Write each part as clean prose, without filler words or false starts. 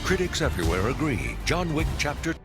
Critics everywhere agree. John Wick Chapter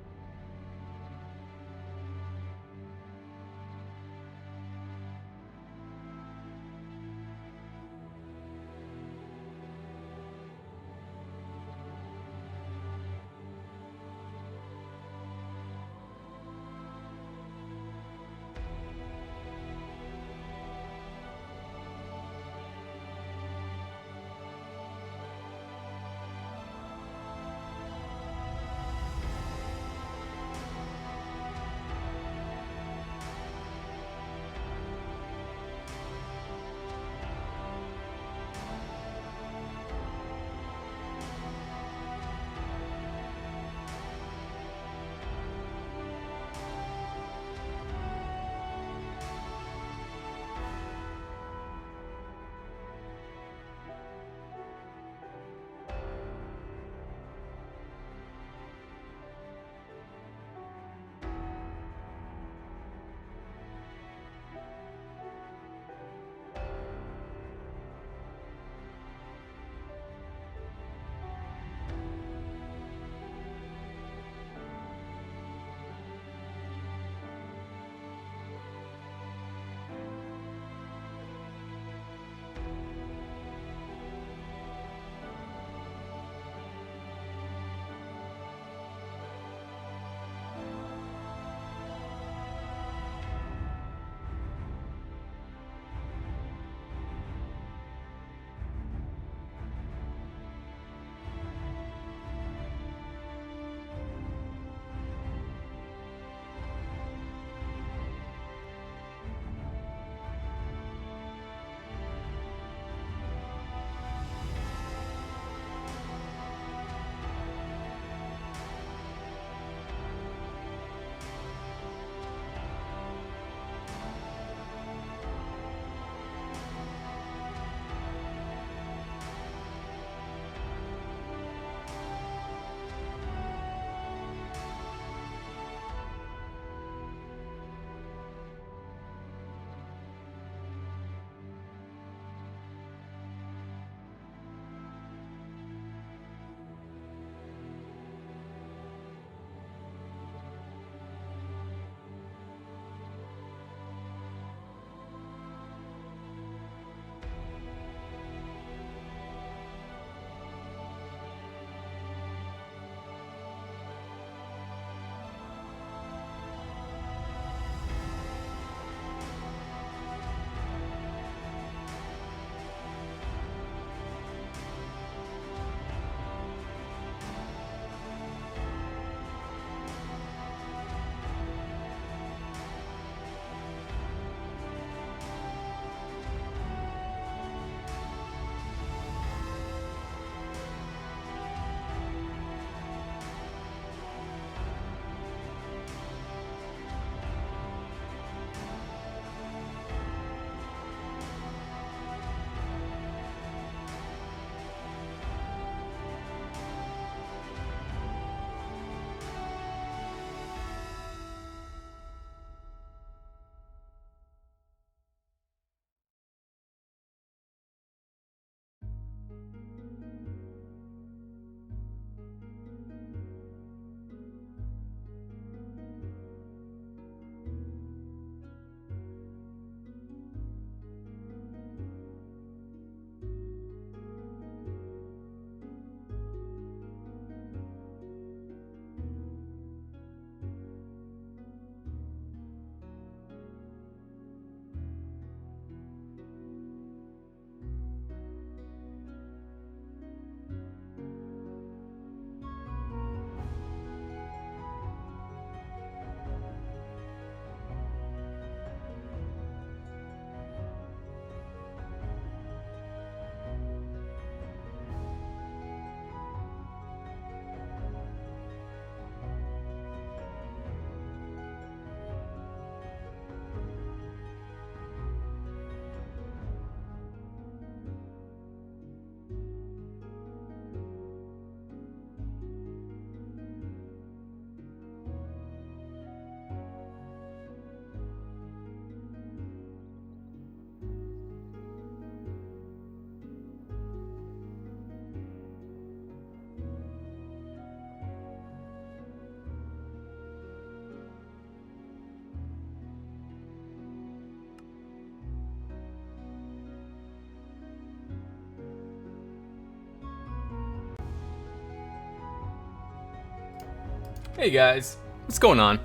Hey guys, what's going on?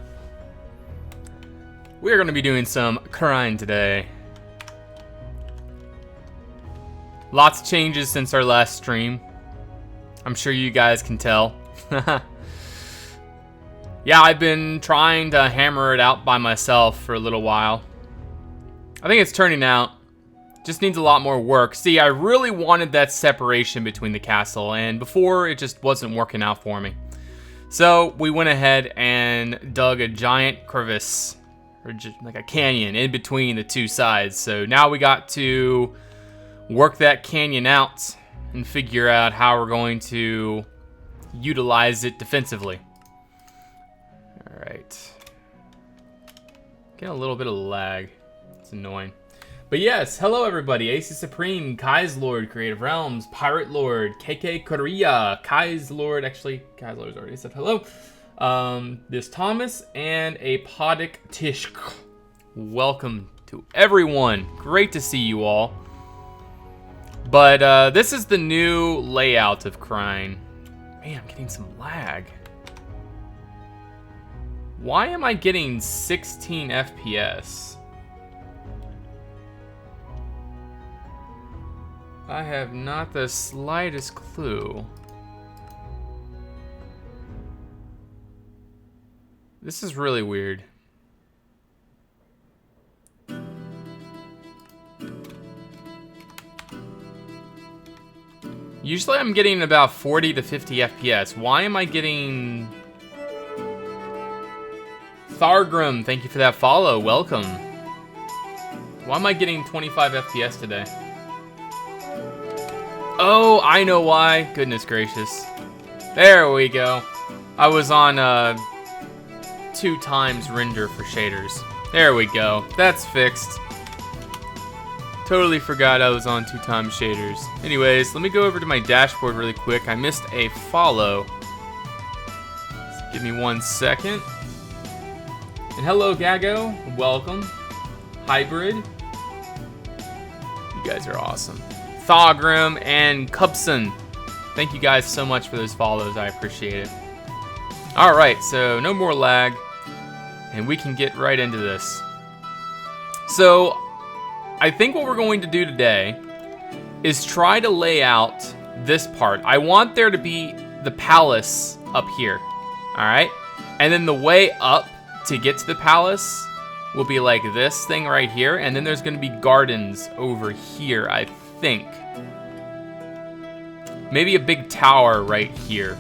We're going to be doing some Krein today. Lots of changes since our last stream. I'm sure you guys can tell. Yeah, I've been trying to hammer it out by myself for a little while. I think it's turning out. Just needs a lot more work. See, I really wanted that separation between the castle, and before it just wasn't working out for me. So we went ahead and dug a giant crevice, or just like a canyon in between the two sides. So now we got to work that canyon out and figure out how we're going to utilize it defensively. All right. Getting a little bit of lag. It's annoying. But yes, hello everybody. AC Supreme, Kai's Lord, Creative Realms, Pirate Lord, KK Korea, Kai's Lord. Actually, Kai's Lord's already said hello. This Thomas and a Podic Tishk. Welcome to everyone. Great to see you all. But this is the new layout of Krein. Man, I'm getting some lag. Why am I getting 16 FPS? I have not the slightest clue. This is really weird. Usually I'm getting about 40 to 50 FPS. Why am I getting... Thargrim, thank you for that follow. Welcome. Why am I getting 25 FPS today? Oh, I know why. Goodness gracious. There we go. I was on 2 times render for shaders. There we go. That's fixed. Totally forgot I was on 2 times shaders. Anyways, let me go over to my dashboard really quick. I missed a follow. Just give me 1 second. And hello, Gago. Welcome. Hybrid. You guys are awesome. Thogrim and Cubson. Thank you guys so much for those follows. I appreciate it. Alright, so no more lag. And we can get right into this. So, I think what we're going to do today is try to lay out this part. I want there to be the palace up here. Alright? And then the way up to get to the palace will be like this thing right here. And then there's going to be gardens over here, I think. Maybe a big tower right here,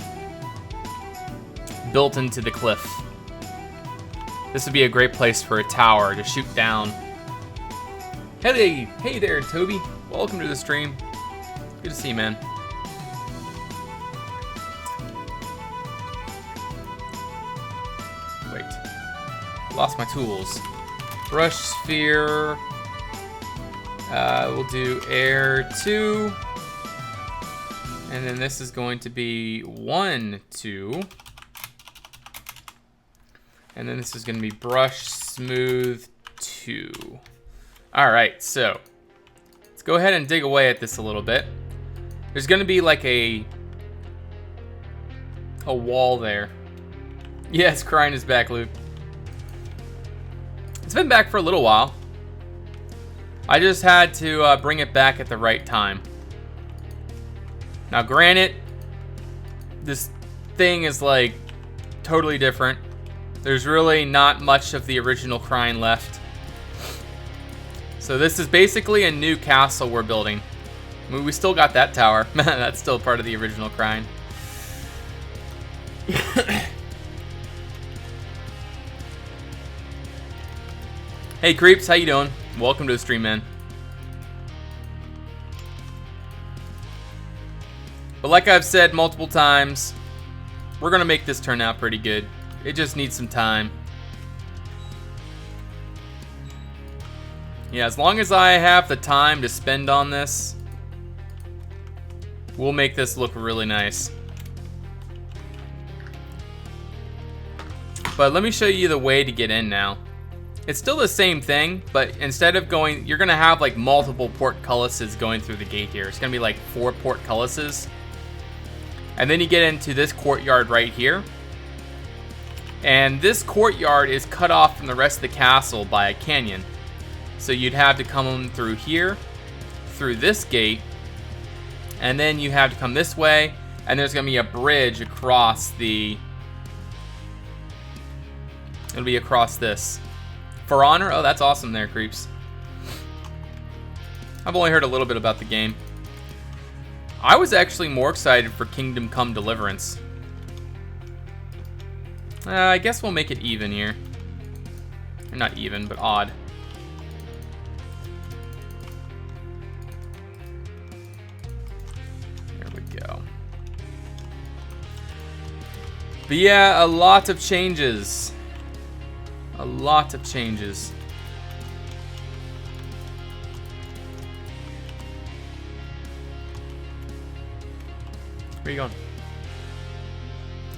built into the cliff. This would be a great place for a tower to shoot down. Hey there, Toby. Welcome to the stream. Good to see you, man. Wait, lost my tools. Brush sphere. We'll do air 2. And then this is going to be 1, 2. And then this is going to be brush smooth 2. All right, so let's go ahead and dig away at this a little bit. There's going to be like a wall there. Yes, Krein is back, Luke. It's been back for a little while. I just had to bring it back at the right time. Now, granted, this thing is like totally different. There's really not much of the original Krein left. So this is basically a new castle we're building. I mean, we still got that tower. That's still part of the original Krein. Hey, Creeps, how you doing? Welcome to the stream, man. But like I've said multiple times, we're gonna make this turn out pretty good. It just needs some time. Yeah, as long as I have the time to spend on this, we'll make this look really nice. But let me show you the way to get in now. It's still the same thing, but instead of going, you're gonna have like multiple portcullises going through the gate here. It's gonna be like 4 portcullises. And then you get into this courtyard right here. And this courtyard is cut off from the rest of the castle by a canyon. So you'd have to come through here, through this gate, and then you have to come this way, and there's going to be a bridge across the... It'll be across this. For Honor? Oh, that's awesome there, Creeps. I've only heard a little bit about the game. I was actually more excited for Kingdom Come Deliverance. I guess we'll make it even here. Or not even, but odd. There we go. But yeah, a lot of changes. A lot of changes. Where are you going?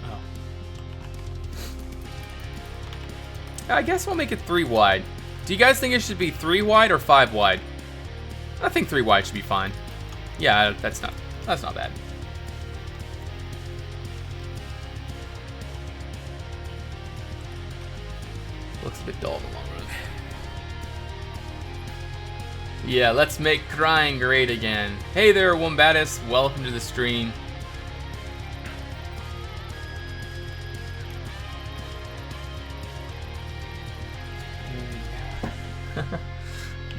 Oh. I guess we'll make it 3 wide. Do you guys think it should be 3 wide or 5 wide? I think 3 wide should be fine. Yeah, that's not bad. Looks a bit dull in the long run. Yeah, let's make Krein great again. Hey there, Wombatus. Welcome to the stream.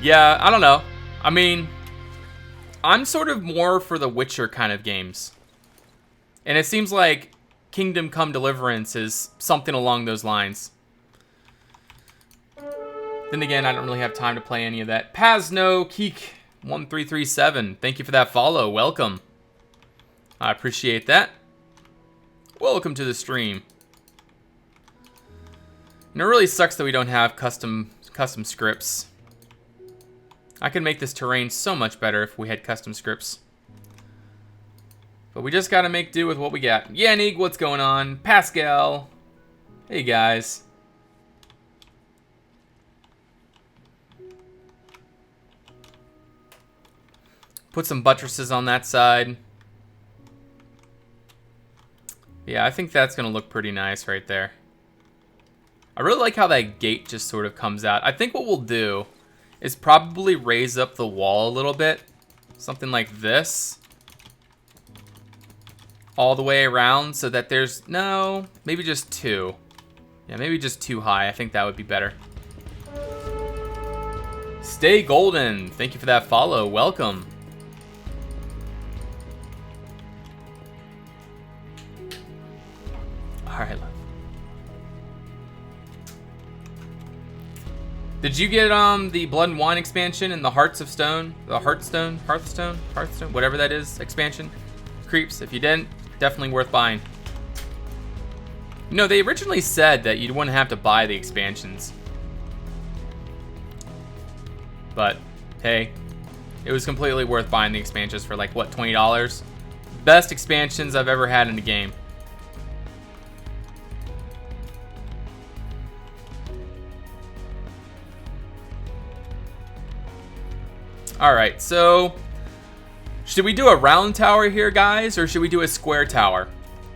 Yeah, I don't know. I mean, I'm sort of more for the Witcher kind of games. And it seems like Kingdom Come Deliverance is something along those lines. Then again, I don't really have time to play any of that. Pazno Keek 1337. Thank you for that follow. Welcome. I appreciate that. Welcome to the stream. And it really sucks that we don't have custom scripts. I could make this terrain so much better if we had custom scripts. But we just gotta make do with what we got. Yannick, what's going on? Pascal. Hey guys. Put some buttresses on that side. Yeah, I think that's gonna look pretty nice right there. I really like how that gate just sort of comes out. I think what we'll do is probably raise up the wall a little bit. Something like this. All the way around so that there's, no, maybe just 2. Yeah, maybe just 2 high. I think that would be better. Stay golden. Thank you for that follow. Welcome. All right, love. Did you get the Blood and Wine expansion and the Hearts of Stone, the Hearthstone, whatever that is, expansion? Creeps, if you didn't, definitely worth buying. You know, they originally said that you wouldn't have to buy the expansions. But, hey, it was completely worth buying the expansions for like, what, $20? Best expansions I've ever had in a game. Alright, so should we do a round tower here, guys, or should we do a square tower?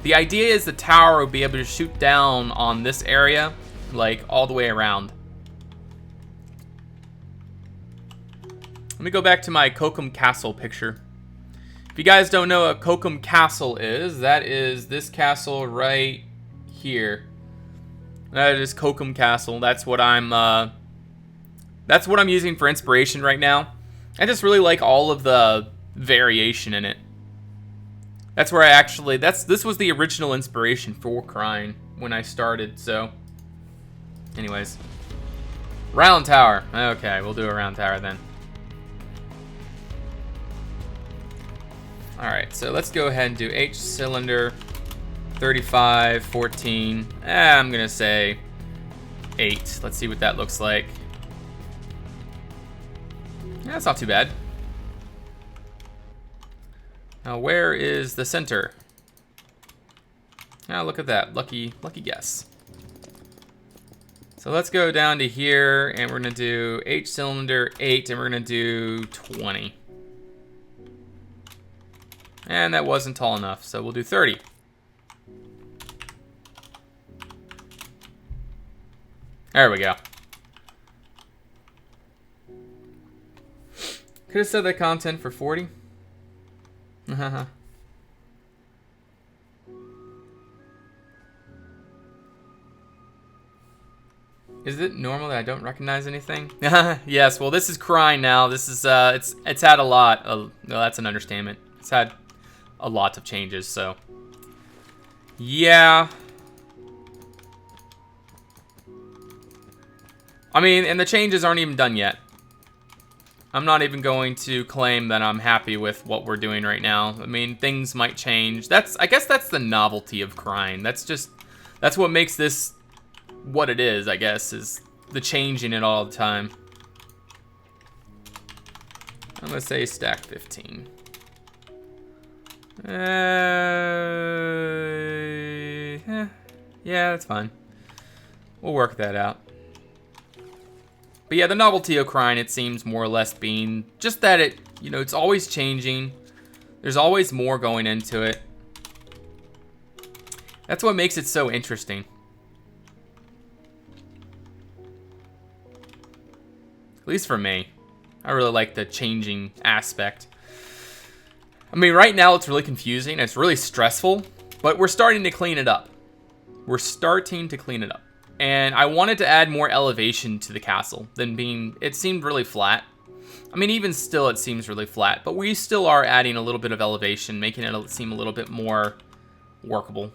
The idea is the tower will be able to shoot down on this area, like all the way around. Let me go back to my Kokum Castle picture. If you guys don't know what Kokum Castle is, that is this castle right here. That is Kokum Castle. That's what I'm using for inspiration right now. I just really like all of the variation in it. That's where I actually, this was the original inspiration for Krein when I started, so. Anyways. Round tower. Okay, we'll do a round tower then. Alright, so let's go ahead and do H cylinder, 35, 14. I'm gonna say 8. Let's see what that looks like. Yeah, that's not too bad. Now, where is the center? Ah, look at that. Lucky guess. So let's go down to here, and we're going to do H cylinder 8, and we're going to do 20. And that wasn't tall enough, so we'll do 30. There we go. Could have said that content for 40. Is it normal that I don't recognize anything? Yes, well this is Krein now. This is it's had a lot of, no, that's an understatement. It's had a lot of changes, so yeah. I mean, and the changes aren't even done yet. I'm not even going to claim that I'm happy with what we're doing right now. I mean, things might change. I guess that's the novelty of Krein. That's what makes this what it is, I guess, is the changing it all the time. I'm gonna say stack 15. Yeah, that's fine. We'll work that out. But yeah, the novelty of Krein, it seems more or less being just that it, you know, it's always changing. There's always more going into it. That's what makes it so interesting. At least for me. I really like the changing aspect. I mean, right now it's really confusing. It's really stressful, but we're starting to clean it up. We're starting to clean it up. And I wanted to add more elevation to the castle than being, it seemed really flat. I mean, even still it seems really flat, but we still are adding a little bit of elevation, making it seem a little bit more workable.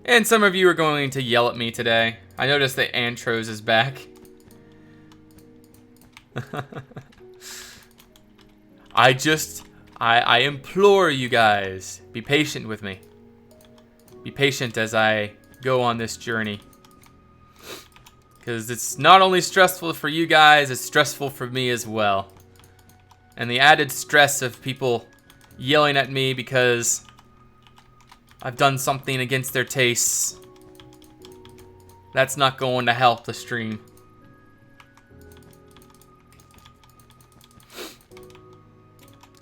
And some of you are going to yell at me today. I noticed that Antros is back. I implore you guys, be patient with me. Be patient as I go on this journey. Because it's not only stressful for you guys, it's stressful for me as well. And the added stress of people yelling at me because I've done something against their tastes, that's not going to help the stream.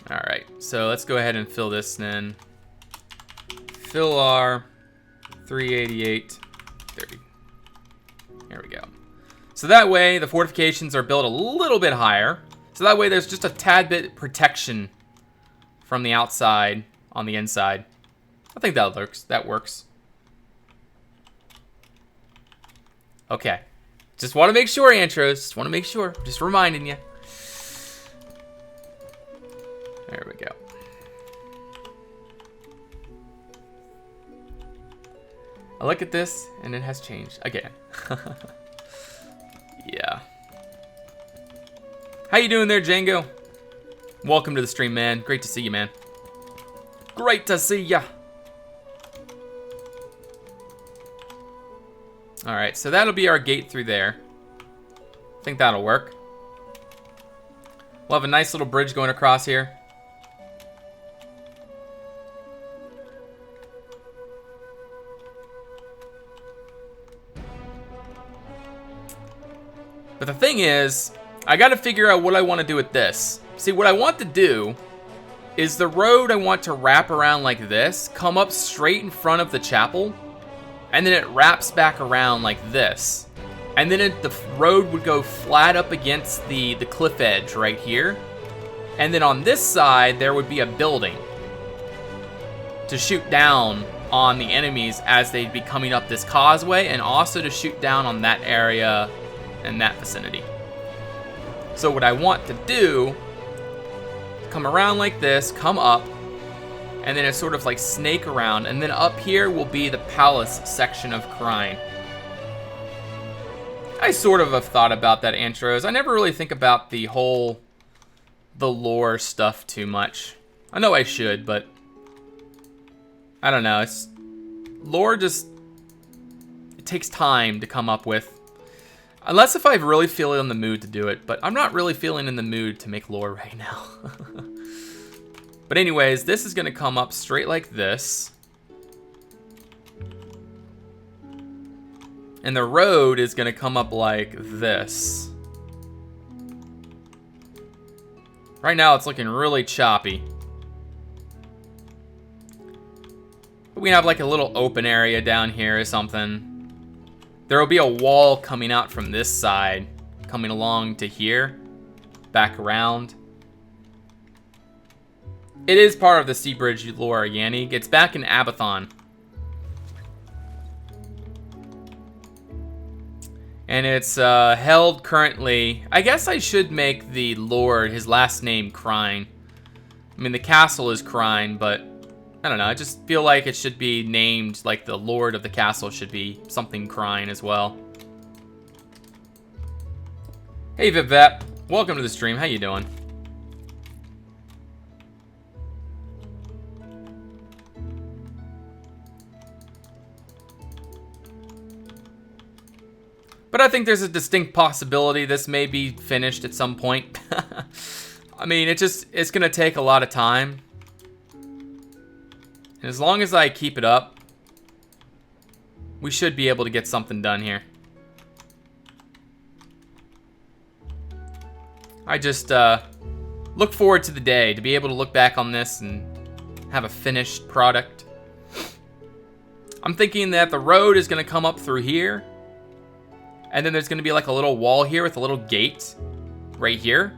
Alright, so let's go ahead and fill this then. Fill our 388, 30. There we go. So that way the fortifications are built a little bit higher. So that way there's just a tad bit protection from the outside on the inside. I think that works. That works. Okay. Just want to make sure, Antros. Just want to make sure. Just reminding you. There we go. I look at this, and it has changed again. Yeah. How you doing there, Django? Welcome to the stream, man. Great to see you, man. Great to see ya. All right, so that'll be our gate through there. I think that'll work. We'll have a nice little bridge going across here. But the thing is, I gotta figure out what I want to do with this. See, what I want to do is the road I want to wrap around like this, come up straight in front of the chapel, and then it wraps back around like this. And then the road would go flat up against the cliff edge right here. And then on this side, there would be a building to shoot down on the enemies as they'd be coming up this causeway, and also to shoot down on that area and that vicinity. So what I want to do, come around like this, come up, and then it's sort of like snake around, and then up here will be the palace section of Krein. I sort of have thought about that, Antros. I never really think about the lore stuff too much. I know I should, but I don't know. It's lore just, it takes time to come up with. Unless if I really feel in the mood to do it, but I'm not really feeling in the mood to make lore right now. But anyways, this is gonna come up straight like this. And the road is gonna come up like this. Right now, it's looking really choppy. We can have like a little open area down here or something. There will be a wall coming out from this side, coming along to here, back around. It is part of the Sea Bridge lore, Yanni. It's back in Abathon. And it's held currently... I guess I should make the lord, his last name, Krein. I mean, the castle is Krein, but... I don't know, I just feel like it should be named, like the lord of the castle should be something Krein as well. Hey Vivep, welcome to the stream, how you doing? But I think there's a distinct possibility this may be finished at some point. I mean, it's gonna take a lot of time. And as long as I keep it up, we should be able to get something done here. I just look forward to the day to be able to look back on this and have a finished product. I'm thinking that the road is going to come up through here. And then there's going to be like a little wall here with a little gate right here.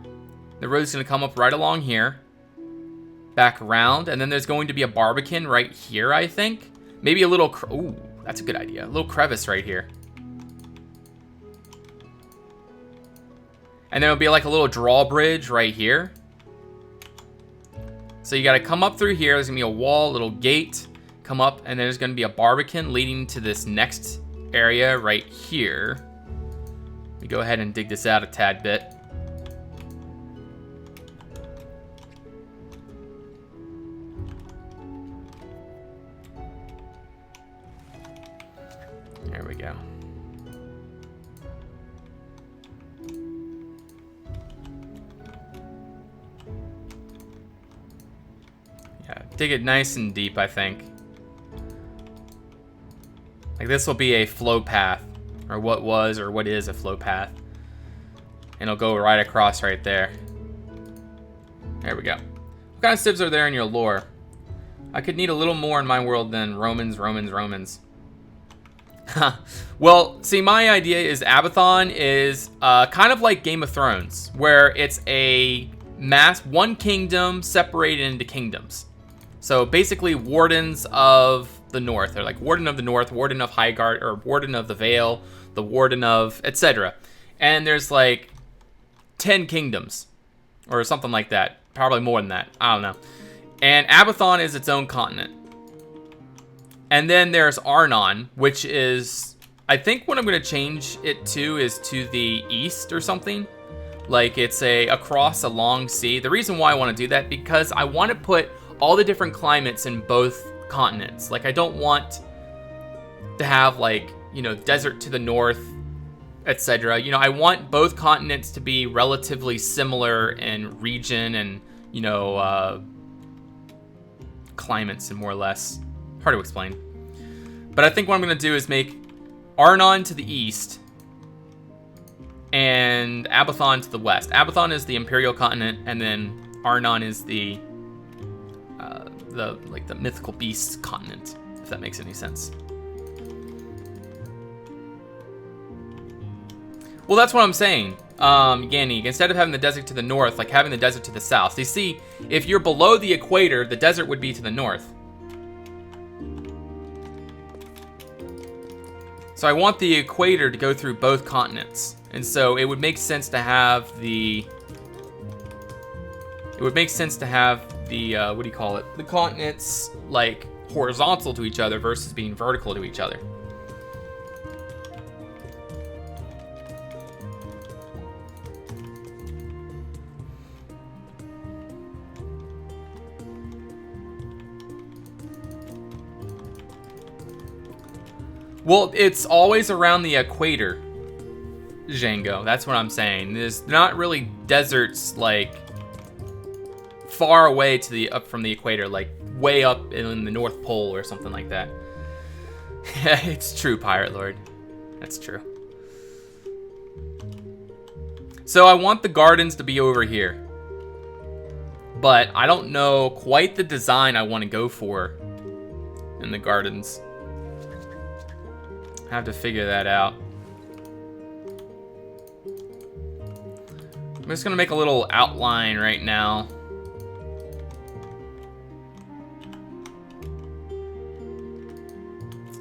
The road's going to come up right along here. Back around, and then there's going to be a barbican right here, I think. Maybe a little, ooh, that's a good idea. A little crevice right here. And then it'll be like a little drawbridge right here. So you gotta come up through here. There's gonna be a wall, a little gate. Come up, and there's gonna be a barbican leading to this next area right here. Let me go ahead and dig this out a tad bit. There we go. Yeah, dig it nice and deep, I think. Like this will be a flow path, or what was, or what is a flow path. And it'll go right across right there. There we go. What kind of civs are there in your lore? I could need a little more in my world than Romans. Well, see, my idea is Abathon is kind of like Game of Thrones, where it's a one kingdom separated into kingdoms. So basically, wardens of the north, or like warden of the north, warden of Highgard, or warden of the Vale, the warden of etc. And there's like 10 kingdoms, or something like that. Probably more than that. I don't know. And Abathon is its own continent. And then there's Arnon, which is, I think what I'm going to change it to is to the east or something. Like it's across a long sea. The reason why I want to do that, because I want to put all the different climates in both continents. Like I don't want to have like, you know, desert to the north, etc. You know, I want both continents to be relatively similar in region and, you know, climates and more or less. Hard to explain. But I think what I'm going to do is make Arnon to the east and Abathon to the west. Abathon is the imperial continent, and then Arnon is the mythical beast continent, if that makes any sense. Well, that's what I'm saying, Ganny. Instead of having the desert to the north, like having the desert to the south. So you see, if you're below the equator, the desert would be to the north. So I want the equator to go through both continents. And so it would make sense to have the... what do you call it? The continents, like, horizontal to each other versus being vertical to each other. Well, it's always around the equator, Django. That's what I'm saying. There's not really deserts, like, far away to the up from the equator, like way up in the North Pole or something like that. Yeah, it's true, Pirate Lord. That's true. So I want the gardens to be over here. But I don't know quite the design I want to go for in the gardens. I have to figure that out. I'm just gonna make a little outline right now.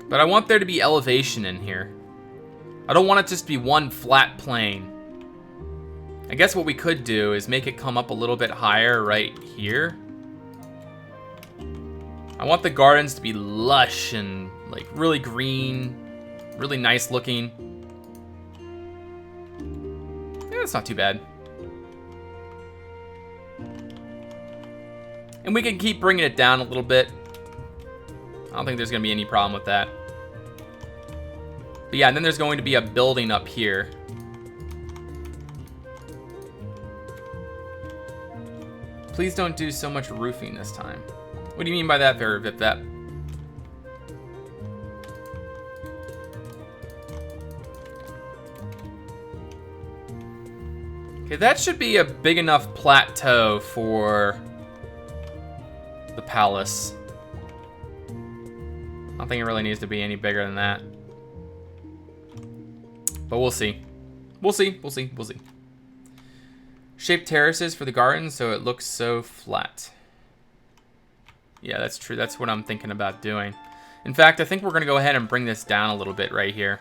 But I want there to be elevation in here. I don't want it just to be one flat plane. I guess what we could do is make it come up a little bit higher right here. I want the gardens to be lush and like really green, really nice looking. Yeah, that's not too bad. And we can keep bringing it down a little bit. I don't think there's gonna be any problem with that. But yeah, and then there's going to be a building up here. Please don't do so much roofing this time. What do you mean by that, Verivip? Okay, that should be a big enough plateau for the palace. I don't think it really needs to be any bigger than that. But we'll see. We'll see. Shape terraces for the garden so it looks so flat. Yeah, that's true. That's what I'm thinking about doing. In fact, I think we're going to go ahead and bring this down a little bit right here.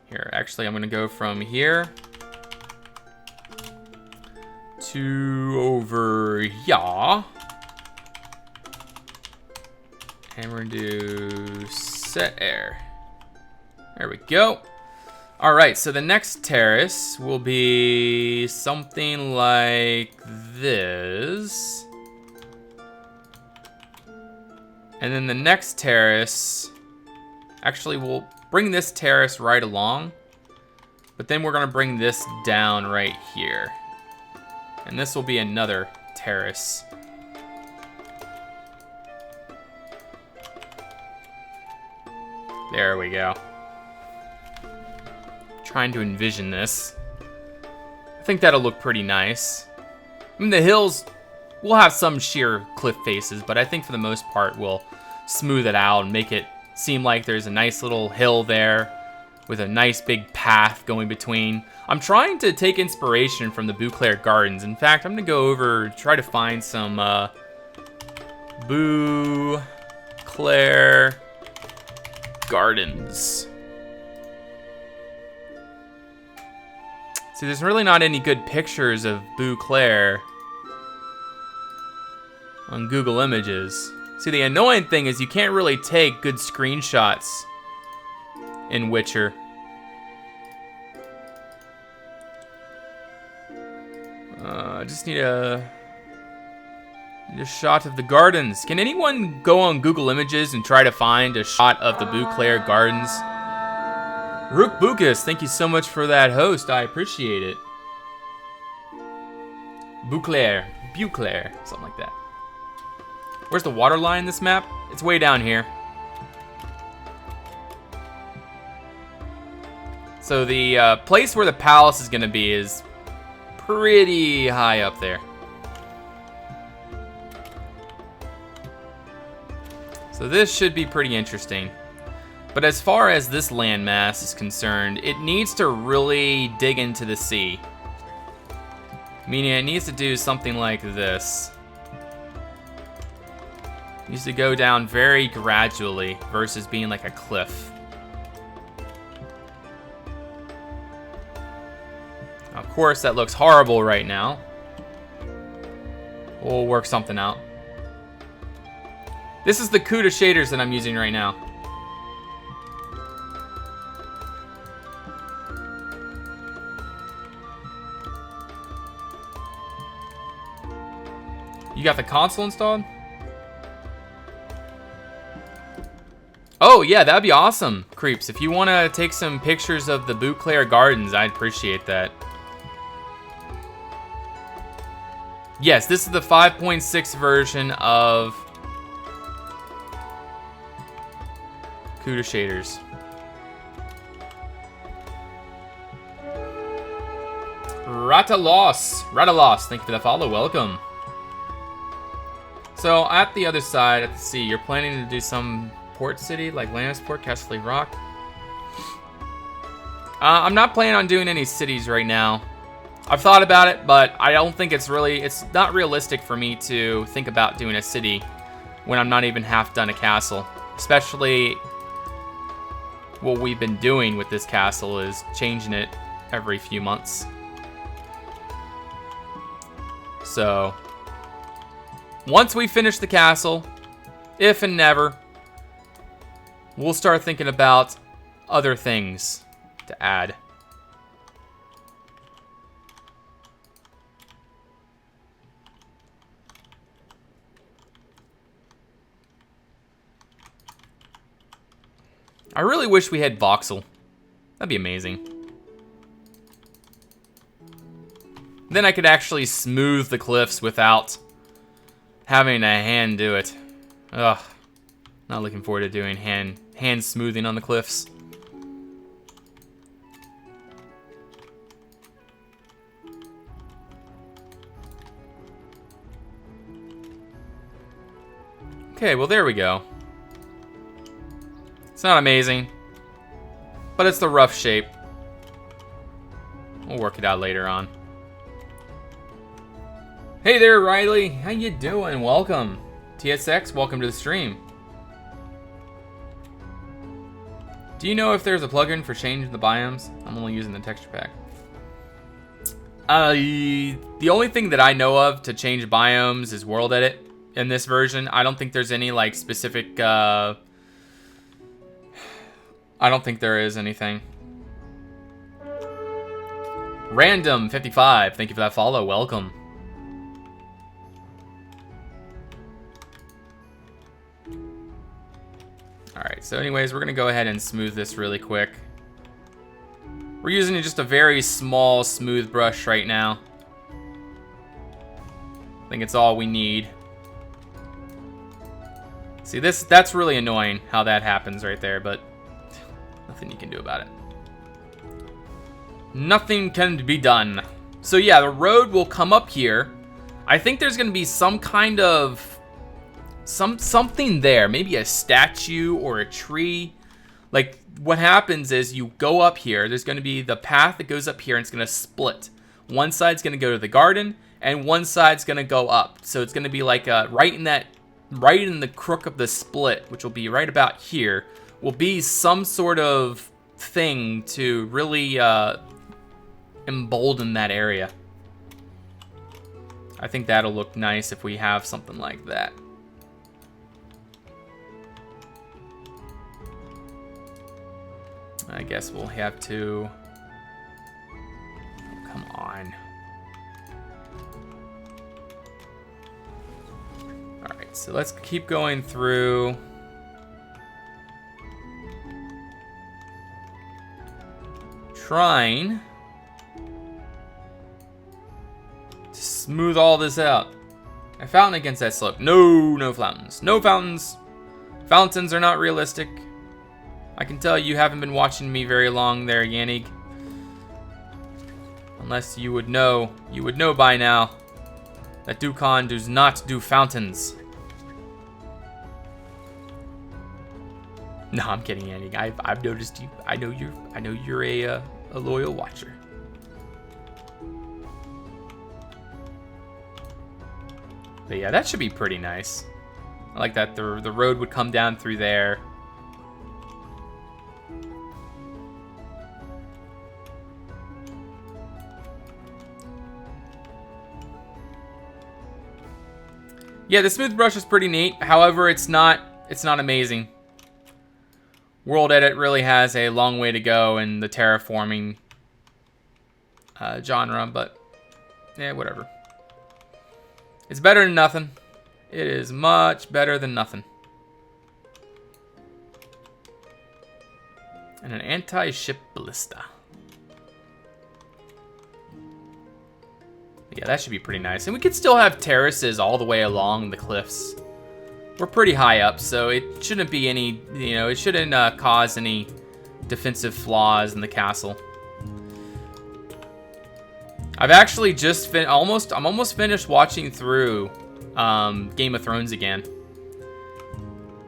Here, actually, I'm going to go from here to over here. And we're going to do set air. There we go. All right, so the next terrace will be something like this. And then the next terrace, actually we'll bring this terrace right along, but then we're gonna bring this down right here. And this will be another terrace. There we go. Trying to envision this. I think that'll look pretty nice. I mean, the hills will have some sheer cliff faces, but I think for the most part we'll smooth it out and make it seem like there's a nice little hill there with a nice big path going between. I'm trying to take inspiration from the Beauclair Gardens. In fact, I'm gonna go over, try to find some Beauclair Gardens. See, there's really not any good pictures of Beauclair on Google Images. See, the annoying thing is you can't really take good screenshots in Witcher. I just need a shot of the gardens. Can anyone go on Google Images and try to find a shot of the Beauclair Gardens? Rook Bukas, thank you so much for that host. I appreciate it. Beauclair, something like that. Where's the water line in this map? It's way down here. So the place where the palace is gonna be is pretty high up there. So this should be pretty interesting. But as far as this landmass is concerned, it needs to really dig into the sea. Meaning it needs to do something like this. It needs to go down very gradually versus being like a cliff. Of course, that looks horrible right now. We'll work something out. This is the CUDA shaders that I'm using right now. You got the console installed? Oh yeah, that'd be awesome, Creeps. If you want to take some pictures of the Beauclair Gardens, I'd appreciate that. Yes, this is the 5.6 version of CUDA shaders. Ratalos, thank you for the follow, welcome. So, at the other side, at the sea, you're planning to do some port city, like Lannisport, Castle Rock? I'm not planning on doing any cities right now. I've thought about it, but I don't think it's not realistic for me to think about doing a city when I'm not even half done a castle. Especially what we've been doing with this castle is changing it every few months. So, once we finish the castle, if and never, we'll start thinking about other things to add. I really wish we had voxel. That'd be amazing. Then I could actually smooth the cliffs without having a hand do it. Ugh. Not looking forward to doing hand smoothing on the cliffs. Okay, well there we go. It's not amazing, but it's the rough shape. We'll work it out later on. Hey there, Riley. How you doing? Welcome. TSX, welcome to the stream. Do you know if there's a plugin for changing the biomes? I'm only using the texture pack. The only thing that I know of to change biomes is World Edit in this version. I don't think there's any like specific I don't think there is anything. Random 55, thank you for that follow. Welcome. Alright, so anyways, we're going to go ahead and smooth this really quick. We're using just a very small smooth brush right now. I think it's all we need. See, that's really annoying how that happens right there, but nothing you can do about it. Nothing can be done. So yeah, the road will come up here. I think there's going to be some kind of something there, maybe a statue or a tree. Like what happens is you go up here, there's going to be the path that goes up here and it's going to split. One side's going to go to the garden and one side's going to go up. So it's going to be like right in the crook of the split, which will be right about here, will be some sort of thing to really embolden that area. I think that'll look nice if we have something like that. I guess we'll have to... Come on. Alright, so let's keep going through. Trying to smooth all this out. A fountain against that slope. No fountains. No fountains. Fountains are not realistic. I can tell you haven't been watching me very long there, Yannick. Unless you would know by now that Dukan does not do fountains. No, I'm kidding, Yannick. I've noticed you. I know you're a loyal watcher. But yeah, that should be pretty nice. I like that the road would come down through there. Yeah, the smooth brush is pretty neat. However, it's not amazing. World Edit really has a long way to go in the terraforming genre, but yeah, whatever. It's better than nothing. It is much better than nothing. And an anti-ship ballista. Yeah, that should be pretty nice. And we could still have terraces all the way along the cliffs. We're pretty high up, so it shouldn't be any, it shouldn't cause any defensive flaws in the castle. I've actually just I'm almost finished watching through Game of Thrones again.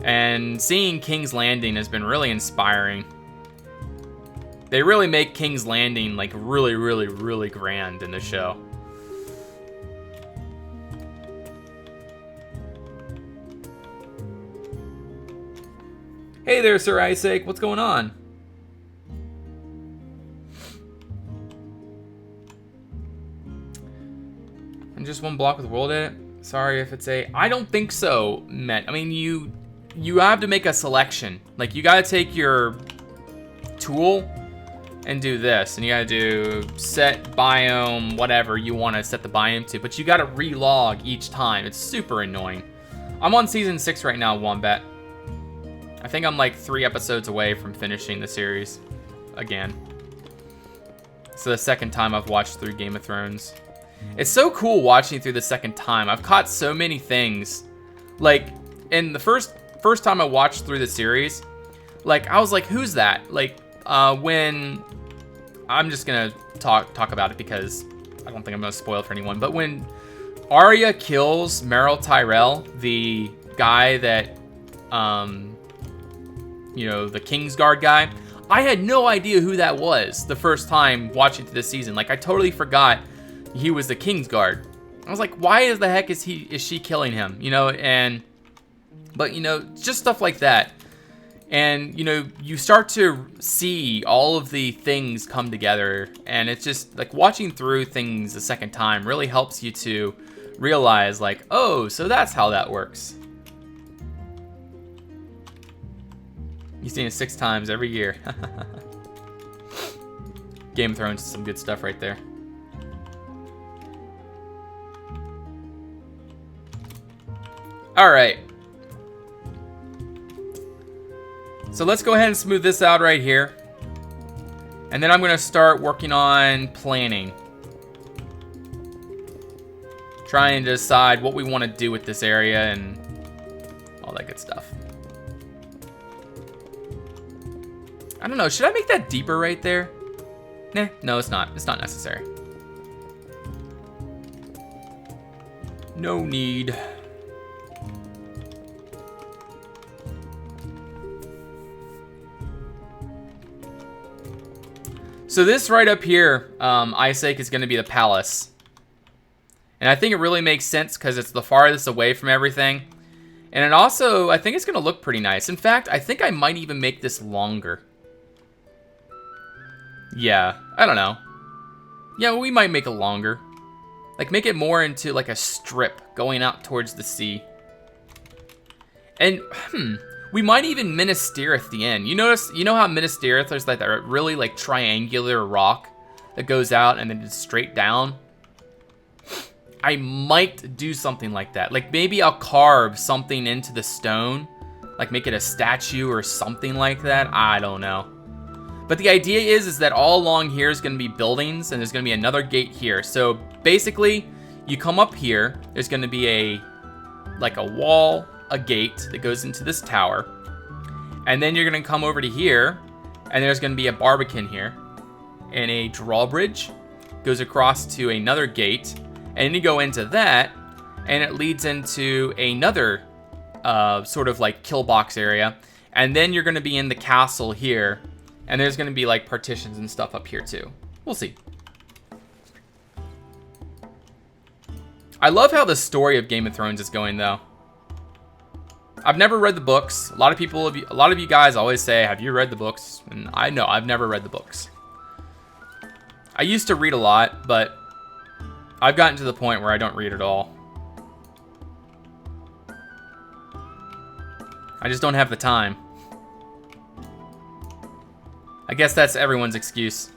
And seeing King's Landing has been really inspiring. They really make King's Landing like really, really, really grand in the show. Hey there, Sir Isaac. What's going on? And just one block with world edit? Sorry if it's a... I don't think so, Met. I mean, you have to make a selection. Like, you gotta take your tool and do this. And you gotta do set biome, whatever you want to set the biome to. But you gotta relog each time. It's super annoying. I'm on season 6 right now, Wombat. I think I'm like 3 episodes away from finishing the series again. So the second time I've watched through Game of Thrones. It's so cool watching through the second time. I've caught so many things. Like, in the first time I watched through the series, like, I was like, who's that? Like, when... I'm just gonna talk about it because I don't think I'm gonna spoil it for anyone. But when Arya kills Meryl Tyrell, the guy that... you know, the Kingsguard guy. I had no idea who that was the first time watching this season. Like, I totally forgot he was the Kingsguard. I was like, why is the heck is she killing him? You know, but you know, just stuff like that. And you know, you start to see all of the things come together, and it's just like watching through things a second time really helps you to realize, like, oh, so that's how that works. You've seen it 6 times every year. Game of Thrones is some good stuff right there. All right. So let's go ahead and smooth this out right here. And then I'm going to start working on planning. Trying to decide what we want to do with this area and all that good stuff. I don't know, should I make that deeper right there? Nah, no, it's not. It's not necessary. No need. So this right up here, Isaac, is going to be the palace. And I think it really makes sense because it's the farthest away from everything. And it also, I think it's going to look pretty nice. In fact, I think I might even make this longer. Yeah, I don't know. Yeah, we might make it longer. Like, make it more into, like, a strip going out towards the sea. And, we might even Minas Tirith the end. You know how Minas Tirith is like that really, like, triangular rock that goes out and then just straight down? I might do something like that. Like, maybe I'll carve something into the stone. Like, make it a statue or something like that. I don't know. But the idea is that all along here is going to be buildings, and there's going to be another gate here. So basically, you come up here, there's going to be a wall, a gate that goes into this tower. And then you're going to come over to here, and there's going to be a barbican here. And a drawbridge goes across to another gate. And then you go into that, and it leads into another sort of like kill box area. And then you're going to be in the castle here. And there's going to be, like, partitions and stuff up here, too. We'll see. I love how the story of Game of Thrones is going, though. I've never read the books. A lot of you guys always say, have you read the books? And I know, I've never read the books. I used to read a lot, but I've gotten to the point where I don't read at all. I just don't have the time. I guess that's everyone's excuse.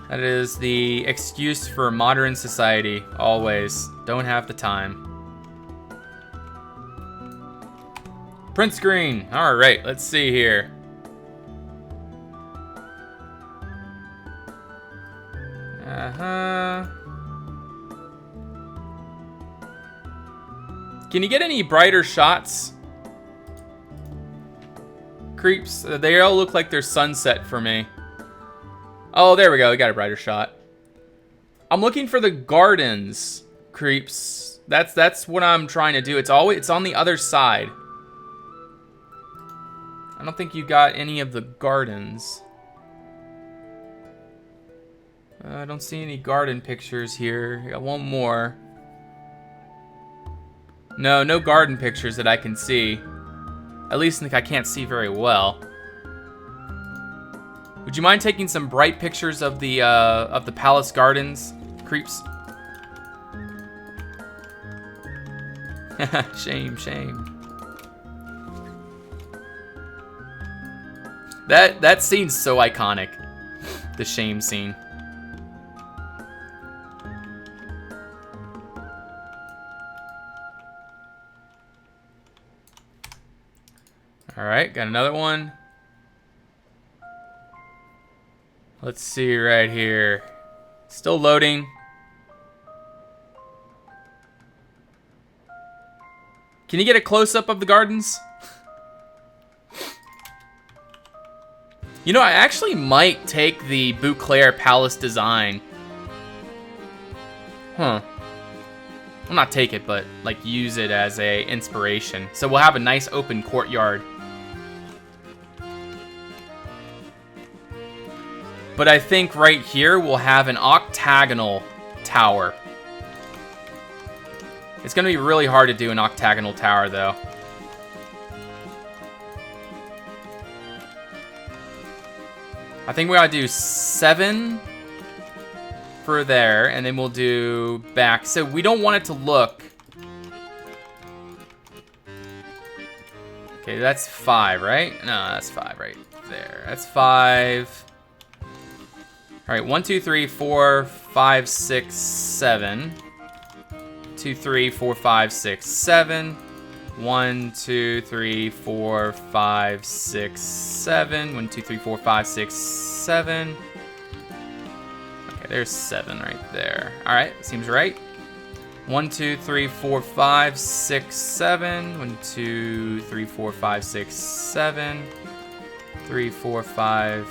That is the excuse for modern society, always. Don't have the time. Print screen. Alright, let's see here. Can you get any brighter shots? Creeps. They all look like they're sunset for me. Oh, there we go. We got a brighter shot. I'm looking for the gardens, creeps. That's what I'm trying to do. It's on the other side. I don't think you got any of the gardens. I don't see any garden pictures here. I got one more. No garden pictures that I can see. At least I can't see very well. Would you mind taking some bright pictures of the palace gardens, creeps? Shame. That scene's so iconic. The shame scene. All right, got another one. Let's see right here. Still loading. Can you get a close-up of the gardens? You know, I actually might take the Bouclair Palace design. Huh. Well, not take it, but like use it as a inspiration. So we'll have a nice open courtyard. But I think right here we'll have an octagonal tower. It's gonna be really hard to do an octagonal tower though. I think we ought to do 7 for there, and then we'll do back. So we don't want it to look. Okay, that's 5, right? No, that's 5 right there. That's 5. All right, 1, 2, 3, 4, 5, 6, 7. 2, 3, 4, 5, 6, 7. 1, 2, 3, 4, 5, 6, 7. 1, 2, 3, 4, 5, 6, 7. Okay, there's 7 right there. All right, seems right. 1, 2, 3, 4, 5, 6, 7. 1, 2, 3, 4, 5, 6, 7. 3, 4, 5.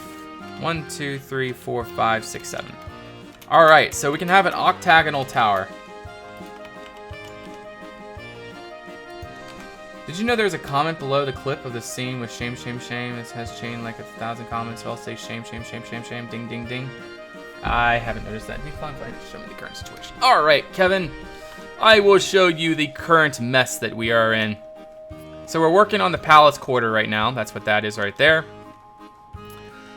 1, 2, 3, 4, 5, 6, 7. All right, so we can have an octagonal tower. Did you know there's a comment below the clip of the scene with shame? It has chained like 1,000 comments, so I'll say shame, ding, ding, ding. I haven't noticed that. Show me the current situation. All right, Kevin, I will show you the current mess that we are in. So we're working on the palace quarter right now. That's what that is right there.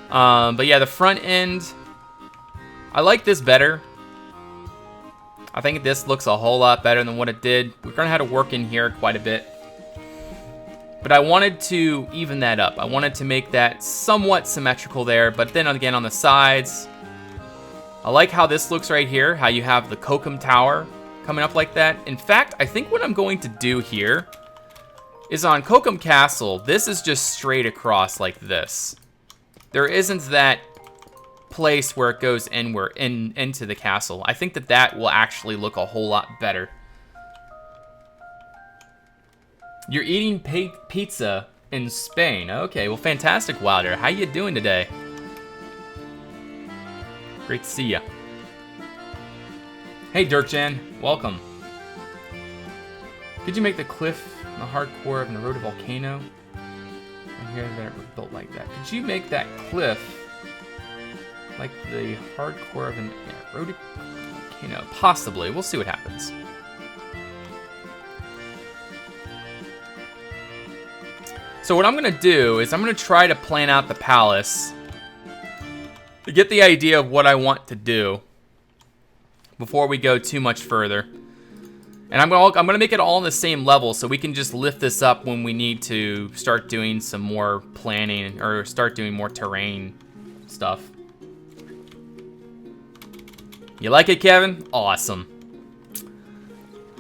But yeah, the front end, I like this better. I think this looks a whole lot better than what it did. We're gonna have to work in here quite a bit. But I wanted to even that up. I wanted to make that somewhat symmetrical there, but then again on the sides, I like how this looks right here, how you have the Kokum Tower coming up like that. In fact, I think what I'm going to do here is on Kokum Castle, this is just straight across like this. There isn't that place where it goes into the castle. I think that will actually look a whole lot better. You're eating pizza in Spain. Okay, well, fantastic, Wilder. How you doing today? Great to see ya. Hey, Dirkjan. Welcome. Could you make the cliff in the hardcore of an eroded volcano? I hear that it was built like that. Could you make that cliff like the hardcore of an eroded volcano? Possibly. We'll see what happens. So what I'm going to do is I'm going to try to plan out the palace to get the idea of what I want to do before we go too much further. And I'm going to make it all on the same level so we can just lift this up when we need to start doing some more planning or start doing more terrain stuff. You like it, Kevin? Awesome.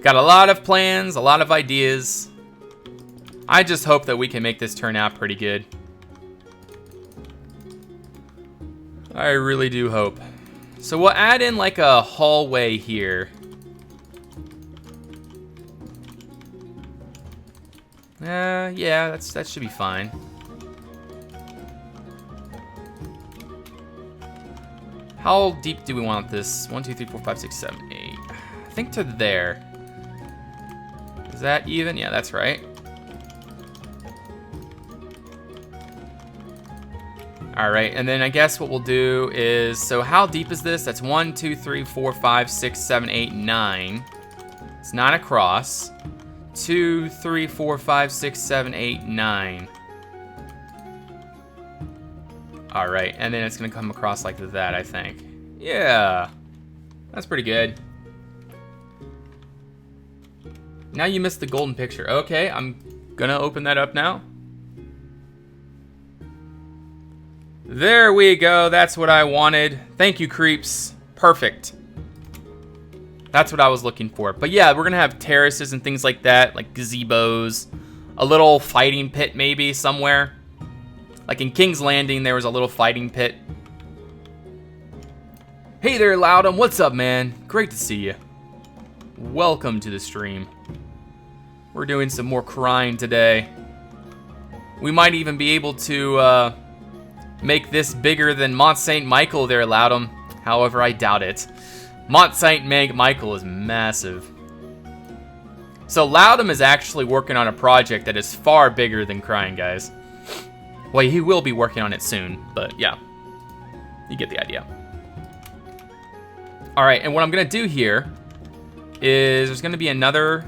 Got a lot of plans, a lot of ideas. I just hope that we can make this turn out pretty good. I really do hope. So we'll add in like a hallway here. Yeah, that should be fine. How deep do we want this? 1, 2, 3, 4, 5, 6, 7, 8. I think to there. Is that even? Yeah, that's right. All right, and then I guess what we'll do is, so how deep is this? That's 1, 2, 3, 4, 5, 6, 7, 8, 9. It's not across. 2, 3, 4, 5, 6, 7, 8, 9. All right, and then it's gonna come across like that, I think. Yeah, that's pretty good. Now you missed the golden picture. Okay, I'm gonna open that up now. There we go, that's what I wanted. Thank you, creeps. Perfect. That's what I was looking for. But yeah, we're gonna have terraces and things like that, like gazebos, a little fighting pit maybe somewhere. Like in King's Landing, there was a little fighting pit. Hey there, Loudum. What's up, man? Great to see you. Welcome to the stream. We're doing some more Krein today. We might even be able to make this bigger than Mont St. Michael there, Loudum. However, I doubt it. Mont St. Michael is massive. So Loudum is actually working on a project that is far bigger than Krein, guys. Well, he will be working on it soon, but yeah. You get the idea. Alright, and what I'm going to do here is there's going to be another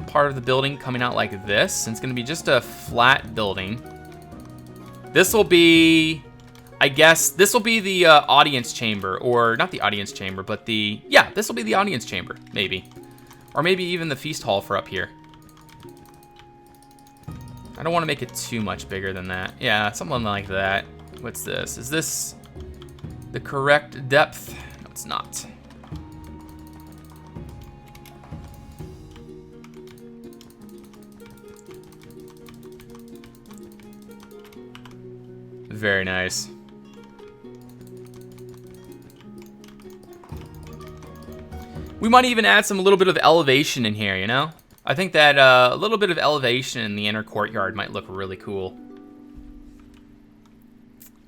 part of the building coming out like this. And it's going to be just a flat building. This will be, I guess, this will be the audience chamber. Or not the audience chamber, but the, yeah, this will be the audience chamber, maybe. Or maybe even the feast hall for up here. I don't want to make it too much bigger than that. Yeah, something like that. What's this? Is this the correct depth? No, it's not. Very nice. We might even add a little bit of elevation in here, you know? I think that a little bit of elevation in the inner courtyard might look really cool.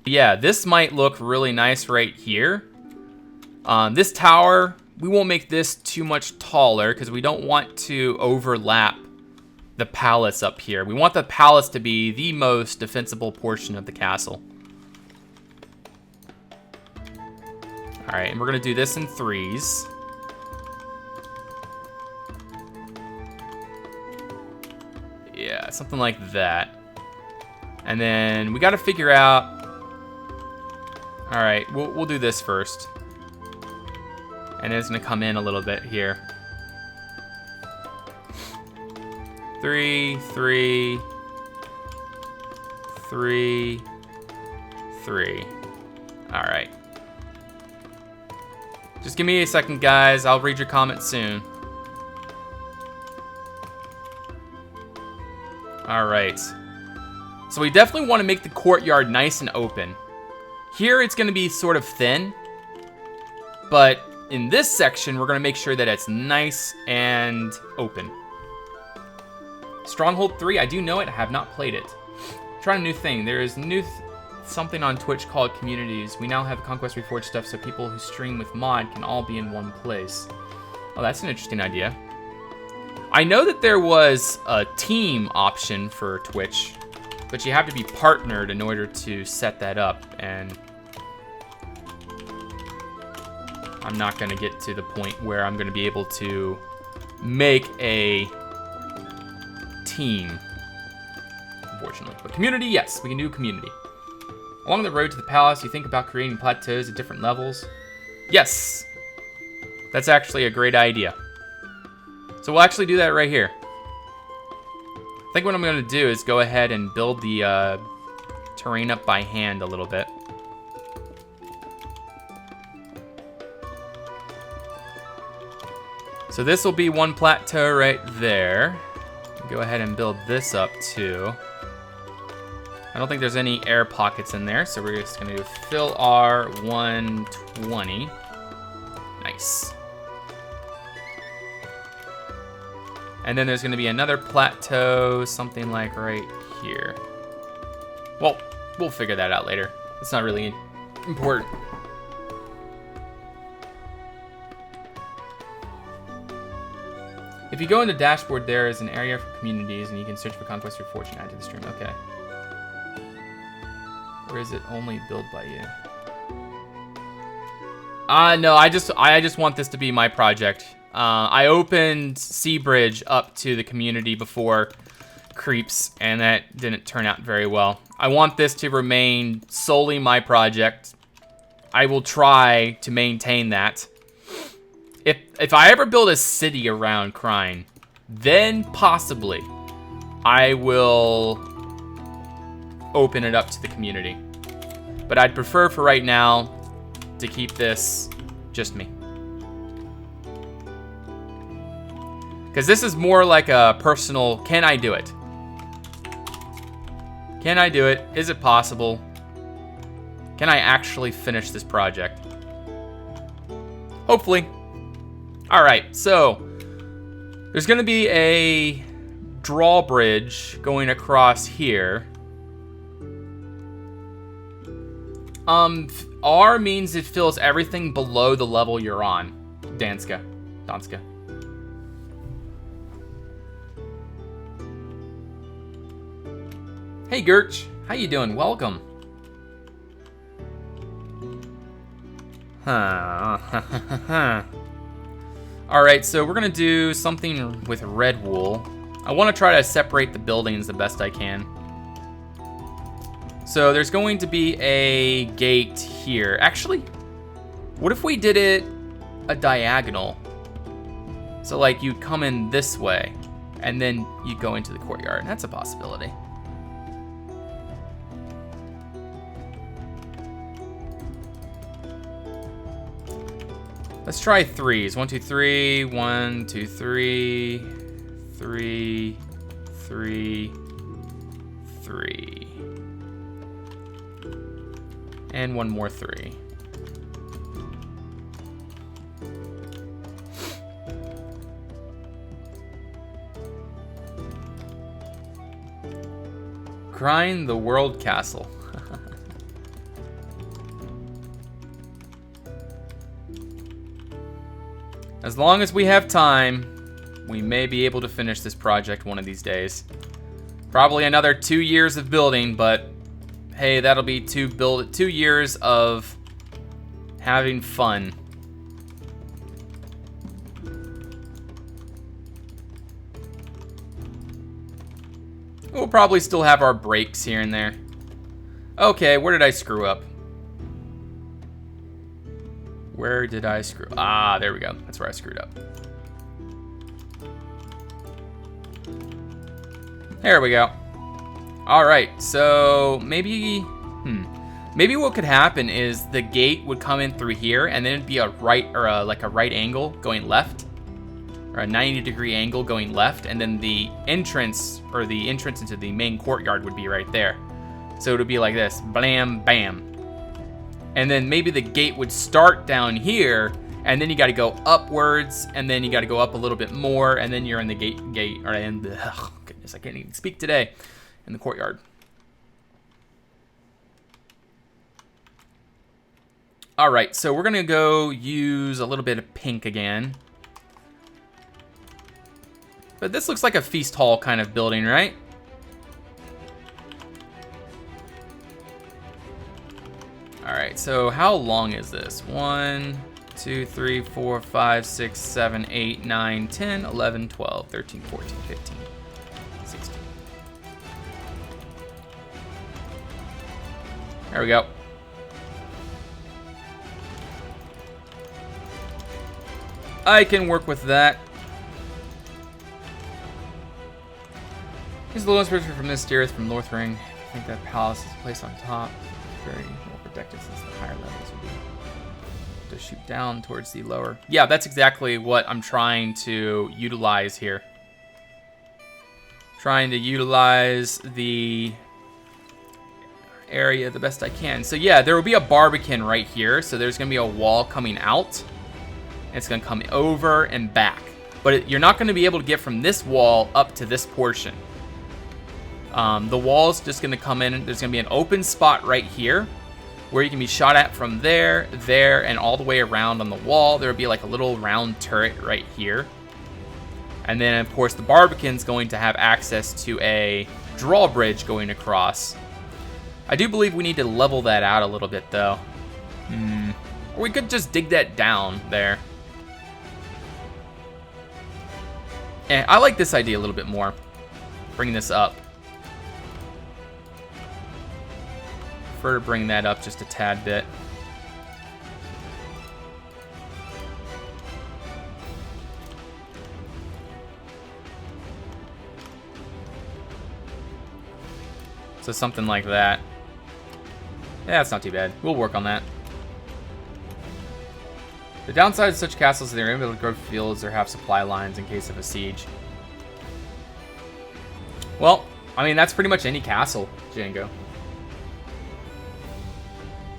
Yeah, this might look really nice right here. This tower, we won't make this too much taller because we don't want to overlap the palace up here. We want the palace to be the most defensible portion of the castle. All right, and we're gonna do this in 3s. Yeah, something like that. And then we got to figure out. All right, we'll do this first. And it's gonna come in a little bit here. 3, 3, 3, 3. All right. Just give me a second, guys. I'll read your comments soon. All right. So we definitely want to make the courtyard nice and open. Here it's going to be sort of thin. But in this section, we're going to make sure that it's nice and open. Stronghold 3, I do know it. I have not played it. Trying a new thing. There is something on Twitch called communities. We now have ConquestReforged stuff so people who stream with mod can all be in one place. Oh, that's an interesting idea. I know that there was a team option for Twitch, but you have to be partnered in order to set that up, and I'm not going to get to the point where I'm going to be able to make a team, unfortunately. But community, yes, we can do community. Along the road to the palace, you think about creating plateaus at different levels? Yes, that's actually a great idea. So we'll actually do that right here. I think what I'm going to do is go ahead and build the terrain up by hand a little bit. So this will be one plateau right there. Go ahead and build this up too. I don't think there's any air pockets in there, so we're just going to fill our 120. Nice. And then there's going to be another plateau, something like right here. Well, we'll figure that out later. It's not really important. If you go into dashboard, there is an area for communities, and you can search for ConquestReforged and add to the stream. Okay. Or is it only built by you? No, I just want this to be my project. I opened Seabridge up to the community before Creeps, and that didn't turn out very well. I want this to remain solely my project. I will try to maintain that. If I ever build a city around Krein, then possibly I will open it up to the community. But I'd prefer for right now to keep this just me. Because this is more like a personal, can I do it? Can I do it? Is it possible? Can I actually finish this project? Hopefully. Alright, so there's going to be a drawbridge going across here. R means it fills everything below the level you're on. Danska. Hey Gertch, how you doing? Welcome. Alright, so we're gonna do something with red wool. I want to try to separate the buildings the best I can. So there's going to be a gate here. Actually, what if we did it a diagonal? So like you'd come in this way and then you'd go into the courtyard. That's a possibility. Let's try threes. 1, 2, 3. 1, 2, 3. 3, 3, 3. And one more 3. Krein the World Castle. As long as we have time, we may be able to finish this project one of these days. Probably another 2 years of building, but hey, that'll be 2 years of having fun. We'll probably still have our breaks here and there. Okay, where did I screw up? Where did I screw? Ah, there we go. That's where I screwed up. There we go. All right, so maybe what could happen is the gate would come in through here, and then it'd be a right or like a right angle going left, or a 90-degree angle going left, and then the entrance into the main courtyard would be right there. So it would be like this, blam, bam. And then maybe the gate would start down here, and then you got to go upwards, and then you got to go up a little bit more, and then you're in the gate, or in the, oh goodness, I can't even speak today, in the courtyard. All right, so we're gonna go use a little bit of pink again. But this looks like a feast hall kind of building, right? All right, so how long is this? 1, 2, 3, 4, 5, 6, 7, 8, 9, 10, 11, 12, 13, 14, 15, 16. There we go. I can work with that. Here's the lowest picture from this steereth from North Ring. I think that palace is placed on top. Very well protected since the higher levels would be to shoot down towards the lower. Yeah, that's exactly what I'm trying to utilize here. Trying to utilize the area the best I can. So yeah, there will be a barbican right here. So there's going to be a wall coming out. It's going to come over and back. But you're not going to be able to get from this wall up to this portion. The wall's just going to come in. There's going to be an open spot right here where you can be shot at from there, there, and all the way around on the wall. There will be like a little round turret right here. And then, of course, the Barbican's going to have access to a drawbridge going across. I do believe we need to level that out a little bit, though. Or we could just dig that down there. I like this idea a little bit more. Bring this up. Prefer to bring that up just a tad bit. So something like that. Yeah, that's not too bad. We'll work on that. The downside of such castles is they're able to grow fields or have supply lines in case of a siege. Well, I mean, that's pretty much any castle, Django.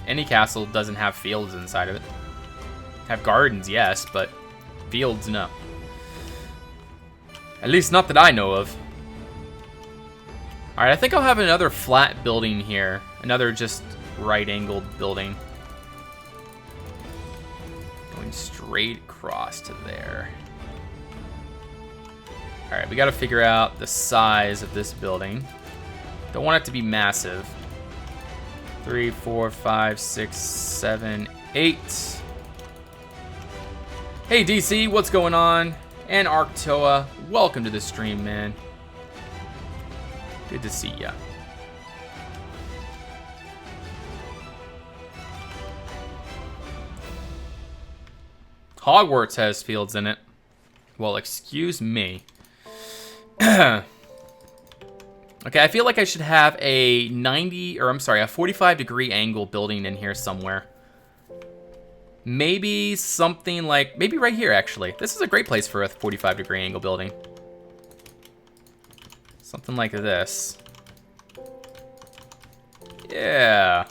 Any castle doesn't have fields inside of it. Have gardens, yes, but fields, no. At least not that I know of. Alright, I think I'll have another flat building here. Another just right-angled building. Going straight across to there. Alright, we gotta figure out the size of this building. Don't want it to be massive. 3, 4, 5, 6, 7, 8. Hey DC, what's going on? And Arctoa, welcome to the stream, man. Good to see ya. Hogwarts has fields in it. Well, excuse me. Okay, I feel like I should have a 45-degree angle building in here somewhere. Maybe something like, maybe right here, actually. This is a great place for a 45-degree angle building. Something like this. Yeah.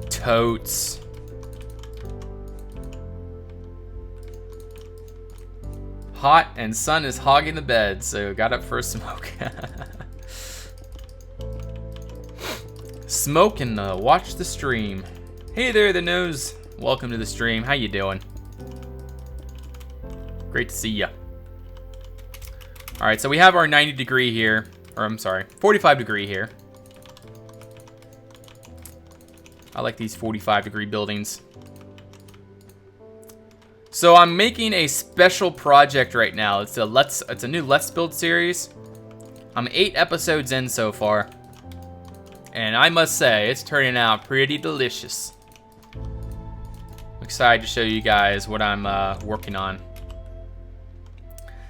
Totes. Hot and sun is hogging the bed, so got up for a smoke. Smoke and watch the stream. Hey there, the nose. Welcome to the stream. How you doing? Great to see ya. All right, so we have our 90-degree here, or I'm sorry, 45-degree here. I like these 45-degree buildings. So I'm making a special project right now. It's a new Let's Build series. I'm 8 episodes in so far, and I must say it's turning out pretty delicious. I'm excited to show you guys what I'm working on.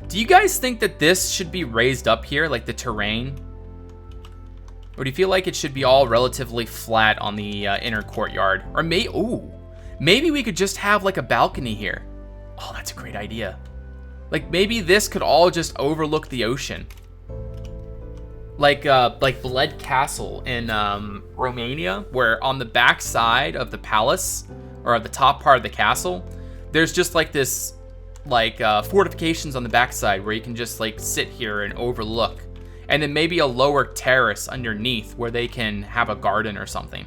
Do you guys think that this should be raised up here, like the terrain? Or do you feel like it should be all relatively flat on the inner courtyard? Or maybe we could just have like a balcony here. Oh, that's a great idea. Like maybe this could all just overlook the ocean. Like Bled Castle in Romania, where on the back side of the palace, or at the top part of the castle, there's just like this fortifications on the backside where you can just like sit here and overlook, and then maybe a lower terrace underneath where they can have a garden or something.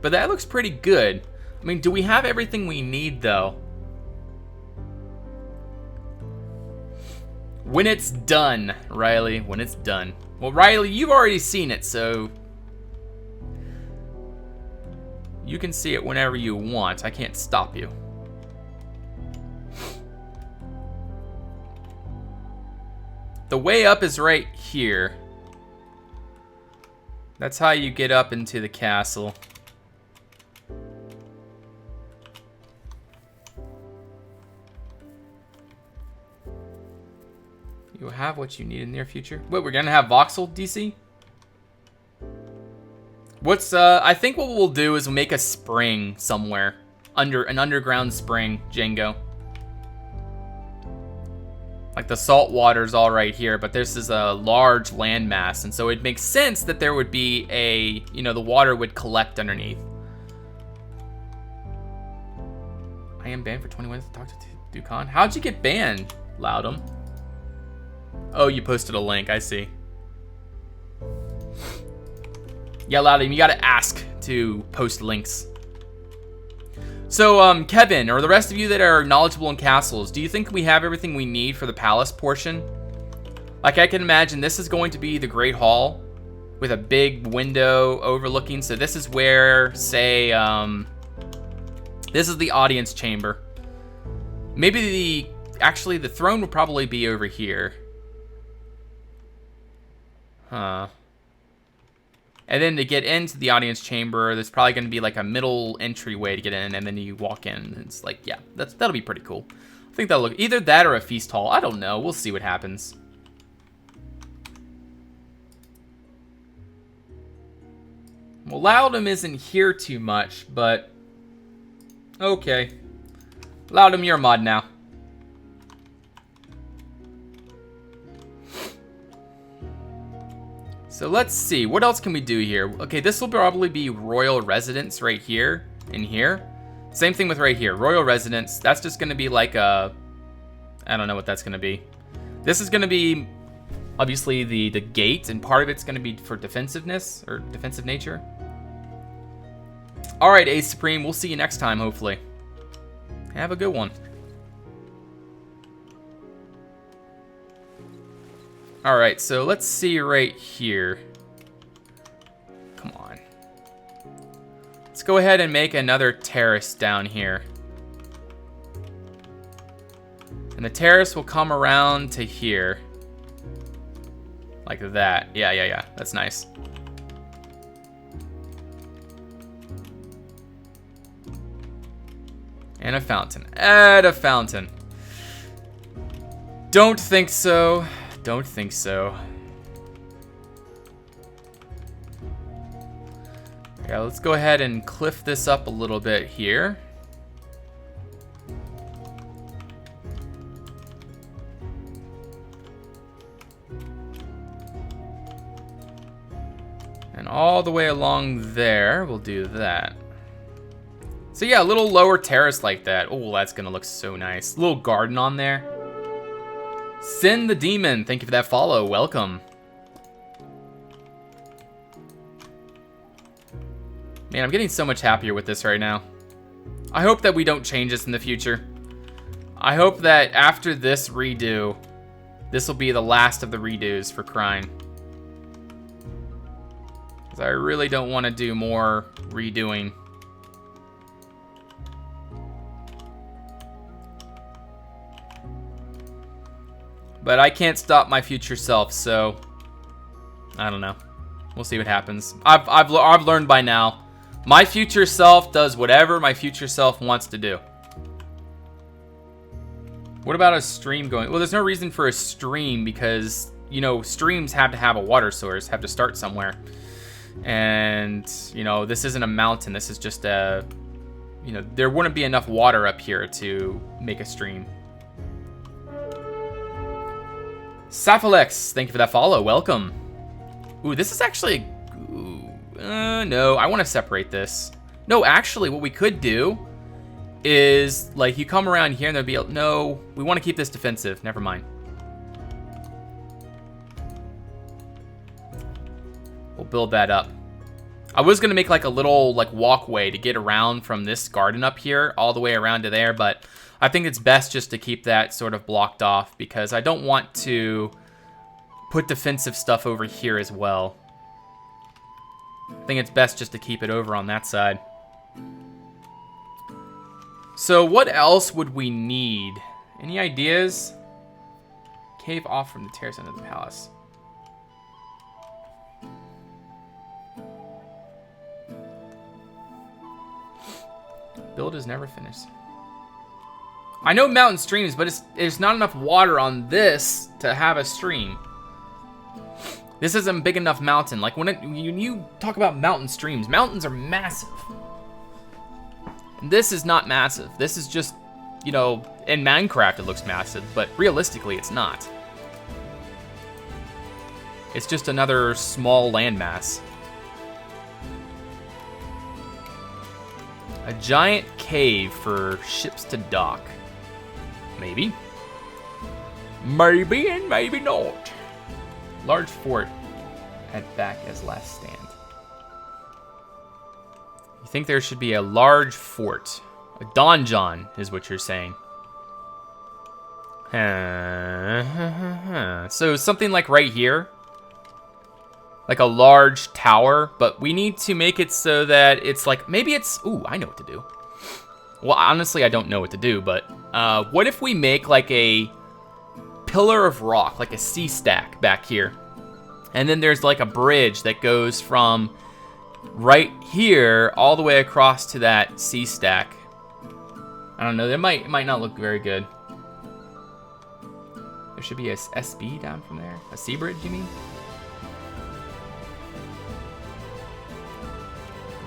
But that looks pretty good. I mean, do we have everything we need though? When it's done, Riley, when it's done. Well, Riley, you've already seen it, so you can see it whenever you want. I can't stop you. The way up is right here. That's how you get up into the castle. You'll have what you need in the near future. Wait, we're gonna have voxel, DC? I think what we'll do is we'll make a spring somewhere. An underground spring, Django. Like the salt water's all right here, but this is a large landmass, and so it makes sense that there would be the water would collect underneath. I am banned for 20 minutes to talk to Dukan. How'd you get banned, Loudum? Oh, you posted a link, I see. Yeah, Loudum, you gotta ask to post links. So, Kevin, or the rest of you that are knowledgeable in castles, do you think we have everything we need for the palace portion? Like, I can imagine this is going to be the Great Hall with a big window overlooking. So this is where, say, this is the audience chamber. Maybe actually, the throne would probably be over here. Huh. And then to get into the audience chamber, there's probably going to be like a middle entryway to get in, and then you walk in. And it's like, yeah, that'll be pretty cool. I think that'll look either that or a feast hall. I don't know. We'll see what happens. Well, Loudham isn't here too much, but okay. Loudham, you're a mod now. So let's see, what else can we do here? Okay, this will probably be royal residence right here, in here. Same thing with right here, royal residence. That's just gonna be like a, I don't know what that's gonna be. This is gonna be, obviously, the gate, and part of it's gonna be for defensiveness, or defensive nature. All right, Ace Supreme, we'll see you next time, hopefully. Have a good one. All right, so let's see right here. Come on. Let's go ahead and make another terrace down here. And the terrace will come around to here. Like that. Yeah. That's nice. And a fountain. Add a fountain. Don't think so. Don't think so. Yeah, let's go ahead and cliff this up a little bit here. And all the way along there, we'll do that. So yeah, a little lower terrace like that. Oh, that's gonna look so nice. Little garden on there. Sin the Demon, thank you for that follow. Welcome. Man, I'm getting so much happier with this right now. I hope that we don't change this in the future. I hope that after this redo, this will be the last of the redos for Krein. Because I really don't want to do more redoing. But I can't stop my future self, so I don't know. We'll see what happens. I've learned by now. My future self does whatever my future self wants to do. What about a stream going? Well, there's no reason for a stream because, you know, streams have to have a water source, have to start somewhere. And, you know, this isn't a mountain. This is just a, you know, there wouldn't be enough water up here to make a stream. Saphalex, thank you for that follow. Welcome. Ooh, this is actually... no, I want to separate this. No, actually, what we could do is, like, you come around here and there'll be... No, we want to keep this defensive. Never mind. We'll build that up. I was going to make, like, a little, like, walkway to get around from this garden up here all the way around to there, but... I think it's best just to keep that sort of blocked off because I don't want to put defensive stuff over here as well. I think it's best just to keep it over on that side. So what else would we need? Any ideas? Cave off from the terrace under the palace. Build is never finished. I know mountain streams, but there's not enough water on this to have a stream. This isn't a big enough mountain. Like when you talk about mountain streams, mountains are massive. And this is not massive. This is just, you know, in Minecraft it looks massive, but realistically it's not. It's just another small landmass. A giant cave for ships to dock. Maybe. Maybe and maybe not. Large fort at back as last stand. You think there should be a large fort? A donjon is what you're saying. So something like right here. Like a large tower, but we need to make it so that it's like, maybe it's, ooh, I know what to do. Well, honestly, I don't know what to do, but what if we make like a pillar of rock, like a sea stack back here? And then there's like a bridge that goes from right here all the way across to that sea stack. I don't know, it might not look very good. There should be a SB down from there. A sea bridge, you mean?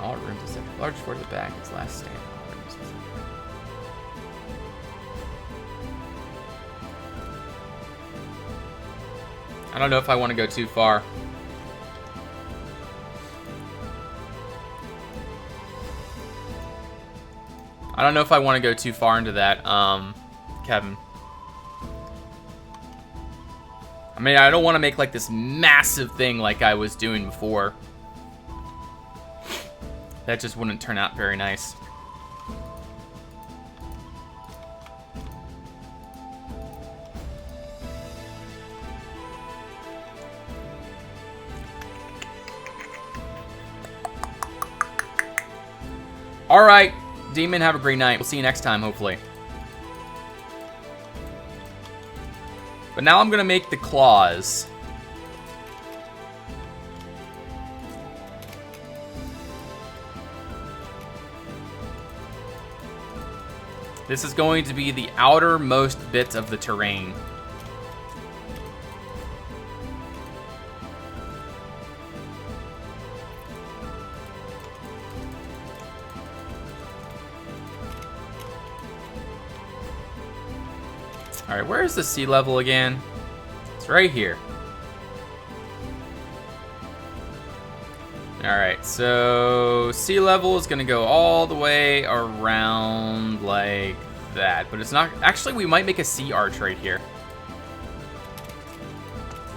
All rooms except large fort at the back. Its last stand. All rooms except. I don't know if I want to go too far. I don't know if I want to go too far into that, Kevin. I mean, I don't want to make like this massive thing like I was doing before. That just wouldn't turn out very nice. All right, Demon, have a great night. We'll see you next time, hopefully. But now I'm gonna make the claws. This is going to be the outermost bit of the terrain. All right, where is the sea level again? It's right here. All right, so sea level is gonna go all the way around like that, but it's not, actually we might make a sea arch right here.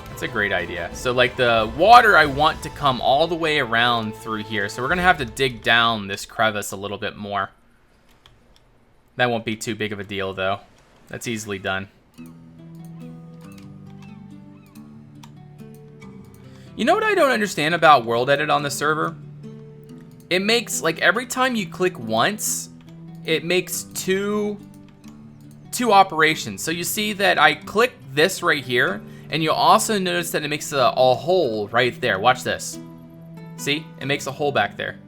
That's a great idea. So like the water I want to come all the way around through here, so we're gonna have to dig down this crevice a little bit more. That won't be too big of a deal though. That's easily done. You know what I don't understand about World Edit on the server? It makes, like, every time you click once, it makes two operations. So you see that I click this right here, and you'll also notice that it makes a hole right there. Watch this. See? It makes a hole back there.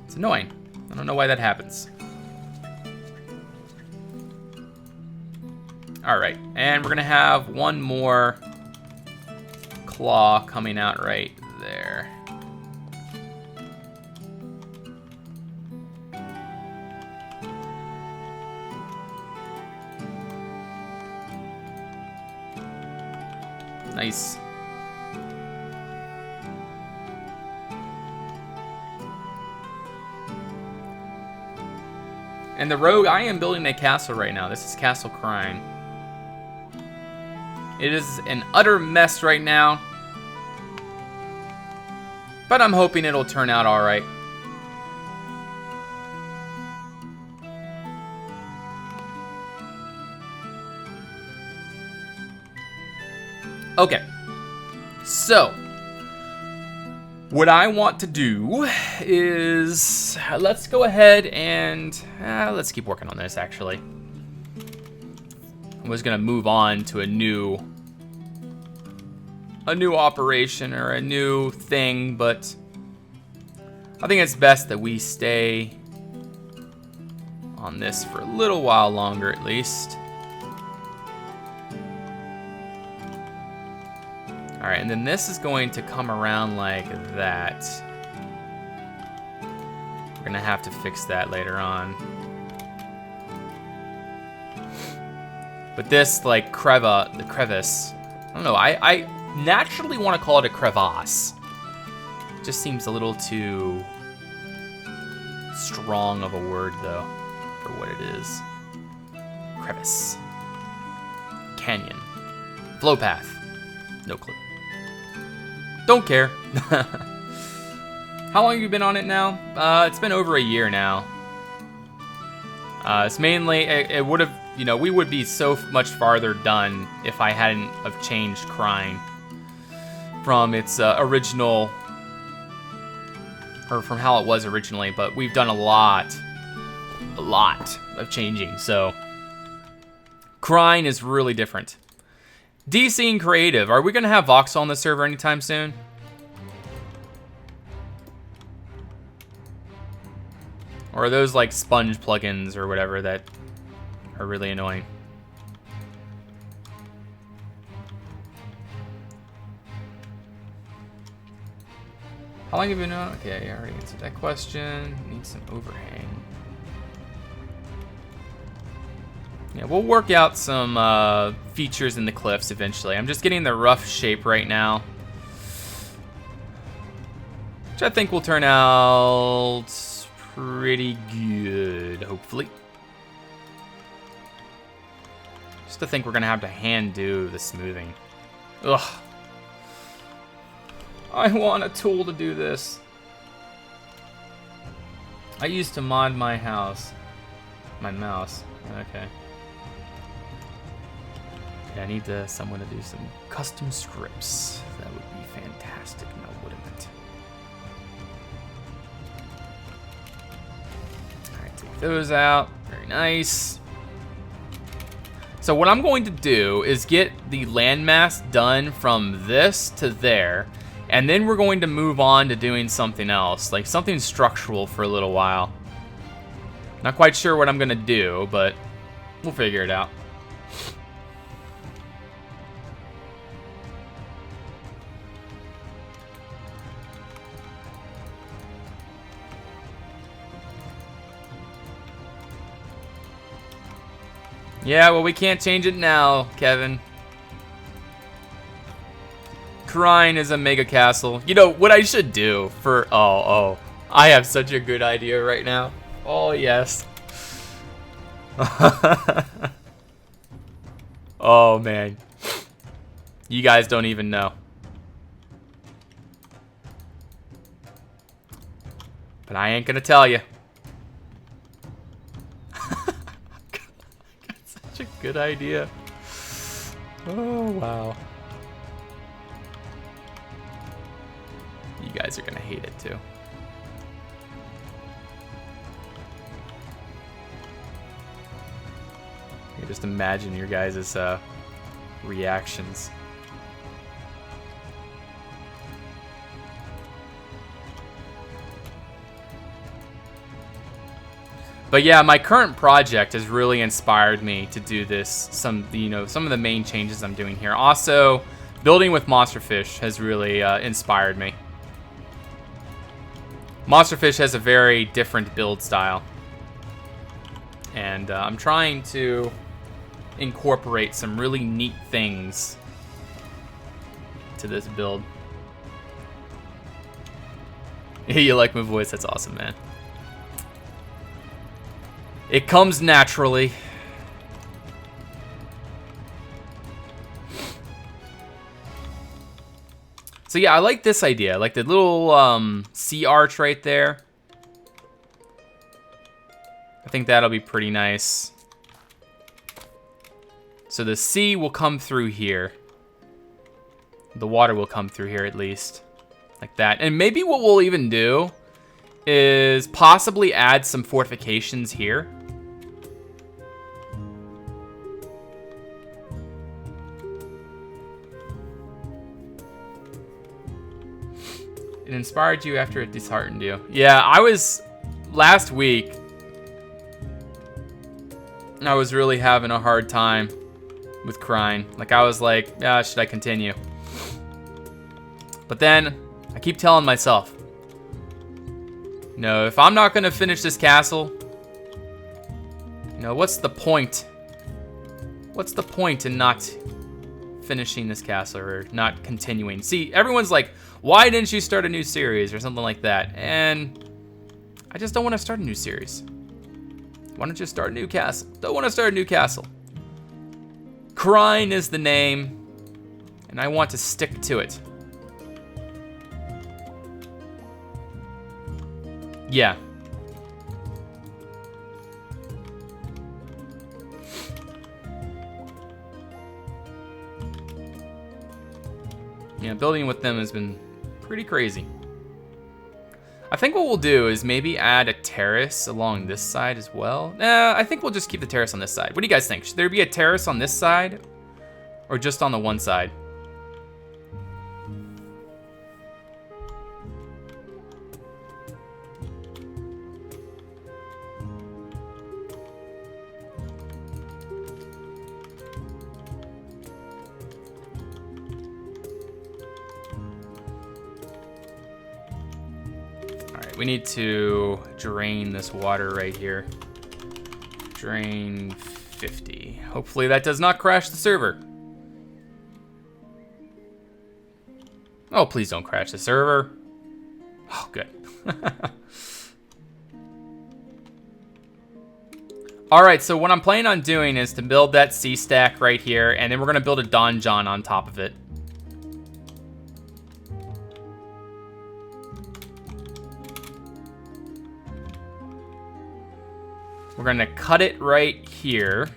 It's annoying. I don't know why that happens. Alright, and we're gonna have one more claw coming out right there. Nice. And the rogue, I am building a castle right now. This is Castle Krein. It is an utter mess right now, but I'm hoping it'll turn out all right. Okay, so what I want to do is let's go ahead and let's keep working on this. Actually, I was gonna move on to a new operation or a new thing, but I think it's best that we stay on this for a little while longer at least. All right, and then this is going to come around like that. We're gonna have to fix that later on. But this, like, the crevice, I don't know, I naturally want to call it a crevasse. It just seems a little too strong of a word, though, for what it is. Crevice. Canyon. Flow path. No clue. Don't care. How long have you been on it now? It's been over a year now. It's mainly, it would have, you know, we would be so much farther done if I hadn't have changed Krein from its original, or from how it was originally, but we've done a lot of changing, so Krein is really different. DC and Creative, are we gonna have Voxel on the server anytime soon? Or are those like sponge plugins or whatever that are really annoying? How long have you been on? Okay, I already answered that question. Need some overhang. Yeah, we'll work out some features in the cliffs eventually. I'm just getting the rough shape right now, which I think will turn out pretty good, hopefully. Just to think we're gonna have to hand do the smoothing. Ugh. I want a tool to do this. I used to mod my house. My mouse. Okay. Yeah, I need someone to do some custom scripts. That would be fantastic, now wouldn't it? Alright, take those out. Very nice. So what I'm going to do is get the landmass done from this to there, and then we're going to move on to doing something else, like something structural for a little while. Not quite sure what I'm gonna do, but we'll figure it out. Yeah, well, we can't change it now, Kevin. Krein is a mega castle. You know, what I should do for... Oh, I have such a good idea right now. Oh, yes. Oh, man. You guys don't even know. But I ain't gonna tell you. Such a good idea. Oh, wow. You guys are gonna hate it too. You just imagine your guys' reactions. But yeah, my current project has really inspired me to do this. Some of the main changes I'm doing here. Also, building with Monsterfish has really inspired me. Monsterfish has a very different build style, and I'm trying to incorporate some really neat things to this build. You like my voice? That's awesome, man. It comes naturally. So yeah, I like this idea. I like the little sea arch right there. I think that'll be pretty nice. So the sea will come through here. The water will come through here at least. Like that. And maybe what we'll even do is possibly add some fortifications here. It inspired you after it disheartened you. Yeah, last week, I was really having a hard time with Krein. Like, I was like, yeah, should I continue? But then, I keep telling myself, no, if I'm not gonna finish this castle, what's the point? What's the point in not finishing this castle or not continuing? See, everyone's like, why didn't you start a new series or something like that? And I just don't want to start a new series. Why don't you start a new castle? Don't want to start a new castle. Krein is the name, and I want to stick to it. Yeah. Yeah, building with them has been pretty crazy. I think what we'll do is maybe add a terrace along this side as well. Nah, I think we'll just keep the terrace on this side. What do you guys think? Should there be a terrace on this side or just on the one side? We need to drain this water right here. Drain 50. Hopefully that does not crash the server. Oh, please don't crash the server. Oh, good. All right, so what I'm planning on doing is to build that sea stack right here, and then we're gonna build a donjon on top of it. We're gonna cut it right here.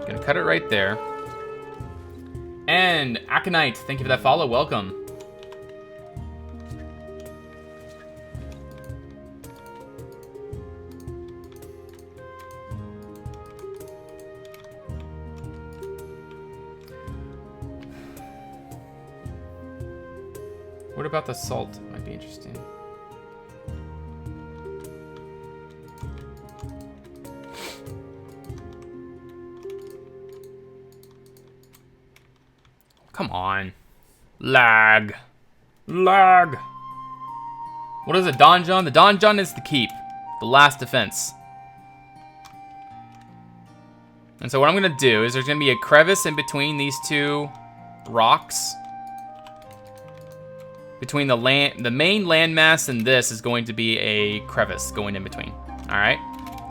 Gonna cut it right there. And Aconite, thank you for that follow, welcome. What about the salt? Might be interesting. Come on. Lag. Lag. What is a donjon? The donjon is the keep. The last defense. And so what I'm going to do is there's going to be a crevice in between these two rocks. Between the main landmass and this is going to be a crevice going in between. All right.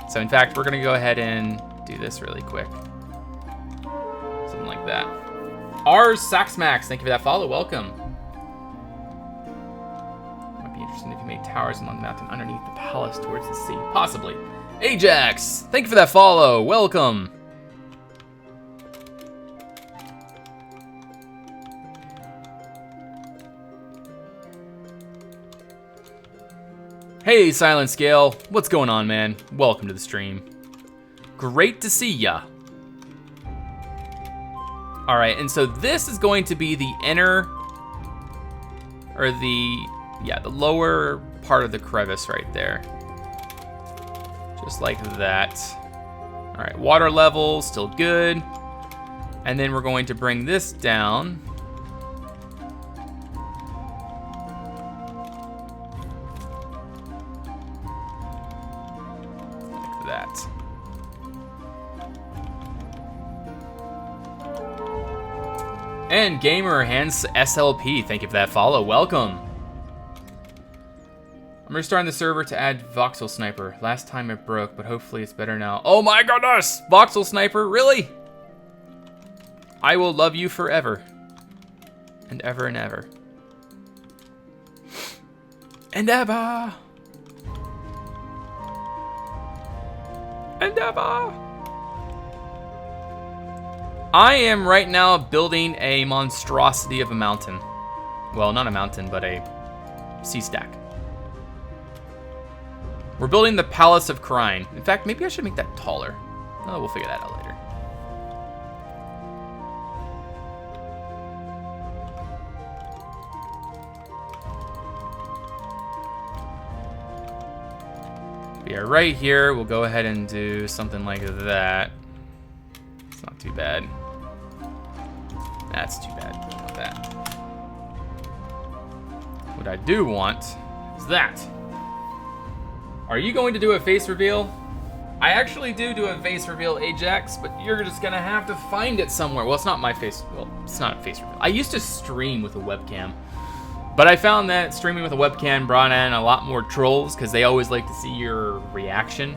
So in fact, we're gonna go ahead and do this really quick. Something like that. R Saxmax, thank you for that follow. Welcome. Might be interesting if you made towers along the mountain underneath the palace towards the sea. Possibly. Ajax, thank you for that follow. Welcome. Hey, Silent Scale. What's going on, man? Welcome to the stream. Great to see ya. All right, and so this is going to be the inner, or the lower part of the crevice right there. Just like that. All right, water level, still good. And then we're going to bring this down. And Gamer Hands SLP, thank you for that follow. Welcome. I'm restarting the server to add Voxel Sniper. Last time it broke, but hopefully it's better now. Oh my goodness! Voxel Sniper, really? I will love you forever. And ever and ever. And ever! And ever! I am right now building a monstrosity of a mountain. Well, not a mountain, but a sea stack. We're building the Palace of Krein. In fact, maybe I should make that taller. Oh, we'll figure that out later. Yeah, right here, we'll go ahead and do something like that. It's not too bad. That's too bad. Not that. What I do want is that. Are you going to do a face reveal? I actually do a face reveal, Ajax, but you're just gonna have to find it somewhere. Well, it's not my face. Well, it's not a face reveal. I used to stream with a webcam, but I found that streaming with a webcam brought in a lot more trolls because they always like to see your reaction.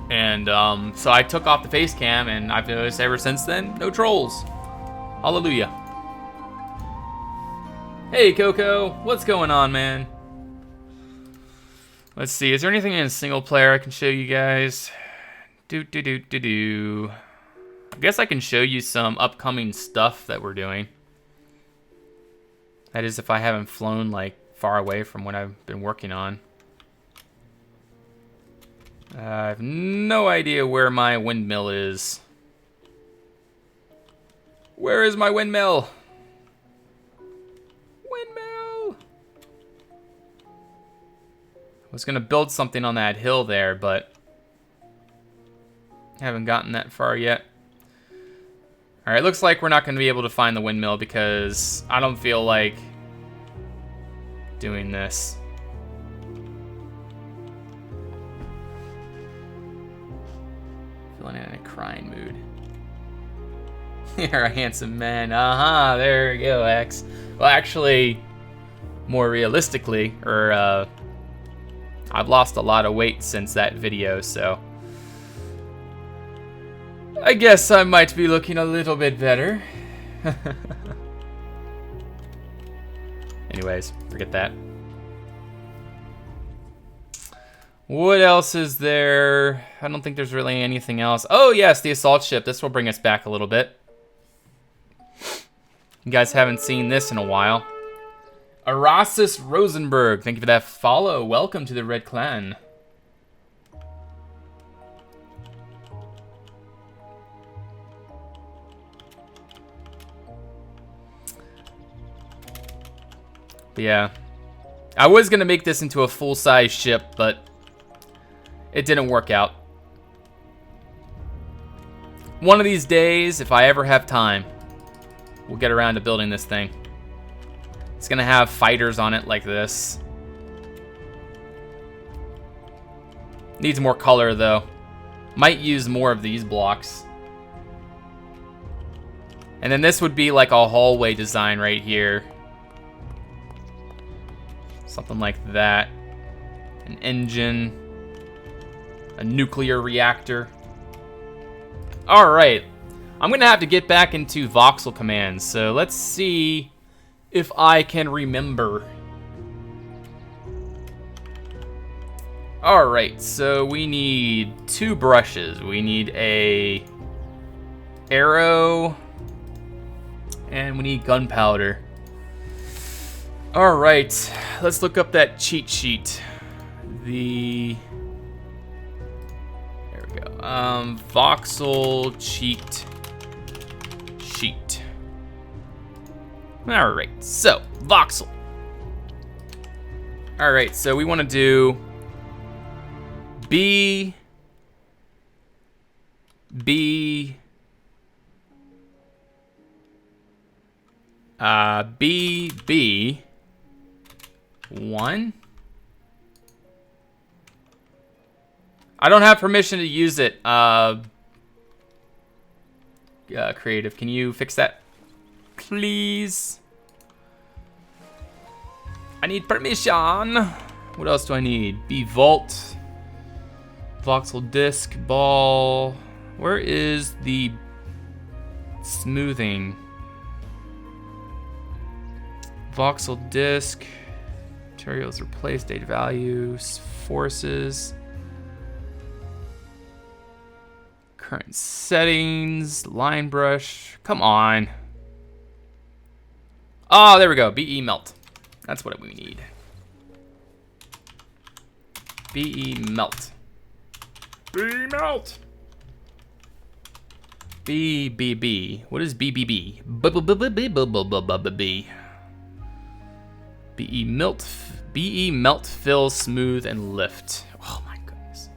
And so I took off the face cam, and I've noticed ever since then, no trolls. Hallelujah. Hey, Coco. What's going on, man? Let's see, is there anything in single player I can show you guys? I guess I can show you some upcoming stuff that we're doing. That is if I haven't flown like far away from what I've been working on. I have no idea where my windmill is. Where is my windmill? Windmill! I was gonna build something on that hill there, but haven't gotten that far yet. Alright, looks like we're not gonna be able to find the windmill because I don't feel like doing this. Feeling in a Krein mood. You're a handsome man. There you go, X. Well, actually, more realistically, I've lost a lot of weight since that video, so I guess I might be looking a little bit better. Anyways, forget that. What else is there? I don't think there's really anything else. Oh yes, the assault ship. This will bring us back a little bit. You guys haven't seen this in a while. Arasis Rosenberg, thank you for that follow. Welcome to the Red Clan. Yeah, I was gonna make this into a full-size ship, but it didn't work out. One of these days, if I ever have time, we'll get around to building this thing. It's gonna have fighters on it like this. Needs more color though. Might use more of these blocks. And then this would be like a hallway design right here. Something like that. An engine. A nuclear reactor. Alright. I'm gonna have to get back into voxel commands, so let's see if I can remember. Alright, so we need 2 brushes. We need a arrow, and we need gunpowder. Alright, let's look up that cheat sheet. There we go. Voxel cheat sheet. Alright, so, voxel. Alright, so we want to do B, one. I don't have permission to use it. Creative, can you fix that, please? I need permission. What else do I need? B volt, voxel disc, ball. Where is the smoothing? Voxel disc, materials replace, date values, forces, current settings, line brush. Come on. Oh, there we go. BE melt. That's what we need. BE melt. BE melt. BBB. What is BBB? B. BE melt. BE melt, fill, smooth, and lift. Oh my goodness.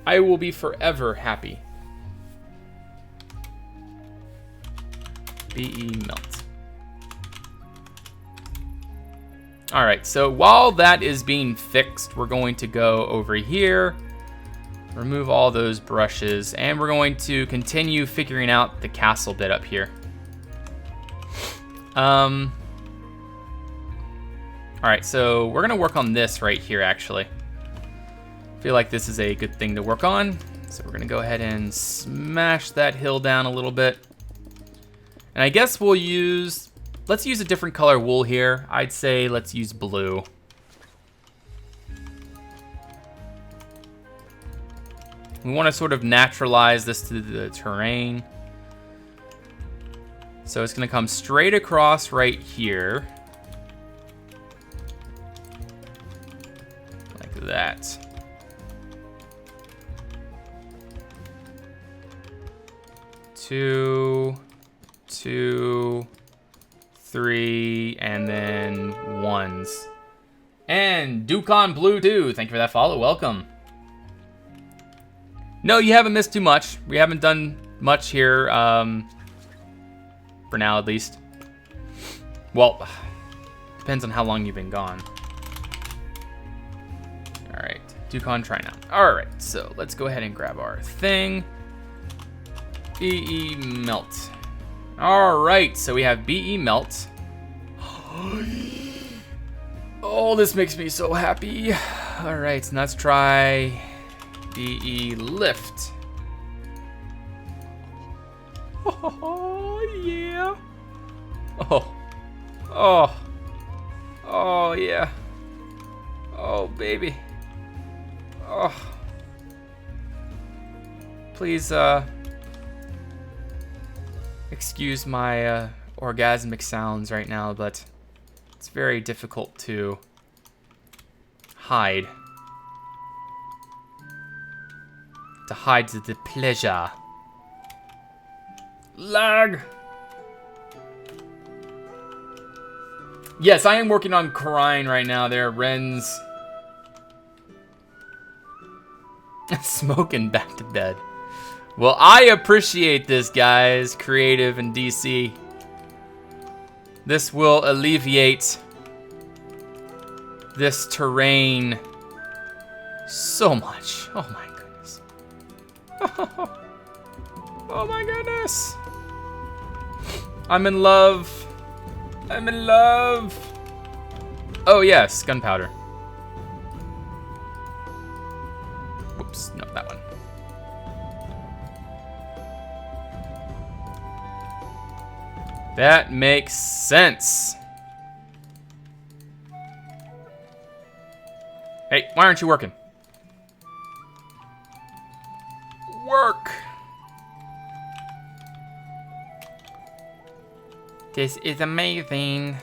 I will be forever happy. BE melt. Alright, so while that is being fixed, we're going to go over here, remove all those brushes, and we're going to continue figuring out the castle bit up here. Alright, so we're gonna work on this right here, actually. I feel like this is a good thing to work on. So we're gonna go ahead and smash that hill down a little bit. And I guess we'll use, let's use a different color wool here. I'd say let's use blue. We want to sort of naturalize this to the terrain. So it's going to come straight across right here. Like that. Two, 3, and then ones. And Dukon Blue 2, thank you for that follow. Welcome. No, you haven't missed too much. We haven't done much here, for now at least. Well, depends on how long you've been gone. All right, Dukon, try now. All right, so let's go ahead and grab our thing. BE Melt. All right, so we have BE Melt. Oh, this makes me so happy. All right, so let's try BE Lift. Oh, yeah. Oh, yeah. Oh, baby. Oh. Please, excuse my orgasmic sounds right now, but it's very difficult to hide. To hide the pleasure. Lag! Yes, I am working on Krein right now there, Ren's. Smoking back to bed. Well, I appreciate this, guys. Creative and DC. This will alleviate this terrain so much. Oh my goodness. Oh my goodness. I'm in love. I'm in love. Oh yes, gunpowder. Whoops, no, that one. That makes sense. Hey, why aren't you working? Work. This is amazing.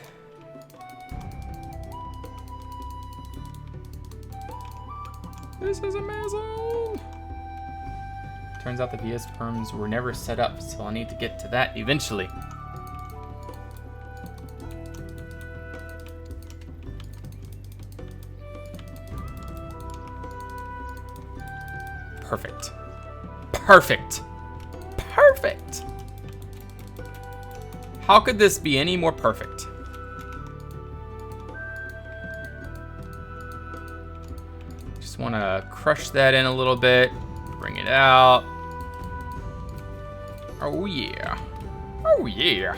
This is amazing. Turns out the VS firms were never set up, so I'll need to get to that eventually. Perfect. Perfect. Perfect. How could this be any more perfect? Just want to crush that in a little bit. Bring it out. Oh yeah. Oh yeah.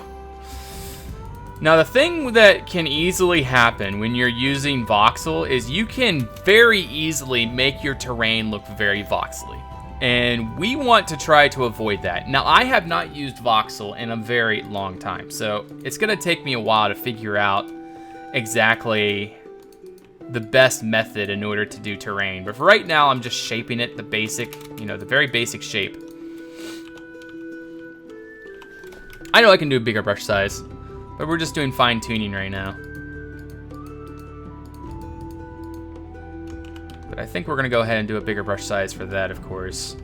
Now the thing that can easily happen when you're using voxel is you can very easily make your terrain look very voxely. And we want to try to avoid that. Now I have not used voxel in a very long time, so it's gonna take me a while to figure out exactly the best method in order to do terrain. But for right now, I'm just shaping it the basic, the very basic shape. I know I can do a bigger brush size, but we're just doing fine tuning right now. But I think we're gonna go ahead and do a bigger brush size for that, of course.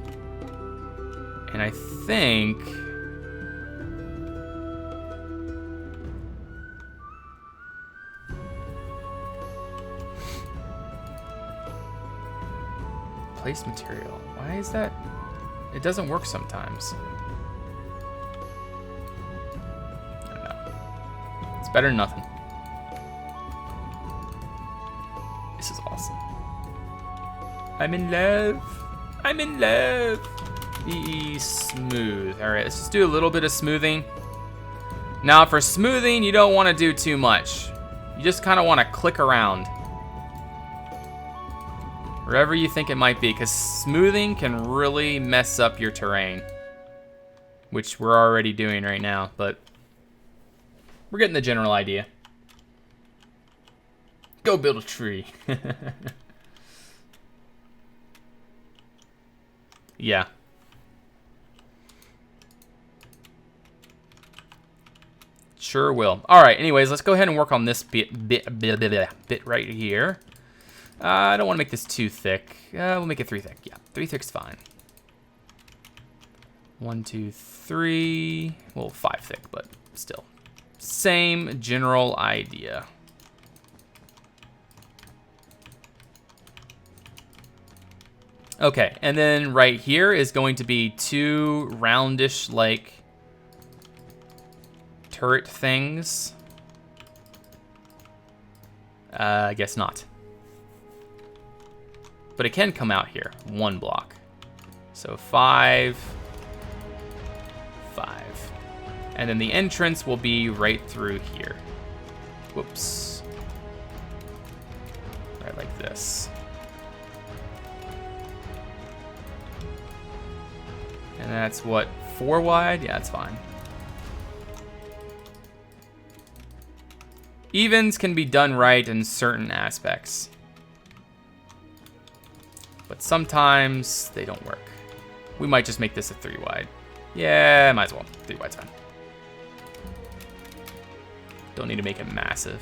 And I think... Place material. Why is that? It doesn't work sometimes. I don't know. It's better than nothing. This is awesome. I'm in love. I'm in love. Be smooth. All right, let's just do a little bit of smoothing. Now for smoothing, you don't want to do too much. You just kind of want to click around. Wherever you think it might be, because smoothing can really mess up your terrain. Which we're already doing right now, but we're getting the general idea. Go build a tree. Yeah. Sure will. All right, anyways, let's go ahead and work on this bit right here. I don't want to make this too thick. We'll make it 3 thick. Yeah, 3 thick's fine. 1, 2, 3. Well, 5 thick, but still. Same general idea. Okay, and then right here is going to be 2 roundish, like, turret things. I guess not. But it can come out here. 1 block. So 5. 5. And then the entrance will be right through here. Whoops. Right like this. And that's what, 4 wide? Yeah, that's fine. Evens can be done right in certain aspects. But sometimes they don't work. We might just make this a 3 wide. Yeah, might as well. 3 wide's fine. Don't need to make it massive.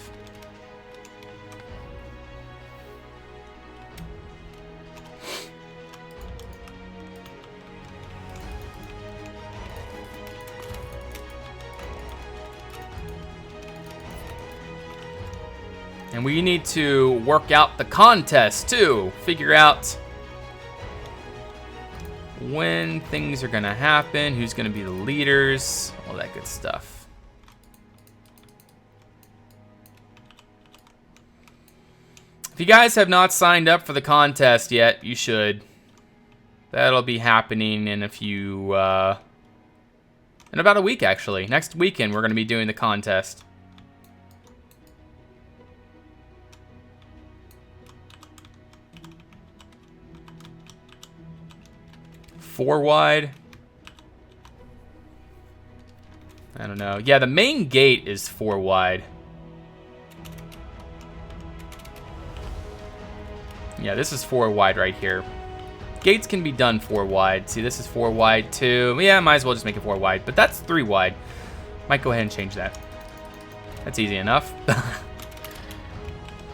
And we need to work out the contest too. Figure out when things are gonna happen, who's gonna be the leaders, all that good stuff. If you guys have not signed up for the contest yet, you should. That'll be happening in in about a week actually. Next weekend we're gonna be doing the contest. Four wide. I don't know. Yeah, the main gate is 4 wide. Yeah, this is 4 wide right here. Gates can be done 4 wide. See, this is 4 wide too. Yeah, might as well just make it 4 wide. But that's 3 wide. Might go ahead and change that. That's easy enough.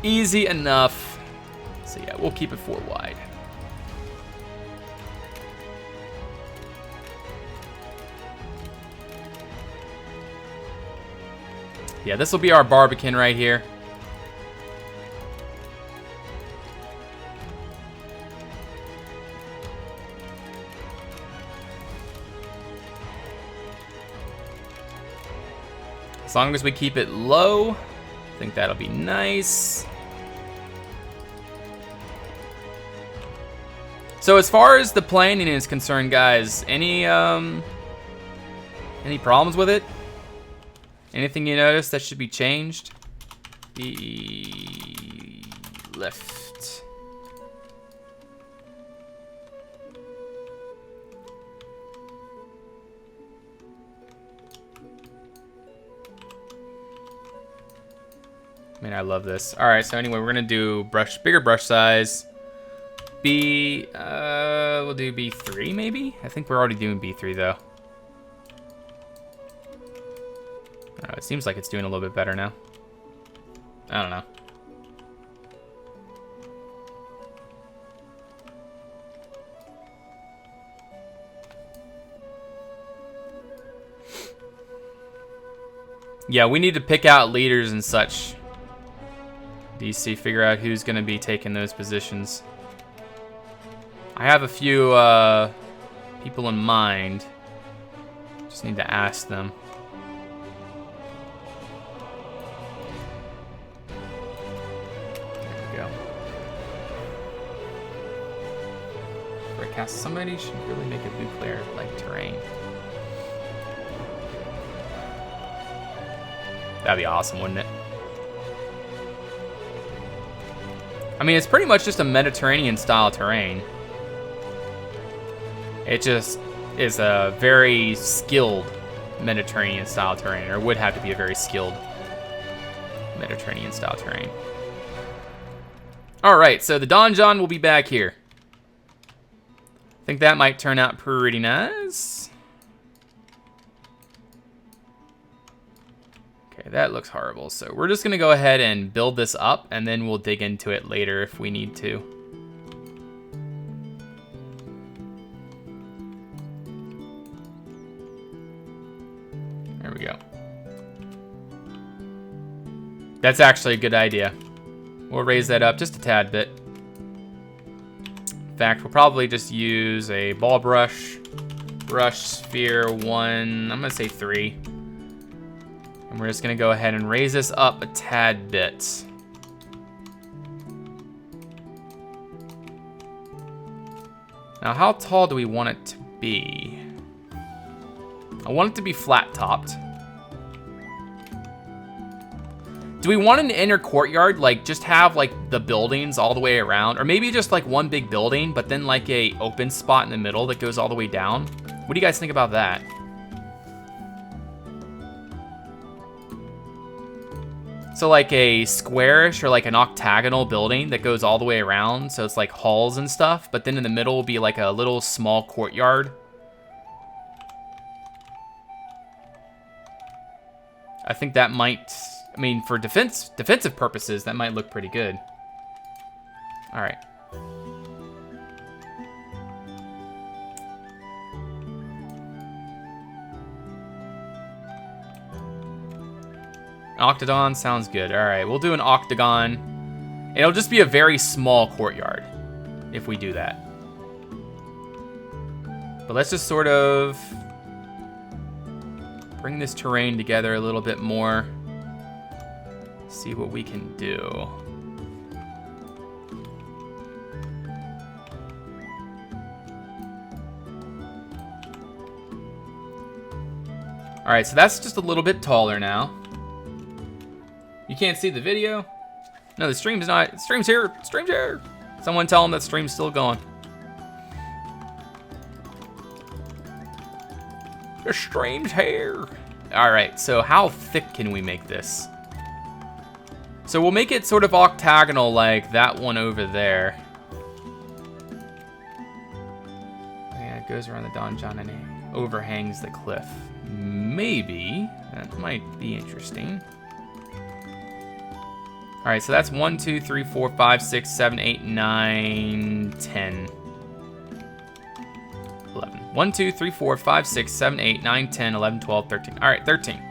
Easy enough. So yeah, we'll keep it 4 wide. Yeah, this will be our Barbican right here. As long as we keep it low, I think that'll be nice. So as far as the planning is concerned, guys, any problems with it? Anything you notice that should be changed? Be left. Man, I love this. All right, so anyway, we're gonna do bigger brush size. We'll do B3 maybe? I think we're already doing B3 though. It seems like it's doing a little bit better now. I don't know. Yeah, we need to pick out leaders and such. DC, figure out who's going to be taking those positions. I have a few people in mind. Just need to ask them. Somebody should really make a blue player like terrain. That'd be awesome, wouldn't it? I mean, it's pretty much just a Mediterranean style terrain. It just is a very skilled Mediterranean style terrain, or would have to be a very skilled Mediterranean style terrain. All right, so the Donjon will be back here. think that might turn out pretty nice. Okay, that looks horrible. So we're just gonna go ahead and build this up, and then we'll dig into it later if we need to. There we go. That's actually a good idea. We'll raise that up just a tad bit. In fact, we'll probably just use a ball brush, brush sphere 1, I'm gonna say 3. And we're just gonna go ahead and raise this up a tad bit. Now, how tall do we want it to be? I want it to be flat topped. Do we want an inner courtyard, like just have like the buildings all the way around? Or maybe just like one big building, but then like a open spot in the middle that goes all the way down? What do you guys think about that? So like a squarish or like an octagonal building that goes all the way around. So it's like halls and stuff, but then in the middle will be like a little small courtyard. I think that might, I mean, for defensive purposes, that might look pretty good. All right. Octagon sounds good. All right, we'll do an octagon. It'll just be a very small courtyard if we do that. But let's just sort of bring this terrain together a little bit more. See what we can do. All right, so that's just a little bit taller now. You can't see the video? No, the stream's not. The stream's here. The stream's here. Someone tell them that stream's still going. The stream's here. All right, so how thick can we make this? So we'll make it sort of octagonal like that one over there. Yeah, it goes around the donjon and it overhangs the cliff. Maybe. That might be interesting. All right, so that's 1, 2, 3, 4, 5, 6, 7, 8, 9, 10, 11. 1, 2, 3, 4, 5, 6, 7, 8, 9, 10, 11, 12, 13. All right, 13.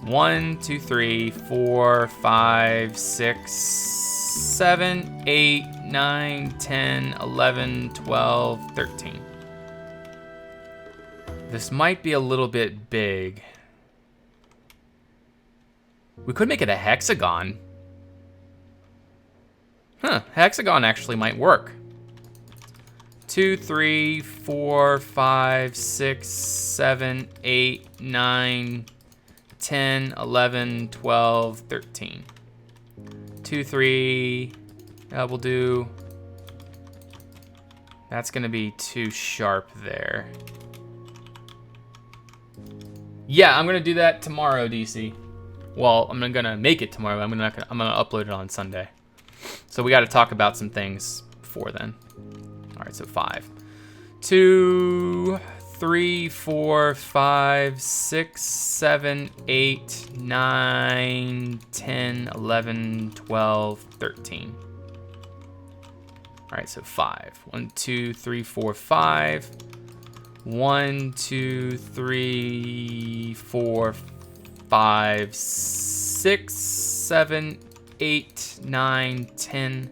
1, 2, 3, 4, 5, 6, 7, 8, 9, 10, 11, 12, 13. This might be a little bit big. We could make it a hexagon. Huh, hexagon actually might work. 2, 3, 4, 5, 6, 7, 8, 9, 10, 11, 12, 13. 2, 3, we'll do... That's gonna be too sharp there. Yeah, I'm gonna do that tomorrow, DC. Well, I'm gonna make it tomorrow. I'm gonna upload it on Sunday. So we got to talk about some things before then. All right, so 5, 2, 3, 4, 5, 6, 7, 8, 9, 10, 11, 12, 13. All right, so 5. 1, 2, 3, 4, 5. 1, 2, 3, 4, 5, 6, 7, 8, 9, 10,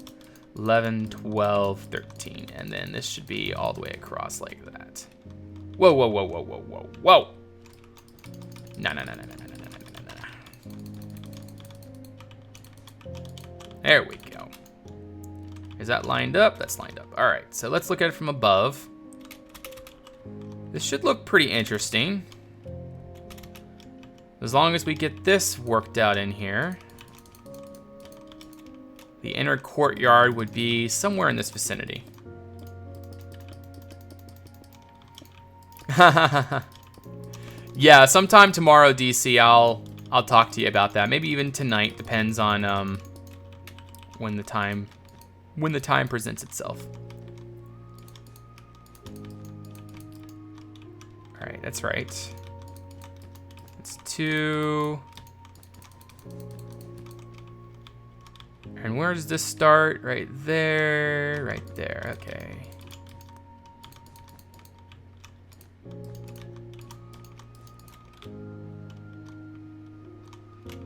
11, 12, 13. And then this should be all the way across like that. Whoa, whoa, whoa, whoa, whoa, whoa, whoa. No, no, no, no, no, no, no, no, no, no. There we go. Is that lined up? That's lined up. All right, so let's look at it from above. This should look pretty interesting. As long as we get this worked out in here. The inner courtyard would be somewhere in this vicinity. Yeah, sometime tomorrow, DC, I'll talk to you about that. Maybe even tonight, depends on when the time presents itself. right, that's right. That's 2. And where does this start? Right there, right there, okay.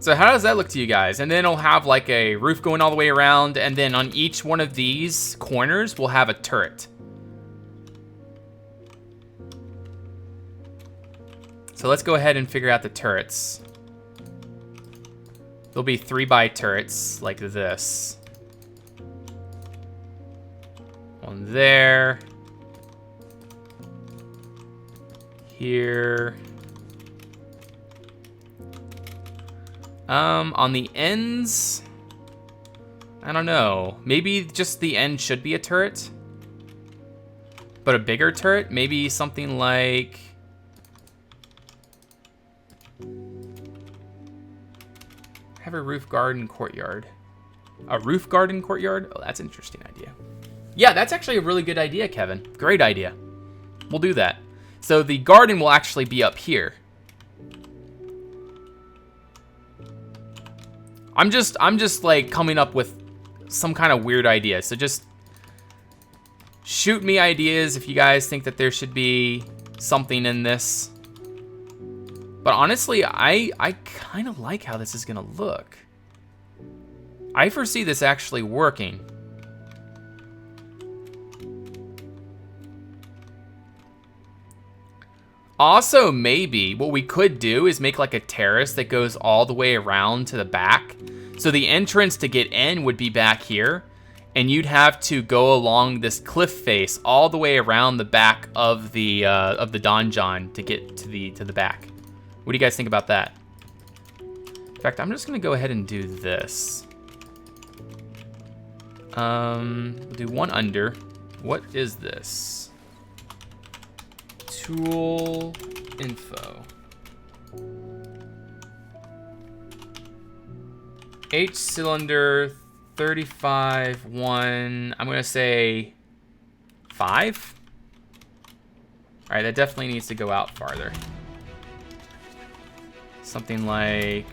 So how does that look to you guys? And then it'll have like a roof going all the way around, and then on each one of these corners, we'll have a turret. So let's go ahead and figure out the turrets. There'll be 3x turrets like this. One there. Here. On the ends, I don't know. Maybe just the end should be a turret. But a bigger turret? Maybe something like... have a roof garden courtyard. A roof garden courtyard? Oh, that's an interesting idea. Yeah, that's actually a really good idea, Kevin. Great idea. We'll do that. So the garden will actually be up here. I'm just like coming up with some kind of weird idea. So just shoot me ideas if you guys think that there should be something in this. But honestly, I kind of like how this is gonna look. I foresee this actually working. Also, maybe what we could do is make like a terrace that goes all the way around to the back. So the entrance to get in would be back here, and you'd have to go along this cliff face all the way around the back of the donjon to get to the back. What do you guys think about that? In fact, I'm just gonna go ahead and do this. We'll do one under. What is this? Tool info. H cylinder 35 1. I'm gonna say 5. All right, that definitely needs to go out farther. Something like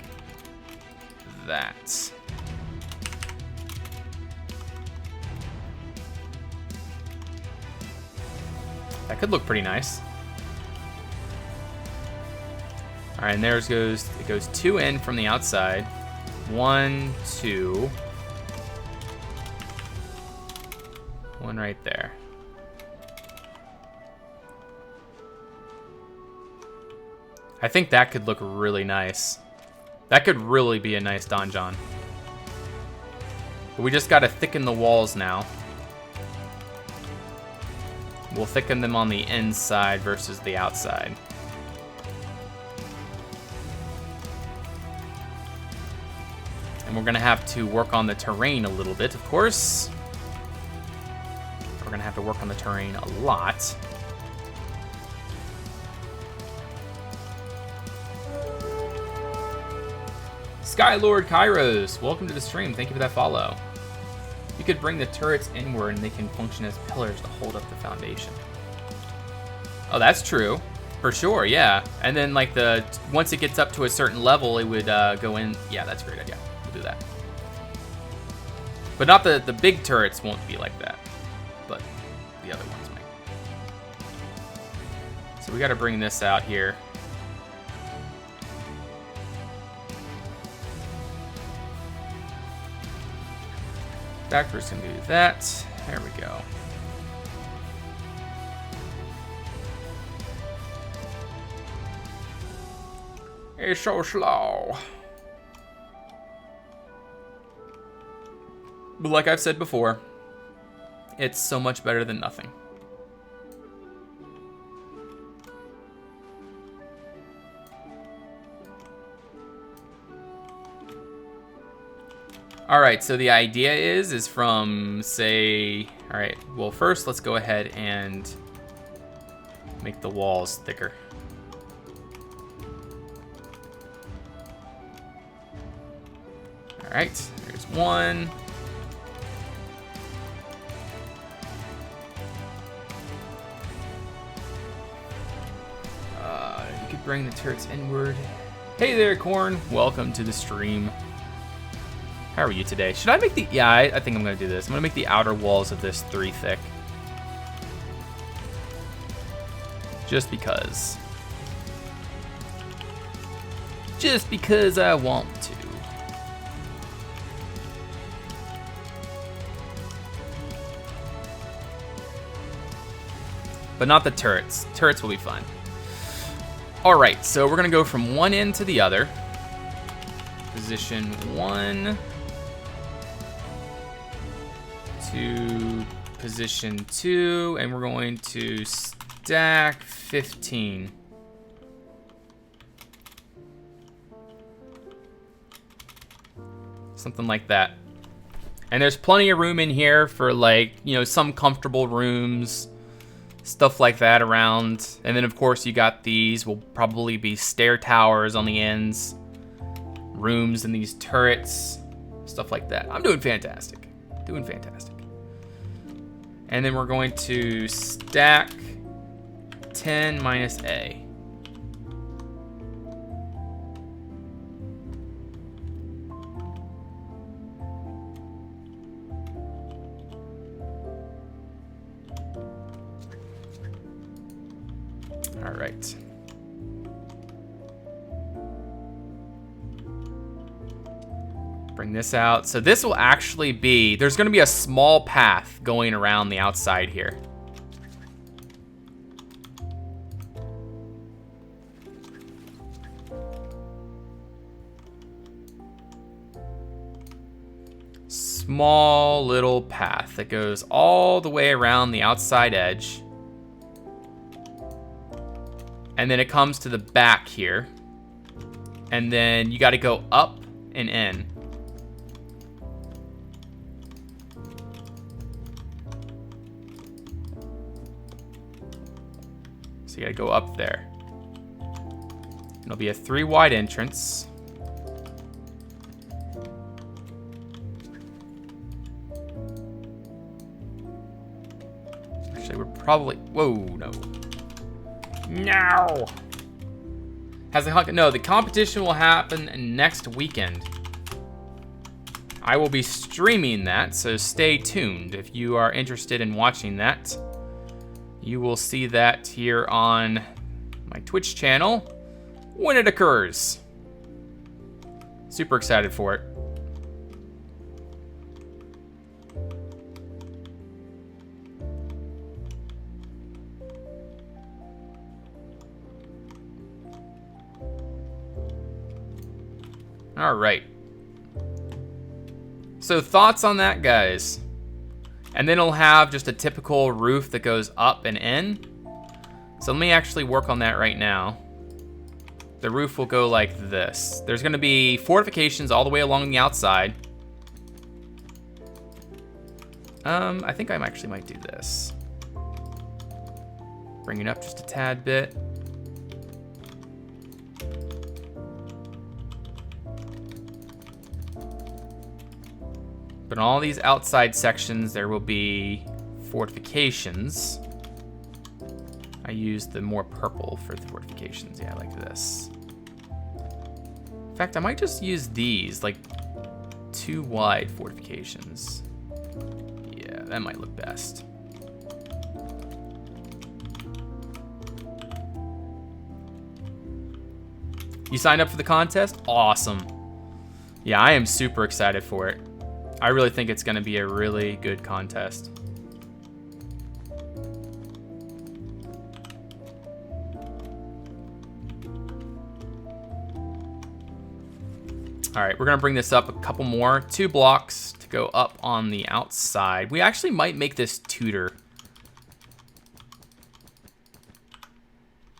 that. That could look pretty nice. All right, and it goes 2 in from the outside. 1, 2. 1 right there. I think that could look really nice. That could really be a nice donjon. But we just gotta thicken the walls now. We'll thicken them on the inside versus the outside. And we're gonna have to work on the terrain a little bit, of course. We're gonna have to work on the terrain a lot. Skylord Kairos, welcome to the stream. Thank you for that follow. You could bring the turrets inward and they can function as pillars to hold up the foundation. Oh, that's true. For sure, yeah. And then like once it gets up to a certain level, it would go in. Yeah, that's a great idea. We'll do that. But not the big turrets won't be like that. But the other ones might. So we got to bring this out here. In fact, we're just gonna do that. There we go. It's so slow. But like I've said before, it's so much better than nothing. All right, so the idea is from, say, all right, well, first let's go ahead and make the walls thicker. All right, there's one. bring the turrets inward. Hey there, Corn. Welcome to the stream. How are you today? Should I make the... Yeah, I think I'm going to do this. I'm going to make the outer walls of this 3 thick. Just because. Just because I want to. But not the turrets. Turrets will be fine. Alright, so we're going to go from one end to the other. Position 1 to position 2, and we're going to stack 15. Something like that. And there's plenty of room in here for, like, you know, some comfortable rooms, stuff like that around. And then, of course, you got these will probably be stair towers on the ends, rooms in these turrets, stuff like that. I'm doing fantastic. Doing fantastic. And then we're going to stack 10 minus A. All right. Bring this out. So this will actually be, there's going to be a small path going around the outside here. Small little path that goes all the way around the outside edge. And then it comes to the back here. And then you got to go up and in. So you gotta go up there. It'll be a 3 wide entrance. Actually, we're probably... Whoa, no. No! No, the competition will happen next weekend. I will be streaming that, so stay tuned if you are interested in watching that. You will see that here on my Twitch channel when it occurs. Super excited for it. All right. So thoughts on that, guys? And then it'll have just a typical roof that goes up and in. So let me actually work on that right now. The roof will go like this. There's going to be fortifications all the way along the outside. I think I actually might do this. Bring it up just a tad bit. But in all these outside sections, there will be fortifications. I used the more purple for the fortifications. Yeah, like this. In fact, I might just use these, like 2 wide fortifications. Yeah, that might look best. You signed up for the contest? Awesome. Yeah, I am super excited for it. I really think it's going to be a really good contest. All right, we're going to bring this up a couple more. 2 blocks to go up on the outside. We actually might make this Tudor.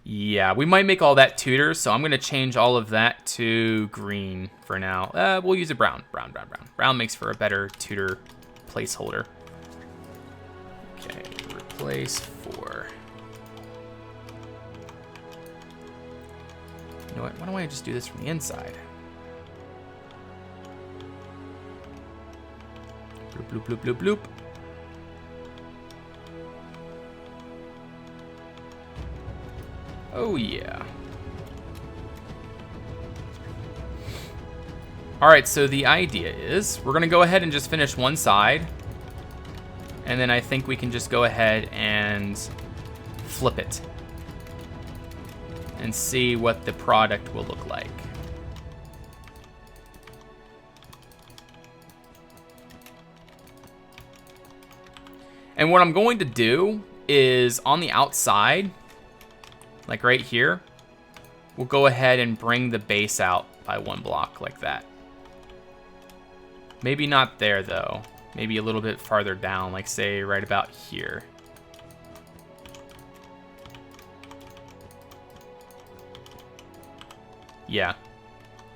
Yeah, we might make all that Tudor, so I'm going to change all of that to green for now. We'll use a brown. Brown makes for a better Tudor placeholder. Okay, replace 4. You know what? Why don't I just do this from the inside? Bloop, bloop, bloop, bloop, bloop. Oh, yeah. Alright, so the idea is we're going to go ahead and just finish one side. And then I think we can just go ahead and flip it. And see what the product will look like. And what I'm going to do is on the outside, like right here, we'll go ahead and bring the base out by 1 block like that. Maybe not there though. Maybe a little bit farther down, like say right about here. Yeah.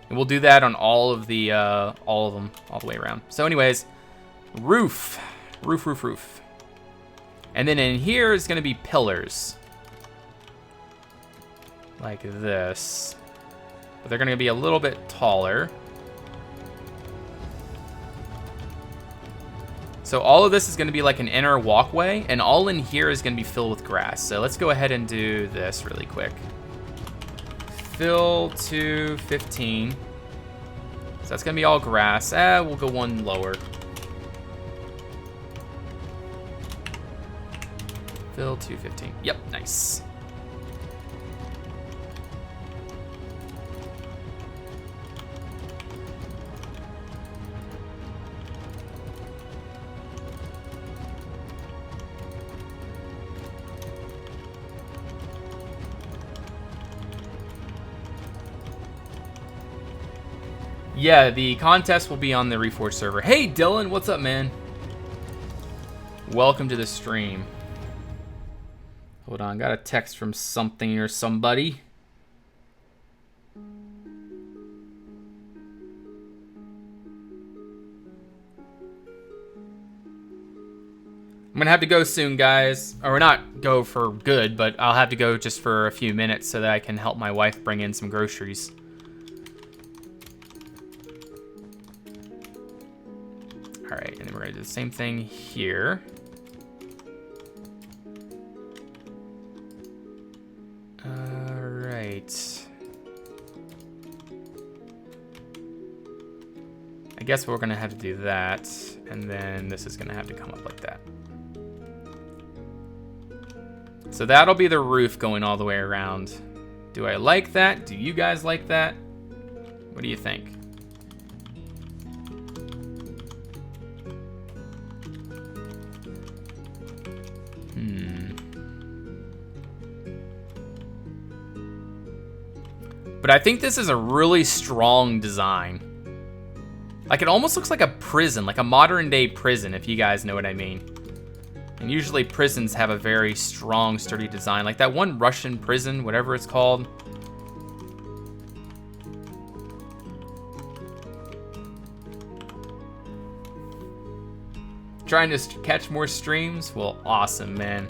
And we'll do that on all of them, all the way around. So anyways, roof. Roof. And then in here is going to be pillars. Like this. But they're going to be a little bit taller. So all of this is going to be like an inner walkway, and all in here is going to be filled with grass. So let's go ahead and do this really quick. Fill to 15. So that's going to be all grass. We'll go one lower. Fill to 15. Yep, nice. Yeah, the contest will be on the Reforged server. Hey, Dylan, what's up, man? Welcome to the stream. Hold on, got a text from something or somebody. I'm gonna have to go soon, guys. Or not go for good, but I'll have to go just for a few minutes so that I can help my wife bring in some groceries. All right, and then we're gonna do the same thing here. All right. I guess we're gonna have to do that, and then this is gonna have to come up like that. So that'll be the roof going all the way around. Do I like that? Do you guys like that? What do you think? But I think this is a really strong design. Like, it almost looks like a prison, like a modern day prison, if you guys know what I mean. And usually prisons have a very strong, sturdy design. Like that one Russian prison, whatever it's called. Trying to catch more streams? Well, awesome, man.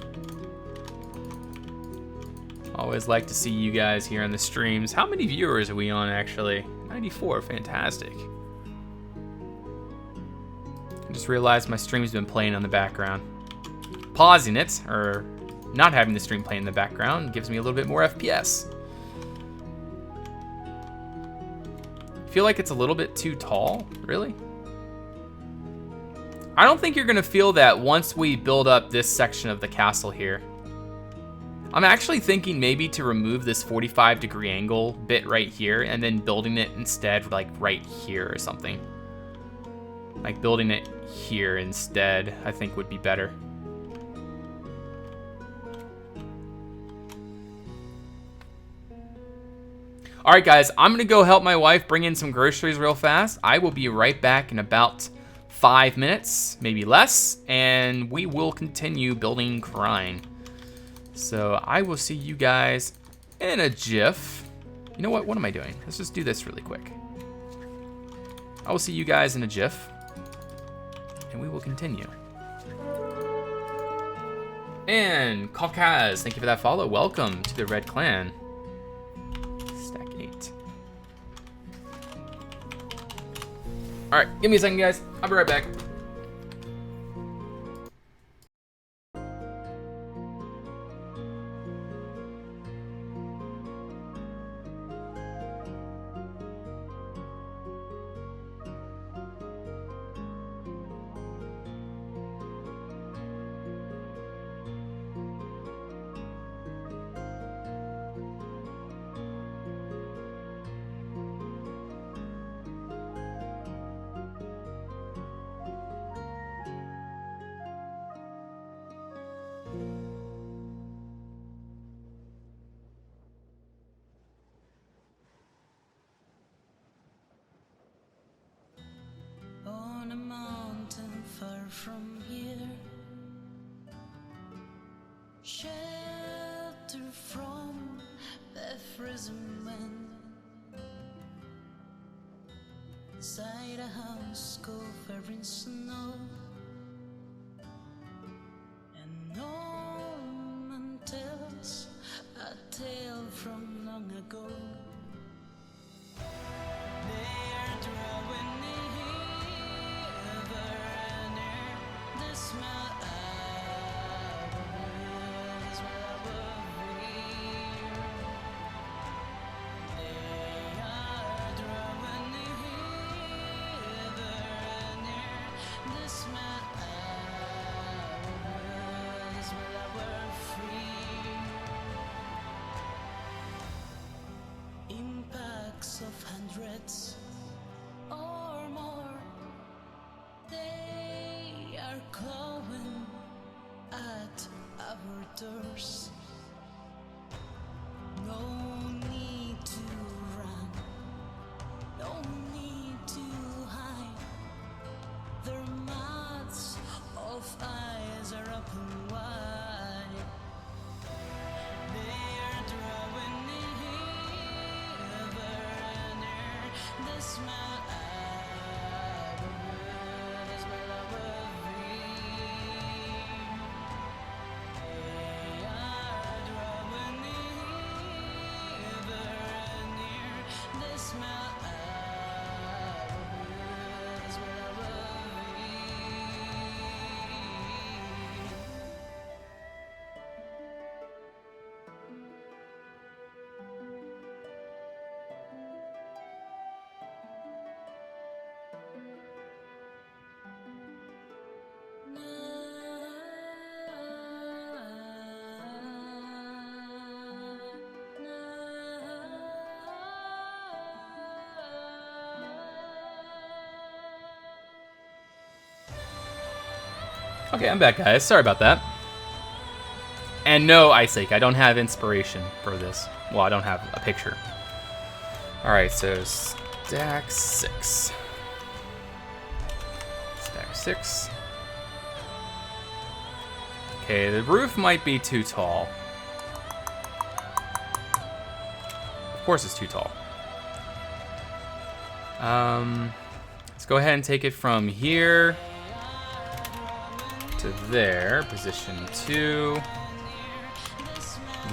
Always like to see you guys here on the streams. How many viewers are we on, actually? 94, fantastic. I just realized my stream's been playing on the background. Pausing it, or not having the stream play in the background, gives me a little bit more FPS. I feel like it's a little bit too tall, really? I don't think you're gonna feel that once we build up this section of the castle here. I'm actually thinking maybe to remove this 45-degree angle bit right here and then building it instead like right here or something. Like building it here instead, I think would be better. All right, guys, I'm gonna go help my wife bring in some groceries real fast. I will be right back in about 5 minutes, maybe less, and we will continue building Krein. So I will see you guys in a jiff. You know what? What am I doing? Let's just do this really quick. I will see you guys in a jiff, and we will continue. And Caucas, thank you for that follow. Welcome to the Red Clan. Stack 8. All right, give me a second, guys. I'll be right back. a mountain far from here, shelter from the freezing wind, inside a house covered in snow, and no man tells a tale from long ago. They are drawing nearer and near, the smell of is what I will hear. They are drawing nearer and near, the smell of is what I will free. In packs of hundreds or more, they are clawing at our doors. No need to run, no need to hide. Their mouths of eyes are open wide. They are drawing nearer and near, the smell of is what I will read. They are drawing nearer and near, the smell of is what I will Okay, I'm back, guys. Sorry about that. And no, Iceake, I don't have inspiration for this. Well, I don't have a picture. Alright, so stack 6. Stack 6. Okay, the roof might be too tall. Of course it's too tall. Let's go ahead and take it from here to there, position 2,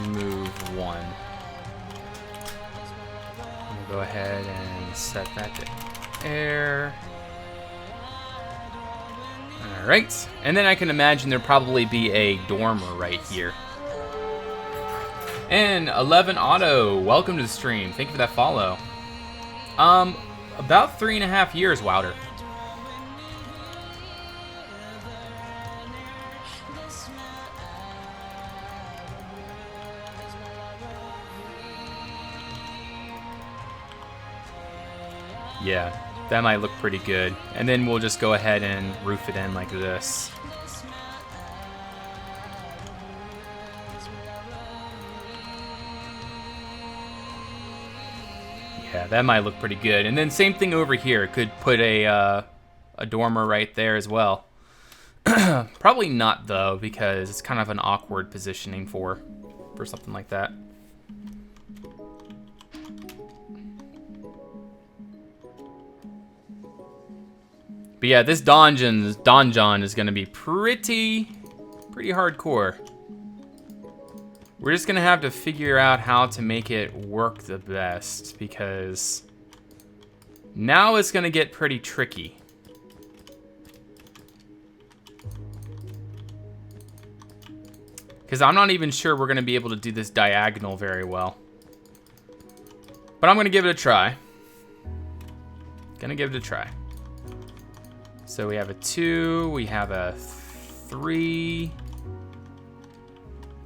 move 1. We'll go ahead and set that to air. Alright, and then I can imagine there'll probably be a dormer right here. And 11 Auto, welcome to the stream. Thank you for that follow. About 3.5 years, Wouter. Yeah, that might look pretty good. And then we'll just go ahead and roof it in like this. Yeah, that might look pretty good. And then same thing over here. Could put a dormer right there as well. Probably not though, because it's kind of an awkward positioning for something like that. But yeah, this donjon is gonna be pretty hardcore. We're just gonna have to figure out how to make it work the best, because now it's gonna get pretty tricky. Because I'm not even sure we're gonna be able to do this diagonal very well. But I'm gonna give it a try. Gonna give it a try. So we have a 2, we have a 3.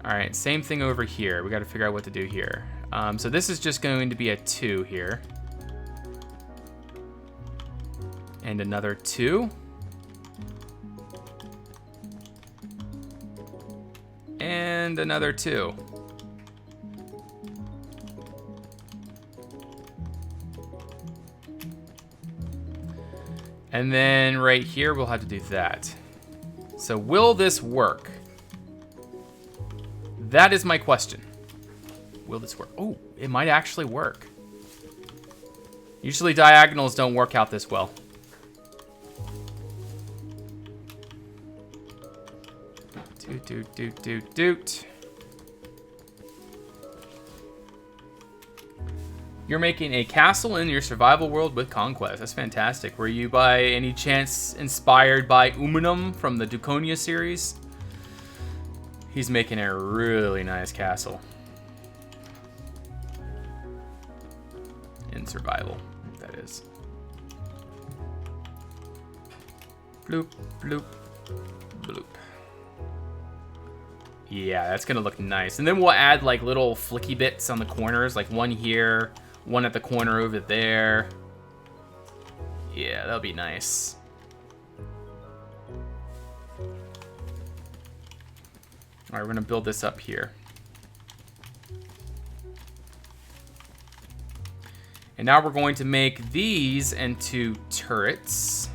All right, same thing over here. We got to figure out what to do here. So this is just going to be a 2 here. And another 2. And another 2. And then right here, we'll have to do that. So will this work? That is my question. Will this work? Oh, it might actually work. Usually diagonals don't work out this well. Doot. You're making a castle in your survival world with Conquest. That's fantastic. Were you by any chance inspired by Umunum from the Duconia series? He's making a really nice castle. In survival, that is. Bloop, bloop, bloop. Yeah, that's gonna look nice. And then we'll add like little flicky bits on the corners, like one here, one at the corner over there. Yeah, that'll be nice. All right, we're gonna build this up here. And now we're going to make these into turrets.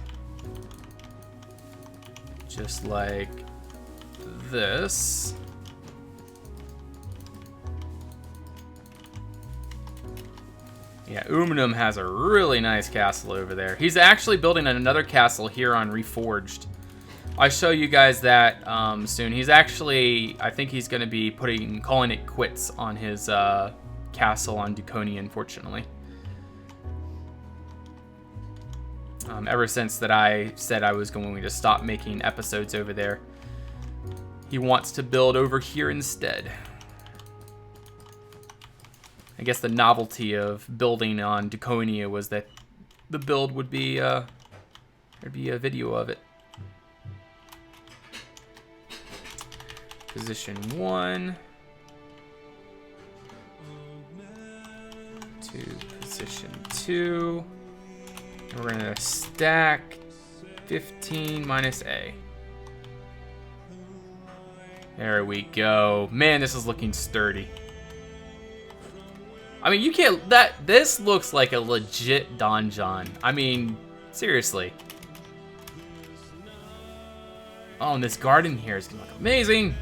Just like this. Yeah, Umunum has a really nice castle over there. He's actually building another castle here on Reforged. I'll show you guys that soon. He's actually, I think he's going to be calling it quits on his castle on Duconia, unfortunately. Ever since that I said I was going to stop making episodes over there, he wants to build over here instead. I guess the novelty of building on Duconia was that the build would be, there'd be a video of it. Position 1. To position 2. And we're gonna stack 15 minus A. There we go. Man, this is looking sturdy. I mean, you can't, this looks like a legit donjon. I mean, seriously. Oh, and this garden here is gonna look amazing.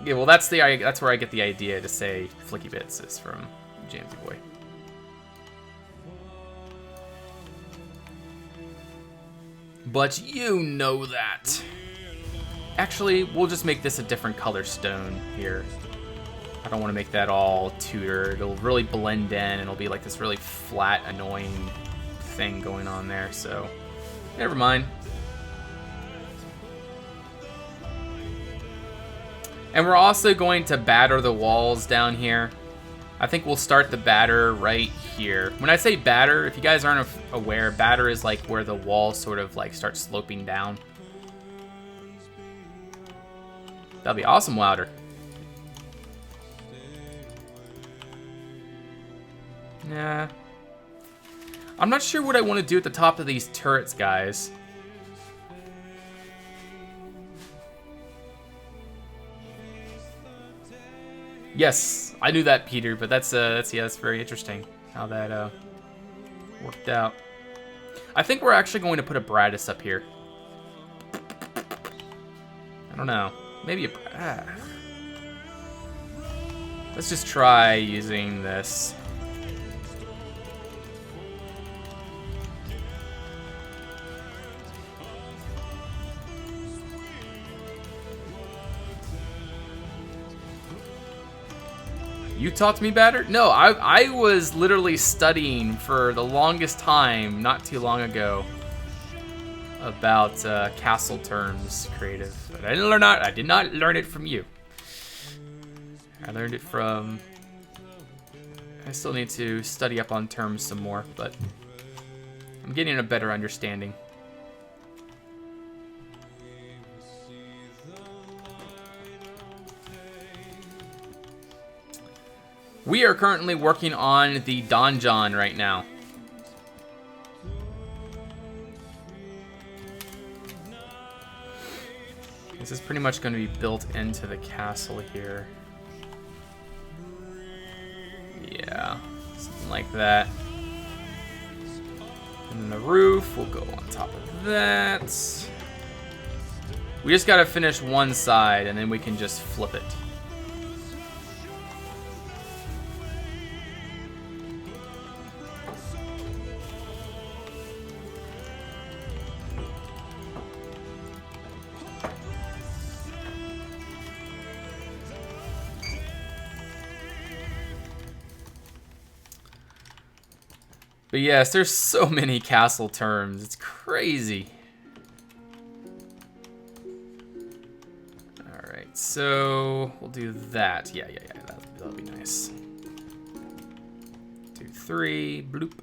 Yeah, well, that's where I get the idea to say Flicky Bits is from Jamesy Boy. But you know that. Actually, we'll just make this a different color stone here. I don't want to make that all Tudor. It'll really blend in, and it'll be like this really flat, annoying thing going on there, so never mind. And we're also going to batter the walls down here. I think we'll start the batter right here. When I say batter, if you guys aren't aware, batter is like where the walls sort of like start sloping down. That'll be awesome, Louder. Nah. I'm not sure what I want to do at the top of these turrets, guys. Yes, I knew that, Peter, but that's very interesting how that worked out. I think we're actually going to put a Bradis up here. I don't know. Maybe let's just try using this. You taught me batter? No, I was literally studying for the longest time, not too long ago, about castle terms creative. But I did not learn it from you. I learned it from... I still need to study up on terms some more, but I'm getting a better understanding. We are currently working on the donjon right now. This is pretty much going to be built into the castle here. Yeah, something like that. And then the roof will go on top of that. We just gotta finish one side and then we can just flip it. But yes, there's so many castle terms. It's crazy. Alright, so we'll do that. Yeah, that'll be nice. 2, 3, bloop.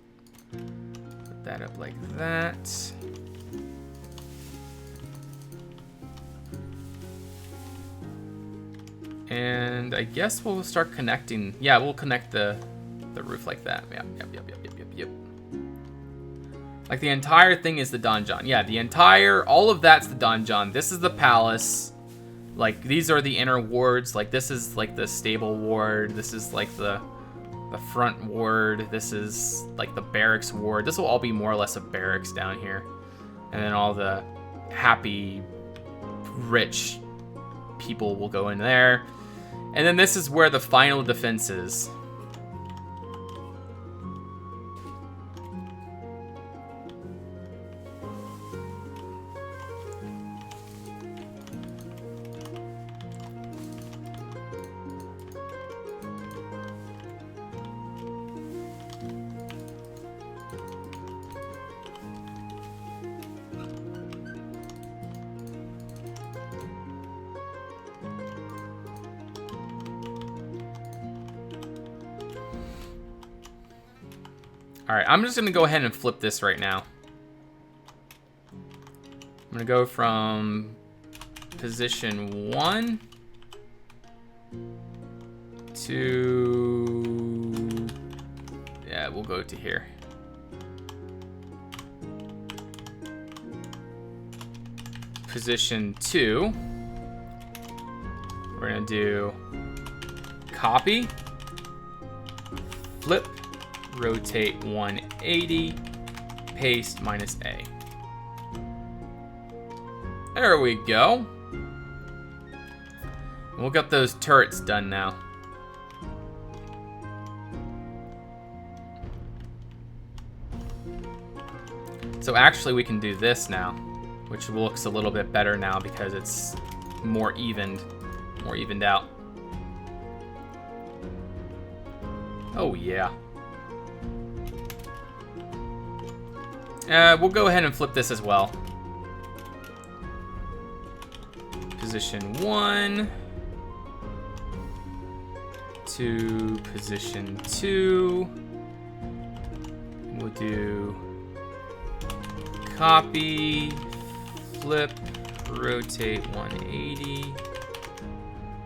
Put that up like that. And I guess we'll start connecting. Yeah, we'll connect the roof like that. Yep. Like the entire thing is the donjon. Yeah, all of that's the donjon. This is the palace. Like these are the inner wards. Like this is like the stable ward. This is like the front ward. This is like the barracks ward. This will all be more or less a barracks down here. And then all the happy, rich people will go in there. And then this is where the final defense is. Alright, I'm just going to go ahead and flip this right now. I'm going to go from position 1 to... Yeah, we'll go to here. Position 2. We're going to do copy, flip, rotate 180, paste, minus A. There we go. We'll get those turrets done now. So actually we can do this now, which looks a little bit better now because it's more evened out. Oh yeah. We'll go ahead and flip this as well. Position 1 to position 2. We'll do copy, flip, rotate 180.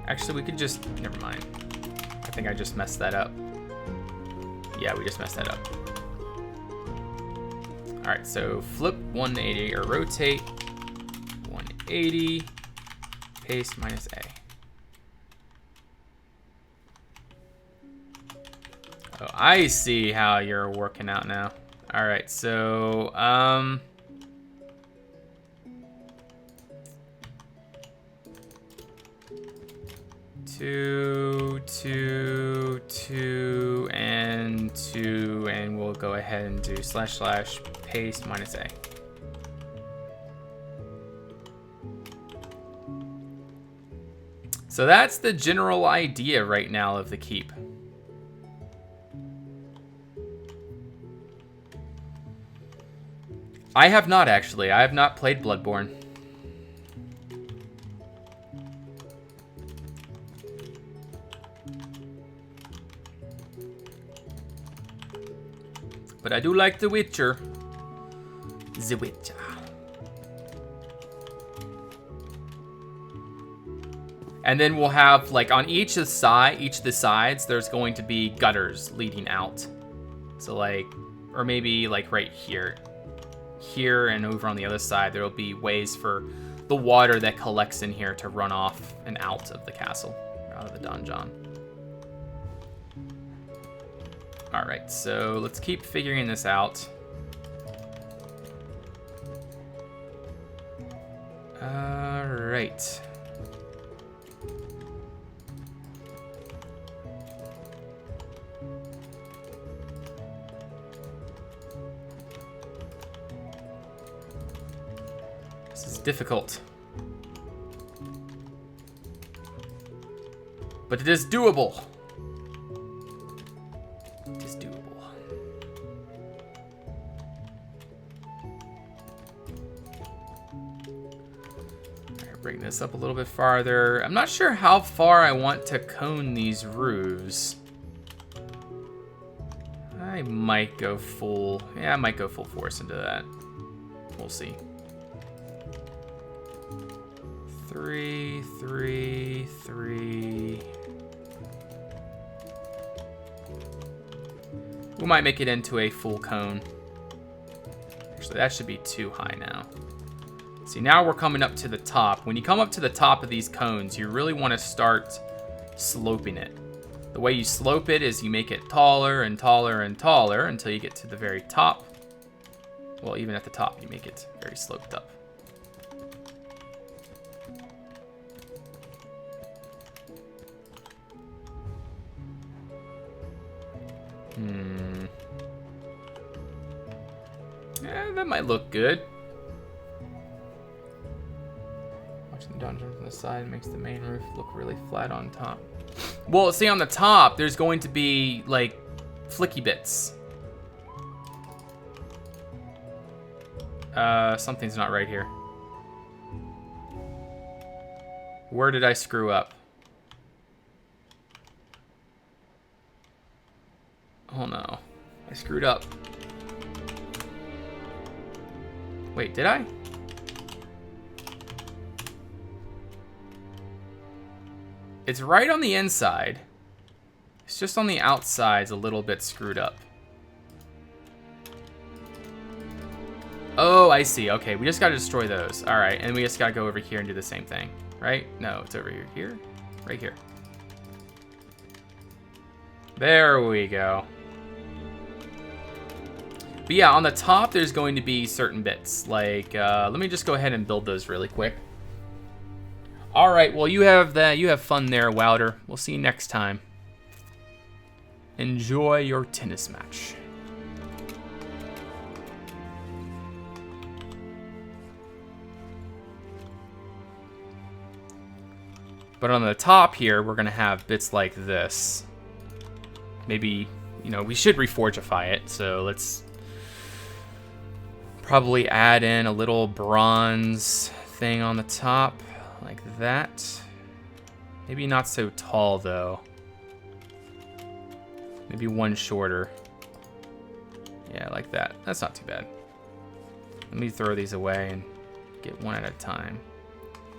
Actually, we could just, never mind. I think I just messed that up. Yeah, we just messed that up. All right, so flip 180 or rotate 180, paste, minus A. Oh, I see how you're working out now. All right, so 2, 2, 2, and 2, and we'll go ahead and do / paste minus A. So that's the general idea right now of the keep. I have not actually. I have not played Bloodborne. But I do like The Witcher. The Witcher. And then we'll have, like, on each of the sides, there's going to be gutters leading out. So, like, or maybe, like, right here. Here and over on the other side, there'll be ways for the water that collects in here to run off and out of the castle, or out of the donjon. All right, so let's keep figuring this out. Alright. This is difficult. But it is doable. It is doable. Alright, bring this up a little bit farther. I'm not sure how far I want to cone these roofs. I might go full... Yeah, I might go full force into that. We'll see. 3, 3, 3. We might make it into a full cone. Actually, that should be too high now. See, now we're coming up to the top. When you come up to the top of these cones, you really want to start sloping it. The way you slope it is you make it taller and taller and taller until you get to the very top. Well, even at the top, you make it very sloped up. Yeah, that might look good. Watching the dungeon from the side makes the main roof look really flat on top. Well, see, on the top, there's going to be, like, flicky bits. Something's not right here. Where did I screw up? Oh no, I screwed up. Wait, did I? It's right on the inside. It's just on the outside's a little bit screwed up. Oh, I see. Okay, we just gotta destroy those. All right, and we just gotta go over here and do the same thing, right? No, it's over here. Here? Right here. There we go. But yeah, on the top, there's going to be certain bits. Like, let me just go ahead and build those really quick. All right, well, you have that. You have fun there, Wouter. We'll see you next time. Enjoy your tennis match. But on the top here, we're going to have bits like this. Maybe, you know, we should reforgify it. So let's probably add in a little bronze thing on the top like that. Maybe not so tall though. Maybe one shorter. Yeah, like that. That's not too bad. Let me throw these away and get one at a time.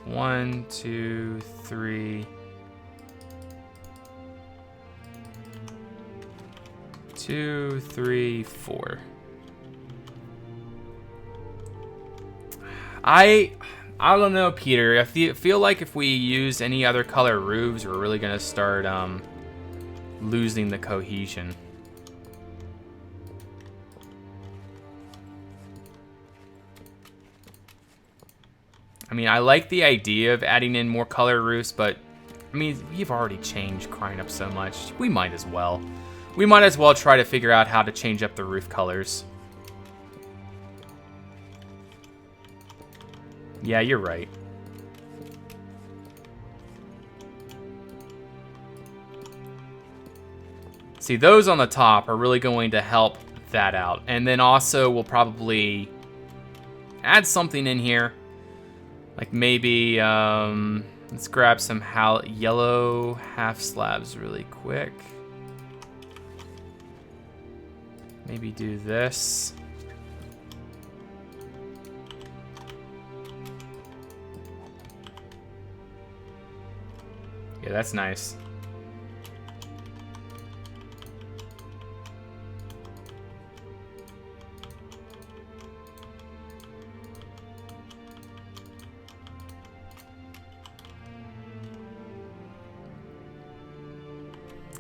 1, 2, 3. 2, 3, 4. I don't know, Peter. I feel like if we use any other color roofs, we're really gonna start losing the cohesion. I mean, I like the idea of adding in more color roofs, but I mean, we've already changed Krein up so much. We might as well. We might as well try to figure out how to change up the roof colors. Yeah, you're right. See, those on the top are really going to help that out. And then also we'll probably add something in here. Like maybe, let's grab some yellow half slabs really quick. Maybe do this. Yeah, that's nice.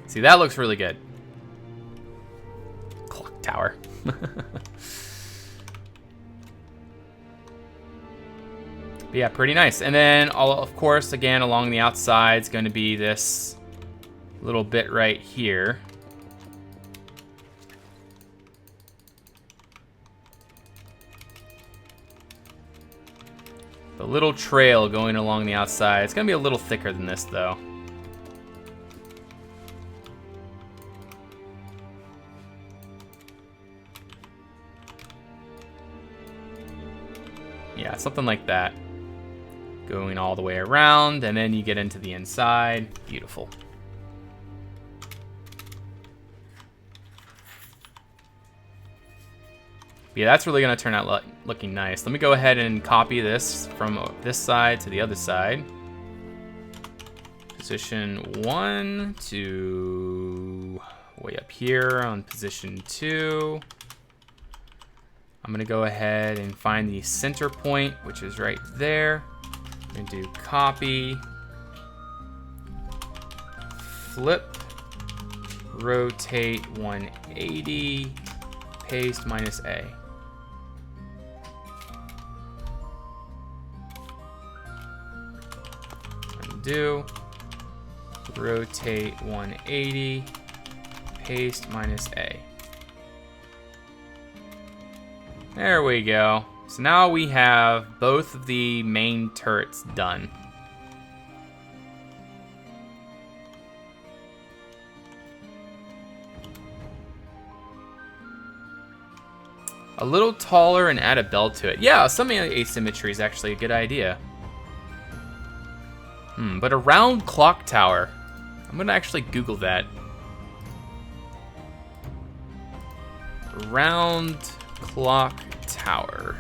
See, that looks really good. Clock tower. But yeah, pretty nice. And then, of course, again, along the outside is going to be this little bit right here. The little trail going along the outside. It's going to be a little thicker than this, though. Yeah, something like that. Going all the way around, and then you get into the inside. Beautiful. Yeah, that's really going to turn out looking nice. Let me go ahead and copy this from this side to the other side. Position 1 to way up here on position 2. I'm going to go ahead and find the center point, which is right there. I'm going to do copy, flip, rotate 180, paste -A. Undo, rotate 180, paste -A. There we go. So now we have both of the main turrets done. A little taller and add a bell to it. Yeah, some asymmetry is actually a good idea. But a round clock tower. I'm gonna actually Google that. Round clock tower.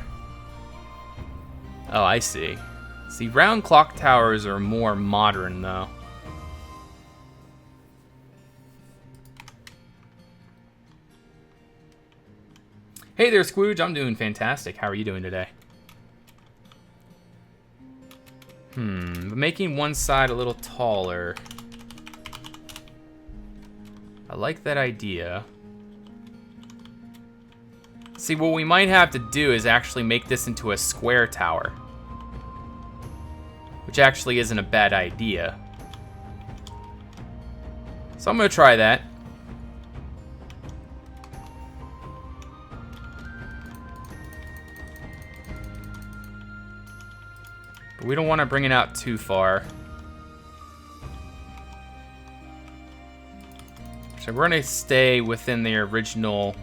Oh, I see. See, round clock towers are more modern, though. Hey there, Squooge. I'm doing fantastic. How are you doing today? Making one side a little taller. I like that idea. See, what we might have to do is actually make this into a square tower. Which actually isn't a bad idea. So I'm going to try that. But we don't want to bring it out too far. So we're going to stay within the original...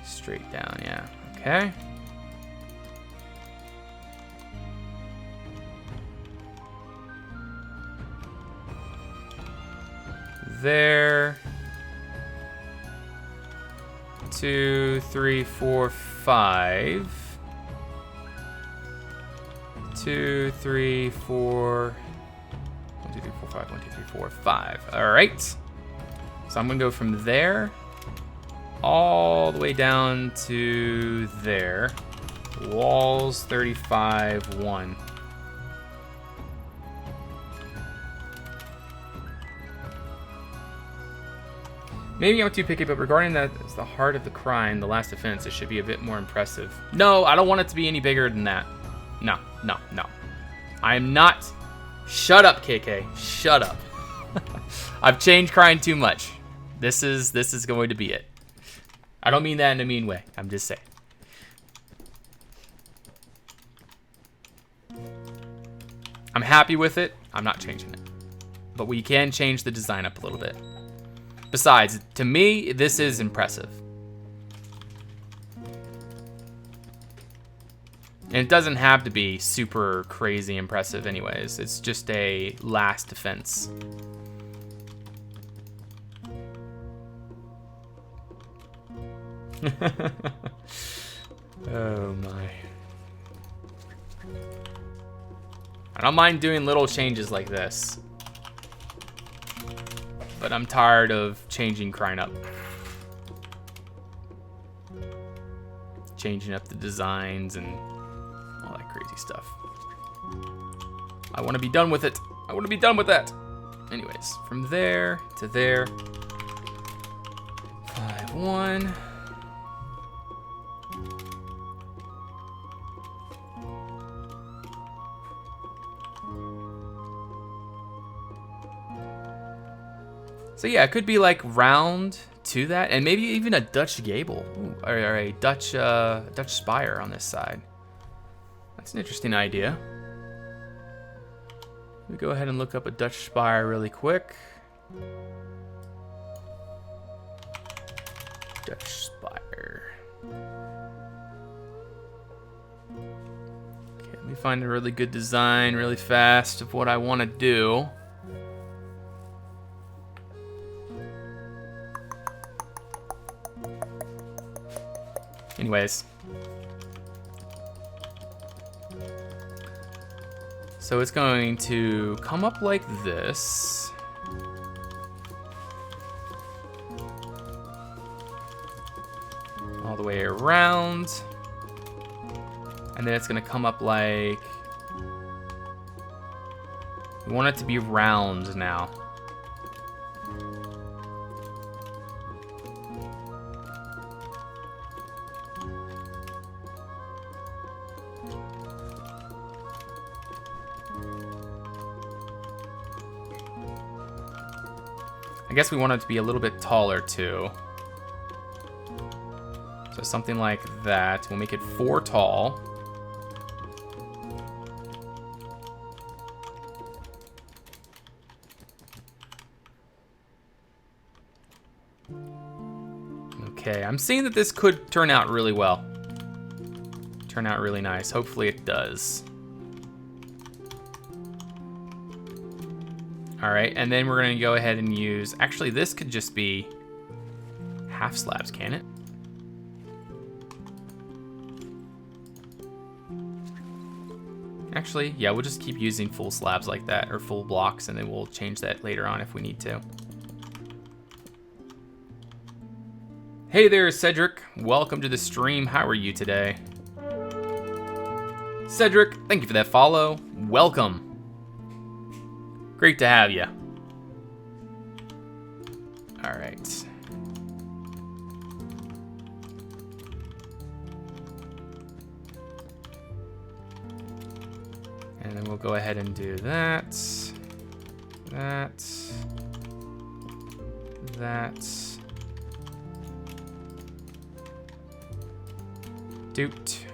Straight down, yeah. Okay. There. 2, 3, 4, 5. 2, 3, 4. 1, 2, 3, 4, 5. 1, 2, 3, 4, 5. All right. So I'm gonna go from there all the way down to there. Walls 35, 1. Maybe I'm too picky, but regarding that as the heart of the Krein, the last defense, it should be a bit more impressive. No, I don't want it to be any bigger than that. No, no, no. I am not. Shut up, KK. Shut up. I've changed Krein too much. This is going to be it. I don't mean that in a mean way. I'm just saying. I'm happy with it. I'm not changing it. But we can change the design up a little bit. Besides, to me, this is impressive. And it doesn't have to be super crazy impressive anyways. It's just a last defense. Oh my. I don't mind doing little changes like this. But I'm tired of changing Krein up. Changing up the designs and all that crazy stuff. I want to be done with it. I want to be done with that. Anyways, from there to there. 5, 1. So yeah, it could be like round to that, and maybe even a Dutch gable. Ooh, or a Dutch spire on this side. That's an interesting idea. Let me go ahead and look up a Dutch spire really quick. Dutch spire. Okay, let me find a really good design really fast of what I want to do. Anyways. So it's going to come up like this. All the way around. And then it's going to come up like... We want it to be round now. I guess we want it to be a little bit taller too. So something like that. We'll make it 4 tall. Okay, I'm seeing that this could turn out really well. Turn out really nice. Hopefully it does. All right, and then we're gonna go ahead and use, actually this could just be half slabs, can it? Actually, yeah, we'll just keep using full slabs like that, or full blocks, and then we'll change that later on if we need to. Hey there, Cedric. Welcome to the stream. How are you today? Cedric, thank you for that follow. Welcome. Great to have you. All right. And then we'll go ahead and do that. That. Doot.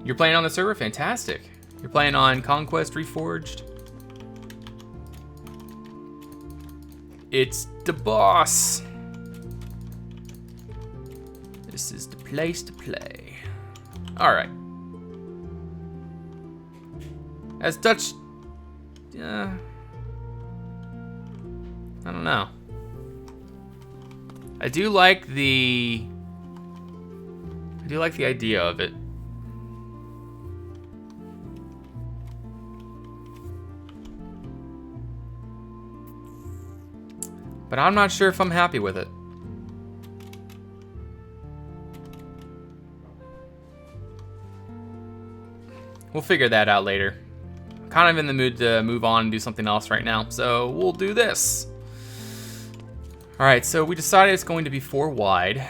You're playing on the server? Fantastic. You're playing on ConquestReforged? It's the boss. This is the place to play. All right. As Dutch, I don't know. I do like the idea of it. But I'm not sure if I'm happy with it. We'll figure that out later. I'm kind of in the mood to move on and do something else right now, so we'll do this. All right, so we decided it's going to be 4 wide.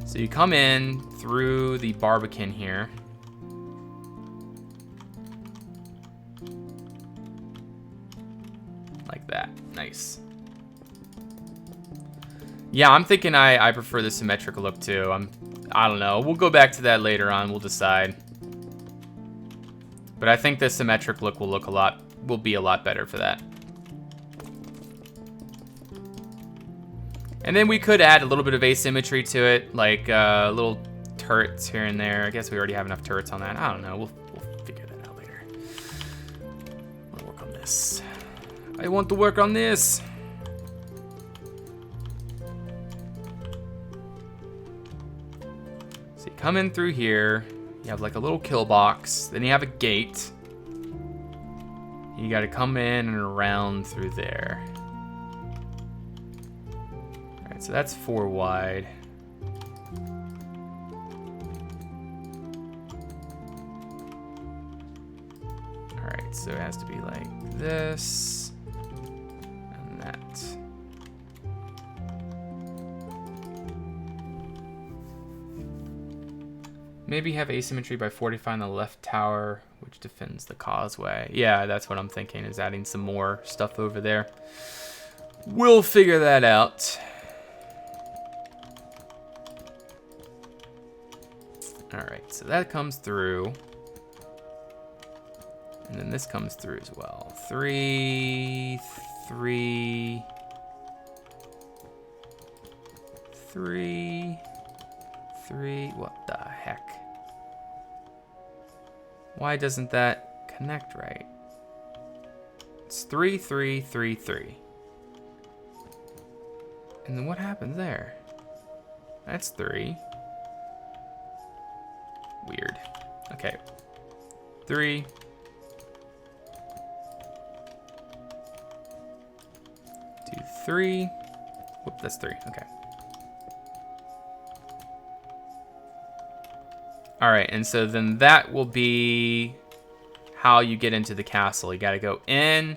So you come in through the barbican here. Like that. Nice. Yeah, I'm thinking I prefer the symmetric look too. I don't know. We'll go back to that later on. We'll decide. But I think the symmetric look will be a lot better for that. And then we could add a little bit of asymmetry to it, like little turrets here and there. I guess we already have enough turrets on that. I don't know. We'll figure that out later. We'll work on this. I want to work on this. So you come in through here. You have like a little kill box. Then you have a gate. You got to come in and around through there. All right, so that's 4 wide. All right, so it has to be like this and that. Maybe have asymmetry by fortifying the left tower, which defends the causeway. Yeah, that's what I'm thinking, is adding some more stuff over there. We'll figure that out. Alright, so that comes through. And then this comes through as well. 3, 3, 3, 3. What the heck? Why doesn't that connect right? It's 3, 3, 3, 3. And then what happened there? That's 3. Weird. Okay. 3. 2, 3. Whoop, that's 3. Okay. All right, and so then that will be how you get into the castle. You got to go in,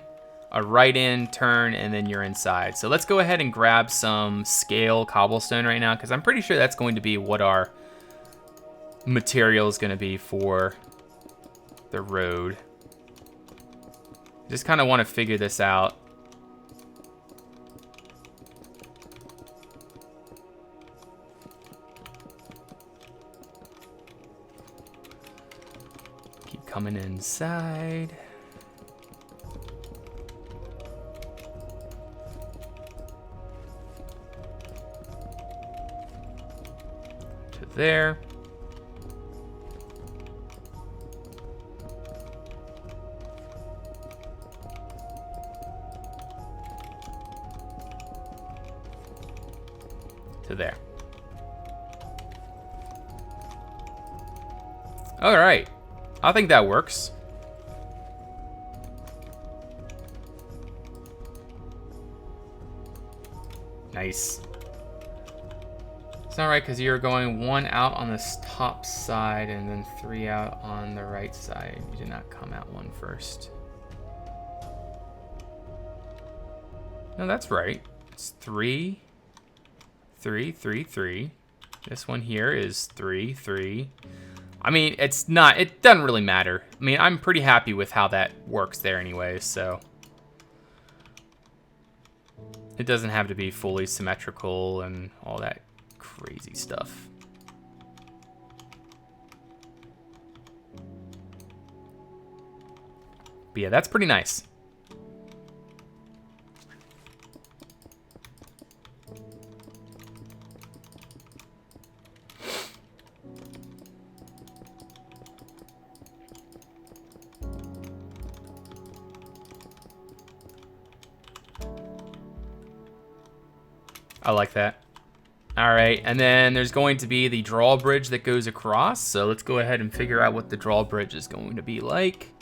a right in, turn, and then you're inside. So let's go ahead and grab some scale cobblestone right now, because I'm pretty sure that's going to be what our material is going to be for the road. Just kind of want to figure this out. Keep coming inside. To there. To there. All right. I think that works. Nice. It's not right because you're going 1 out on this top side and then 3 out on the right side. You did not come out 1 first. No, that's right. It's 3, 3, 3, 3. This one here is 3, 3. I mean, it doesn't really matter. I mean, I'm pretty happy with how that works there anyways, so. It doesn't have to be fully symmetrical and all that crazy stuff. But yeah, that's pretty nice. I like that. All right, and then there's going to be the drawbridge that goes across. So let's go ahead and figure out what the drawbridge is going to be like.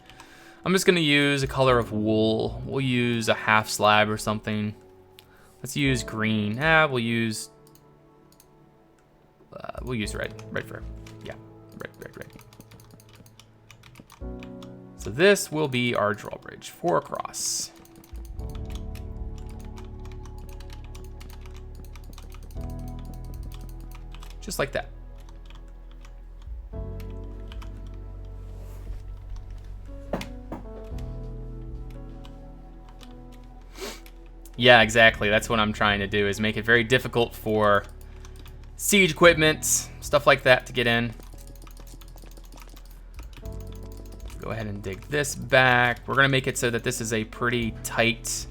I'm just gonna use a color of wool. We'll use a half slab or something. Let's use green. We'll use red. Red for, yeah, red. So this will be our drawbridge, 4 across. Just like that. Yeah, exactly. That's what I'm trying to do, is make it very difficult for siege equipment, stuff like that to get in. Go ahead and dig this back. We're gonna make it so that this is a pretty tight,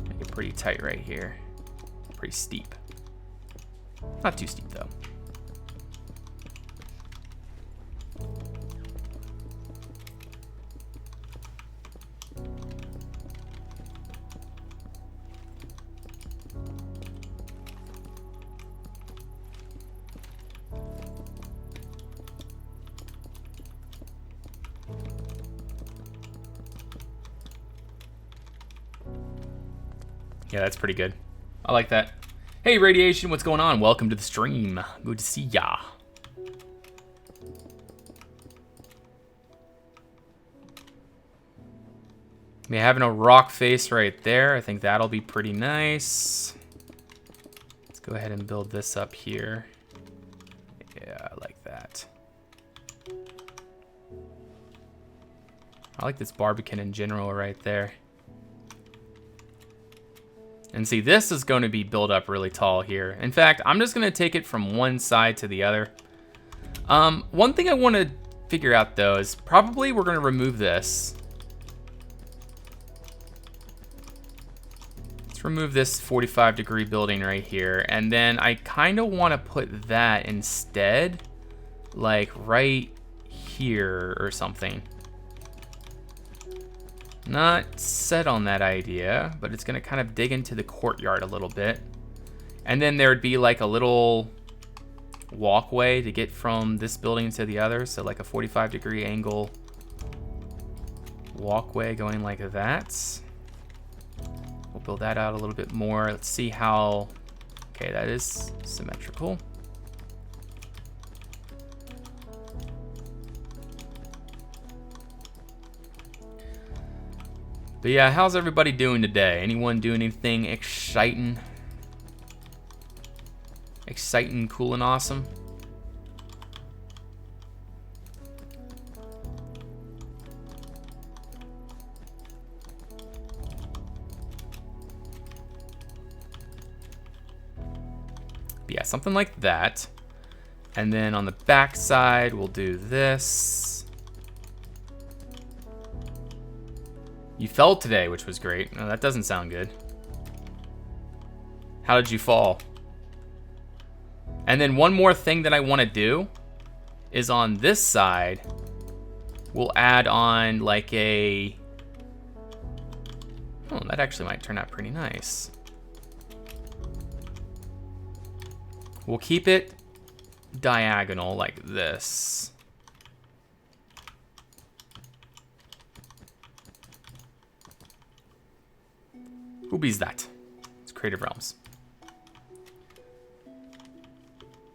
make it pretty tight right here. Pretty steep. Not too steep though. Yeah, that's pretty good. I like that. Hey, Radiation, what's going on? Welcome to the stream. Good to see ya. We having a rock face right there. I think that'll be pretty nice. Let's go ahead and build this up here. I like this Barbican in general right there. And see, this is going to be built up really tall here. In fact, I'm just going to take it from one side to the other. One thing I want to figure out, though, is probably we're going to remove this. Let's remove this 45-degree building right here. And then I kind of want to put that instead, like right here or something. Not set on that idea, but it's gonna kind of dig into the courtyard a little bit. And then there would be like a little walkway to get from this building to the other. So like a 45-degree angle walkway going like that. We'll build that out a little bit more. Let's see how, okay, that is symmetrical. But yeah, how's everybody doing today? Anyone doing anything exciting? Exciting, cool, and awesome? But yeah, something like that. And then on the back side, we'll do this. You fell today, which was great. No, that doesn't sound good. How did you fall? And then one more thing that I want to do is on this side, we'll add on like a... Oh, that actually might turn out pretty nice. We'll keep it diagonal like this. Who bees that? It's Creative Realms.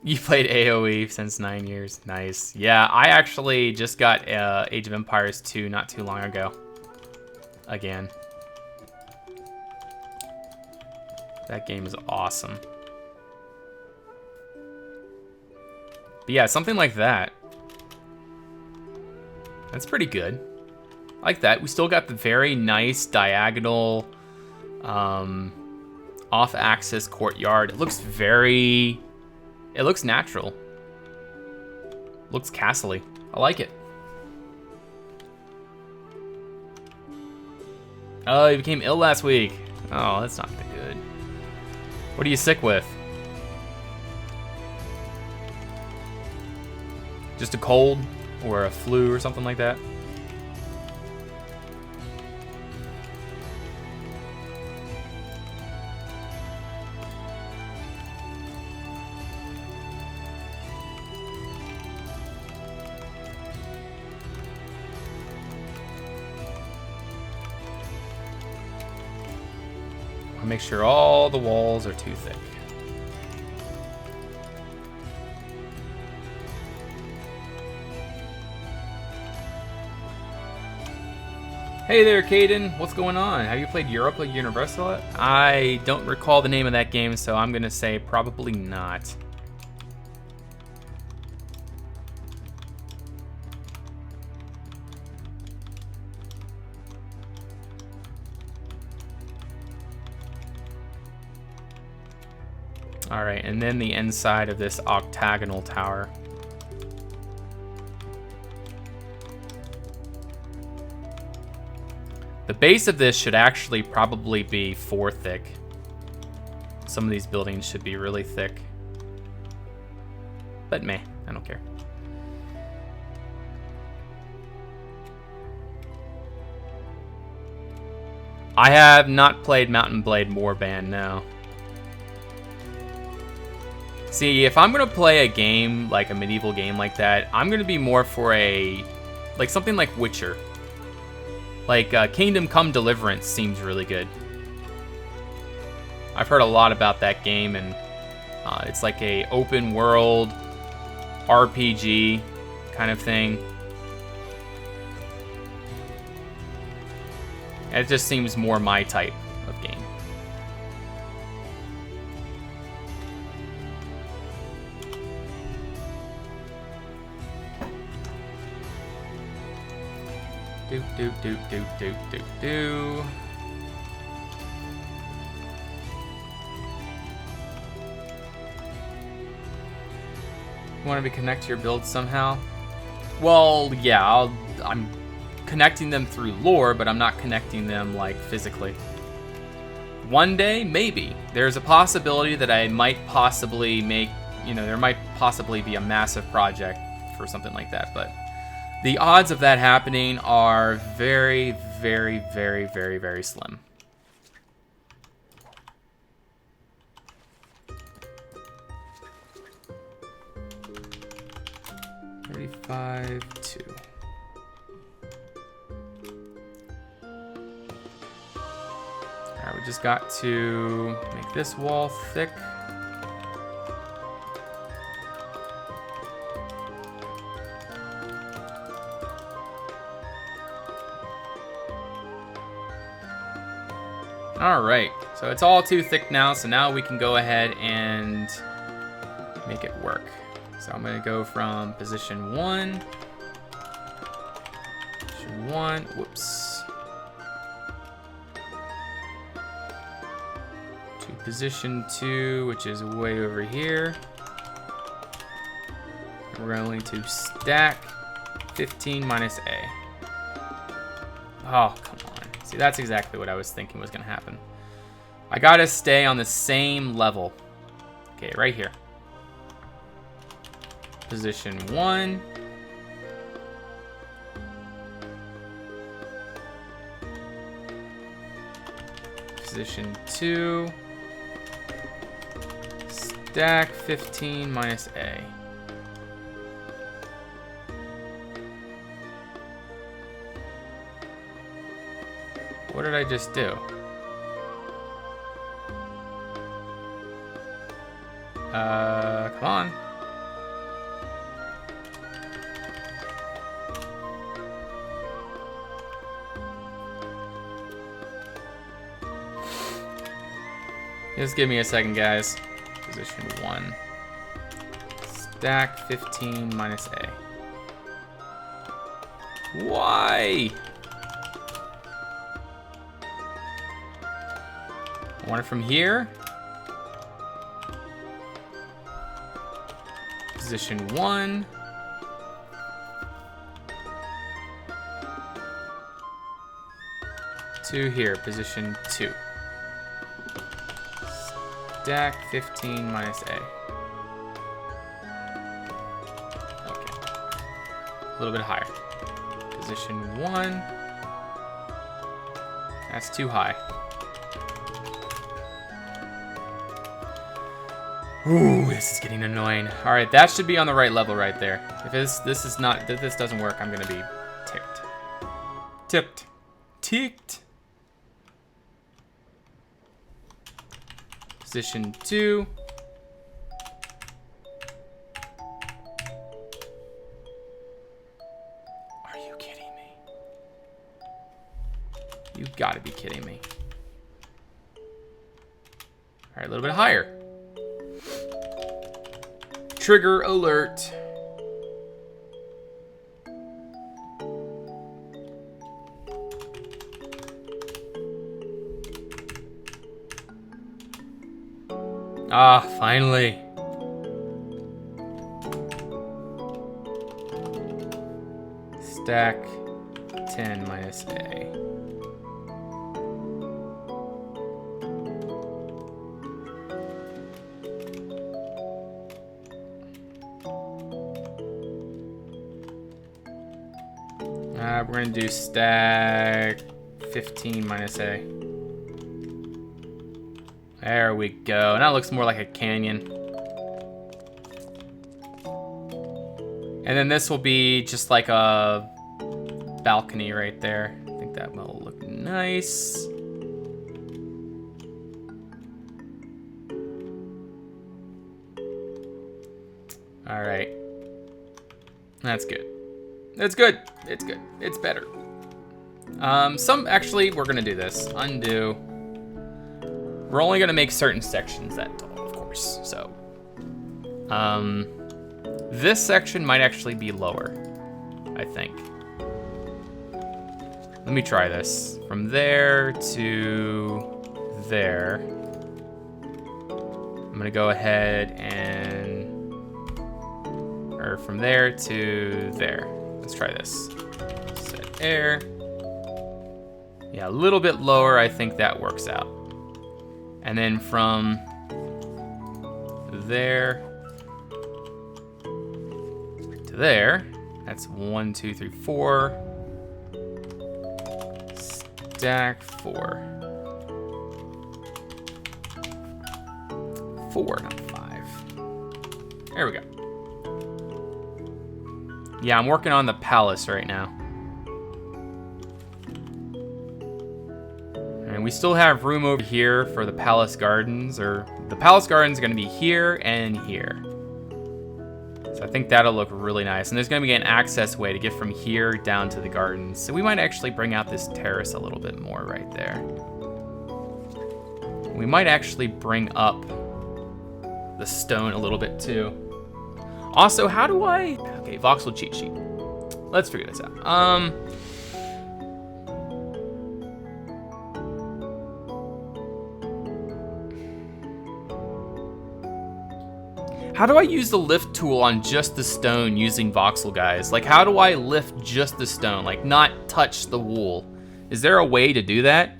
You played AoE since 9 years. Nice. Yeah, I actually just got Age of Empires 2 not too long ago. Again. That game is awesome. But yeah, something like that. That's pretty good. I like that. We still got the very nice diagonal off-axis courtyard. It looks natural. Looks castle-y. I like it. Oh, you became ill last week. Oh, that's not good. What are you sick with? Just a cold or a flu or something like that? Make sure all the walls are too thick. Hey there, Caden. What's going on? Have you played Europa Universal? I don't recall the name of that game, so I'm gonna say probably not. All right, and then the inside of this octagonal tower. The base of this should actually probably be 4 thick. Some of these buildings should be really thick. But meh, I don't care. I have not played Mountain Blade Warband, no. See, if I'm gonna play a game, like a medieval game like that, I'm gonna be more for a, like something like Witcher. Like Kingdom Come Deliverance seems really good. I've heard a lot about that game, and it's like a open world RPG kind of thing. And it just seems more my type of game. Do, do, do, do, do, do, do. Want to connect to your build somehow? Well, yeah, I'm connecting them through lore, but I'm not connecting them like physically. One day, maybe. There's a possibility that I might possibly make, you know, there might possibly be a massive project for something like that, but the odds of that happening are very, very, very, very, very slim. $35, $2. Alright, we just got to make this wall thick. Alright, so it's all too thick now, so now we can go ahead and make it work. So I'm gonna go from position 1, whoops, to position 2, which is way over here. And we're going to stack 15 minus A. Oh, come on. See, that's exactly what I was thinking was gonna happen. I gotta stay on the same level. Okay, right here. Position 1. Position 2. Stack 15 minus A. What did I just do? Come on. Just give me a second, guys. Position 1. Stack 15 minus A. Why? I want it from here. Position 1. To here, position 2. Stack 15 minus A. Okay. A little bit higher. Position 1. That's too high. Ooh, this is getting annoying. All right, that should be on the right level right there. If this doesn't work, I'm gonna be ticked. Ticked. Position 2. Are you kidding me? You gotta be kidding me. All right, a little bit higher. Trigger alert. Ah, finally. Stack 10 minus A. We're gonna do stack 15 minus A. There we go. Now it looks more like a canyon. And then this will be just like a balcony right there. I think that will look nice. All right. That's good. It's good. It's good. It's better. Actually, we're gonna do this. Undo. We're only gonna make certain sections that tall, of course. So, this section might actually be lower, I think. Let me try this. From there to there. I'm gonna go ahead and, or from there to there. Let's try this. Set air. Yeah, a little bit lower, I think that works out. And then from there to there, that's 1, 2, 3, 4. Stack 4. 4, not 5. There we go. Yeah, I'm working on the palace right now. And we still have room over here for the palace gardens, or the palace gardens are going to be here and here. So I think that'll look really nice. And there's going to be an access way to get from here down to the gardens. So we might actually bring out this terrace a little bit more right there. We might actually bring up the stone a little bit too. Also, how do I... Okay, voxel cheat sheet. Let's figure this out. How do I use the lift tool on just the stone using voxel, guys? Like, how do I lift just the stone? Like, not touch the wool? Is there a way to do that?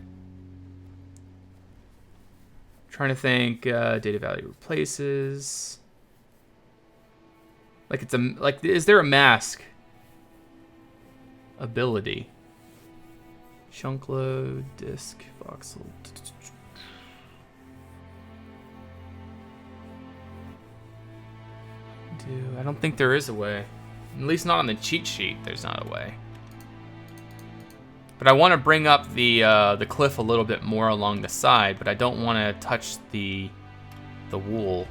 Trying to think, data value replaces. Like it's a, like, is there a mask ability? Chunk load, disk, voxel. I don't think there is a way. At least not on the cheat sheet, there's not a way. But I want to bring up the cliff a little bit more along the side, but I don't want to touch the wool.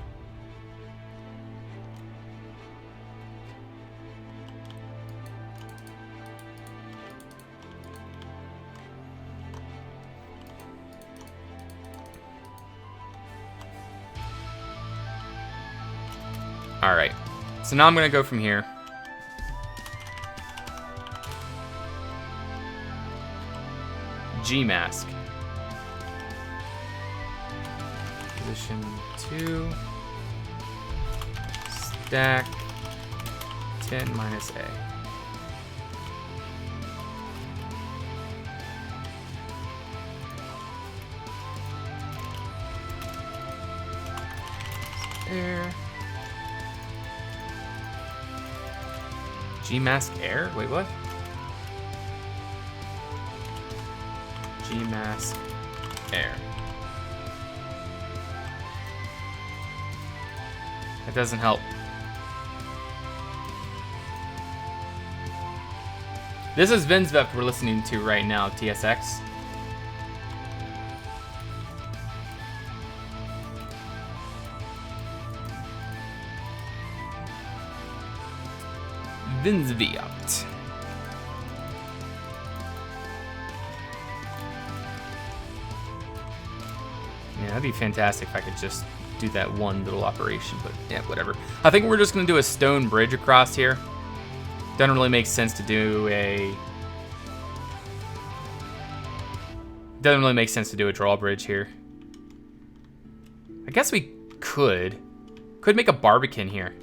All right, so now I'm gonna go from here. G-mask. Position 2. Stack 10 minus A. There. G-mask air? Wait, what? G-mask air. That doesn't help. This is Vinsvept we're listening to right now, TSX. Vinsvept. Yeah, that'd be fantastic if I could just do that one little operation, but yeah, whatever. I think we're just gonna do a stone bridge across here. Doesn't really make sense to do a... Doesn't really make sense to do a drawbridge here. I guess we could make a barbican here.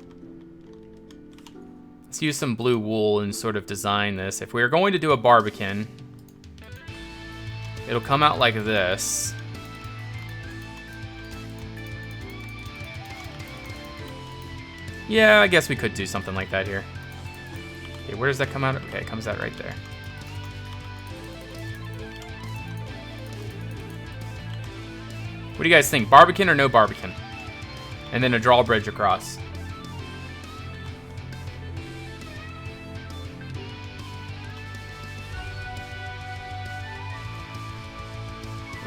Let's use some blue wool and sort of design this. If we are going to do a barbican, it'll come out like this. Yeah, I guess we could do something like that here. Okay, where does that come out? Okay, it comes out right there. What do you guys think? Barbican or no barbican? And then a drawbridge across.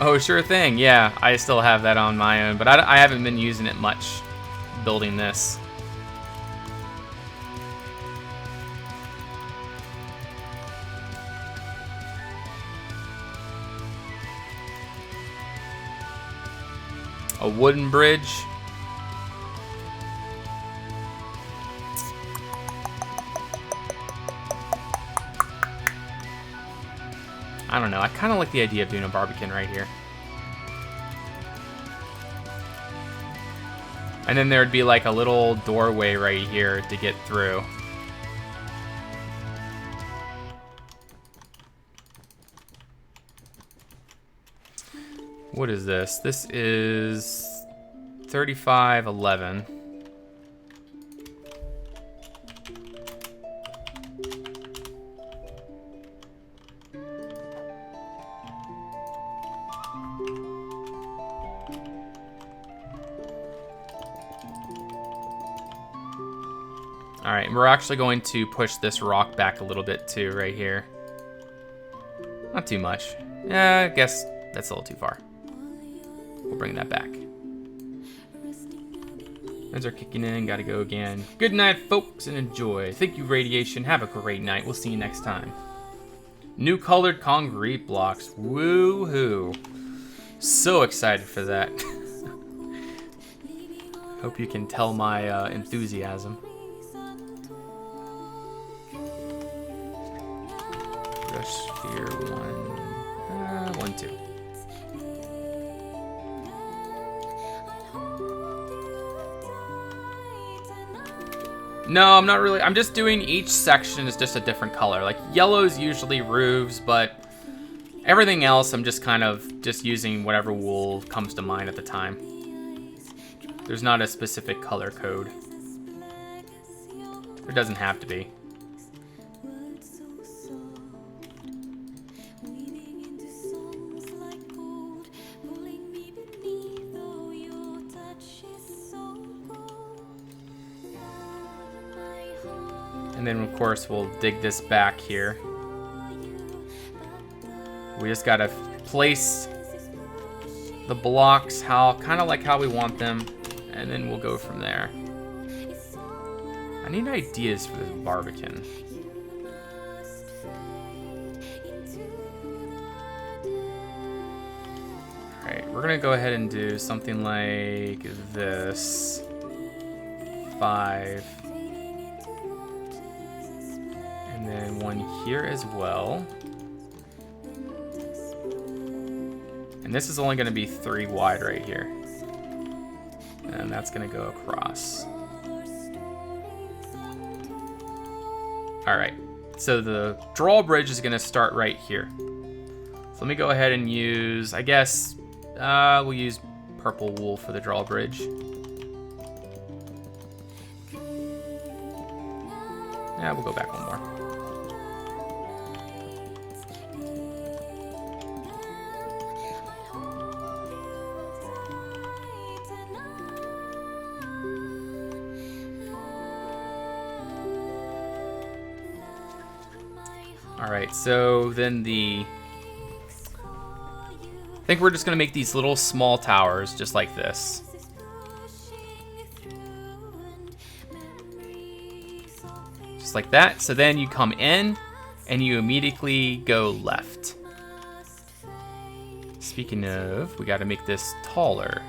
Oh, sure thing. Yeah, I still have that on my own, but I haven't been using it much building this. A wooden bridge. I don't know. I kind of like the idea of doing a barbican right here. And then there'd be like a little doorway right here to get through. What is this? This is 3511. All right, we're actually going to push this rock back a little bit too, right here. Not too much. Yeah, I guess that's a little too far. We'll bring that back. Winds are kicking in, gotta go again. Good night, folks, and enjoy. Thank you, Radiation. Have a great night. We'll see you next time. New colored concrete blocks. Woo-hoo. So excited for that. Hope you can tell my enthusiasm. Brush sphere 1, 2. No, I'm not really. I'm just doing each section is just a different color. Like yellow's usually roofs, but everything else I'm just kind of just using whatever wool comes to mind at the time. There's not a specific color code. There doesn't have to be. And then of course we'll dig this back here. We just gotta place the blocks kind of like how we want them, and then we'll go from there. I need ideas for this barbican. Alright, we're gonna go ahead and do something like this. 5. And then one here as well. And this is only going to be 3 wide right here. And that's going to go across. Alright, so the drawbridge is going to start right here. So let me go ahead and use, I guess, we'll use purple wool for the drawbridge. Yeah, we'll go back one more. Alright, so then I think we're just going to make these little small towers just like this. Just like that. So then you come in and you immediately go left. Speaking of, we got to make this taller.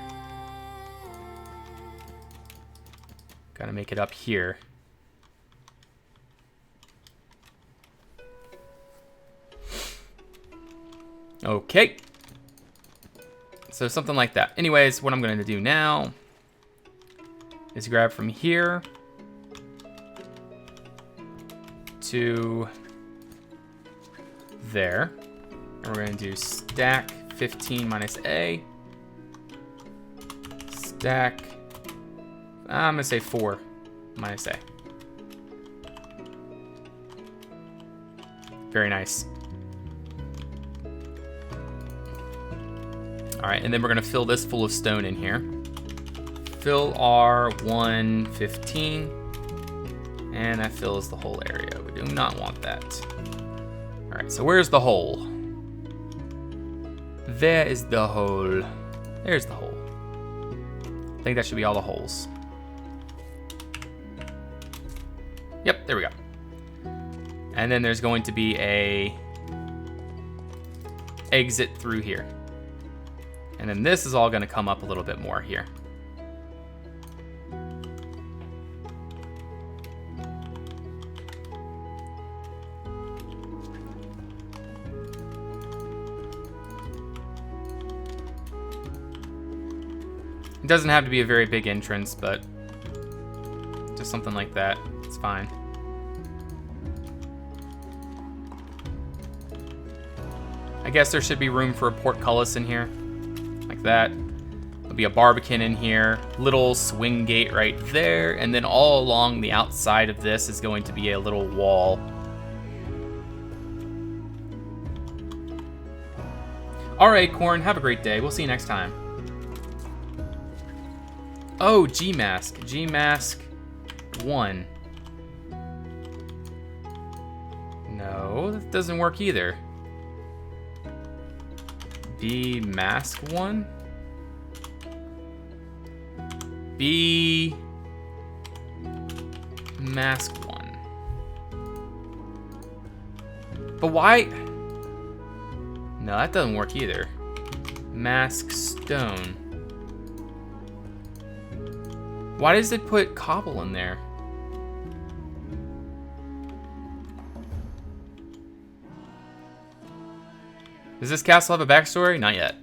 Got to make it up here. Okay. So something like that. Anyways, what I'm going to do now is grab from here to there. And we're going to do stack 15 minus A. Stack, I'm going to say 4 minus A. Very nice. All right, and then we're gonna fill this full of stone in here. Fill our 115, and that fills the whole area. We do not want that. All right, so where's the hole? There is the hole. There's the hole. I think that should be all the holes. Yep, there we go. And then there's going to be a exit through here. And then this is all going to come up a little bit more here. doesn't have to be a very big entrance, but just something like that. It's fine. I guess there should be room for a portcullis in here, like that. There'll be a barbican in here, little swing gate right there, and then all along the outside of this is going to be a little wall. Alright, Corn, have a great day. We'll see you next time. Oh, G-Mask. G-Mask 1. No, that doesn't work either. B mask 1? B mask 1. But why? No, that doesn't work either. Mask stone. Why does it put cobble in there? Does this castle have a backstory? Not yet.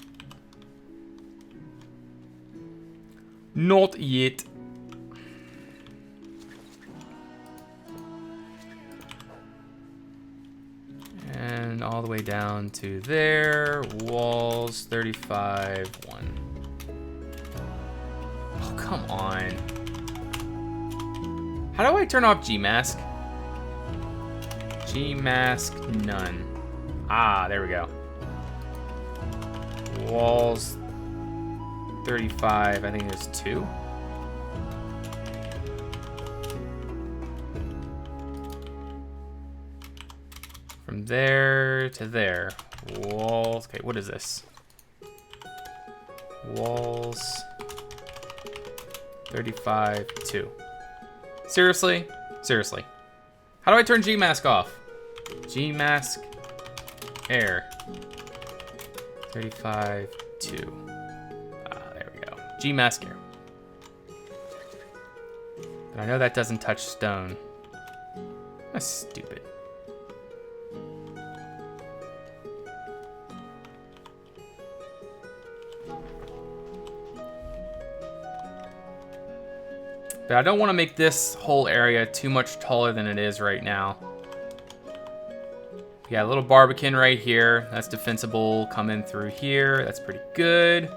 Not yet. And all the way down to there. Walls 35, 1. Oh, come on. How do I turn off G-Mask? G-Mask none. Ah, there we go. Walls 35, I think there's 2. From there to there. Walls, okay, what is this? Walls 35, 2. Seriously? Seriously. How do I turn G-Mask off? G-Mask air. 35, 2. There we go. G-Mask air. But I know that doesn't touch stone. That's stupid. But I don't want to make this whole area too much taller than it is right now. We got a little barbican right here. That's defensible. Come in through here. That's pretty good.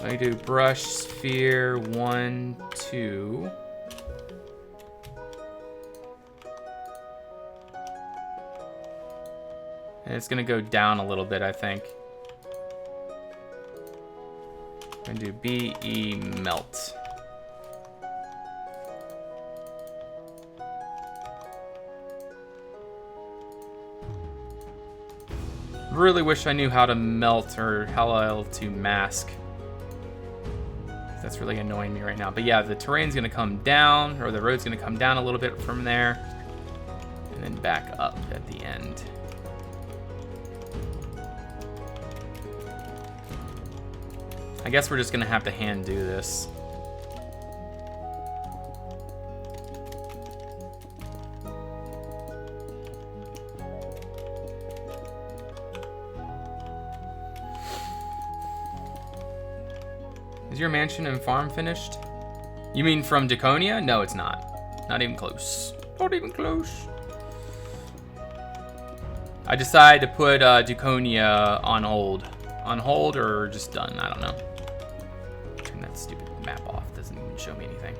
Let me do brush, sphere, 1, 2. And it's gonna go down a little bit, I think. I'm gonna do BE melt. Really wish I knew how to melt or how to mask. That's really annoying me right now. But yeah, the terrain's gonna come down, or the road's gonna come down a little bit from there, and then back up at the end. I guess we're just gonna have to hand do this. Is your mansion and farm finished? You mean from Daconia? No, it's not. Not even close. Not even close. I decided to put Daconia on hold. On hold or just done, I don't know. Turn that stupid map off, doesn't even show me anything.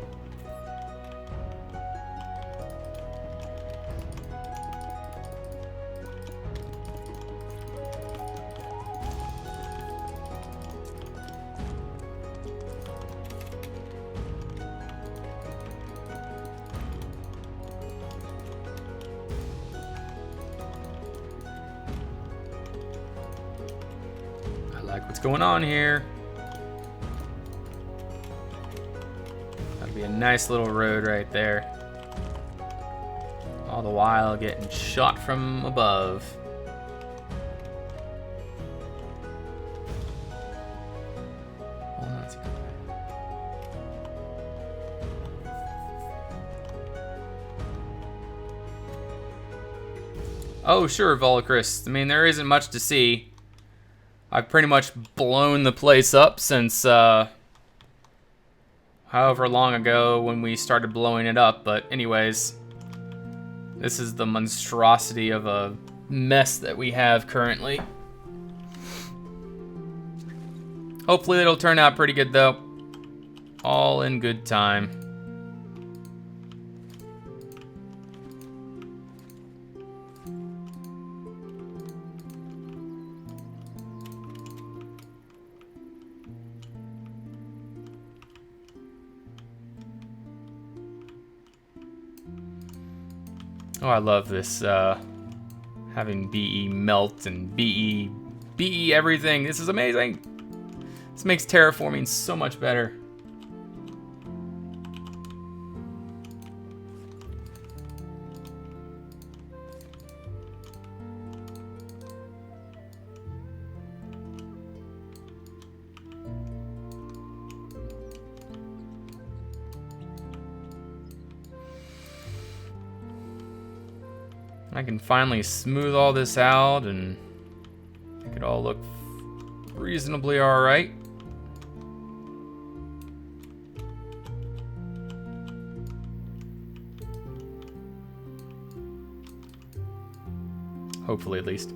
What's going on here? That'd be a nice little road right there. All the while getting shot from above. Oh, sure, Volocris. I mean, there isn't much to see. I've pretty much blown the place up since however long ago when we started blowing it up. But anyways, this is the monstrosity of a mess that we have currently. Hopefully it'll turn out pretty good though. All in good time. Oh, I love this, having BE melt and BE everything. This is amazing. This makes terraforming so much better. I can finally smooth all this out and make it all look reasonably alright. Hopefully, at least.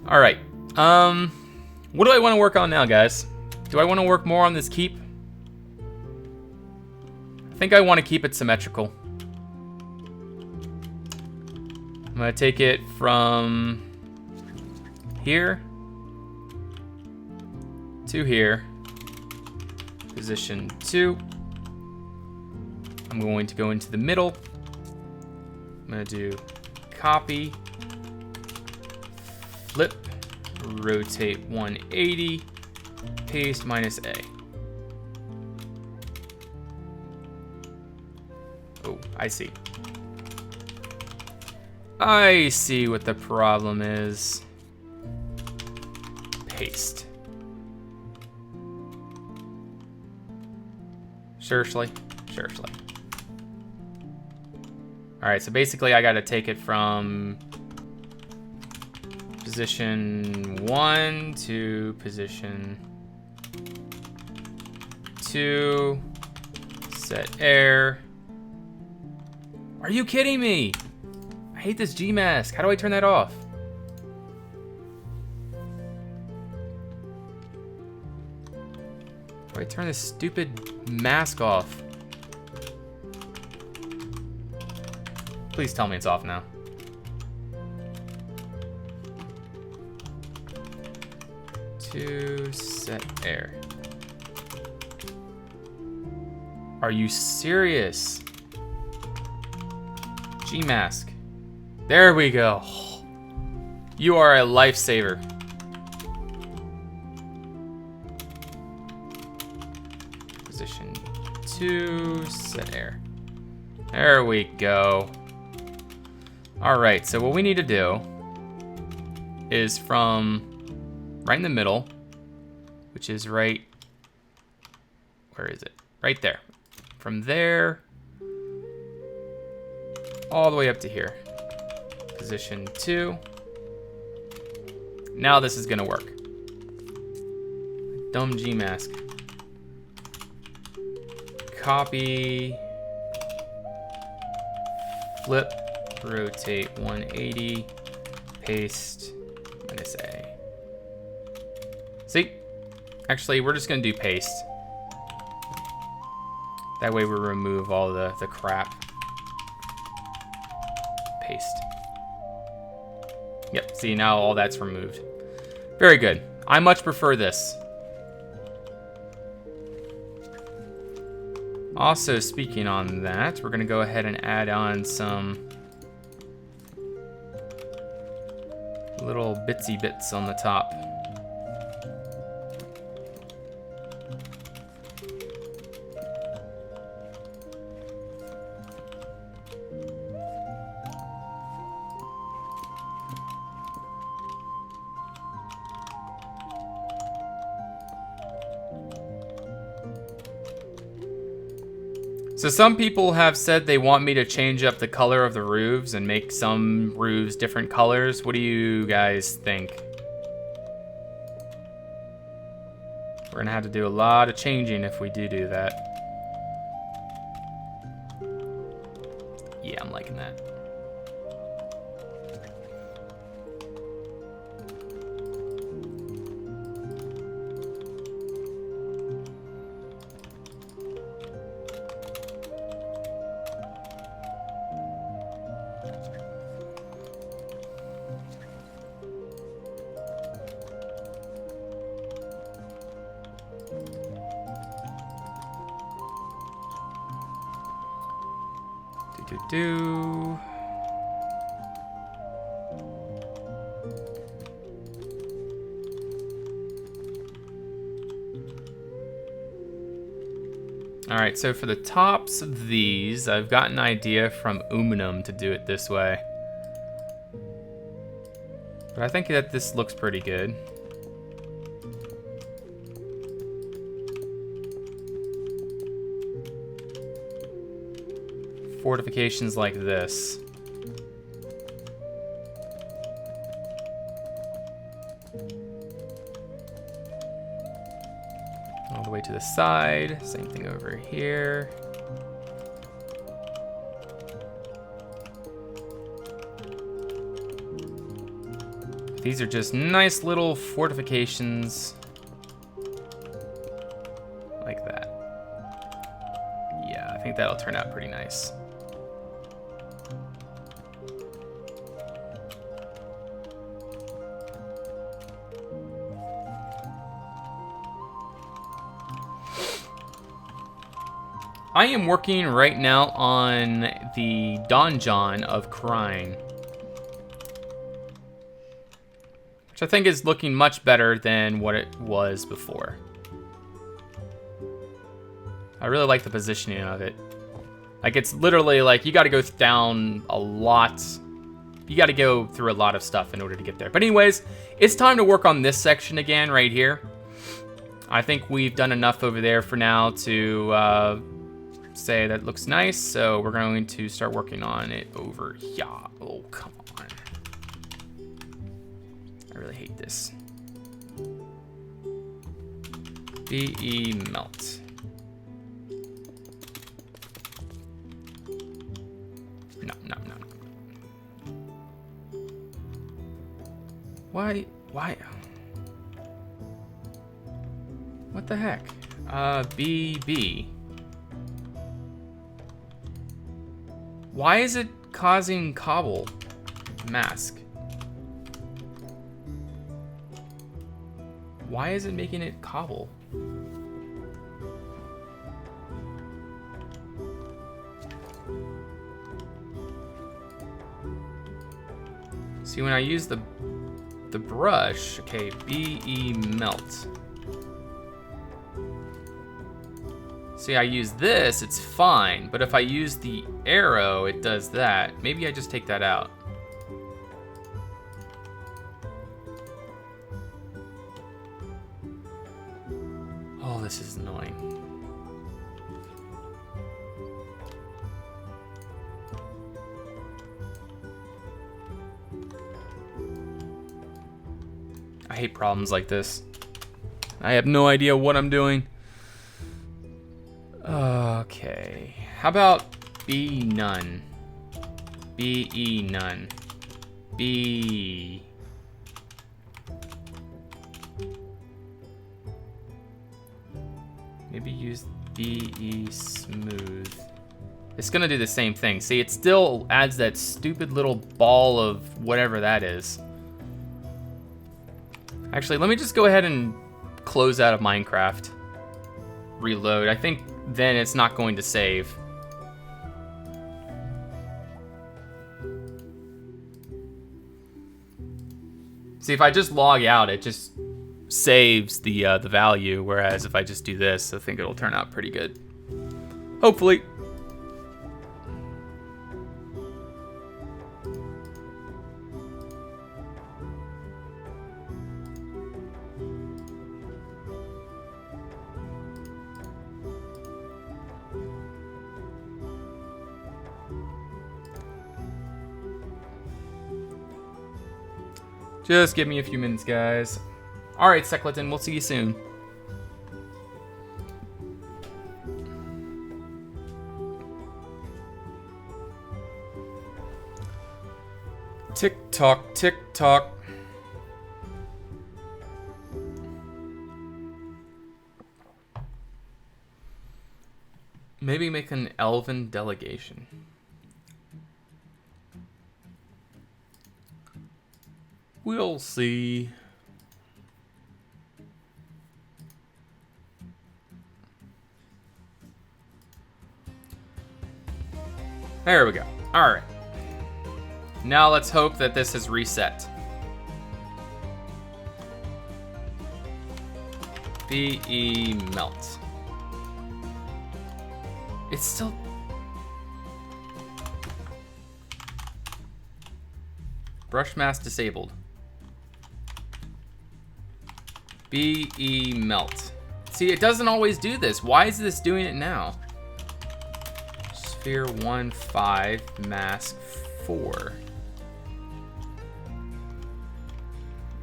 Alright. What do I want to work on now, guys? Do I want to work more on this keep? I think I want to keep it symmetrical. I'm gonna take it from here to here, position 2. I'm going to go into the middle. I'm gonna do copy, flip, rotate 180, paste -A. Oh, I see. I see what the problem is. Paste. Seriously? Seriously. Alright, so basically I gotta take it from position 1 to position 2. Set air. Are you kidding me? I hate this G mask. How do I turn that off? How do I turn this stupid mask off? Please tell me it's off now. To set air. Are you serious? G mask. There we go. You are a lifesaver. Position 2, set air. There we go. Alright, so what we need to do is from right in the middle, which is right, where is it? Right there. From there, all the way up to here. Position 2. Now this is gonna work. Dumb G mask. Copy. Flip. Rotate 180. Paste. -A. See? Actually, we're just gonna do paste. That way we remove all the crap. Paste. Yep, see, now all that's removed. Very good. I much prefer this. Also, speaking on that, we're gonna go ahead and add on some little bitsy bits on the top. So some people have said they want me to change up the color of the roofs and make some roofs different colors. What do you guys think? We're gonna have to do a lot of changing if we do that. Yeah, I'm liking that. Do. All right, so for the tops of these, I've got an idea from Uminum to do it this way. But I think that this looks pretty good. Fortifications like this. All the way to the side. Same thing over here. These are just nice little fortifications. Like that. Yeah, I think that'll turn out pretty nice. I am working right now on the donjon of Krein, which I think is looking much better than what it was before. I really like the positioning of it. Like, it's literally like you got to go down a lot. You got to go through a lot of stuff in order to get there. But anyways, it's time to work on this section again right here. I think we've done enough over there for now to say that looks nice, so we're going to start working on it over here. Oh, come on. I really hate this. BE melt. No. Why? What the heck? BB. Why is it causing cobble mask? Why is it making it cobble? See, when I use the brush, okay, BE melt. See, I use this, it's fine, but if I use the arrow, it does that. Maybe I just take that out. Oh, this is annoying. I hate problems like this. I have no idea what I'm doing. Okay. How about B none? BE none. B. Maybe use BE smooth. It's gonna do the same thing. See, it still adds that stupid little ball of whatever that is. Actually, let me just go ahead and close out of Minecraft. Reload. I think then it's not going to save. See, if I just log out, it just saves the value, whereas if I just do this, I think it'll turn out pretty good. Hopefully. Just give me a few minutes, guys. All right, Secleton, we'll see you soon. Tick tock, tick tock. Maybe make an elven delegation. We'll see. There we go. All right. Now let's hope that this is reset. BE melt. It's still... Brush mask disabled. BE melt. See, it doesn't always do this. Why is this doing it now? Sphere 1, 5, mask 4.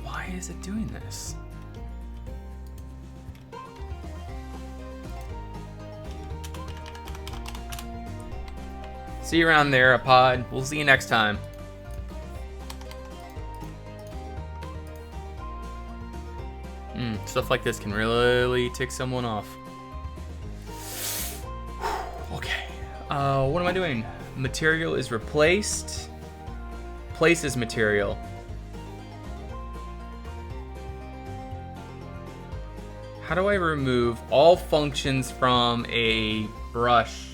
Why is it doing this? See you around there, a pod. We'll see you next time. Stuff like this can really tick someone off. Okay. What am I doing? Material is replaced. Places material. How do I remove all functions from a brush?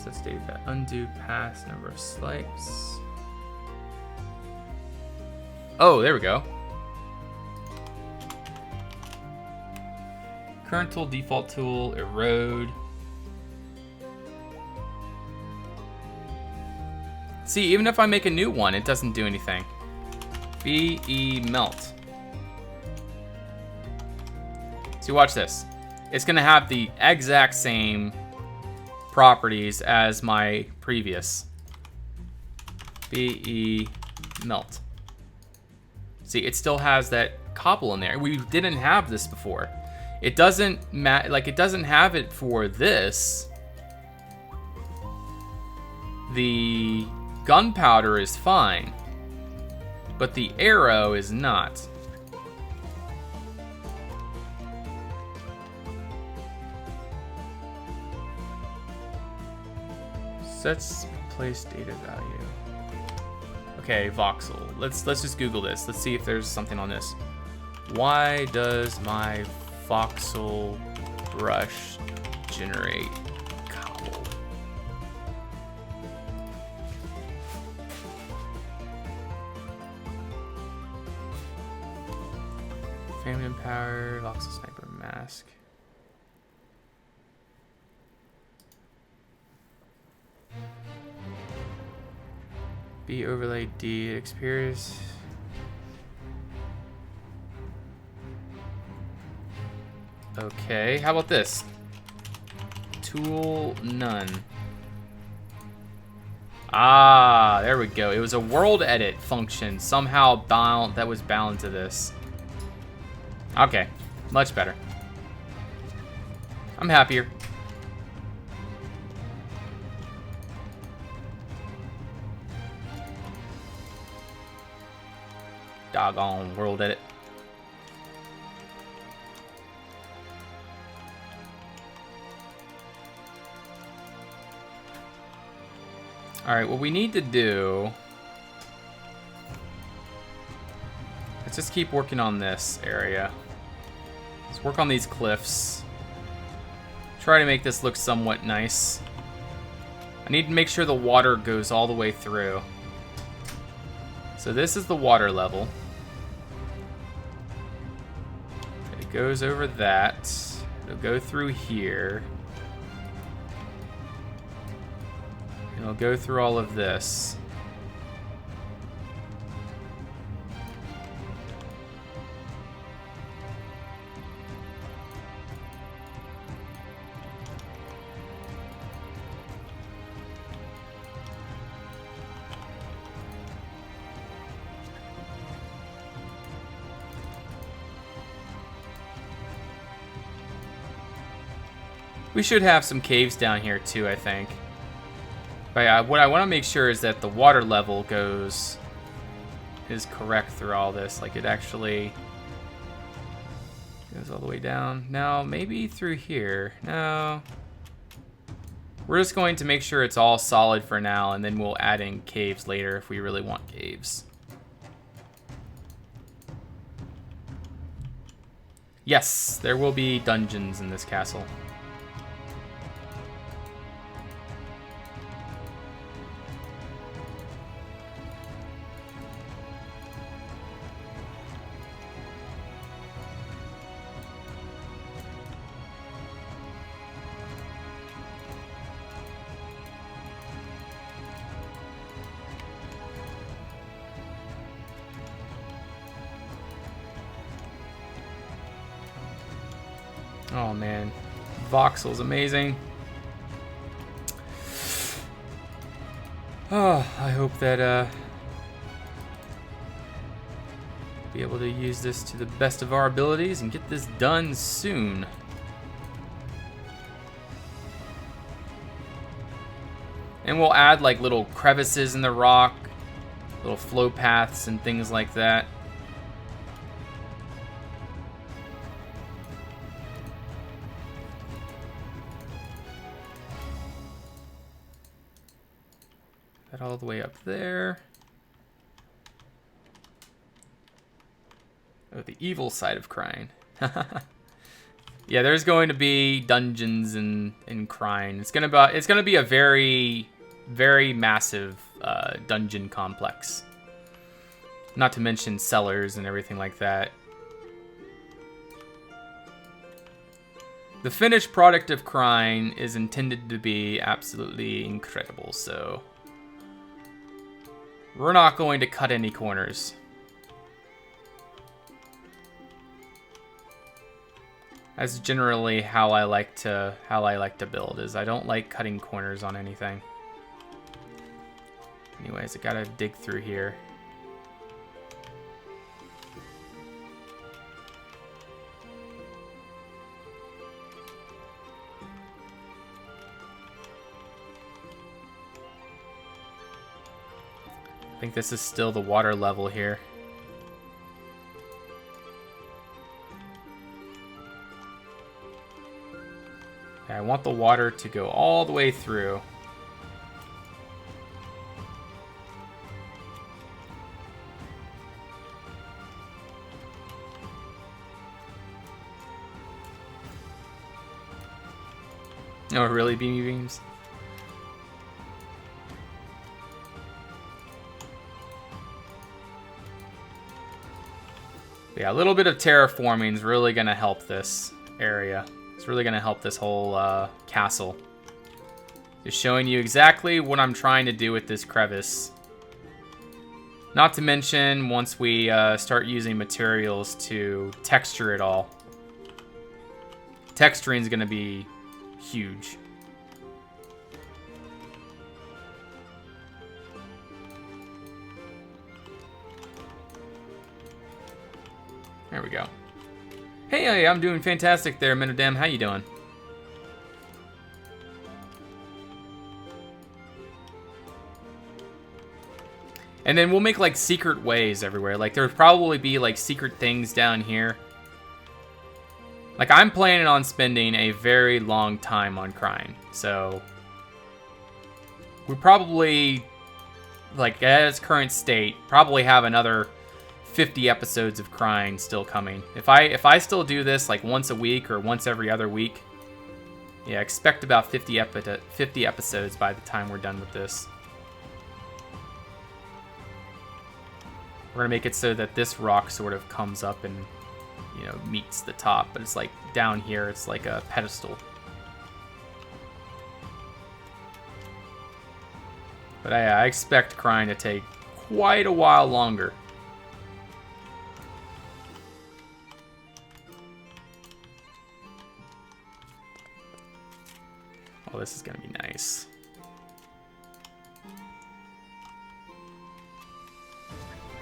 Let's do that. Undo past number of swipes. Oh, there we go. Current tool, default tool, erode. See, even if I make a new one, it doesn't do anything. BE melt. See, watch this. It's gonna have the exact same properties as my previous. BE melt. See, it still has that cobble in there. We didn't have this before. It doesn't it doesn't have it for this. The gunpowder is fine, but the arrow is not. Sets place data value. Okay, voxel. Let's just Google this. Let's see if there's something on this. Why does my voxel brush generate cobble? Feminine power, voxel sniper mask. B overlay D experience. Okay, how about this? Tool none. Ah, there we go. It was a world edit function somehow bound that was bound to this. Okay, much better. I'm happier. Doggone world edit. Alright, what we need to do... Let's just keep working on this area. Let's work on these cliffs. Try to make this look somewhat nice. I need to make sure the water goes all the way through. So this is the water level. It goes over that. It'll go through here. And it'll go through all of this. We should have some caves down here too, I think. But yeah, what I want to make sure is that the water level is correct through all this. Like it actually goes all the way down. Now, maybe through here. No. We're just going to make sure it's all solid for now, and then we'll add in caves later if we really want caves. Yes, there will be dungeons in this castle. Oh man, voxel's amazing. Oh, I hope that be able to use this to the best of our abilities and get this done soon. And we'll add like little crevices in the rock, little flow paths and things like that. That all the way up there. Oh, the evil side of Krein. Yeah, there's going to be dungeons in Krein. It's gonna be a very, very massive dungeon complex. Not to mention cellars and everything like that. The finished product of Krein is intended to be absolutely incredible, so we're not going to cut any corners. That's generally how I like to build. Is I don't like cutting corners on anything. Anyways, I gotta dig through here. I think this is still the water level here. I want the water to go all the way through. Oh, really, beamy beams? Yeah, a little bit of terraforming is really going to help this area. It's really going to help this whole castle. Just showing you exactly what I'm trying to do with this crevice. Not to mention, once we start using materials to texture it all. Texturing is going to be huge. There we go. Hey, I'm doing fantastic there, Minodam. How you doing? And then we'll make like secret ways everywhere. Like there'll probably be like secret things down here. Like I'm planning on spending a very long time on Krein. So we probably, like at its current state, probably have another 50 episodes of Krein still coming. If I still do this like once a week or once every other week, yeah, expect about 50 episodes by the time we're done with this. We're gonna make it so that this rock sort of comes up and, you know, meets the top, but it's like down here, it's like a pedestal. But I expect Krein to take quite a while longer. Oh, this is gonna be nice.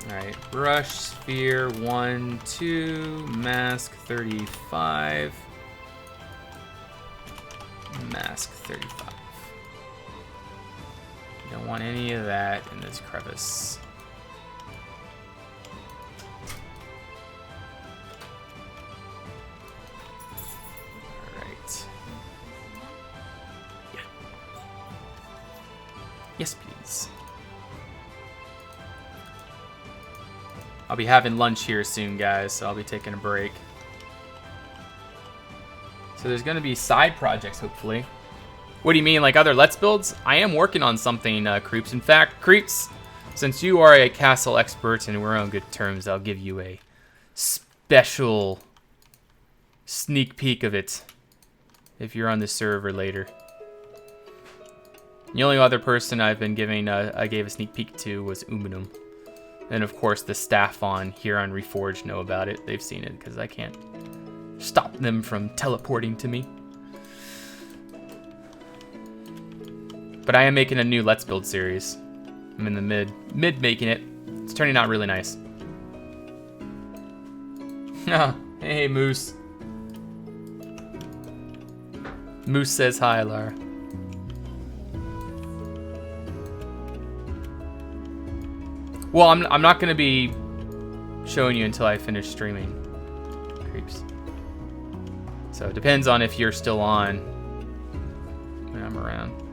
Alright, brush, sphere, 1, 2, mask 35. Mask 35. Don't want any of that in this crevice. Alright. Yeah. Yes, please. I'll be having lunch here soon, guys, so I'll be taking a break. So there's going to be side projects, hopefully. What do you mean, like other Let's Builds? I am working on something, Creeps. In fact, Creeps, since you are a castle expert and we're on good terms, I'll give you a special sneak peek of it if you're on the server later. The only other person I've been giving, I gave a sneak peek to was Uminum. And of course, the staff on here on Reforged know about it. They've seen it because I can't stop them from teleporting to me. But I am making a new Let's Build series. I'm in the mid making it. It's turning out really nice. Hey, Moose. Moose says hi, Lara. Well, I'm not going to be showing you until I finish streaming. Creeps. So it depends on if you're still on when I'm around.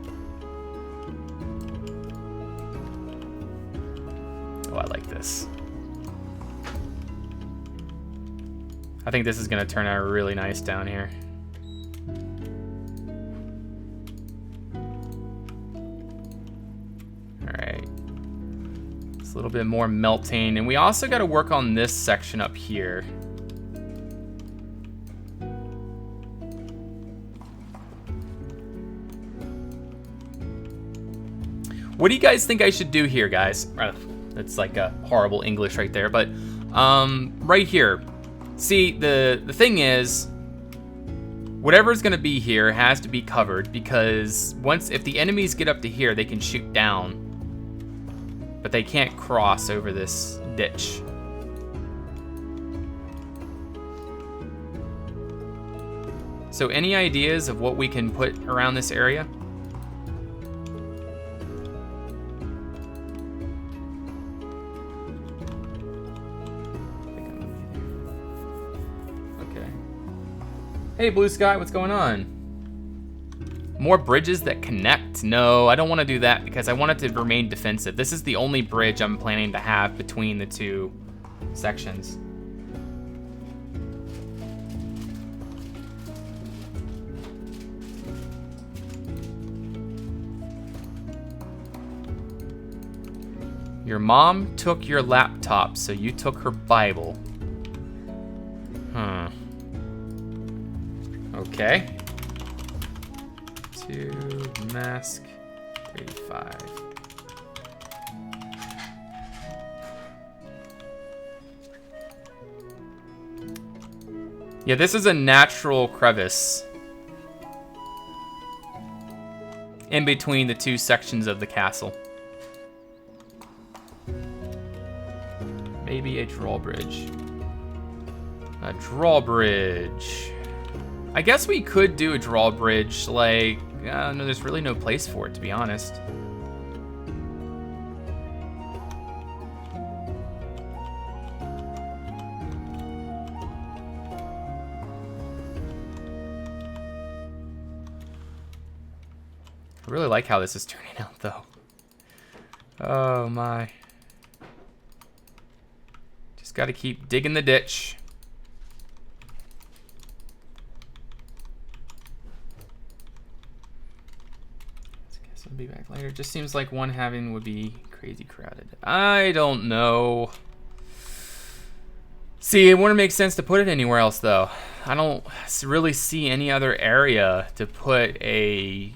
Oh, I like this. I think this is going to turn out really nice down here. Alright. It's a little bit more melting. And we also got to work on this section up here. What do you guys think I should do here, guys? That's like a horrible English right there, but right here. See, the thing is, whatever's gonna be here has to be covered because if the enemies get up to here, they can shoot down, but they can't cross over this ditch. So any ideas of what we can put around this area? Hey, Blue Sky, what's going on? More bridges that connect? No, I don't want to do that because I want it to remain defensive. This is the only bridge I'm planning to have between the two sections. Your mom took your laptop, so you took her Bible. Huh. Okay. 2 mask 35. Yeah, this is a natural crevice in between the two sections of the castle. Maybe a drawbridge. A drawbridge. I guess we could do a drawbridge, like, no, there's really no place for it, to be honest. I really like how this is turning out, though. Oh, my. Just gotta keep digging the ditch. I'll be back later. Just seems like one having would be crazy crowded. I don't know. See, it wouldn't make sense to put it anywhere else, though. I don't really see any other area to put a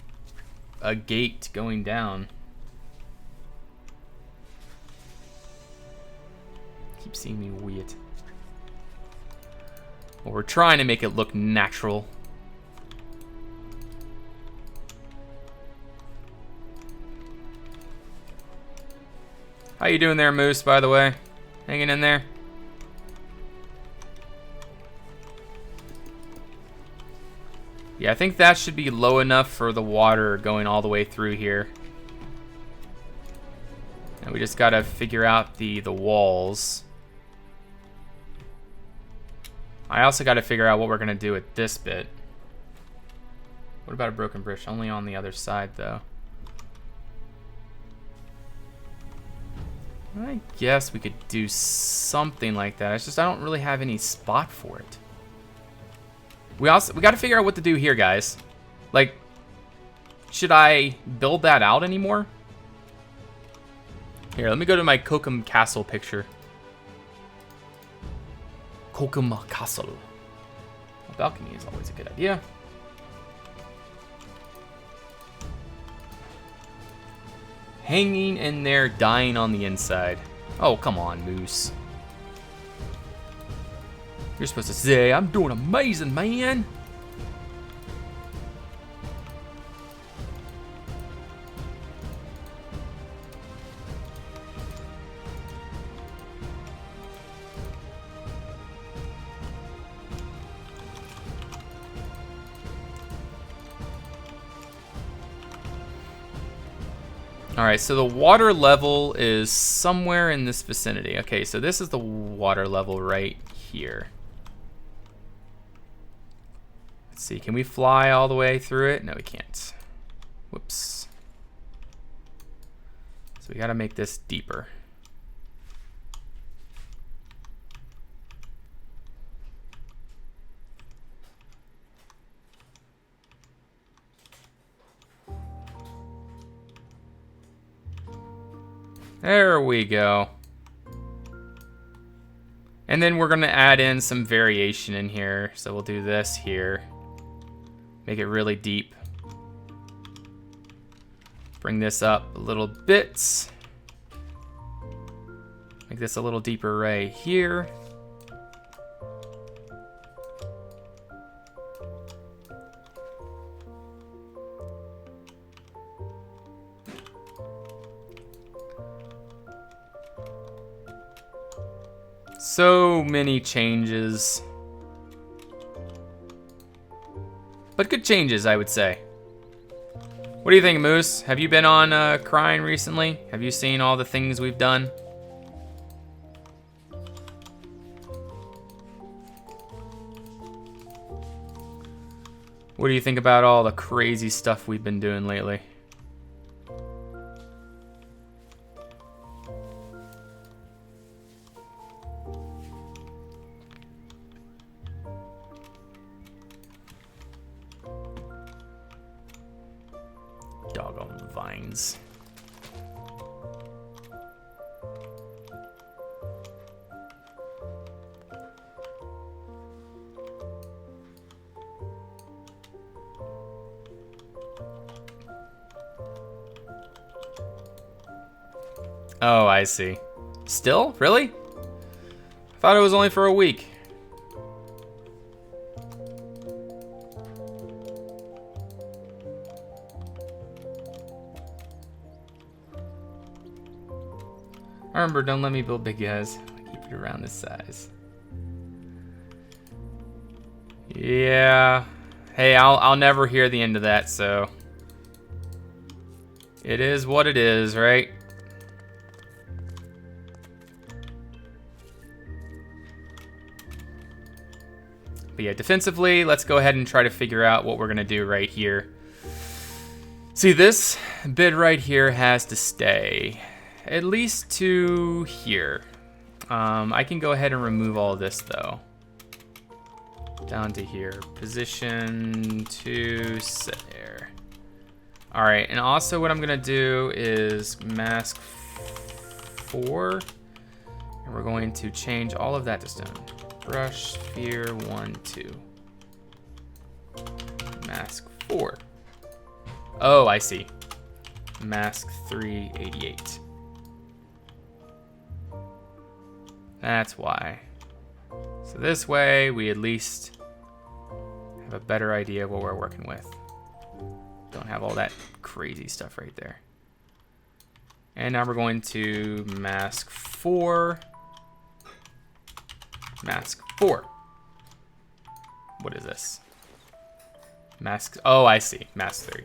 gate going down. Keep seeing me weird. Well, we're trying to make it look natural. How you doing there, Moose, by the way? Hanging in there? Yeah, I think that should be low enough for the water going all the way through here. And we just gotta figure out the walls. I also gotta figure out what we're gonna do with this bit. What about a broken bridge? Only on the other side, though. I guess we could do something like that. It's just I don't really have any spot for it. We gotta figure out what to do here, guys. Like, should I build that out anymore? Here, let me go to my Kokum Castle picture. Kokum Castle. A balcony is always a good idea. Hanging in there, dying on the inside. Oh, come on, Moose. You're supposed to say, I'm doing amazing, man. Alright, so the water level is somewhere in this vicinity. Okay, so this is the water level right here. Let's see, can we fly all the way through it? No, we can't. Whoops. So we gotta make this deeper. There we go. And then we're gonna add in some variation in here. So we'll do this here. Make it really deep. Bring this up a little bit. Make this a little deeper right here. So many changes. But good changes, I would say. What do you think, Moose? Have you been on Krein recently? Have you seen all the things we've done? What do you think about all the crazy stuff we've been doing lately? Doggone vines. Oh, I see. Still? Really? I thought it was only for a week. Remember, don't let me build big guys. Keep it around this size. Yeah. Hey, I'll never hear the end of that, so it is what it is, right? But yeah, defensively, let's go ahead and try to figure out what we're gonna do right here. See, this bit right here has to stay. At least to here. I can go ahead and remove all of this though. Down to here. Position to set there. Alright, and also what I'm gonna do is mask 4. And we're going to change all of that to stone. Brush, sphere, 1, 2. Mask 4. Oh, I see. Mask 3, 88. That's why. So this way, we at least have a better idea of what we're working with. Don't have all that crazy stuff right there. And now we're going to mask 4. Mask 4. What is this? Mask, oh, I see. Mask 3.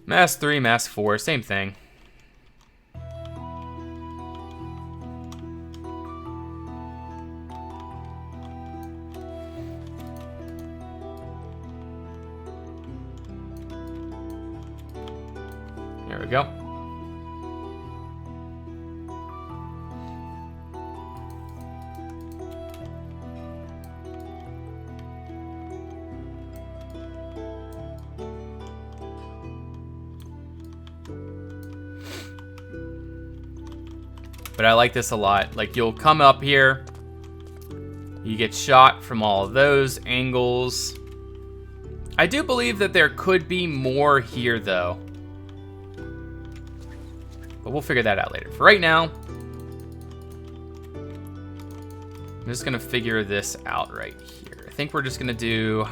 Mask 3, mask 4, same thing. we go. But I like this a lot. Like, you'll come up here, you get shot from all of those angles. I do believe that there could be more here, though. But we'll figure that out later. For right now, I'm just gonna figure this out right here. I think we're just gonna do...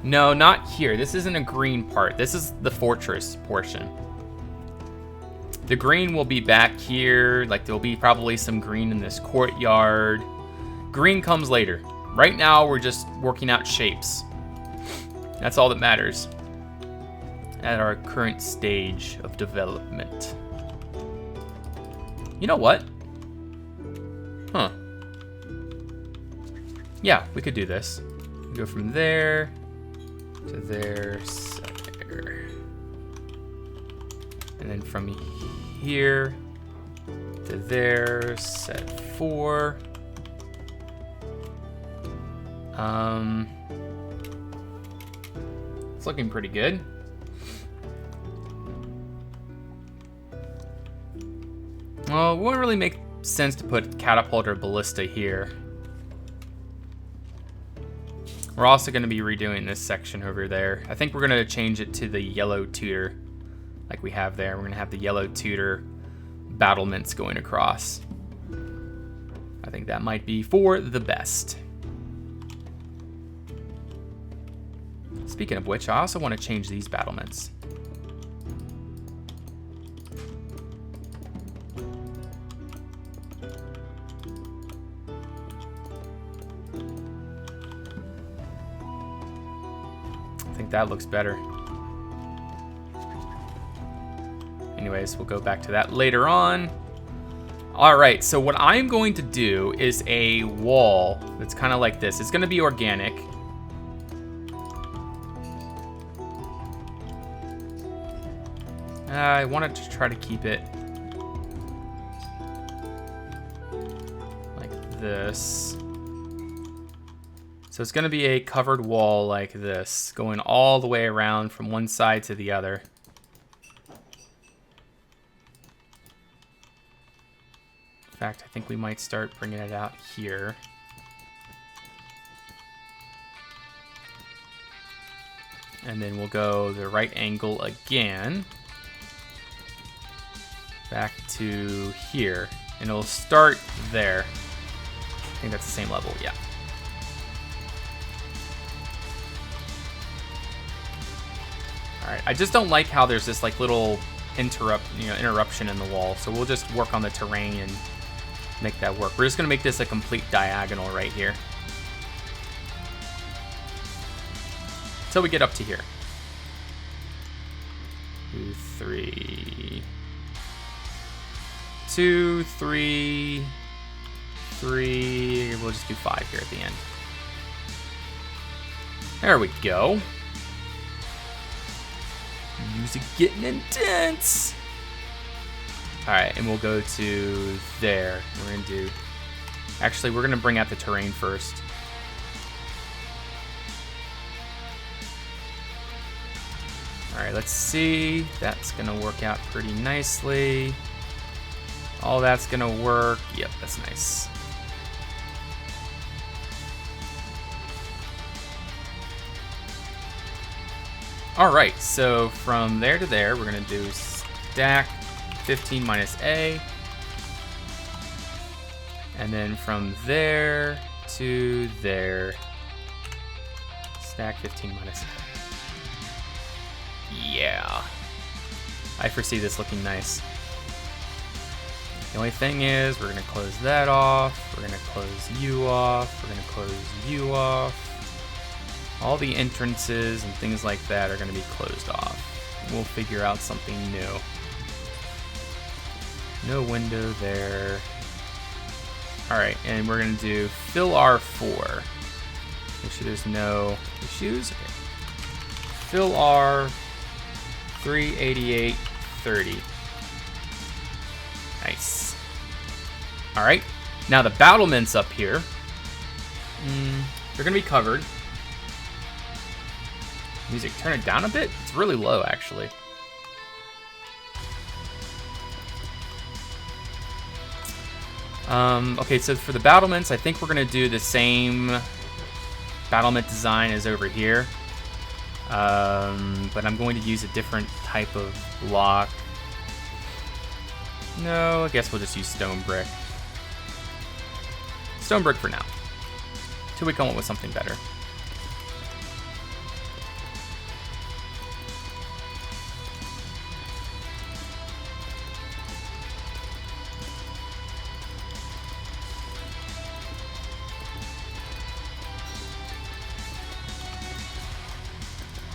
No, not here. This isn't a green part. This is the fortress portion. The green will be back here. Like, there'll be probably some green in this courtyard. Green comes later. Right now, we're just working out shapes. That's all that matters at our current stage of development. You know what? Huh. Yeah, we could do this. Go from there to there, set there. And then from here to there, set 4. It's looking pretty good. Well, it wouldn't really make sense to put catapult or ballista here. We're also going to be redoing this section over there. I think we're going to change it to the yellow tutor like we have there. We're going to have the yellow tutor battlements going across. I think that might be for the best. Speaking of which, I also want to change these battlements. I think that looks better. Anyways, we'll go back to that later on. All right, so what I'm going to do is a wall that's kind of like this. It's going to be organic. I wanted to try to keep it like this. So it's going to be a covered wall like this, going all the way around from one side to the other. In fact, I think we might start bringing it out here. And then we'll go the right angle again. Back to here. And it'll start there. I think that's the same level, yeah. Alright, I just don't like how there's this like little interruption in the wall. So we'll just work on the terrain and make that work. We're just gonna make this a complete diagonal right here. Until we get up to here. 2, 3. 2, 3, 3. We'll just do 5 here at the end. There we go. Music getting intense. All right, and we'll go to there. We're gonna do. Actually, we're gonna bring out the terrain first. All right, let's see. That's gonna work out pretty nicely. All that's gonna work. Yep, that's nice. All right, so from there to there, we're gonna do stack 15 minus A. And then from there to there, stack 15 minus A. Yeah. I foresee this looking nice. The only thing is, we're gonna close that off, we're gonna close you off, we're gonna close you off. All the entrances and things like that are gonna be closed off. We'll figure out something new. No window there. Alright, and we're going to do fill R4. Make sure there's no issues. Okay. Fill R 388.30. Nice. Alright, now the battlements up here. They're going to be covered. Music, turn it down a bit. It's really low, actually. Okay, so for the battlements, I think we're going to do the same battlement design as over here. But I'm going to use a different type of block. No, I guess we'll just use stone brick. Stone brick for now. Till we come up with something better.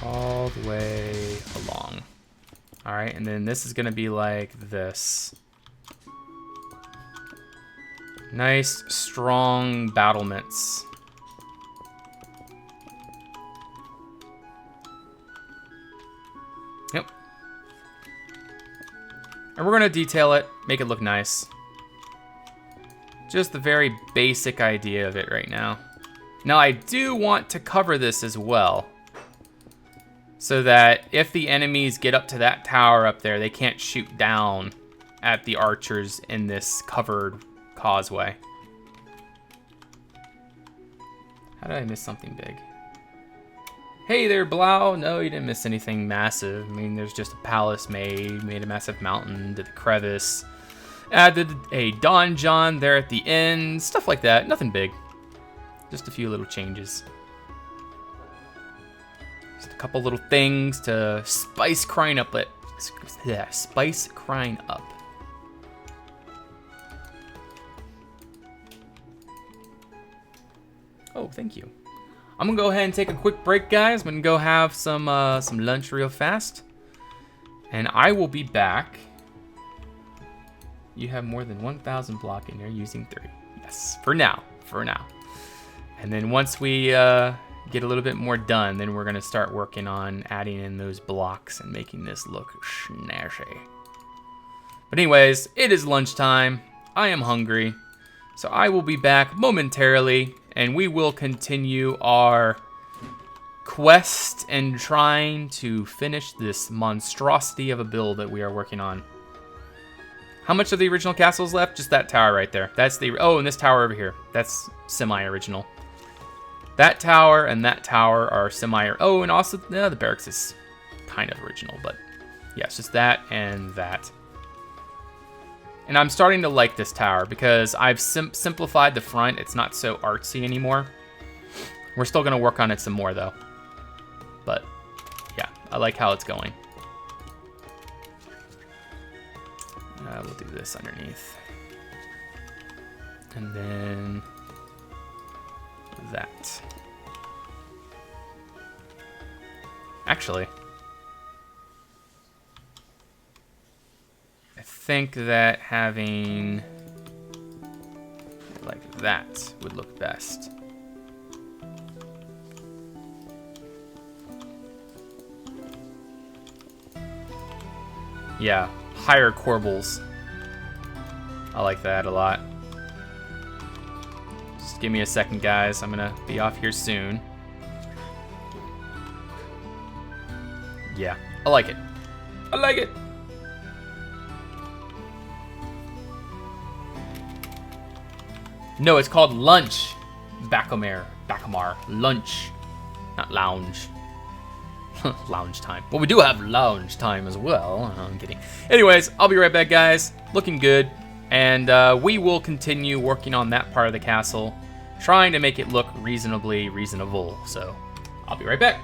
All the way along. All right, and then this is gonna be like this. Nice, strong battlements. Yep. And we're gonna detail it, make it look nice. Just the very basic idea of it right now. Now I do want to cover this as well, so that if the enemies get up to that tower up there, they can't shoot down at the archers in this covered causeway. How did I miss something big? Hey there, Blau. No, you didn't miss anything massive. I mean, there's just a palace made a massive mountain, did the crevice, added a donjon there at the end, stuff like that. Nothing big. Just a few little changes. Just a couple little things to spice Krein up. Yeah, spice Krein up. Oh, thank you. I'm gonna go ahead and take a quick break, guys. I'm gonna go have some lunch real fast, and I will be back. You have more than 1,000 block in there using 3. Yes, for now. And then once we get a little bit more done, then we're gonna start working on adding in those blocks and making this look snazzy. But anyways, it is lunchtime. I am hungry, so I will be back momentarily, and we will continue our quest and trying to finish this monstrosity of a build that we are working on. How much of the original castle is left? Just that tower right there. That's the, oh, and this tower over here. That's semi-original. That tower and that tower are semi, oh, and also, no, the barracks is kind of original, but yeah, it's just that and that. And I'm starting to like this tower because I've simplified the front. It's not so artsy anymore. We're still gonna work on it some more though. But yeah, I like how it's going. We'll do this underneath. And then that. Actually, I think that having like that would look best. Yeah, higher corbels. I like that a lot. Just give me a second, guys. I'm gonna be off here soon. Yeah, I like it. I like it. No, it's called lunch. Bacamar. Lunch. Not lounge. Lounge time. Well, we do have lounge time as well. I'm kidding. Anyways, I'll be right back, guys. Looking good. And we will continue working on that part of the castle, trying to make it look reasonably reasonable. So, I'll be right back.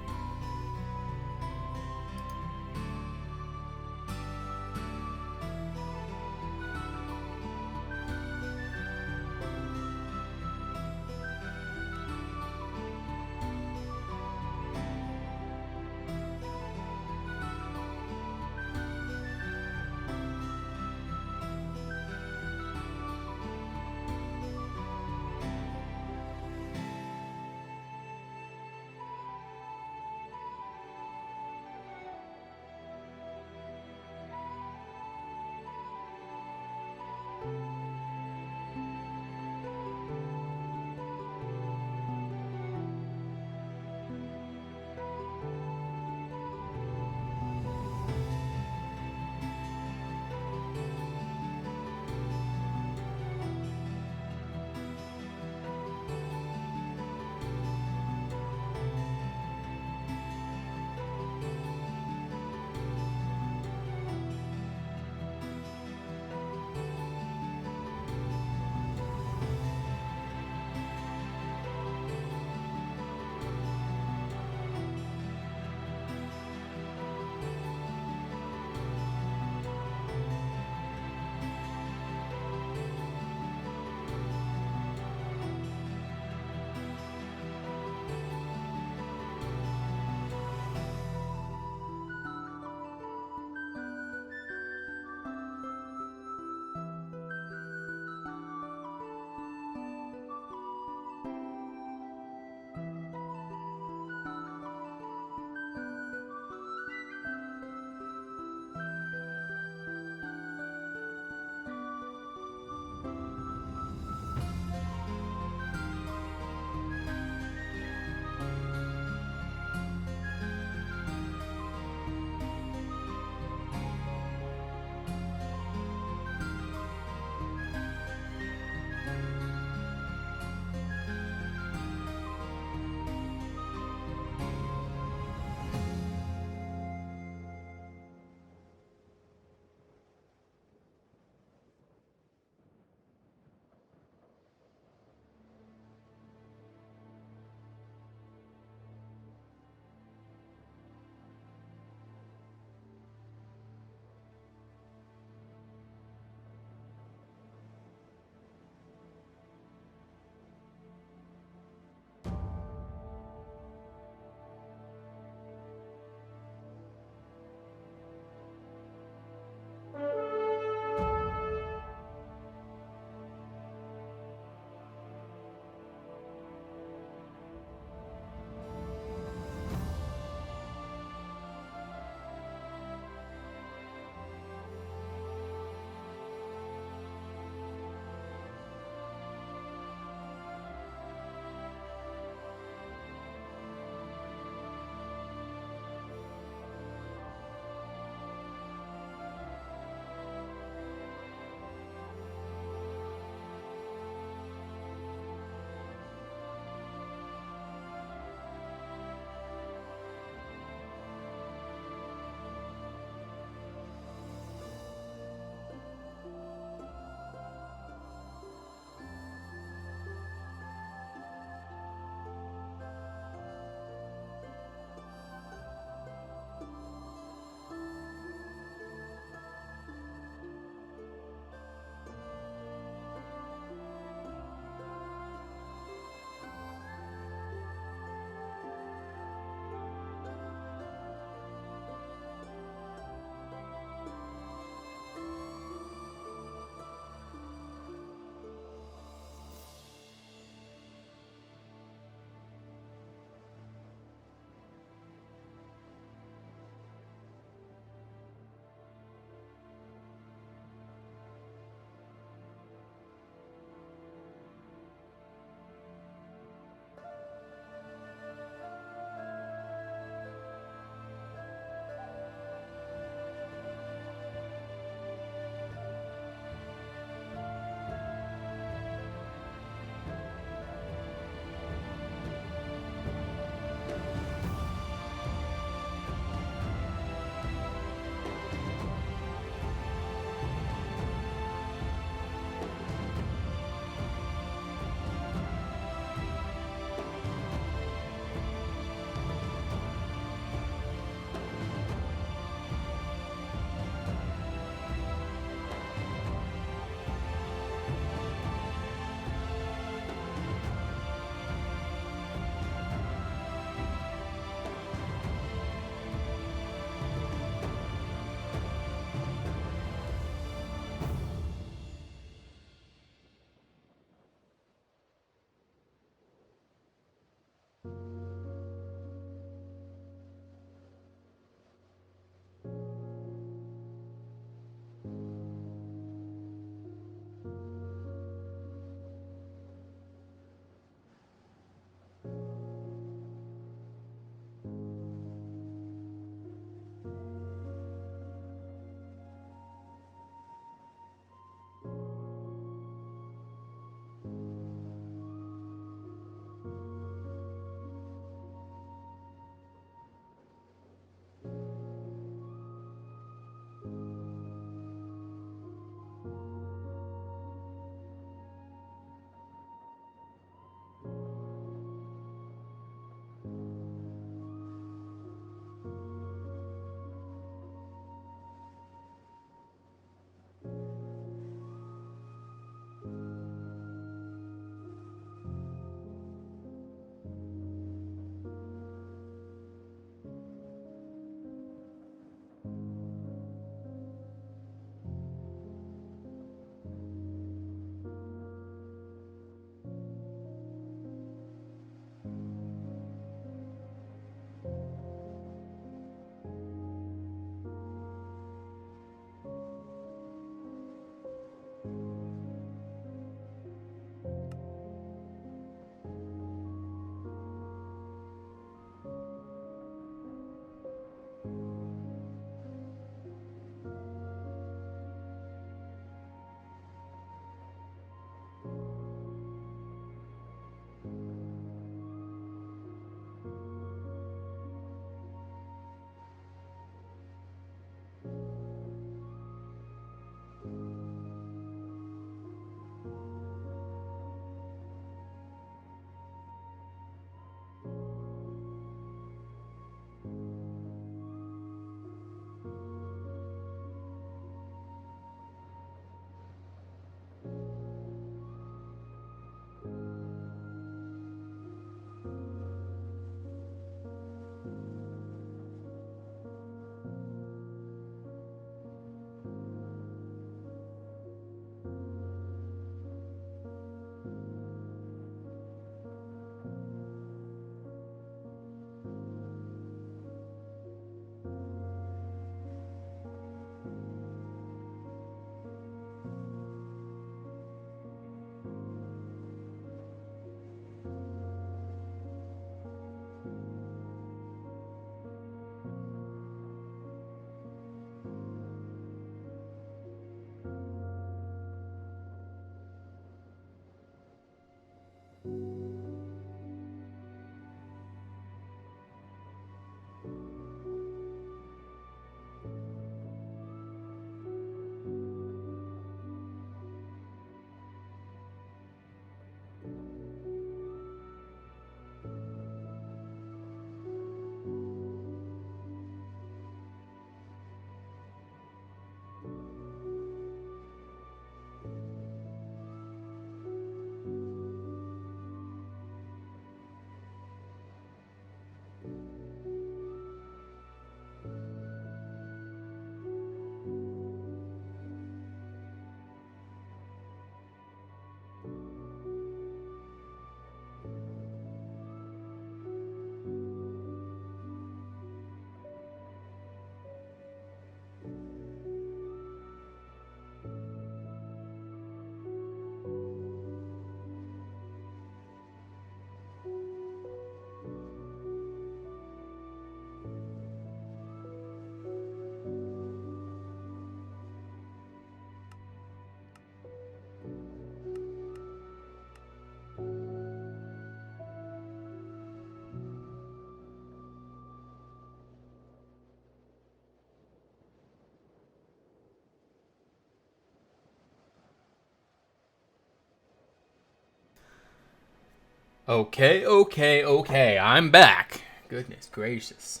Okay. I'm back. Goodness gracious.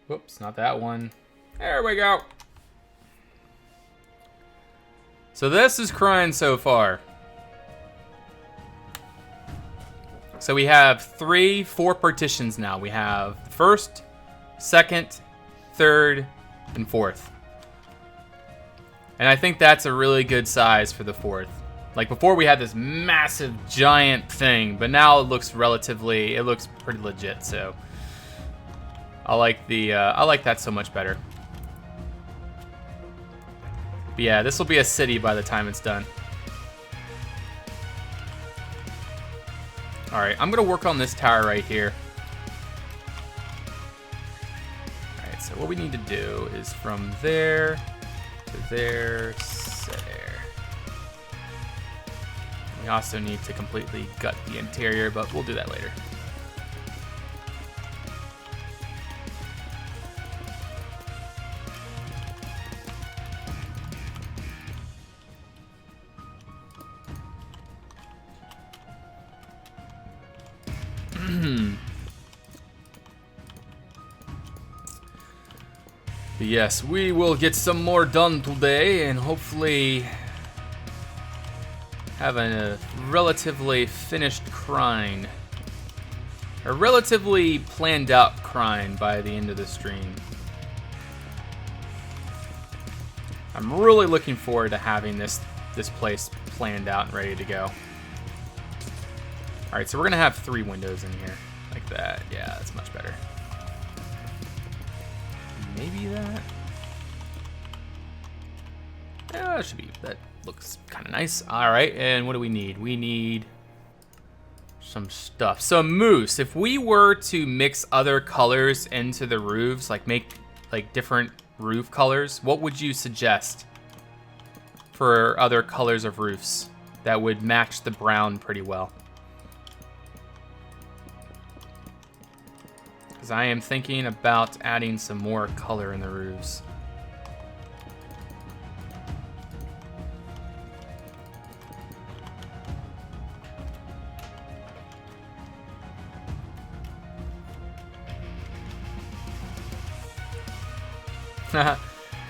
Whoops, not that one. There we go. So this is Krein so far. So we have 4 partitions now. We have first, second, third, and fourth. And I think that's a really good size for the fourth. Like before we had this massive giant thing, but now it looks pretty legit, so I like that so much better. But yeah, this will be a city by the time it's done. Alright, I'm gonna work on this tower right here. Alright, so what we need to do is from there to there, there. We also need to completely gut the interior, but we'll do that later. Yes, we will get some more done today and hopefully have a relatively finished Krein. A relatively planned out Krein by the end of the stream. I'm really looking forward to having this place planned out and ready to go. Alright, so we're gonna have 3 windows in here. Like that. Yeah, that's much better. Maybe that. Yeah, that looks kind of nice. All right, and what do we need? We need some stuff. So moose, if we were to mix other colors into the roofs, like make like different roof colors, what would you suggest for other colors of roofs that would match the brown pretty well? Because I am thinking about adding some more color in the roofs.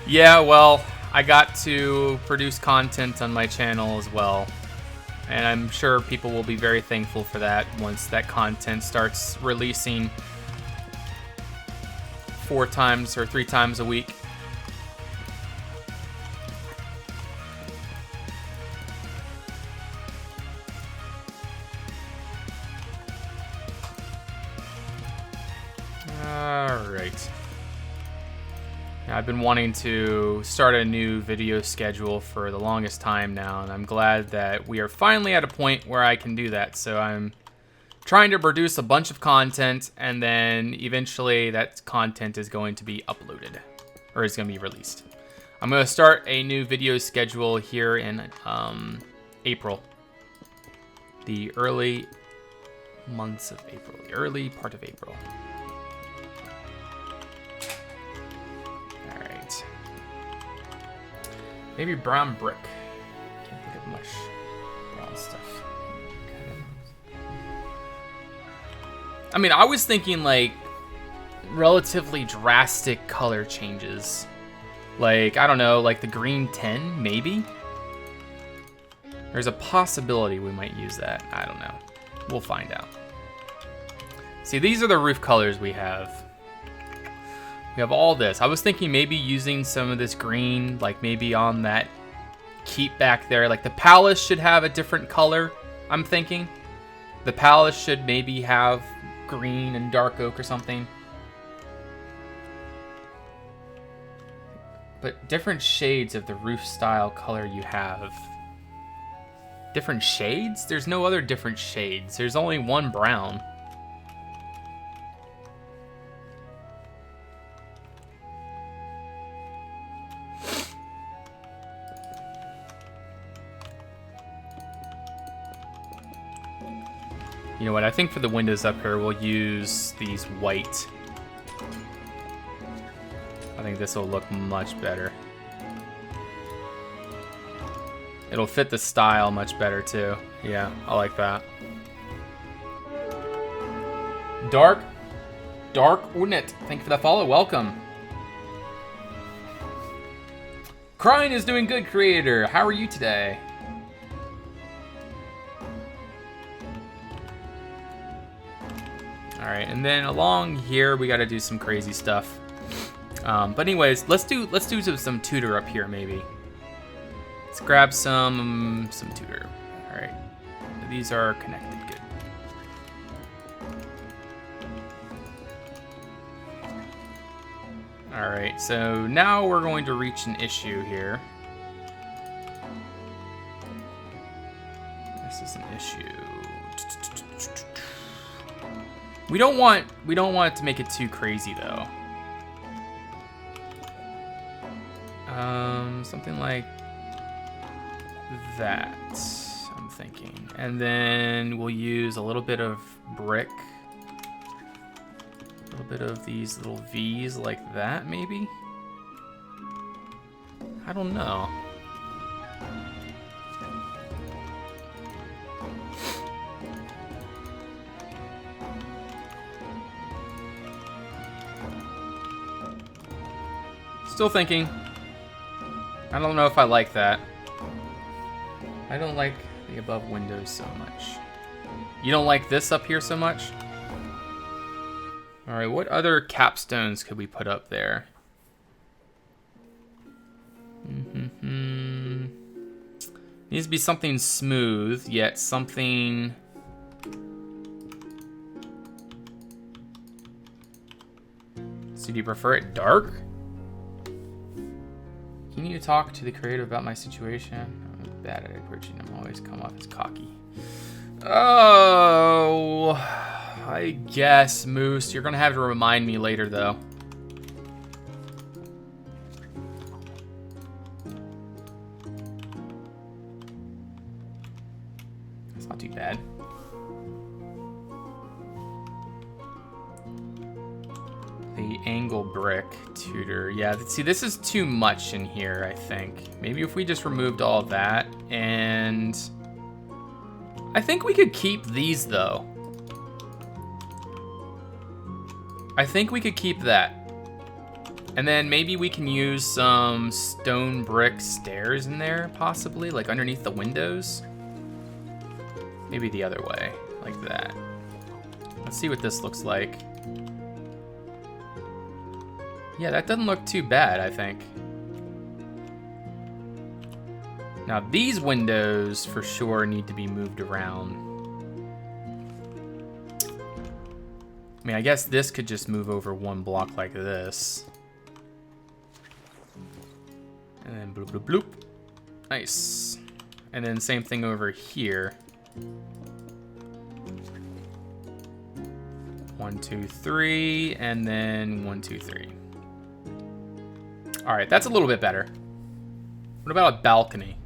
Yeah, well, I got to produce content on my channel as well. And I'm sure people will be very thankful for that once that content starts releasing 4 times or 3 times a week. Alright. I've been wanting to start a new video schedule for the longest time now, and I'm glad that we are finally at a point where I can do that. So I'm trying to produce a bunch of content, and then eventually that content is going to be uploaded, or is going to be released. I'm going to start a new video schedule here in April. The early months of April, the early part of April. Alright. Maybe brown brick. Can't think of much brown stuff. I mean, I was thinking like relatively drastic color changes. Like, I don't know, like the green 10, maybe? There's a possibility we might use that. I don't know. We'll find out. See, these are the roof colors we have. We have all this. I was thinking maybe using some of this green, like maybe on that keep back there. Like the palace should have a different color, I'm thinking. The palace should maybe have green and dark oak or something. But different shades of the roof style color you have. Different shades? There's no other different shades. There's only one brown. You know what, I think for the windows up here, we'll use these white. I think this will look much better. It'll fit the style much better too. Yeah, I like that. Dark Unit. Thank you for that follow. Welcome. Krein is doing good, creator. How are you today? All right, and then along here we got to do some crazy stuff. But anyways, let's do some tutor up here maybe. Let's grab some tutor. All right, these are connected. Good. All right, so now we're going to reach an issue here. This is an issue. We don't want it to make it too crazy though. Something like that, I'm thinking. And then we'll use a little bit of brick. A little bit of these little V's like that, maybe? I don't know. Still thinking. I don't know if I like that. I don't like the above windows so much. You don't like this up here so much? All right, what other capstones could we put up there? Needs to be something smooth, yet something... So do you prefer it dark? You need to talk to the creator about my situation. I'm bad at approaching. I'm always come off as cocky. Oh, I guess, Moose. You're gonna have to remind me later, though. That's not too bad. The angle brick tutor. Yeah, see, this is too much in here, I think. Maybe if we just removed all of that, and I think we could keep these, though. I think we could keep that. And then maybe we can use some stone brick stairs in there, possibly, like underneath the windows. Maybe the other way, like that. Let's see what this looks like. Yeah, that doesn't look too bad, I think. Now, these windows, for sure, need to be moved around. I mean, I guess this could just move over one block like this. And then bloop, bloop, bloop. Nice. And then same thing over here. 1, 2, 3, and then 1, 2, 3. All right, that's a little bit better. What about a balcony?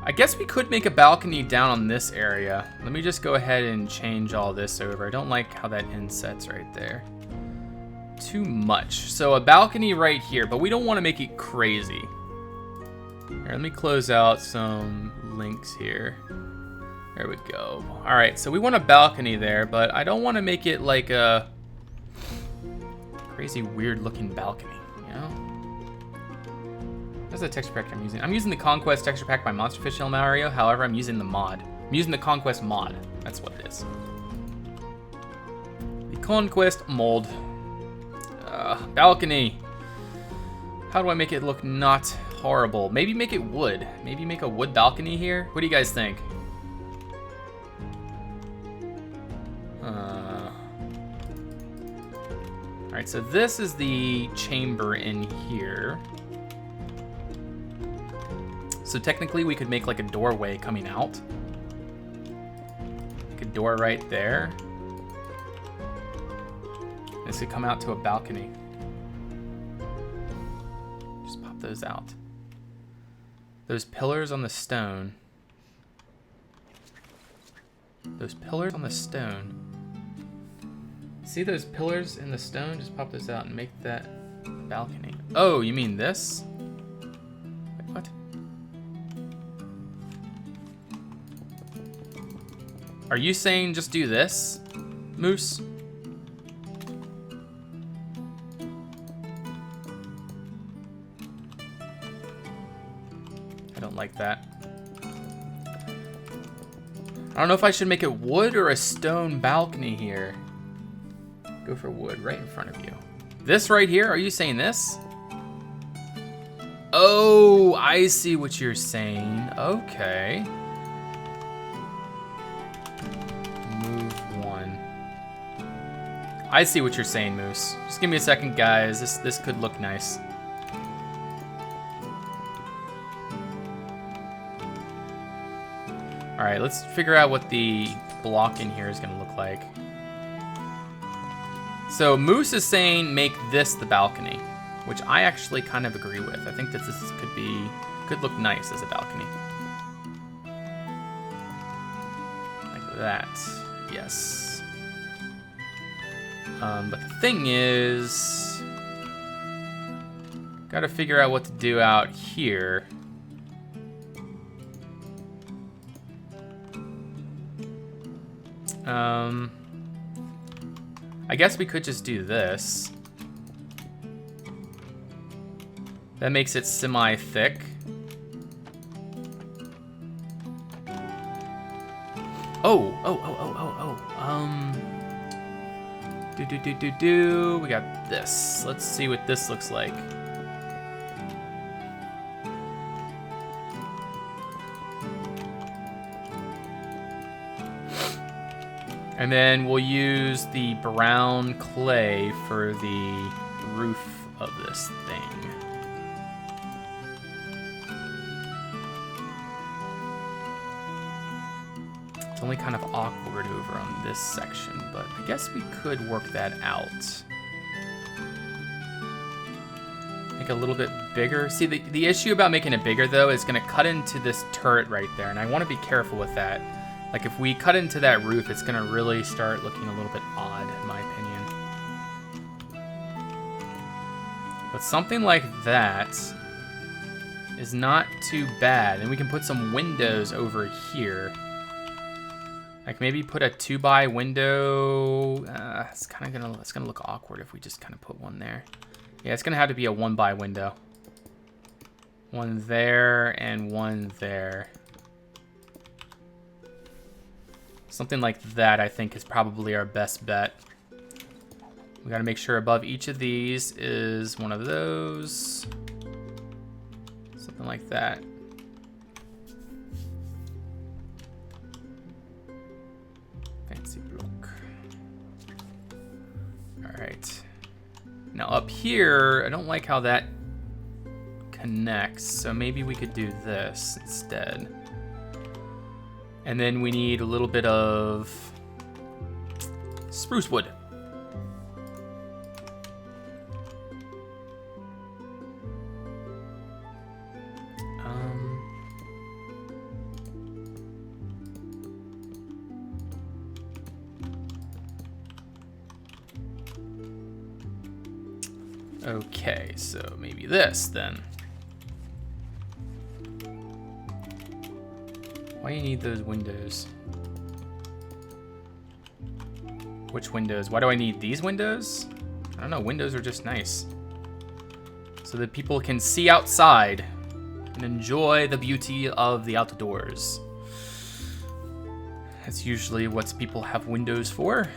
I guess we could make a balcony down on this area. Let me just go ahead and change all this over. I don't like how that insets right there. Too much. So a balcony right here, but we don't want to make it crazy. Here, let me close out some links here. There we go. All right, so we want a balcony there, but I don't want to make it like a crazy weird looking balcony. You know? That's the texture pack I'm using. I'm using the Conquest texture pack by Monsterfish El Mario. However, I'm using the mod. I'm using the Conquest mod. That's what it is. The Conquest mold. Balcony. How do I make it look not horrible? Maybe make it wood. Maybe make a wood balcony here. What do you guys think? Alright, so this is the chamber in here. So technically we could make like a doorway coming out. Like a door right there. This could come out to a balcony. Just pop those out. Those pillars on the stone. Those pillars on the stone. See those pillars in the stone? Just pop those out and make that balcony. Oh, you mean this? Wait, what? Are you saying just do this? Moose? I don't like that. I don't know if I should make it wood or a stone balcony here. Go for wood, right in front of you. This right here, are you saying this? Oh, I see what you're saying. Okay. Move one. I see what you're saying, Moose. Just give me a second, guys. This could look nice. All right, let's figure out what the block in here is gonna look like. So Moose is saying make this the balcony, which I actually kind of agree with. I think that this could look nice as a balcony. Like that, yes. But the thing is, gotta figure out what to do out here. I guess we could just do this. That makes it semi-thick. Oh. We got this. Let's see what this looks like. And then we'll use the brown clay for the roof of this thing. It's only kind of awkward over on this section, but I guess we could work that out. Make it a little bit bigger. See, the issue about making it bigger, though, is going to cut into this turret right there, and I want to be careful with that. Like, if we cut into that roof, it's going to really start looking a little bit odd, in my opinion. But something like that is not too bad. And we can put some windows over here. Like, maybe put a 2x window. It's gonna look awkward if we just kind of put one there. Yeah, it's going to have to be a 1x window. One there and one there. Something like that, I think, is probably our best bet. We gotta make sure above each of these is one of those. Something like that. Fancy block. All right. Now up here, I don't like how that connects, so maybe we could do this instead. And then we need a little bit of spruce wood. Okay, so maybe this then. Why do you need those windows? Which windows? Why do I need these windows? I don't know, windows are just nice. So that people can see outside and enjoy the beauty of the outdoors. That's usually what people have windows for.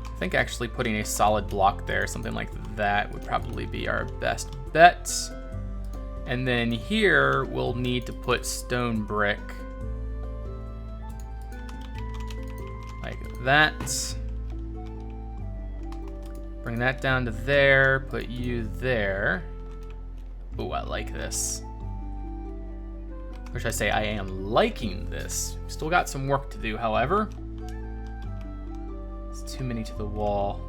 I think actually putting a solid block there, something like that, would probably be our best bet. And then here, we'll need to put stone brick. Like that. Bring that down to there, put you there. Ooh, I like this. Or should I say I am liking this. Still got some work to do, however. It's too many to the wall.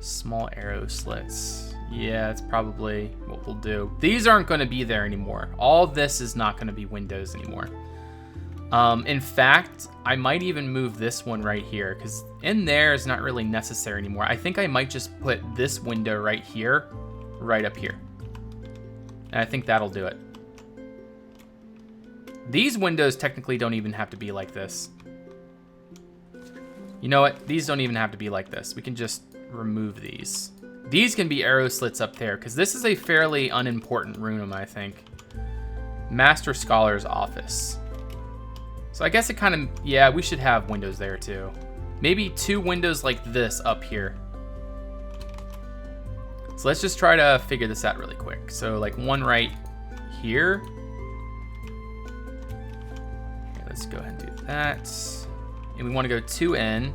Small arrow slits. Yeah, it's probably what we'll do. These aren't going to be there anymore. All this is not going to be windows anymore. In fact, I might even move this one right here because in there is not really necessary anymore. I think I might just put this window right here, right up here. And I think that'll do it. These windows technically don't even have to be like this. You know what? These don't even have to be like this. We can just remove these. These can be arrow slits up there, because this is a fairly unimportant room, I think. Master Scholar's office. So I guess it kind of, yeah, we should have windows there too. Maybe 2 windows like this up here. So let's just try to figure this out really quick. So like one right here. Okay, let's go ahead and do that. And we want to go 2N.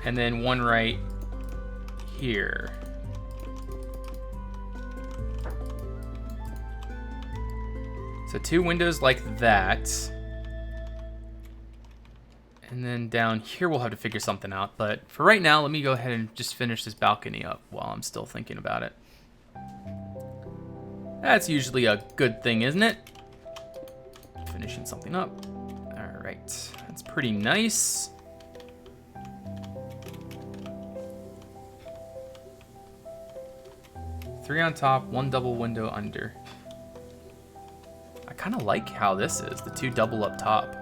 And then one right here. So 2 windows like that. And then down here we'll have to figure something out. But for right now, let me go ahead and just finish this balcony up while I'm still thinking about it. That's usually a good thing, isn't it? Finishing something up. All right, that's pretty nice. Three on top, 1 double window under. I kind of like how this is, the 2 double up top.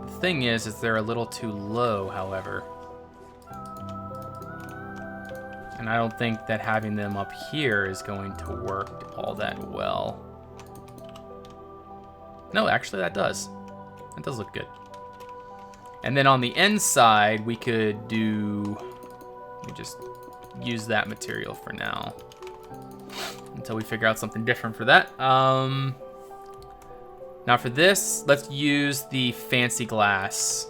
The thing is they're a little too low, however. And I don't think that having them up here is going to work all that well. No, actually that does. That does look good. And then on the end side, we could do, let me just use that material for now until we figure out something different for that. Now for this, let's use the fancy glass.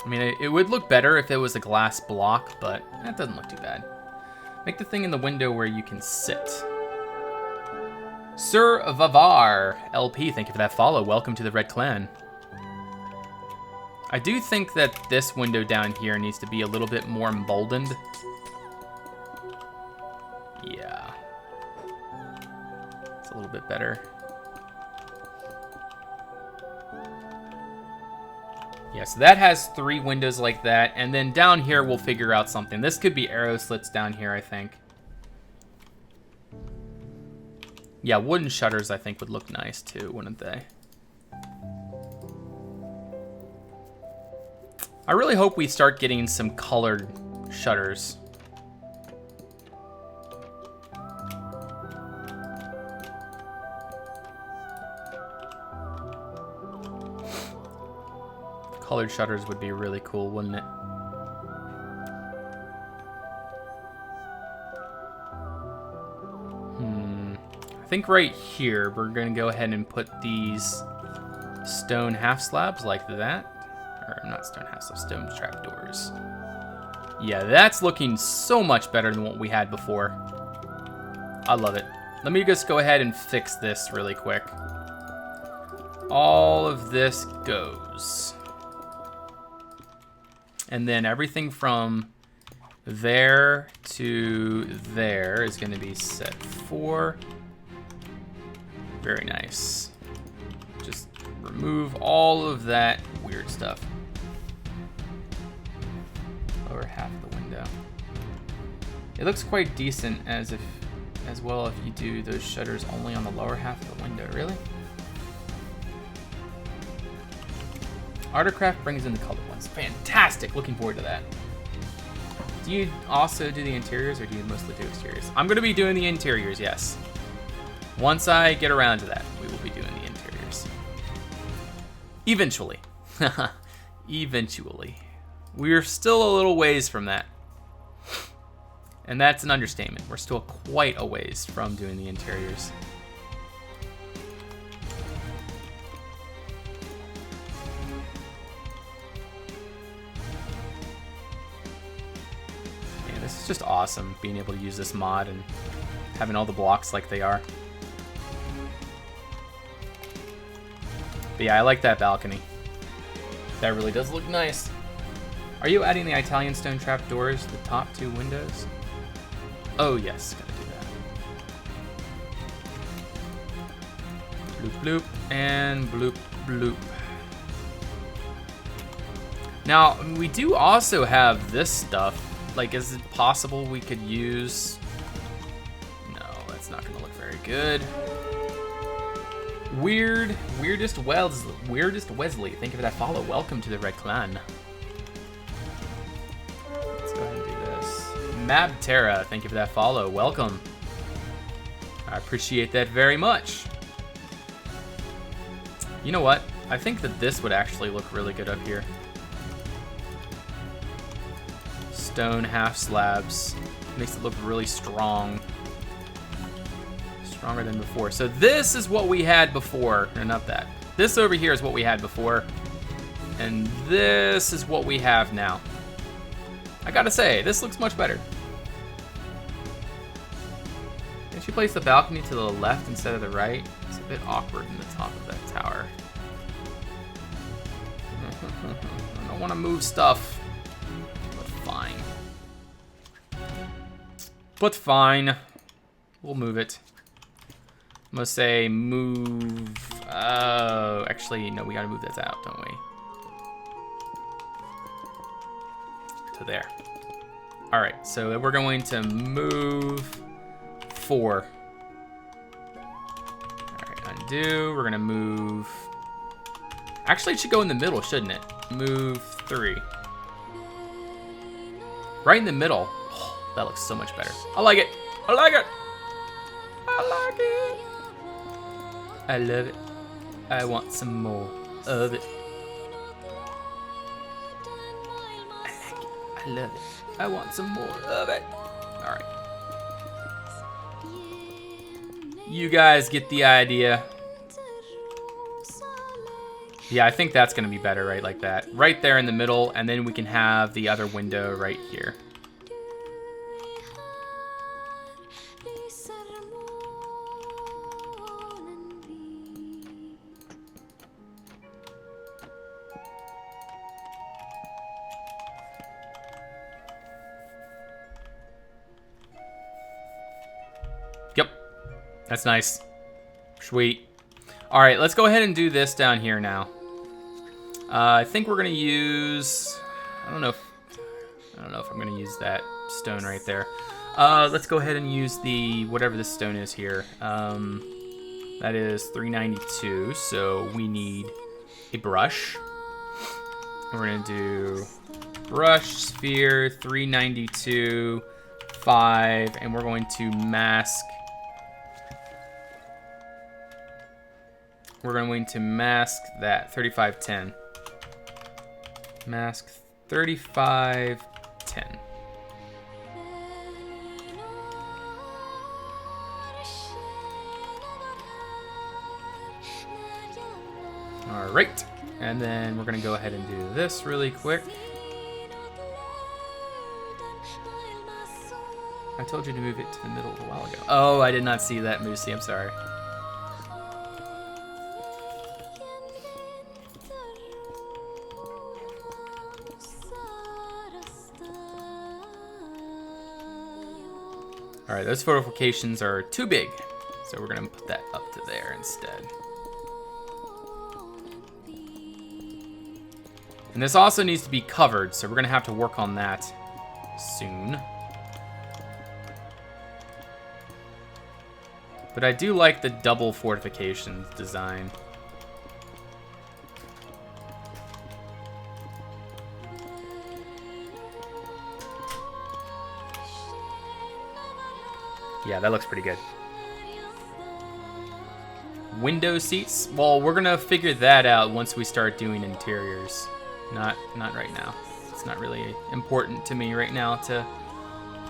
I mean, it would look better if it was a glass block, but that doesn't look too bad. Make the thing in the window where you can sit. Sir Vavar LP, thank you for that follow. Welcome to the Red Clan. I do think that this window down here needs to be a little bit more emboldened. Yeah. It's a little bit better. Yeah, so that has 3 windows like that, and then down here we'll figure out something. This could be arrow slits down here, I think. Yeah, wooden shutters I think would look nice too, wouldn't they? I really hope we start getting some colored shutters. Colored shutters would be really cool, wouldn't it? I think right here we're gonna go ahead and put these stone half slabs like that. Or not stone half slabs, stone trapdoors. Yeah, that's looking so much better than what we had before. I love it. Let me just go ahead and fix this really quick. All of this goes. And then everything from there to there is going to be set 4. Very nice. Just remove all of that weird stuff. Lower half of the window. It looks quite decent as well if you do those shutters only on the lower half of the window. Really? Artcraft brings in the colored ones. Fantastic. Looking forward to that. Do you also do the interiors or do you mostly do exteriors? I'm going to be doing the interiors, yes. Once I get around to that, we will be doing the interiors. Eventually. Eventually. We're still a little ways from that. And that's an understatement. We're still quite a ways from doing the interiors. This is just awesome, being able to use this mod and having all the blocks like they are. But yeah, I like that balcony. That really does look nice. Are you adding the Italian stone trap doors, the top 2 windows? Oh yes, gotta do that. Bloop bloop and bloop bloop. Now, we do also have this stuff. Like, is it possible we could use... No, that's not going to look very good. Weirdest Wesley. Thank you for that follow. Welcome to the Red Clan. Let's go ahead and do this. Mab Terra, thank you for that follow. Welcome. I appreciate that very much. You know what? I think that this would actually look really good up here. Stone half slabs. Makes it look really strong. Stronger than before. So this is what we had before. Or not that. This over here is what we had before. And this is what we have now. I gotta say, this looks much better. Can she place the balcony to the left instead of the right? It's a bit awkward in the top of that tower. I don't want to move stuff. But fine. But fine. We'll move it. I'm gonna say move... Oh, actually, no, we gotta move this out, don't we? To there. Alright, so we're going to move 4. Alright, undo. We're gonna move... Actually, it should go in the middle, shouldn't it? Move 3. Right in the middle. Oh, that looks so much better. I like it. I like it. I like it. I love it. I want some more of it. I like it. I love it. I want some more of it. Alright. You guys get the idea. Yeah, I think that's going to be better, right? Like that. Right there in the middle, and then we can have the other window right here. Yep. That's nice. Sweet. All right, let's go ahead and do this down here now. I think we're gonna use. I don't know if I'm gonna use that stone right there. Let's go ahead and use the whatever this stone is here. That is 392. So we need a brush. And we're gonna do brush sphere 392 5, and we're going to mask. We're going to mask that 3510. Mask 3510. All right, and then we're gonna go ahead and do this really quick. I told you to move it to the middle a while ago. Oh, I did not see that, Moosey. I'm sorry. All right, those fortifications are too big, so we're gonna put that up to there instead. And this also needs to be covered, so we're gonna have to work on that soon. But I do like the double fortifications design. Yeah, that looks pretty good. Window seats? Well, we're gonna figure that out once we start doing interiors. Not right now. It's not really important to me right now to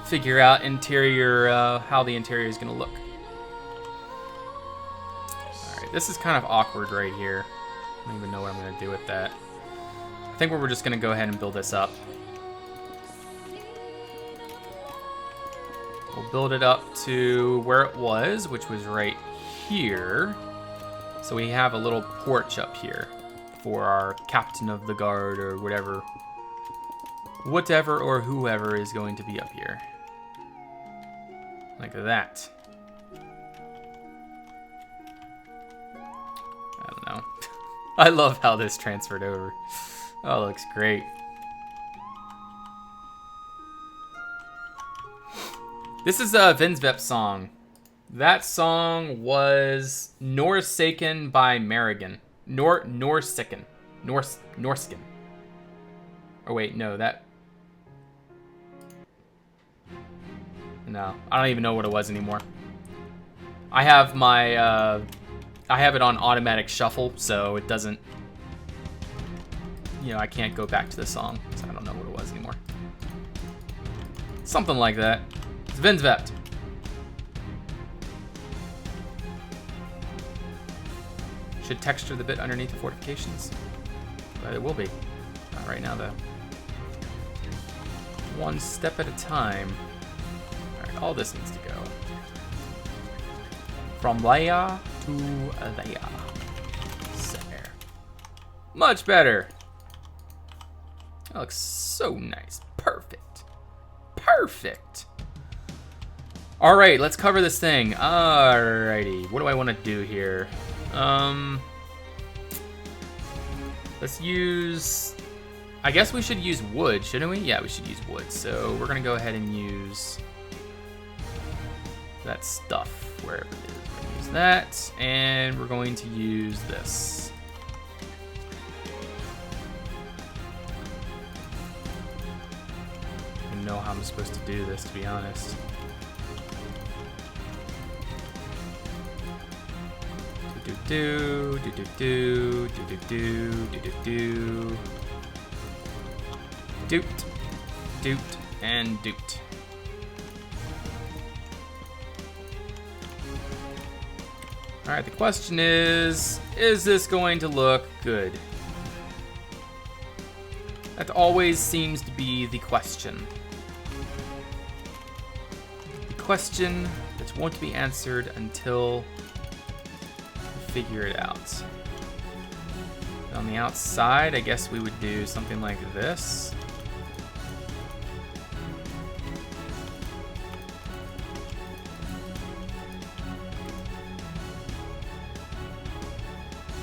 figure out interior, how the interior is gonna look. Alright, this is kind of awkward right here. I don't even know what I'm gonna do with that. I think we're just gonna go ahead and build this up. We'll build it up to where it was, which was right here. So we have a little porch up here for our captain of the guard or whatever or whoever is going to be up here. Like that. I don't know. I love how this transferred over. Oh, it looks great. This is a Vinsvep song. That song was Norsaken by Marigan. Norsken. Oh wait, no, that... No, I don't even know what it was anymore. I have my, I have it on automatic shuffle, so it doesn't... You know, I can't go back to the song, so I don't know what it was anymore. Something like that. It's Vinsvept. Should texture the bit underneath the fortifications. But it will be. Not right now, though. One step at a time. Alright, all this needs to go. From Leia to Leia. There. Much better. That looks so nice. Perfect. Perfect. Alright, let's cover this thing. Alrighty. What do I want to do here? Let's use... I guess we should use wood, shouldn't we? Yeah, we should use wood. So we're going to go ahead and use that stuff wherever it is. We're going to use that, and we're going to use this. I don't know how I'm supposed to do this, to be honest. Do do do do do do do do do. Doot, doot, and doot. All right, the question is this going to look good? That always seems to be the question. The question that won't be answered until figure it out. On the outside, I guess we would do something like this.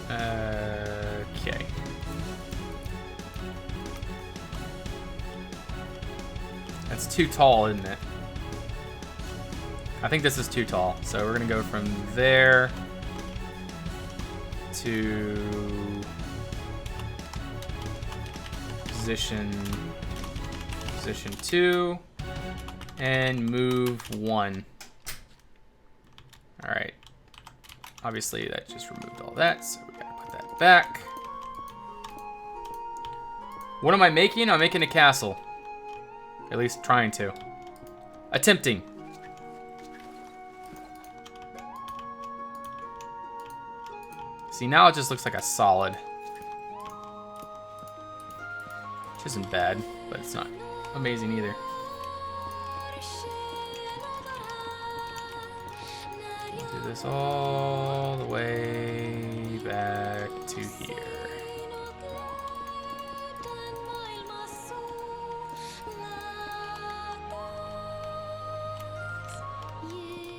Okay. That's too tall, isn't it? I think this is too tall. So we're gonna go from there to position 2 and move 1. All right. Obviously that just removed all that, so we gotta put that back. What am I making? I'm making a castle. At least trying to. Attempting. See, now it just looks like a solid. Which isn't bad, but it's not amazing either. Do this all the way back to here.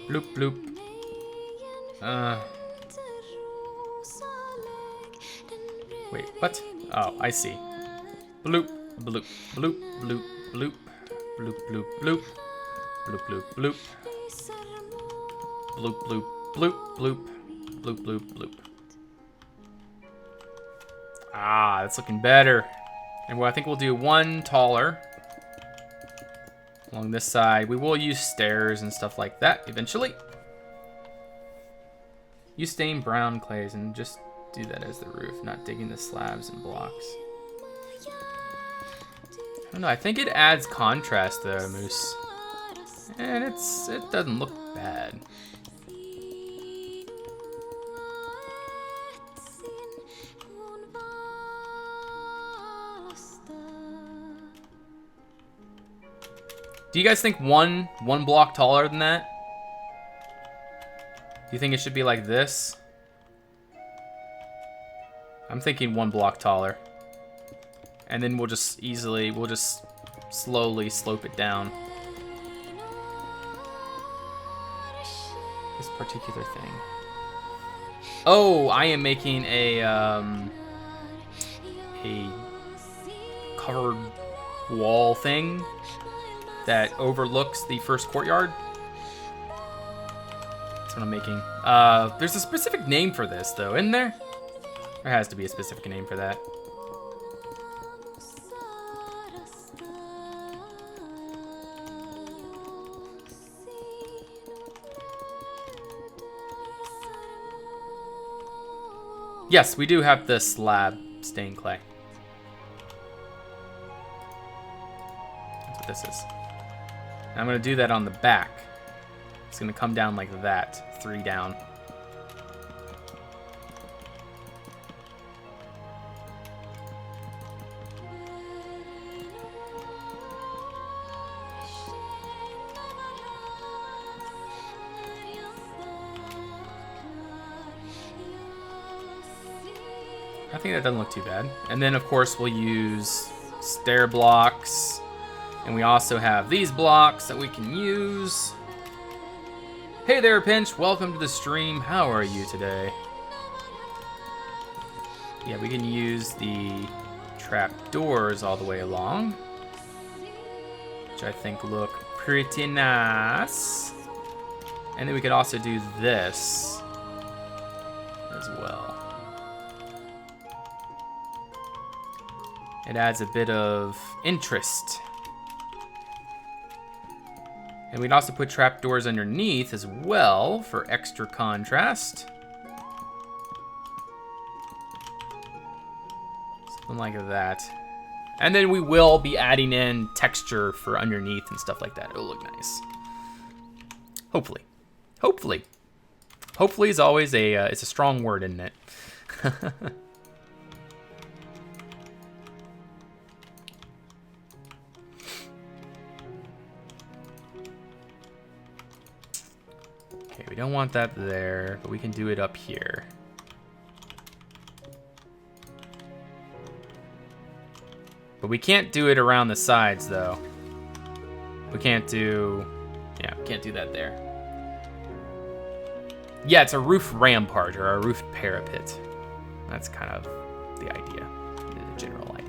Bloop, bloop. Wait, what? Oh, I see. Bloop, bloop, bloop, bloop, bloop, bloop, bloop, bloop, bloop, bloop, bloop, bloop, bloop, bloop, bloop, bloop, bloop, bloop. Ah, that's looking better. And well, I think we'll do one taller along this side. We will use stairs and stuff like that eventually. Use stained brown clays and just do that as the roof, not digging the slabs and blocks. I don't know, I think it adds contrast though, Moose. And it doesn't look bad. Do you guys think one block taller than that? Do you think it should be like this? I'm thinking one block taller. And then we'll just slowly slope it down. This particular thing. Oh, I am making a covered wall thing that overlooks the first courtyard. That's what I'm making. There's a specific name for this, though, isn't there? There has to be a specific name for that. Yes, we do have the slab stained clay. That's what this is. And I'm going to do that on the back. It's going to come down like that, 3 down. I think that doesn't look too bad. And then, of course, we'll use stair blocks. And we also have these blocks that we can use. Hey there, Pinch. Welcome to the stream. How are you today? Yeah, we can use the trap doors all the way along, which I think look pretty nice. And then we could also do this as well. It adds a bit of interest. And we'd also put trapdoors underneath as well for extra contrast. Something like that. And then we will be adding in texture for underneath and stuff like that. It'll look nice. Hopefully. Hopefully. Hopefully is always it's a strong word, isn't it? We don't want that there, but we can do it up here. But we can't do it around the sides, though. We can't do... Yeah, we can't do that there. Yeah, it's a roof rampart, or a roof parapet. That's kind of the idea, the general idea.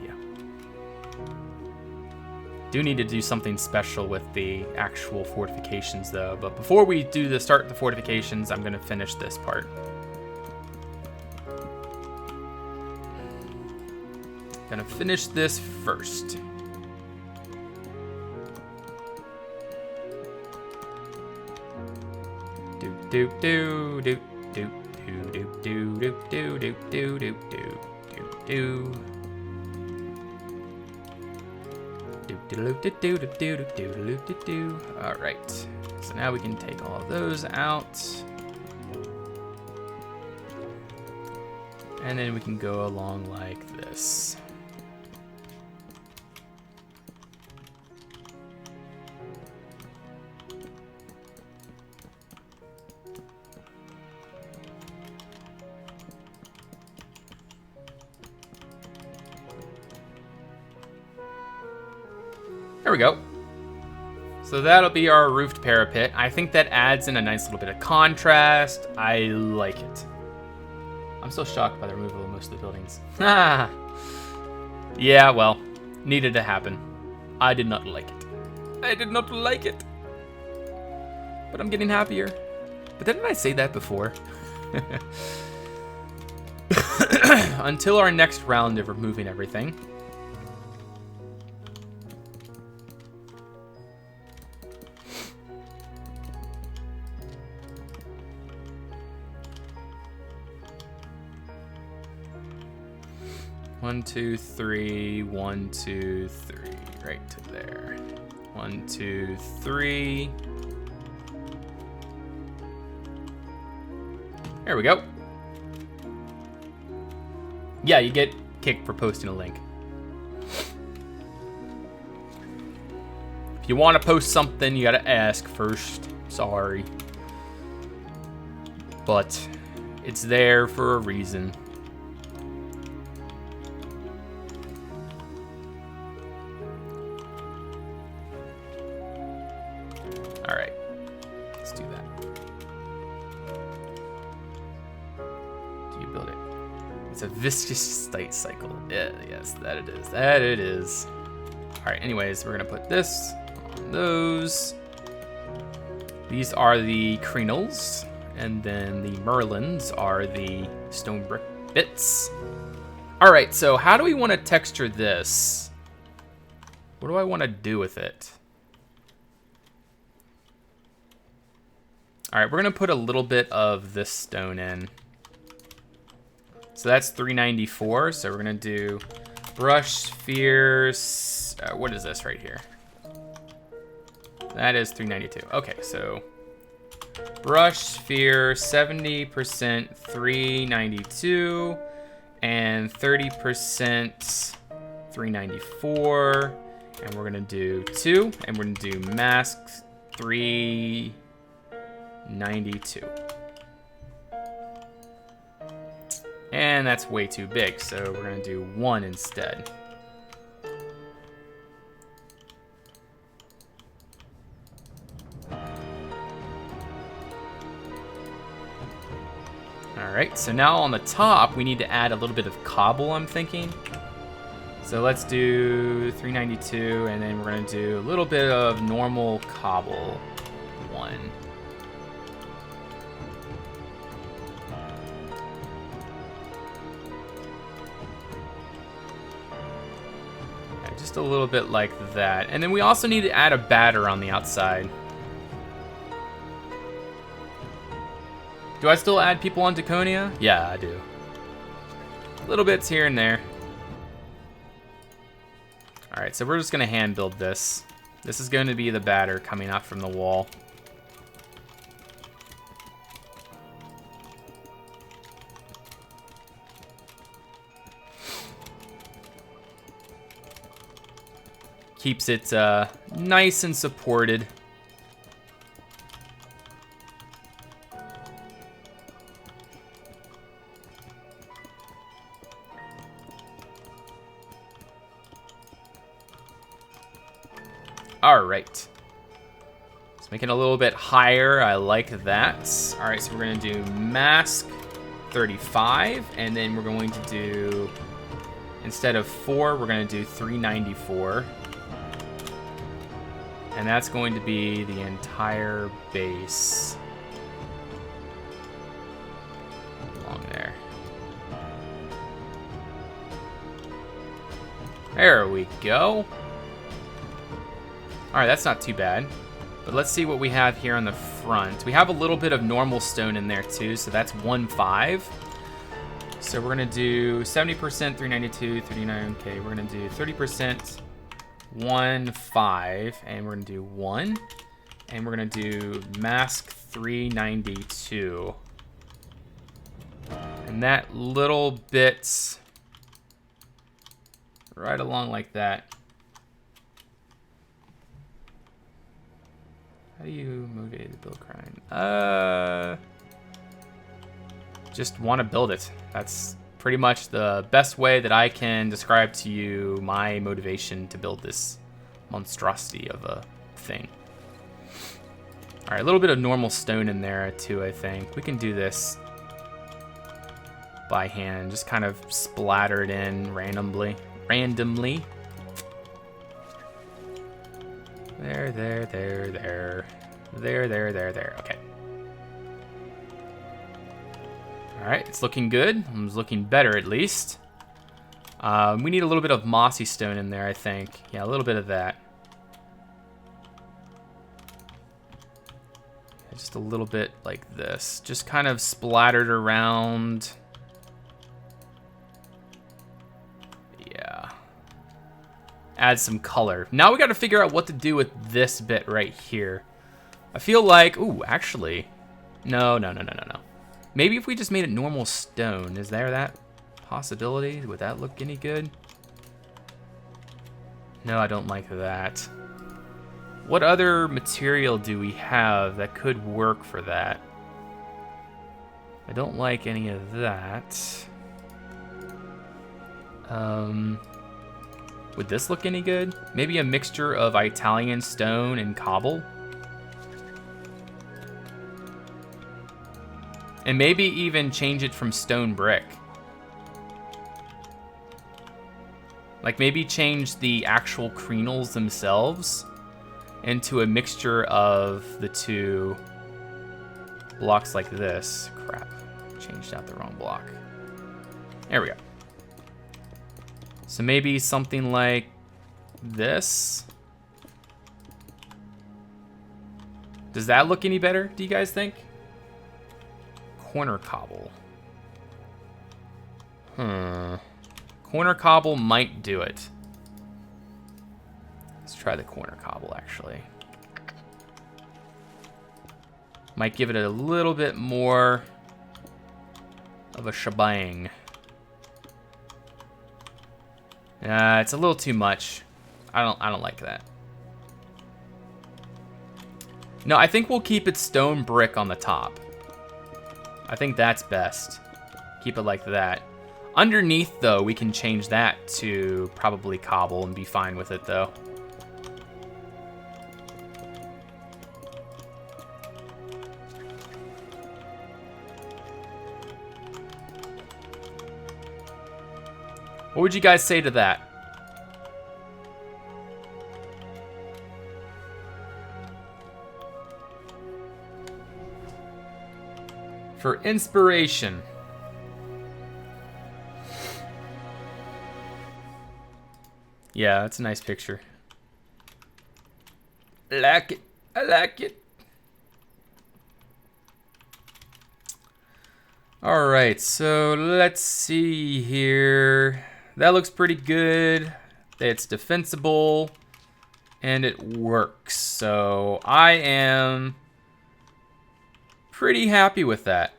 Do need to do something special with the actual fortifications, though. But before we do start the fortifications, I'm going to finish this part. Gonna finish this first. Do do do do do do do do do do do do do do. All right, so now we can take all of those out. And then we can go along like this. There we go. So that'll be our roofed parapet. I think that adds in a nice little bit of contrast. I like it. I'm still shocked by the removal of most of the buildings. Ah. Yeah, well, needed to happen. I did not like it. I did not like it. But I'm getting happier. But didn't I say that before? Until our next round of removing everything. One, two, three, 1, 2, 3, right to there. 1, 2, 3. There we go. Yeah, you get kicked for posting a link. If you want to post something, you gotta ask first. Sorry. But it's there for a reason. Alright, let's do that. Do you build it? It's a viscous state cycle. Yeah, yes, that it is. That it is. Alright, anyways, we're gonna put this on those. These are the crenels, And then the Merlins are the stone brick bits. All right, so how do we want to texture this? What do I want to do with it? All right, we're going to put a little bit of this stone in. So that's 394. So we're going to do brush spheres. What is this right here? That is 392. Okay, so brush sphere 70% 392 and 30% 394. And we're going to do 2. And we're going to do mask 392. And that's way too big, so we're going to do 1 instead. Alright, so now on the top, we need to add a little bit of cobble, I'm thinking. So let's do 392, and then we're going to do a little bit of normal cobble 1. Just a little bit like that. And then we also need to add a batter on the outside. Do I still add people on Daconia? Yeah, I do. Little bits here and there. Alright, so we're just going to hand build this. This is going to be the batter coming out from the wall. Keeps it nice and supported. All right. Let's make it a little bit higher. I like that. All right, so we're gonna do mask 35, and then we're going to do, instead of 4, we're gonna do 394. And that's going to be the entire base along there. There we go. All right, that's not too bad. But let's see what we have here on the front. We have a little bit of normal stone in there too, so that's 1.5. So we're gonna do 70%, 392, 39. Okay, we're gonna do 30%. 1.5, and we're gonna do 1, and we're gonna do mask 392, and that little bit right along like that. How do you motivate the build Krein? Just want to build it. That's pretty much the best way that I can describe to you my motivation to build this monstrosity of a thing. All right, a little bit of normal stone in there too, I think. We can do this by hand, just kind of splatter it in randomly. There. Okay. All right, it's looking good. It's looking better, at least. We need a little bit of mossy stone in there, I think. Yeah, a little bit of that. Just a little bit like this. Just kind of splattered around. Yeah. Add some color. Now we got to figure out what to do with this bit right here. I feel like... Ooh, actually... No. Maybe if we just made it normal stone, is there that possibility? Would that look any good? No, I don't like that. What other material do we have that could work for that? I don't like any of that. Would this look any good? Maybe a mixture of Italian stone and cobble? And maybe even change it from stone brick. Like maybe change the actual crenels themselves into a mixture of the two. blocks like this. Crap. Changed out the wrong block. There we go. So maybe something like this. Does that look any better, do you guys think? Corner cobble. Corner cobble might do it. Let's try the corner cobble, actually. Might give it a little bit more of a shebang. It's a little too much. I don't like that. No, I think we'll keep it stone brick on the top. I think that's best. Keep it like that. Underneath, though, we can change that to probably cobble and be fine with it, though. What would you guys say to that? For inspiration. Yeah, that's a nice picture. I like it. I like it. All right, so let's see here. That looks pretty good. It's defensible and it works. So I am pretty happy with that.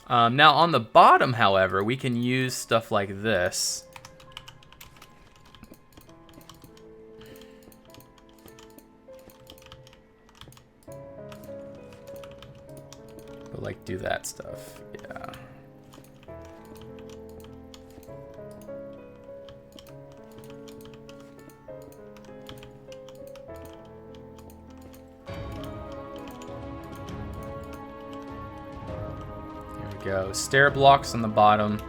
Now on the bottom, however, we can use stuff like this. But like do that stuff, yeah. Go. Stair blocks on the bottom.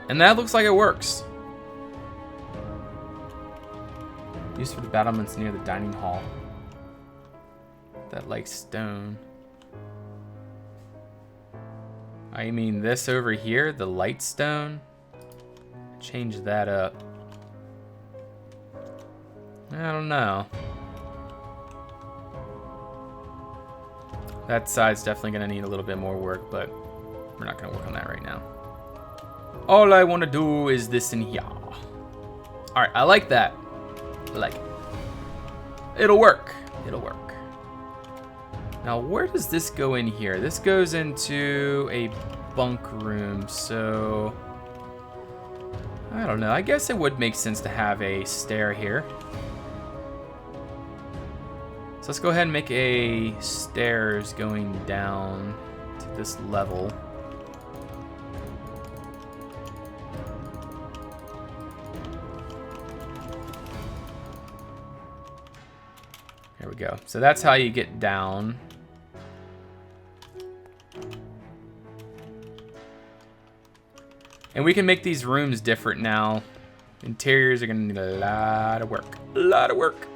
And that looks like it works. Used for the battlements near the dining hall. That like stone. I mean this over here, the light stone. Change that up. I don't know. That side's definitely gonna need a little bit more work, but we're not gonna work on that right now. All I wanna do is this in here. All right, I like that. I like it. It'll work. It'll work. Now, where does this go in here? This goes into a bunk room, so I don't know. I guess it would make sense to have a stair here. So let's go ahead and make a stairs going down to this level. There we go. So that's how you get down. And we can make these rooms different now. Interiors are gonna need a lot of work. A lot of work.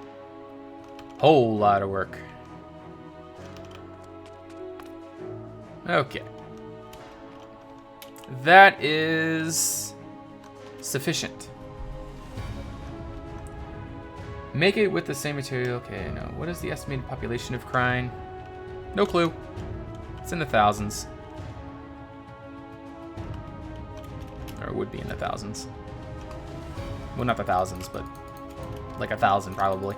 Whole lot of work. Okay. That is sufficient. Make it with the same material. Okay, no. What is the estimated population of Krein? No clue. It's in the thousands. Or it would be in the thousands. Well, not the thousands, but like 1,000 probably.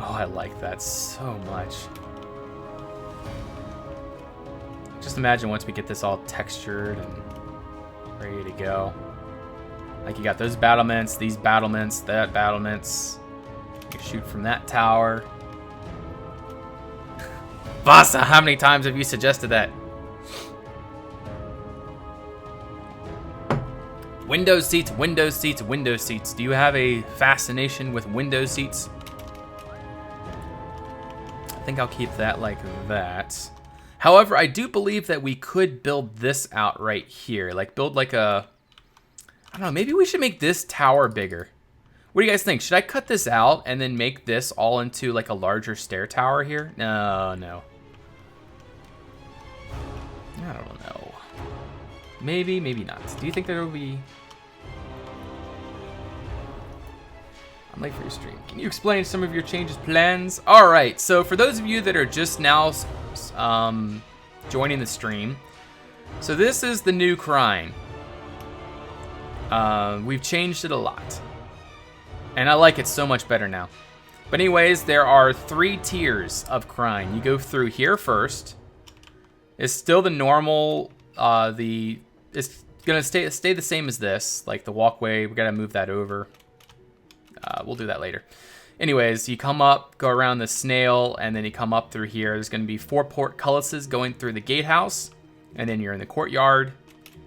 Oh, I like that so much. Just imagine once we get this all textured and ready to go. Like you got those battlements, these battlements, that battlements. You can shoot from that tower. Vasa, how many times have you suggested that? Window seats, window seats, window seats. Do you have a fascination with window seats? I think I'll keep that like that. However, I do believe that we could build this out right here. Like build like a, I don't know, maybe we should make this tower bigger. What do you guys think? Should I cut this out and then make this all into like a larger stair tower here? No. I don't know. Maybe, maybe not. Do you think there will be... I'm late for your stream. Can you explain some of your changes plans? All right, so for those of you that are just now joining the stream, so this is the new Krein. We've changed it a lot. And I like it so much better now. But anyways, there are 3 tiers of Krein. You go through here first. It's still the normal, it's gonna stay the same as this. Like the walkway, we gotta move that over. We'll do that later. Anyways, you come up, go around the snail, and then you come up through here. There's gonna be 4 portcullises going through the gatehouse, and then you're in the courtyard,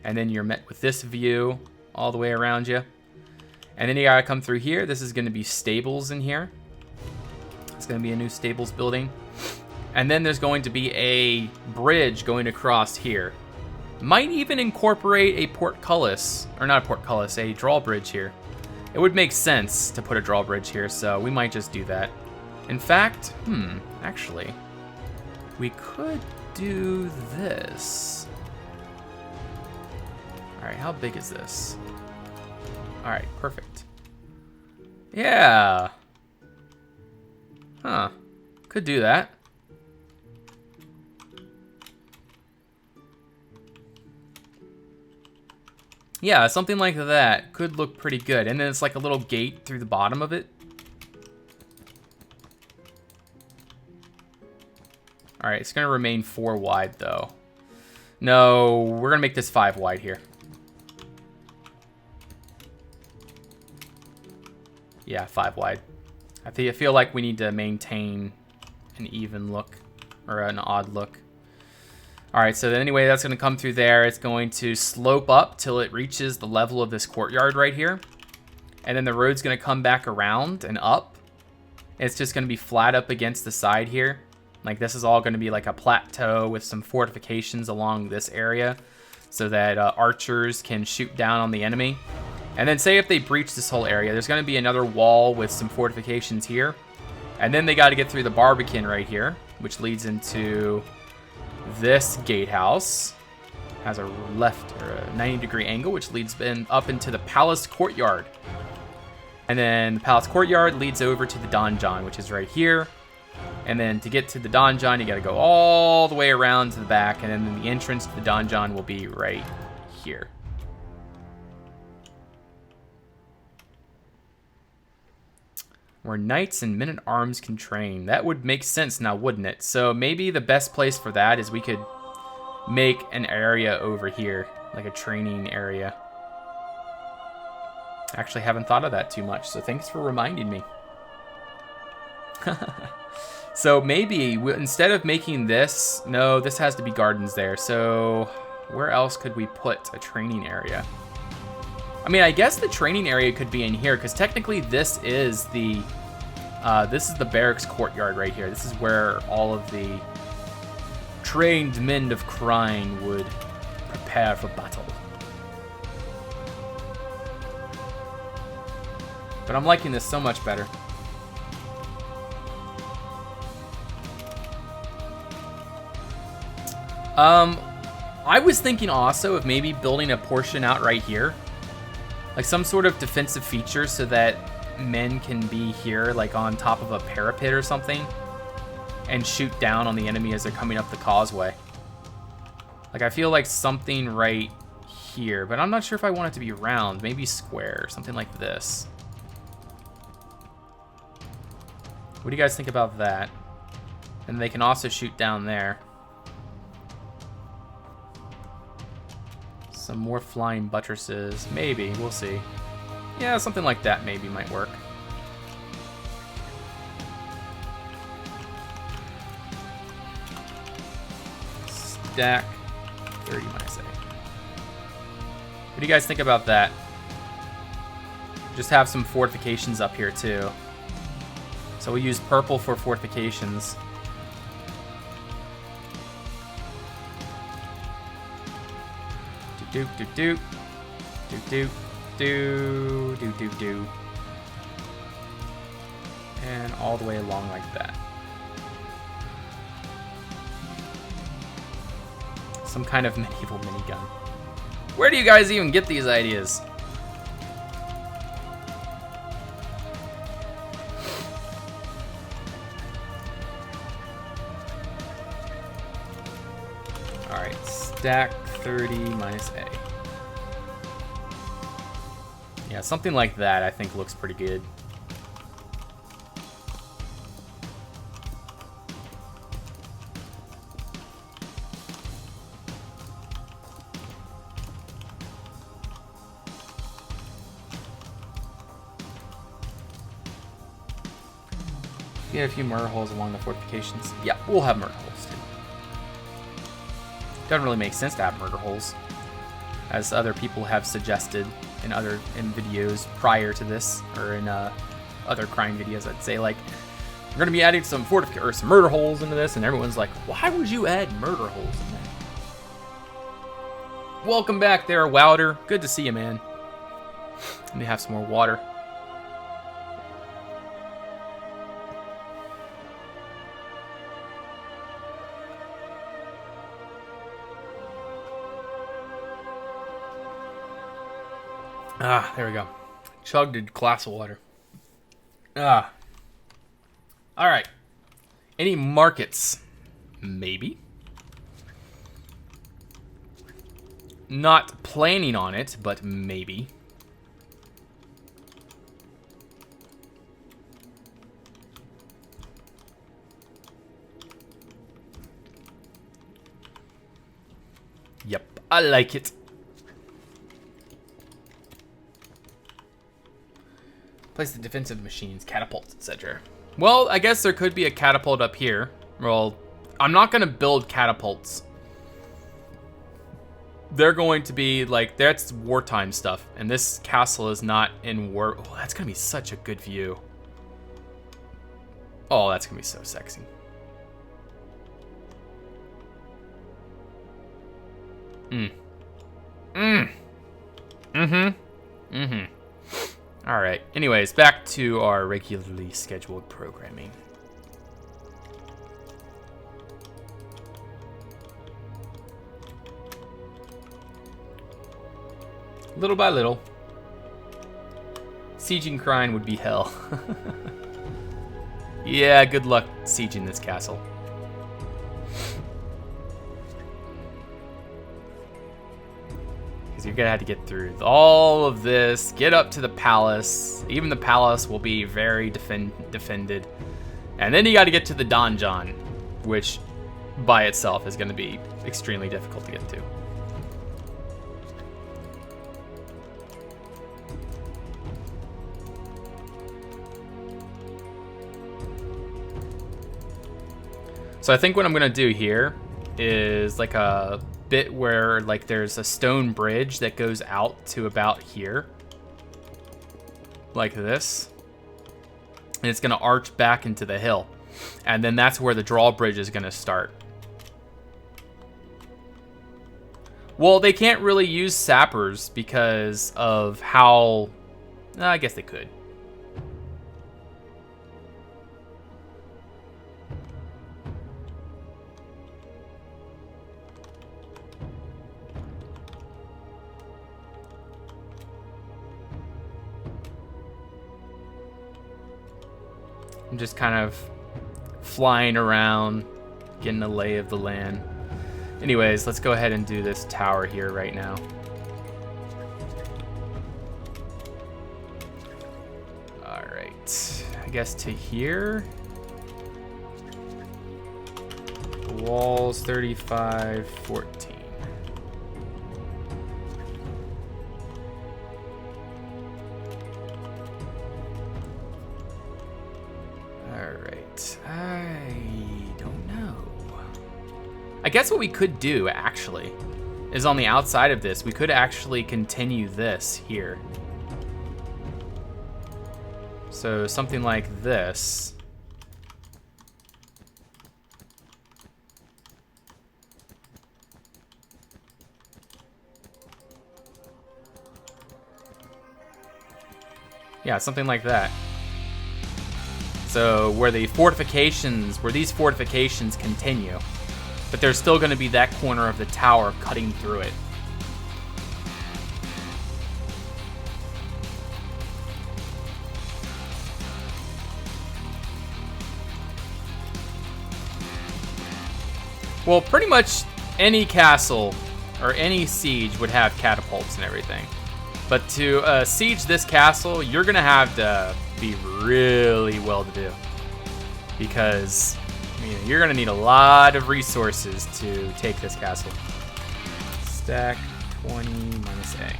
and then you're met with this view all the way around you. And then you gotta come through here. This is gonna be stables in here. It's gonna be a new stables building. And then there's going to be a bridge going across here. Might even incorporate a portcullis, or not a portcullis, a drawbridge here. It would make sense to put a drawbridge here, so we might just do that. In fact, actually, we could do this. All right, how big is this? All right, perfect. Yeah. Huh, could do that. Yeah, something like that could look pretty good. And then it's like a little gate through the bottom of it. All right, it's gonna remain 4 wide though. No, we're gonna make this 5 wide here. Yeah, 5 wide. I feel like we need to maintain an even look, or an odd look. All right, so anyway, that's gonna come through there. It's going to slope up till it reaches the level of this courtyard right here. And then the road's gonna come back around and up. It's just gonna be flat up against the side here. Like this is all gonna be like a plateau with some fortifications along this area so that archers can shoot down on the enemy. And then say if they breach this whole area, there's gonna be another wall with some fortifications here. And then they gotta get through the Barbican right here, which leads into this gatehouse. Has a left or a 90-degree angle, which leads up into the palace courtyard. And then the palace courtyard leads over to the donjon, which is right here. And then to get to the donjon, you got to go all the way around to the back, and then the entrance to the donjon will be right here. Where knights and men-at-arms can train. That would make sense now, wouldn't it? So maybe the best place for that is we could make an area over here, like a training area. Actually haven't thought of that too much, so thanks for reminding me. So maybe instead of making this, no, this has to be gardens there. So where else could we put a training area? I mean, I guess the training area could be in here because technically this is the barracks courtyard right here. This is where all of the trained men of Krein would prepare for battle. But I'm liking this so much better. I was thinking also of maybe building a portion out right here. Like some sort of defensive feature so that men can be here, like on top of a parapet or something, and shoot down on the enemy as they're coming up the causeway. Like I feel like something right here, but I'm not sure if I want it to be round, maybe square, something like this. What do you guys think about that? And they can also shoot down there. Some more flying buttresses. Maybe. We'll see. Yeah, something like that maybe might work. Stack 30, might I say. What do you guys think about that? Just have some fortifications up here too. So we use purple for fortifications. do do do do do do do do do, and all the way along like that. Some kind of medieval minigun. Where do you guys even get these ideas? Alright, stack 30 minus A. Yeah, something like that I think looks pretty good. Get a few murder holes along the fortifications. Yeah, we'll have murder holes too. Doesn't really make sense to have murder holes, as other people have suggested in videos prior to this, or in other crime videos. I'd say, like, we're gonna be adding some some murder holes into this, and everyone's like, why would you add murder holes in there? Welcome back there, Wouter. Good to see you, man. Let me have some more water. Ah, there we go. Chugged a glass of water. Ah. Alright. Any markets? Maybe. Not planning on it, but maybe. Yep, I like it. Place the defensive machines, catapults, etc. Well, I guess there could be a catapult up here. Well, I'm not going to build catapults. They're going to be, like, that's wartime stuff. And this castle is not in war. Oh, that's going to be such a good view. Oh, that's going to be so sexy. Alright, anyways, back to our regularly scheduled programming. Little by little. Sieging Krein would be hell. Yeah, good luck sieging this castle. You're gonna have to get through all of this, get up to the palace. Even the palace will be very defended. And then you gotta get to the donjon, which by itself is gonna be extremely difficult to get to. So I think what I'm gonna do here is like a bit where, like, there's a stone bridge that goes out to about here, like this, and it's gonna arch back into the hill, and then that's where the drawbridge is gonna start. Well, they can't really use sappers because of how, I guess they could. I'm just kind of flying around, getting a lay of the land. Anyways, let's go ahead and do this tower here right now. Alright, I guess to here. Walls 35, 14. I guess what we could do, actually, is on the outside of this, we could actually continue this here. So something like this. Yeah, something like that. So where these fortifications continue, but there's still going to be that corner of the tower cutting through it. Well, pretty much any castle or any siege would have catapults and everything. But to siege this castle, you're going to have to be really well to do. Because you're going to need a lot of resources to take this castle. Stack 20 minus A.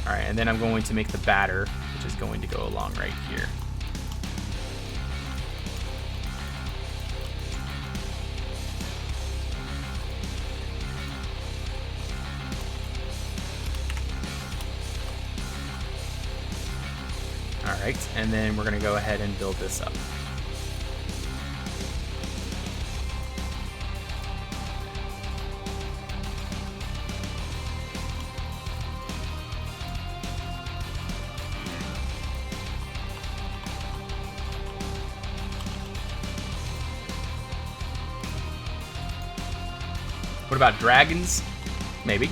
Alright, and then I'm going to make the batter, which is going to go along right here. Alright, and then we're going to go ahead and build this up. What about dragons? Maybe.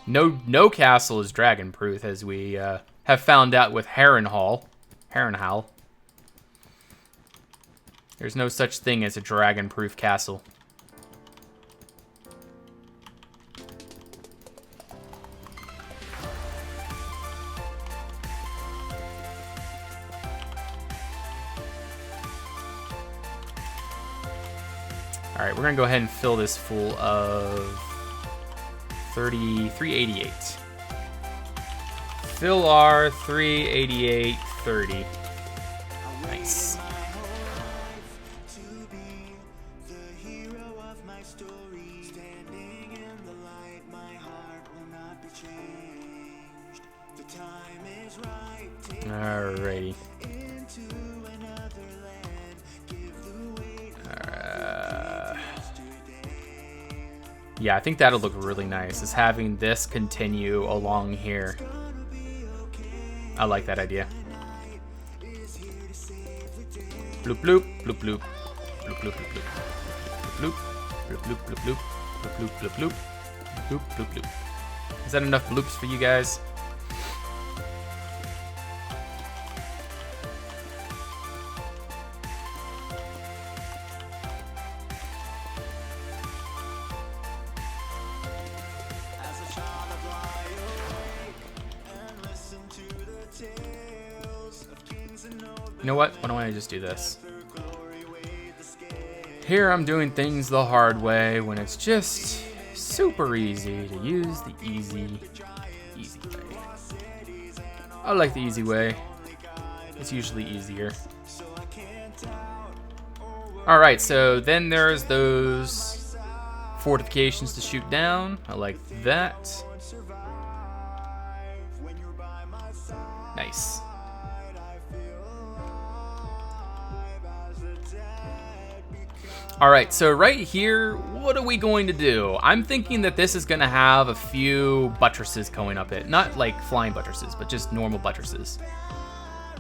No castle is dragon-proof, as we have found out with Harrenhal. There's no such thing as a dragon-proof castle. Alright, we're going to go ahead and fill this full of 388. Fill our 388, 30. Nice. Alrighty. Yeah, I think that'll look really nice, is having this continue along here. I like that idea. Bloop bloop, bloop bloop, bloop bloop bloop bloop, bloop bloop bloop bloop, bloop bloop bloop bloop, bloop bloop bloop. Is that enough bloops for you guys? You know what? Why don't I just do this? Here I'm doing things the hard way when it's just super easy to use the easy way. I like the easy way. It's usually easier. Alright, so then there's those fortifications to shoot down. I like that. Nice. Alright, so right here, what are we going to do? I'm thinking that this is going to have a few buttresses going up it. Not like flying buttresses, but just normal buttresses.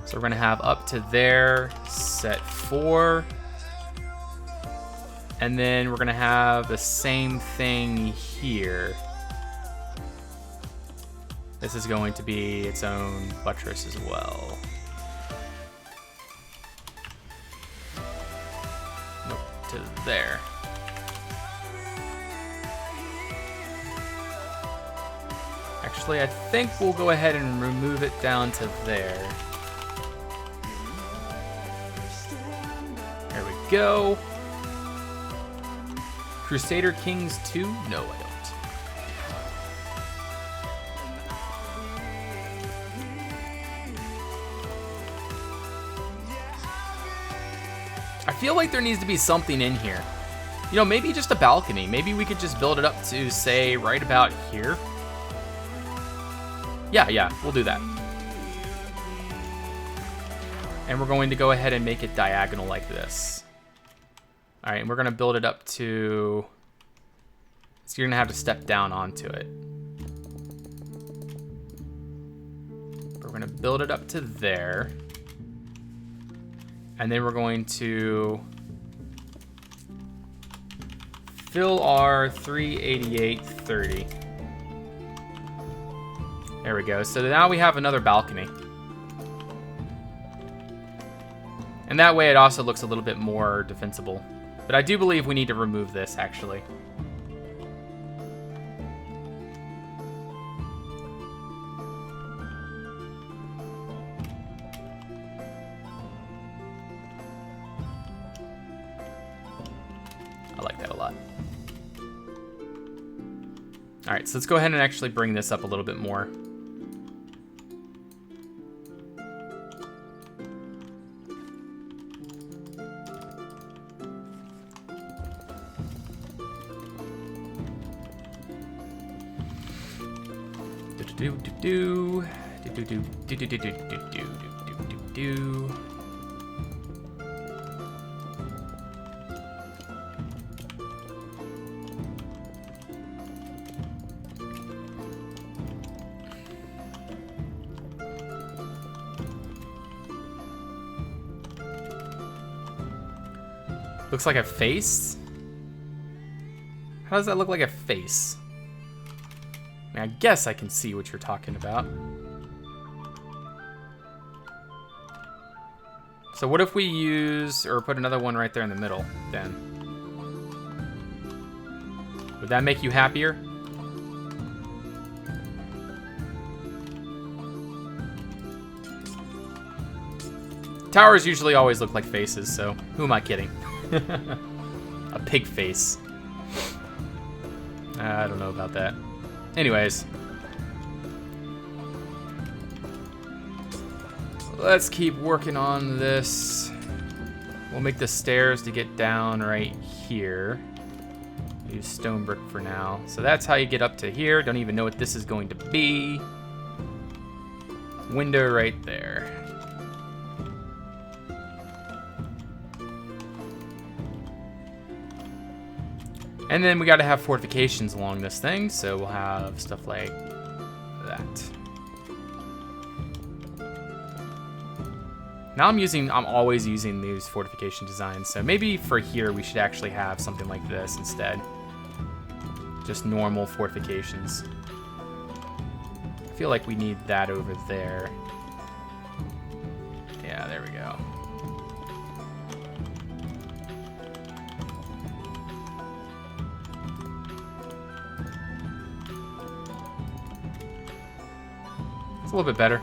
So we're going to have up to there, set 4. And then we're going to have the same thing here. This is going to be its own buttress as well. To there. Actually, I think we'll go ahead and remove it down to there. There we go. Crusader Kings 2? No, I don't. I feel like there needs to be something in here. You know, maybe just a balcony. Maybe we could just build it up to, say, right about here. Yeah, we'll do that. And we're going to go ahead and make it diagonal like this. All right, and we're going to build it up to... So you're going to have to step down onto it. we're going to build it up to there. And then we're going to fill our 388.30. There we go. So now we have another balcony. And that way it also looks a little bit more defensible. But I do believe we need to remove this, actually. I like that a lot. All right, so let's go ahead and actually bring this up a little bit more. Looks like a face? How does that look like a face? I mean, I guess I can see what you're talking about. So what if we use, or put another one right there in the middle, then? Would that make you happier? Towers usually always look like faces, so who am I kidding? A pig face. I don't know about that. Anyways. Let's keep working on this. We'll make the stairs to get down right here. Use stone brick for now. So that's how you get up to here. Don't even know what this is going to be. Window right there. And then we got to have fortifications along this thing, so we'll have stuff like that. Now I'm always using these fortification designs, so maybe for here we should actually have something like this instead. Just normal fortifications. I feel like we need that over there. Yeah, there we go. It's a little bit better.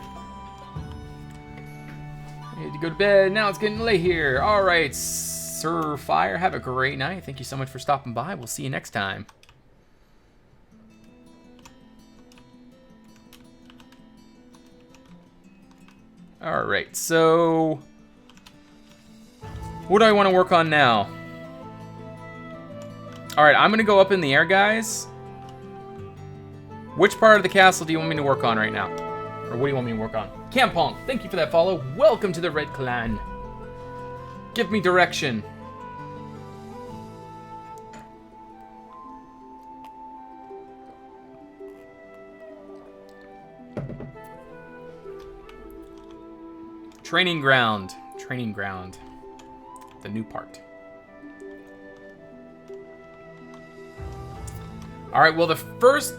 I need to go to bed. Now it's getting late here. All right, Sir Fire, have a great night. Thank you so much for stopping by. We'll see you next time. All right, so what do I want to work on now? All right, I'm going to go up in the air, guys. Which part of the castle do you want me to work on right now? Or what do you want me to work on? Campong, thank you for that follow. Welcome to the Red Clan. Give me direction. Training ground. Training ground. The new part. All right, well, the first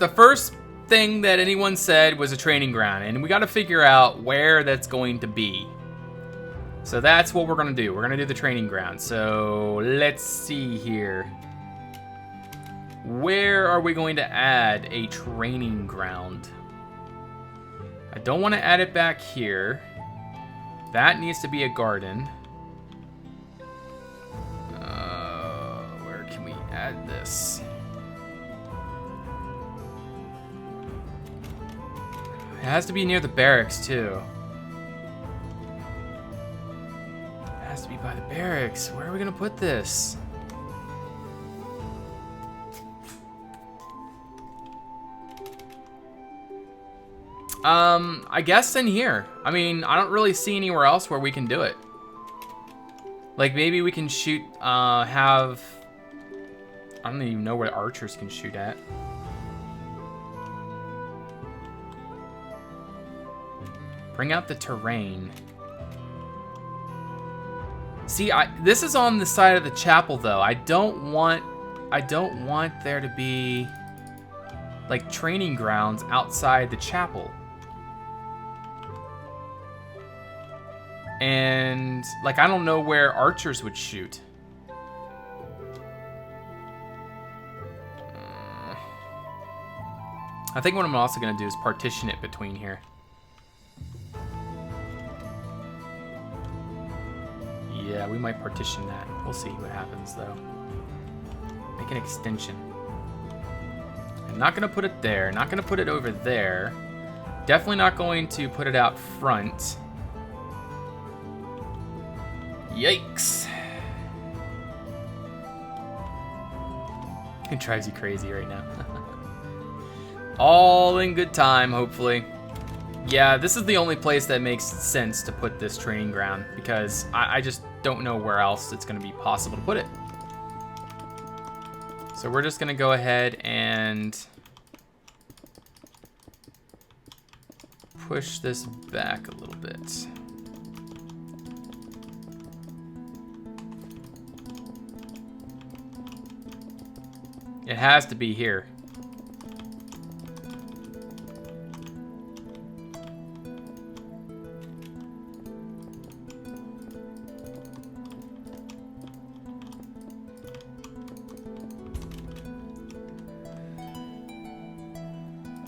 thing that anyone said was a training ground, and we got to figure out where that's going to be. So that's what we're going to do. We're going to do the training ground. So let's see here. Where are we going to add a training ground? I don't want to add it back here. That needs to be a garden. Where can we add this? It has to be near the barracks, too. It has to be by the barracks. Where are we going to put this? I guess in here. I mean, I don't really see anywhere else where we can do it. Like, maybe we can shoot, I don't even know where archers can shoot at. Bring out the terrain. See, this is on the side of the chapel, though. I don't want there to be like training grounds outside the chapel. And like, I don't know where archers would shoot. I think what I'm also gonna do is partition it between here. Yeah, we might partition that. We'll see what happens, though. Make an extension. I'm not going to put it there. Not going to put it over there. Definitely not going to put it out front. Yikes. It drives you crazy right now. All in good time, hopefully. Yeah, this is the only place that makes sense to put this training ground, because I just don't know where else it's going to be possible to put it. So we're just going to go ahead and push this back a little bit. It has to be here.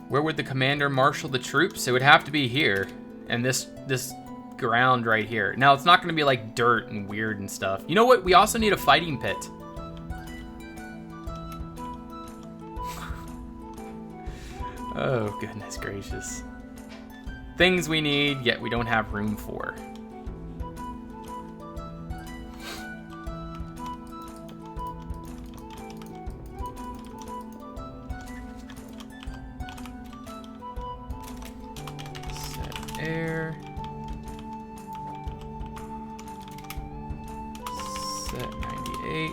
Where would the commander marshal the troops? It would have to be here, and this ground right here. Now, it's not going to be like dirt and weird and stuff. You know what? We also need a fighting pit. Oh, goodness gracious. Things we need, yet we don't have room for. Air. Set 98.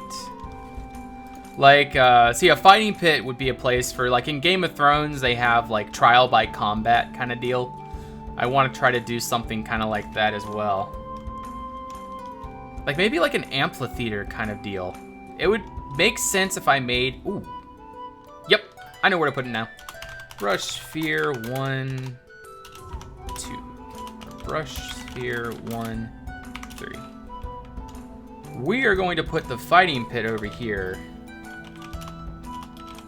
Like, see, a fighting pit would be a place for, like, in Game of Thrones, they have, like, trial by combat kind of deal. I want to try to do something kind of like that as well. Like, maybe like an amphitheater kind of deal. It would make sense if I made... Ooh. Yep, I know where to put it now. Brush sphere 1... 2. Brush sphere 1, 3. We are going to put the fighting pit over here.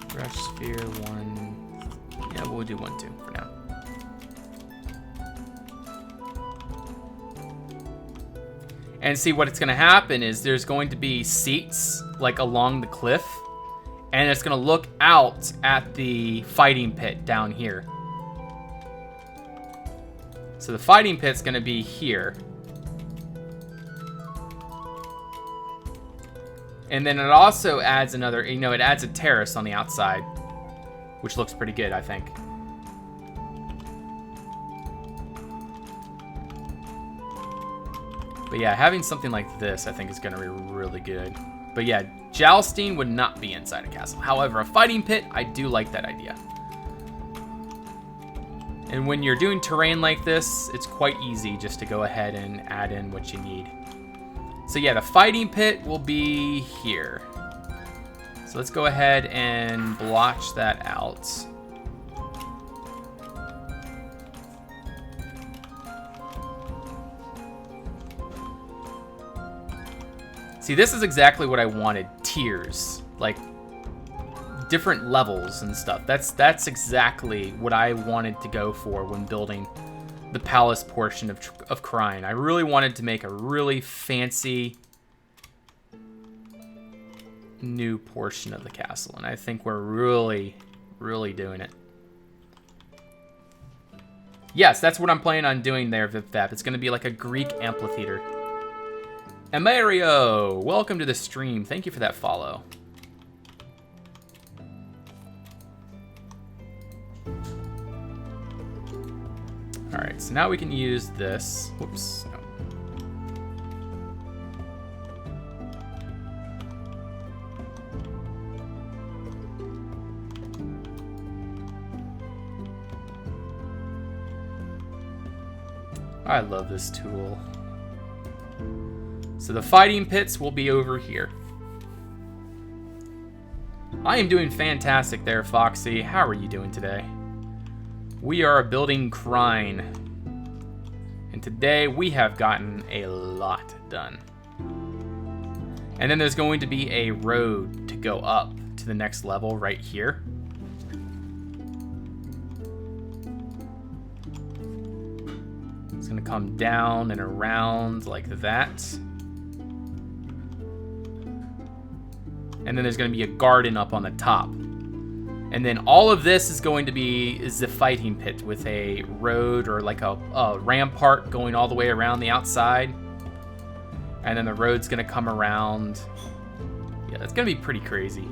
Brush sphere 1. Yeah, we'll do 1, 2 for now. And see, what it's going to happen is there's going to be seats like along the cliff, and it's going to look out at the fighting pit down here. So the fighting pit's gonna be here. And then it also adds another, it adds a terrace on the outside, which looks pretty good, I think. But yeah, having something like this, I think, is gonna be really good. But yeah, jousting would not be inside a castle. However, a fighting pit, I do like that idea. And when you're doing terrain like this, it's quite easy just to go ahead and add in what you need. So yeah, the fighting pit will be here. So let's go ahead and blotch that out. See, this is exactly what I wanted. Tiers, like different levels and stuff. That's exactly what I wanted to go for when building the palace portion of Krein. I really wanted to make a really fancy new portion of the castle, and I think we're really, really doing it. Yes, that's what I'm planning on doing there, VipVap. It's going to be like a Greek amphitheater. Amario, welcome to the stream. Thank you for that follow. All right, so now we can use this. Whoops, no. I love this tool. So the fighting pits will be over here. I am doing fantastic there, Foxy. How are you doing today? We are building Krein. And today we have gotten a lot done. And then there's going to be a road to go up to the next level right here. It's going to come down and around like that. And then there's going to be a garden up on the top. And then all of this is going to be the fighting pit with a road or like a rampart going all the way around the outside. And then the road's going to come around. Yeah, it's going to be pretty crazy.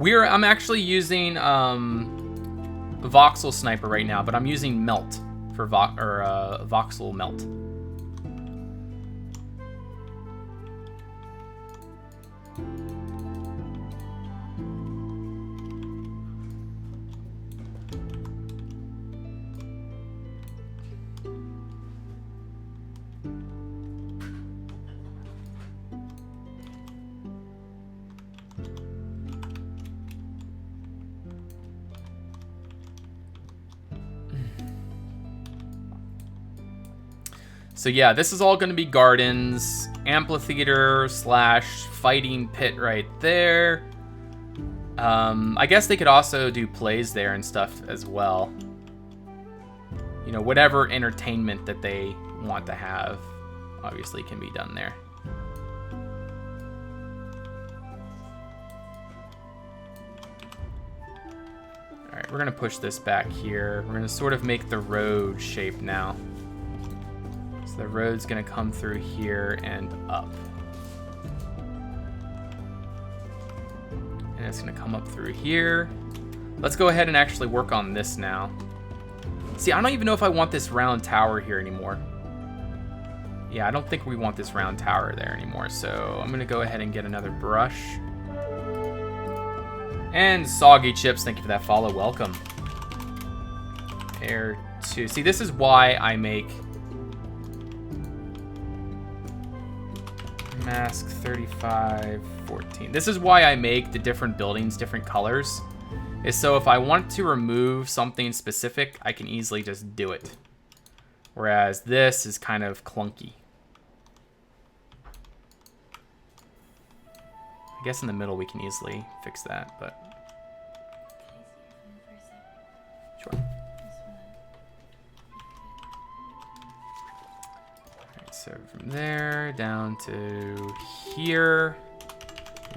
I'm actually using Voxel Sniper right now, but I'm using Melt for Voxel Melt. So yeah, this is all going to be gardens, amphitheater / fighting pit right there. I guess they could also do plays there and stuff as well. You know, whatever entertainment that they want to have, obviously can be done there. All right, we're going to push this back here. We're going to sort of make the road shape now. So the road's gonna come through here and up. And it's gonna come up through here. Let's go ahead and actually work on this now. See, I don't even know if I want this round tower here anymore. Yeah, I don't think we want this round tower there anymore. So I'm gonna go ahead and get another brush. And Soggy Chips, thank you for that follow, welcome. Air 2, see this is why I make Mask 3514. This is why I make the different buildings different colors. Is so if I want to remove something specific, I can easily just do it. Whereas this is kind of clunky. I guess in the middle we can easily fix that, but sure. So from there down to here,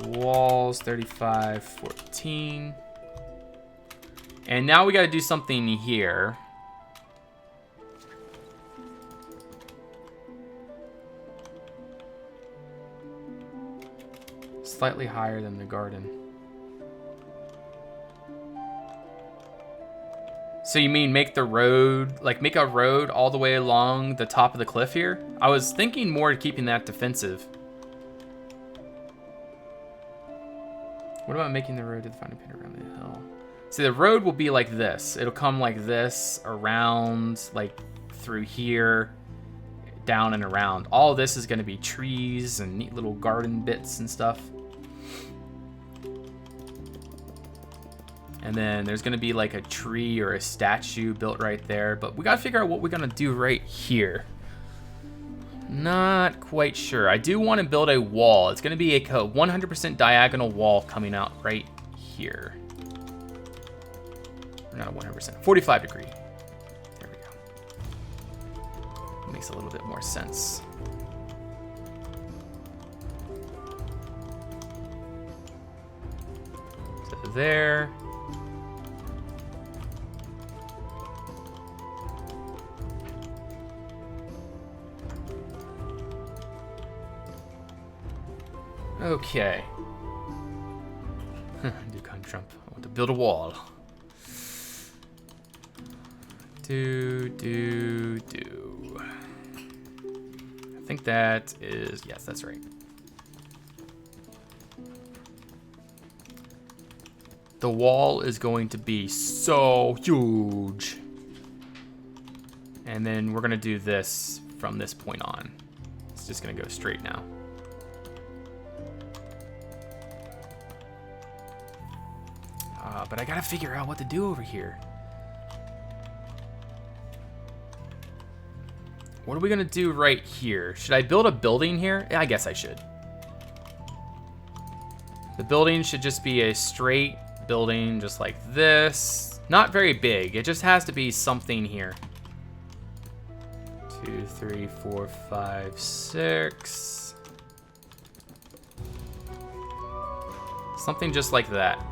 walls 3514. And now we got to do something here. Slightly higher than the garden. So you mean make the road, like make a road all the way along the top of the cliff here? I was thinking more keeping that defensive. What about making the road to the fountain pit around the hill? See, the road will be like this. It'll come like this, around, like through here, down and around. All of this is going to be trees and neat little garden bits and stuff. And then there's going to be like a tree or a statue built right there. But we got to figure out what we're going to do right here. Not quite sure. I do want to build a wall. It's going to be a 100% diagonal wall coming out right here. Or not a 100%. 45 degree. There we go. Makes a little bit more sense. So there. Okay. Duke Trump. I want to build a wall. Do. I think that is, yes, that's right. the wall is going to be so huge. And then we're going to do this from this point on. It's just going to go straight now. But I got to figure out what to do over here. What are we going to do right here? Should I build a building here? Yeah, I guess I should. The building should just be a straight building just like this. Not very big. It just has to be something here. 2, 3, 4, 5, 6. Something just like that.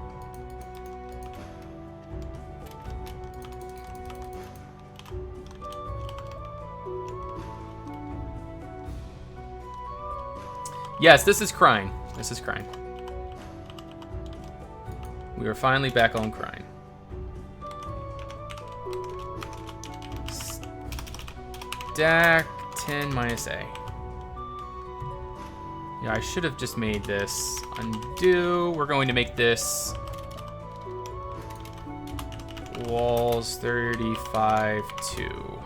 Yes, this is Krein. This is Krein. We are finally back on Krein. Stack 10 minus A. Yeah, I should have just made this undo. We're going to make this walls 35 2.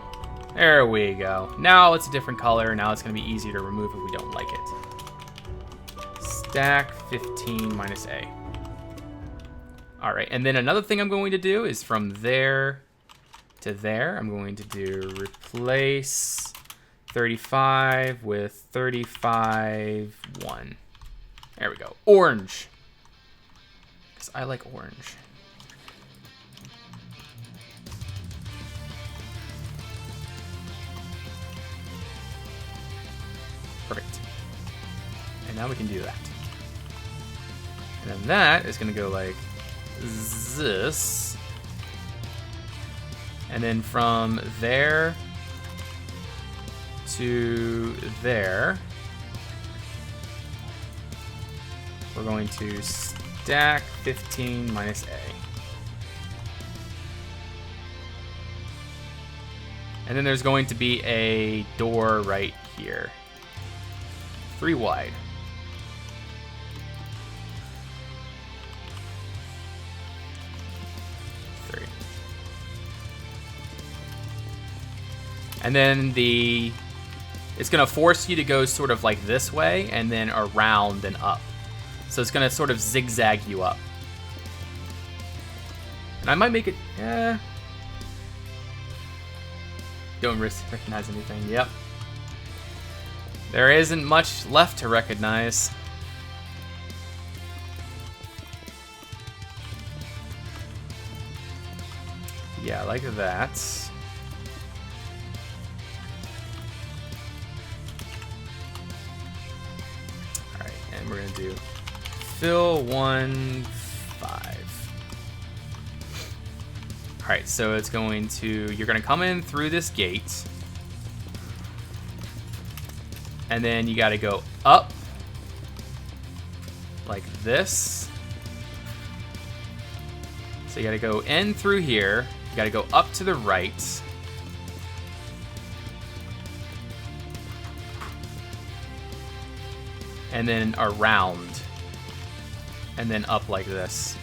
There we go. Now it's a different color. Now it's going to be easier to remove if we don't like it. Stack 15 minus A. All right, and then another thing I'm going to do is from there to there, I'm going to do replace 35 with 35 1. There we go. Orange. Because I like orange. Perfect. And now we can do that. And then that is going to go like this. And then from there to there, we're going to stack 15 minus A. And then there's going to be a door right here. 3 wide. 3. And then it's going to force you to go sort of like this way and then around and up. So it's going to sort of zigzag you up. And I might make it, don't recognize anything. Yep. There isn't much left to recognize. Yeah, like that. Alright, and we're gonna do fill 1 5. Alright, so it's going to, you're gonna come in through this gate. And then you gotta go up like this. So you gotta go in through here. You gotta go up to the right. And then around. And then up like this.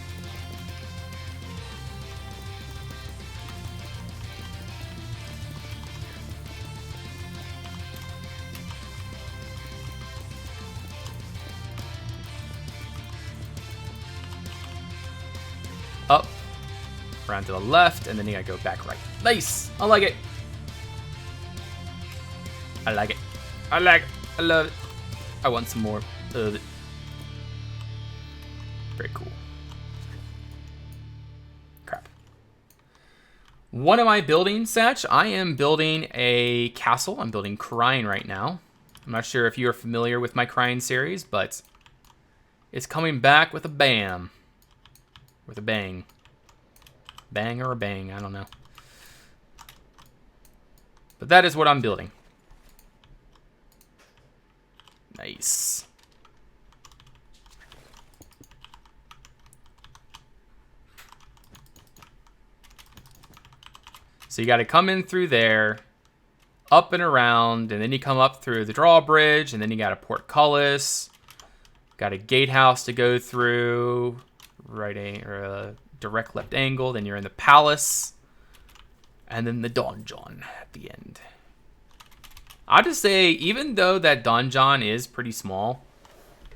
Up, around to the left, and then you gotta go back right. Nice! I like it. I like it. I like it. I love it. I want some more of it. Very cool. Crap. What am I building, Satch? I am building a castle. I'm building Krein right now. I'm not sure if you're familiar with my Krein series, but it's coming back with a bam. With a bang. Bang or a bang, I don't know. But that is what I'm building. Nice. So you got to come in through there, up and around, and then you come up through the drawbridge, and then you got a portcullis, got a gatehouse to go through, a direct left angle. Then you're in the palace, and then the donjon at the end. I'll just say, even though that donjon is pretty small,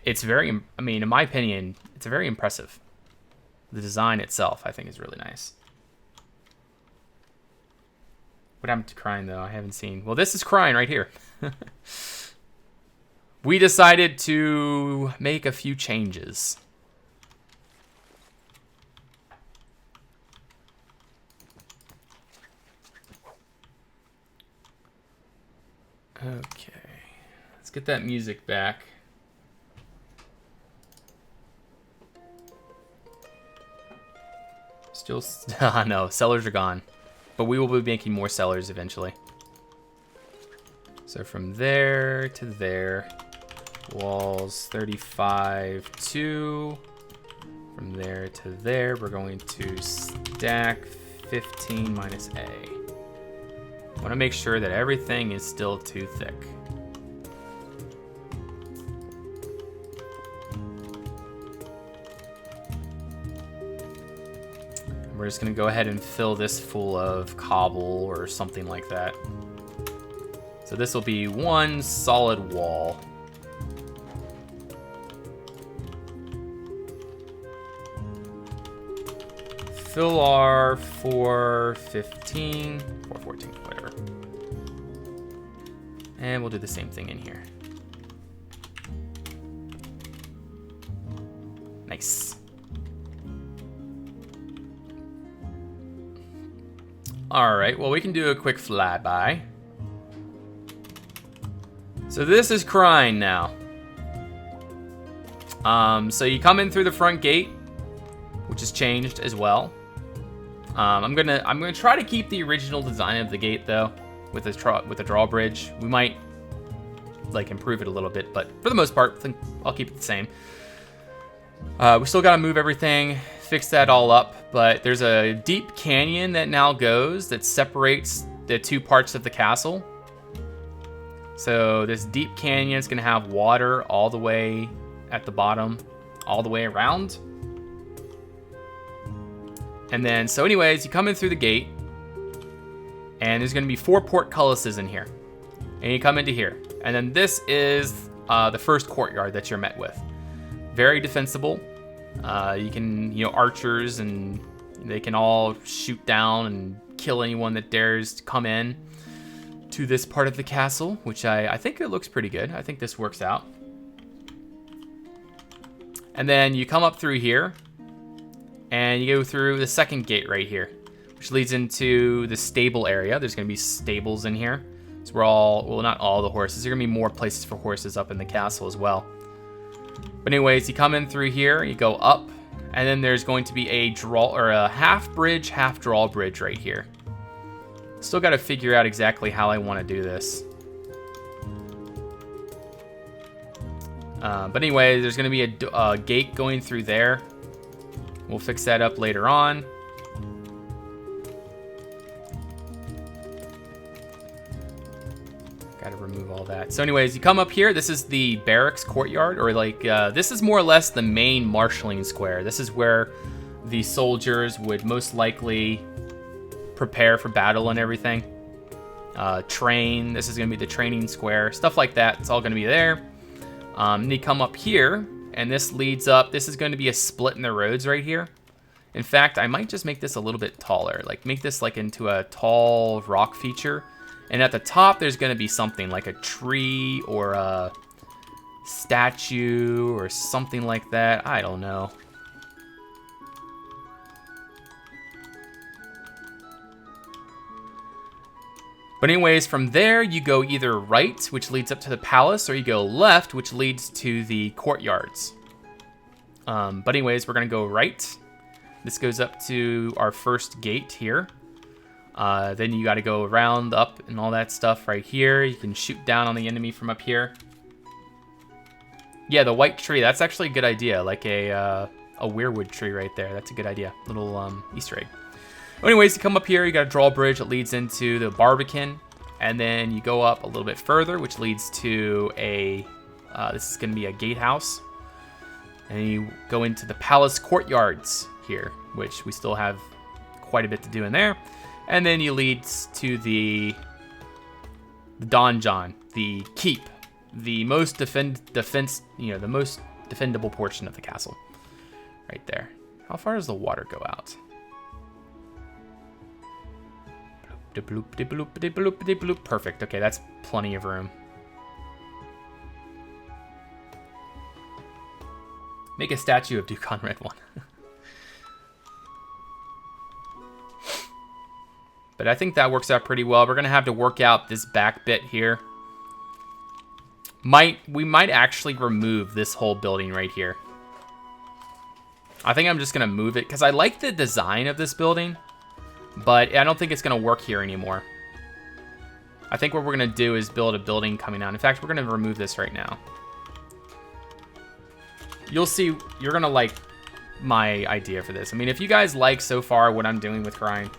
it's very, I mean, in my opinion, it's very impressive. The design itself, I think, is really nice. What happened to Krein, though? I haven't seen. Well, this is Krein right here. We decided to make a few changes. Okay. Let's get that music back. Still, no, cellars are gone. But we will be making more cellars eventually. So from there to there, walls 35, 2. From there to there, we're going to stack 15 minus A. I want to make sure that everything is still too thick. We're just going to go ahead and fill this full of cobble or something like that. So this will be one solid wall. Fill our 415, 414, whatever. And we'll do the same thing in here. Nice. Alright, well, we can do a quick flyby. So this is Krein now. So you come in through the front gate, which has changed as well. I'm gonna try to keep the original design of the gate though, with the drawbridge. We might like improve it a little bit, but for the most part, I think I'll keep it the same. We still gotta move everything, fix that all up, but there's a deep canyon that now goes that separates the two parts of the castle. So this deep canyon is gonna have water all the way at the bottom, all the way around. And then, so anyways, you come in through the gate, and there's gonna be 4 portcullises in here. And you come into here. And then this is the first courtyard that you're met with. Very defensible. You can, archers, and they can all shoot down and kill anyone that dares to come in to this part of the castle, which I think it looks pretty good. I think this works out. And then you come up through here, and you go through the second gate right here, which leads into the stable area. There's going to be stables in here. So we're well, not all the horses. There's going to be more places for horses up in the castle as well. But anyways, you come in through here, you go up, and then there's going to be a half bridge, half drawbridge right here. Still got to figure out exactly how I want to do this. But anyway, there's going to be a gate going through there. We'll fix that up later on. Got to remove all that. So anyways, you come up here. This is the barracks courtyard, or like, this is more or less the main marshalling square. This is where the soldiers would most likely prepare for battle and everything. Train. This is going to be the training square. Stuff like that. It's all going to be there. And you come up here, and this leads up. This is going to be a split in the roads right here. In fact, I might just make this a little bit taller. Like, make this like into a tall rock feature. And at the top, there's going to be something like a tree or a statue or something like that. I don't know. But anyways, from there, you go either right, which leads up to the palace, or you go left, which leads to the courtyards. But anyways, we're going to go right. This goes up to our first gate here. Then you got to go around, up, and all that stuff right here. You can shoot down on the enemy from up here. Yeah, the white tree, that's actually a good idea. Like a weirwood tree right there. That's a good idea. Little Easter egg. Anyways, you come up here, you got a drawbridge that leads into the Barbican, and then you go up a little bit further, which leads to this is going to be a gatehouse. And you go into the palace courtyards here, which we still have quite a bit to do in there. And then you lead to the donjon, the keep, the most the most defendable portion of the castle, right there. How far does the water go out? Perfect. Okay, that's plenty of room. Make a statue of Duke Conrad 1. But I think that works out pretty well. We're gonna have to work out this back bit here. We might actually remove this whole building right here. I think I'm just gonna move it because I like the design of this building, but I don't think it's gonna work here anymore. I think what we're gonna do is build a building coming out. In fact, we're gonna remove this right now. You'll see, you're gonna like my idea for this. I mean, if you guys like so far what I'm doing with Krein,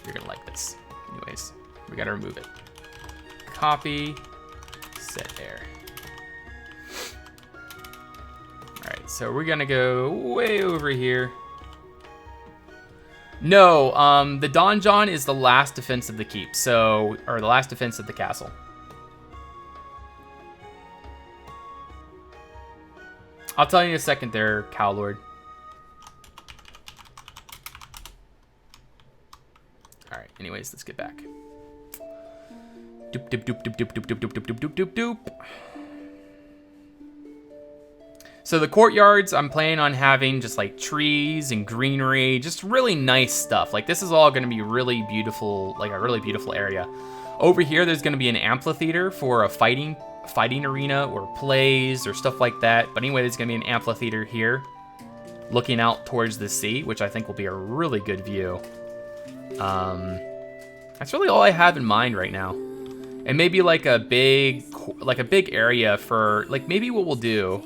you're gonna like this. Anyways, we gotta remove it. Copy, set there. All right, so we're gonna go way over here. No, the donjon is the last defense of the keep, or the last defense of the castle. I'll tell you in a second there, Cowlord. Alright, anyways, let's get back. Doop, doop, doop, doop, doop, doop, doop, doop, doop, doop, doop, doop. So the courtyards, I'm planning on having just like trees and greenery, just really nice stuff. Like this is all gonna be really beautiful, like a really beautiful area. Over here, there's gonna be an amphitheater for a fighting arena or plays or stuff like that. But anyway, there's gonna be an amphitheater here looking out towards the sea, which I think will be a really good view. That's really all I have in mind right now. And maybe like a big area for, like, maybe what we'll do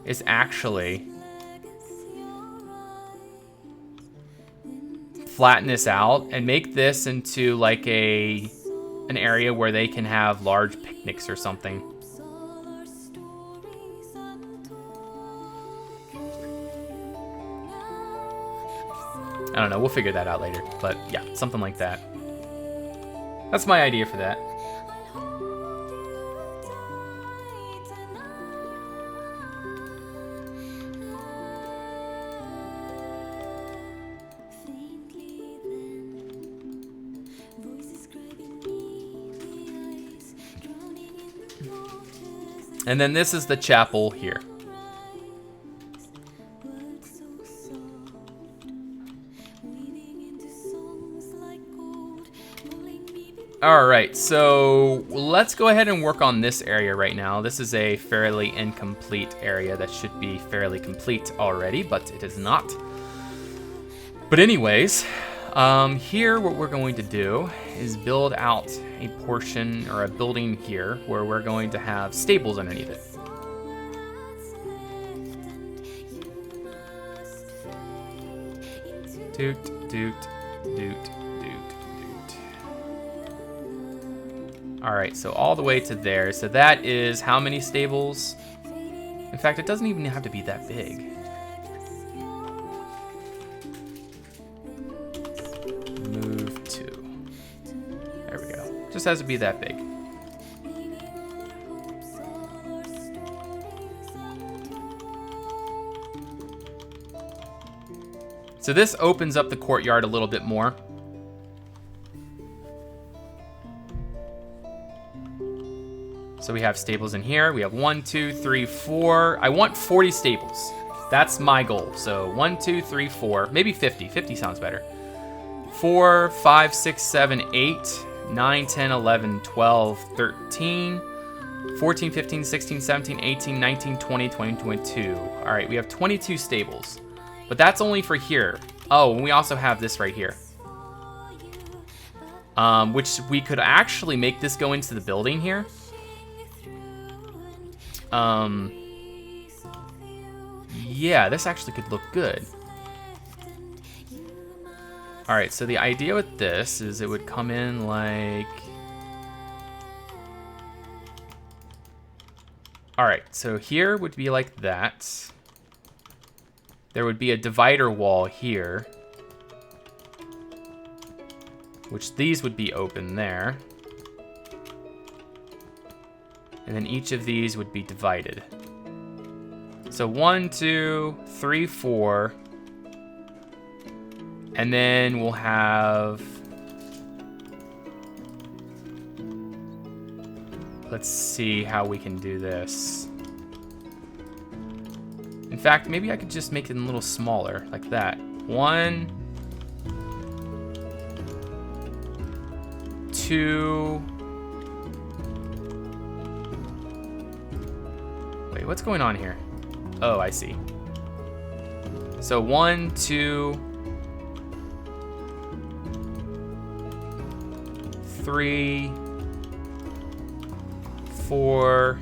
is actually flatten this out and make this into like an area where they can have large picnics or something. I don't know, we'll figure that out later, but yeah, something like that. That's my idea for that. And then this is the chapel here. Alright, so let's go ahead and work on this area right now. This is a fairly incomplete area that should be fairly complete already, but it is not. But anyways, here what we're going to do is build out a portion or a building here where we're going to have stables underneath it. Doot, doot, doot, doot, doot. Alright, so all the way to there. So that is how many stables? In fact, it doesn't even have to be that big. Move to. There we go. Just has to be that big. So this opens up the courtyard a little bit more. So we have stables in here. We have 1, 2, 3, 4. I want 40 stables. That's my goal. So 1, 2, 3, 4, maybe 50. 50 sounds better. 4, 5, 6, 7, 8, 9, 10, 11, 12, 13, 14, 15, 16, 17, 18, 19, 20, 22. All right, we have 22 stables. But that's only for here. Oh, and we also have this right here. Which we could actually make this go into the building here. Yeah, this actually could look good. All right, so the idea with this is it would come in like... All right, so here would be like that. There would be a divider wall here, which these would be open there. And then each of these would be divided. So 1, 2, 3, 4. And then we'll have... Let's see how we can do this. In fact, maybe I could just make it a little smaller, like that. 1, 2. Wait, what's going on here? Oh, I see. So 1, 2, 3, 4,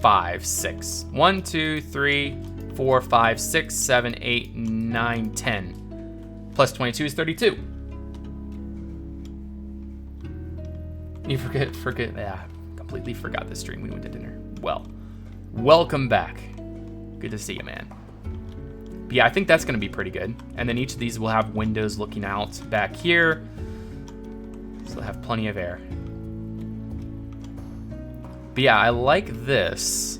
5, 6. 1, 2, 3, 4, 5, 6, 7, 8, 9, 10. Plus 22 is 32. You forget, yeah, completely forgot the stream. We went to dinner. Well, welcome back. Good to see you, man. But yeah, I think that's gonna be pretty good. And then each of these will have windows looking out back here. So they'll have plenty of air. But yeah, I like this.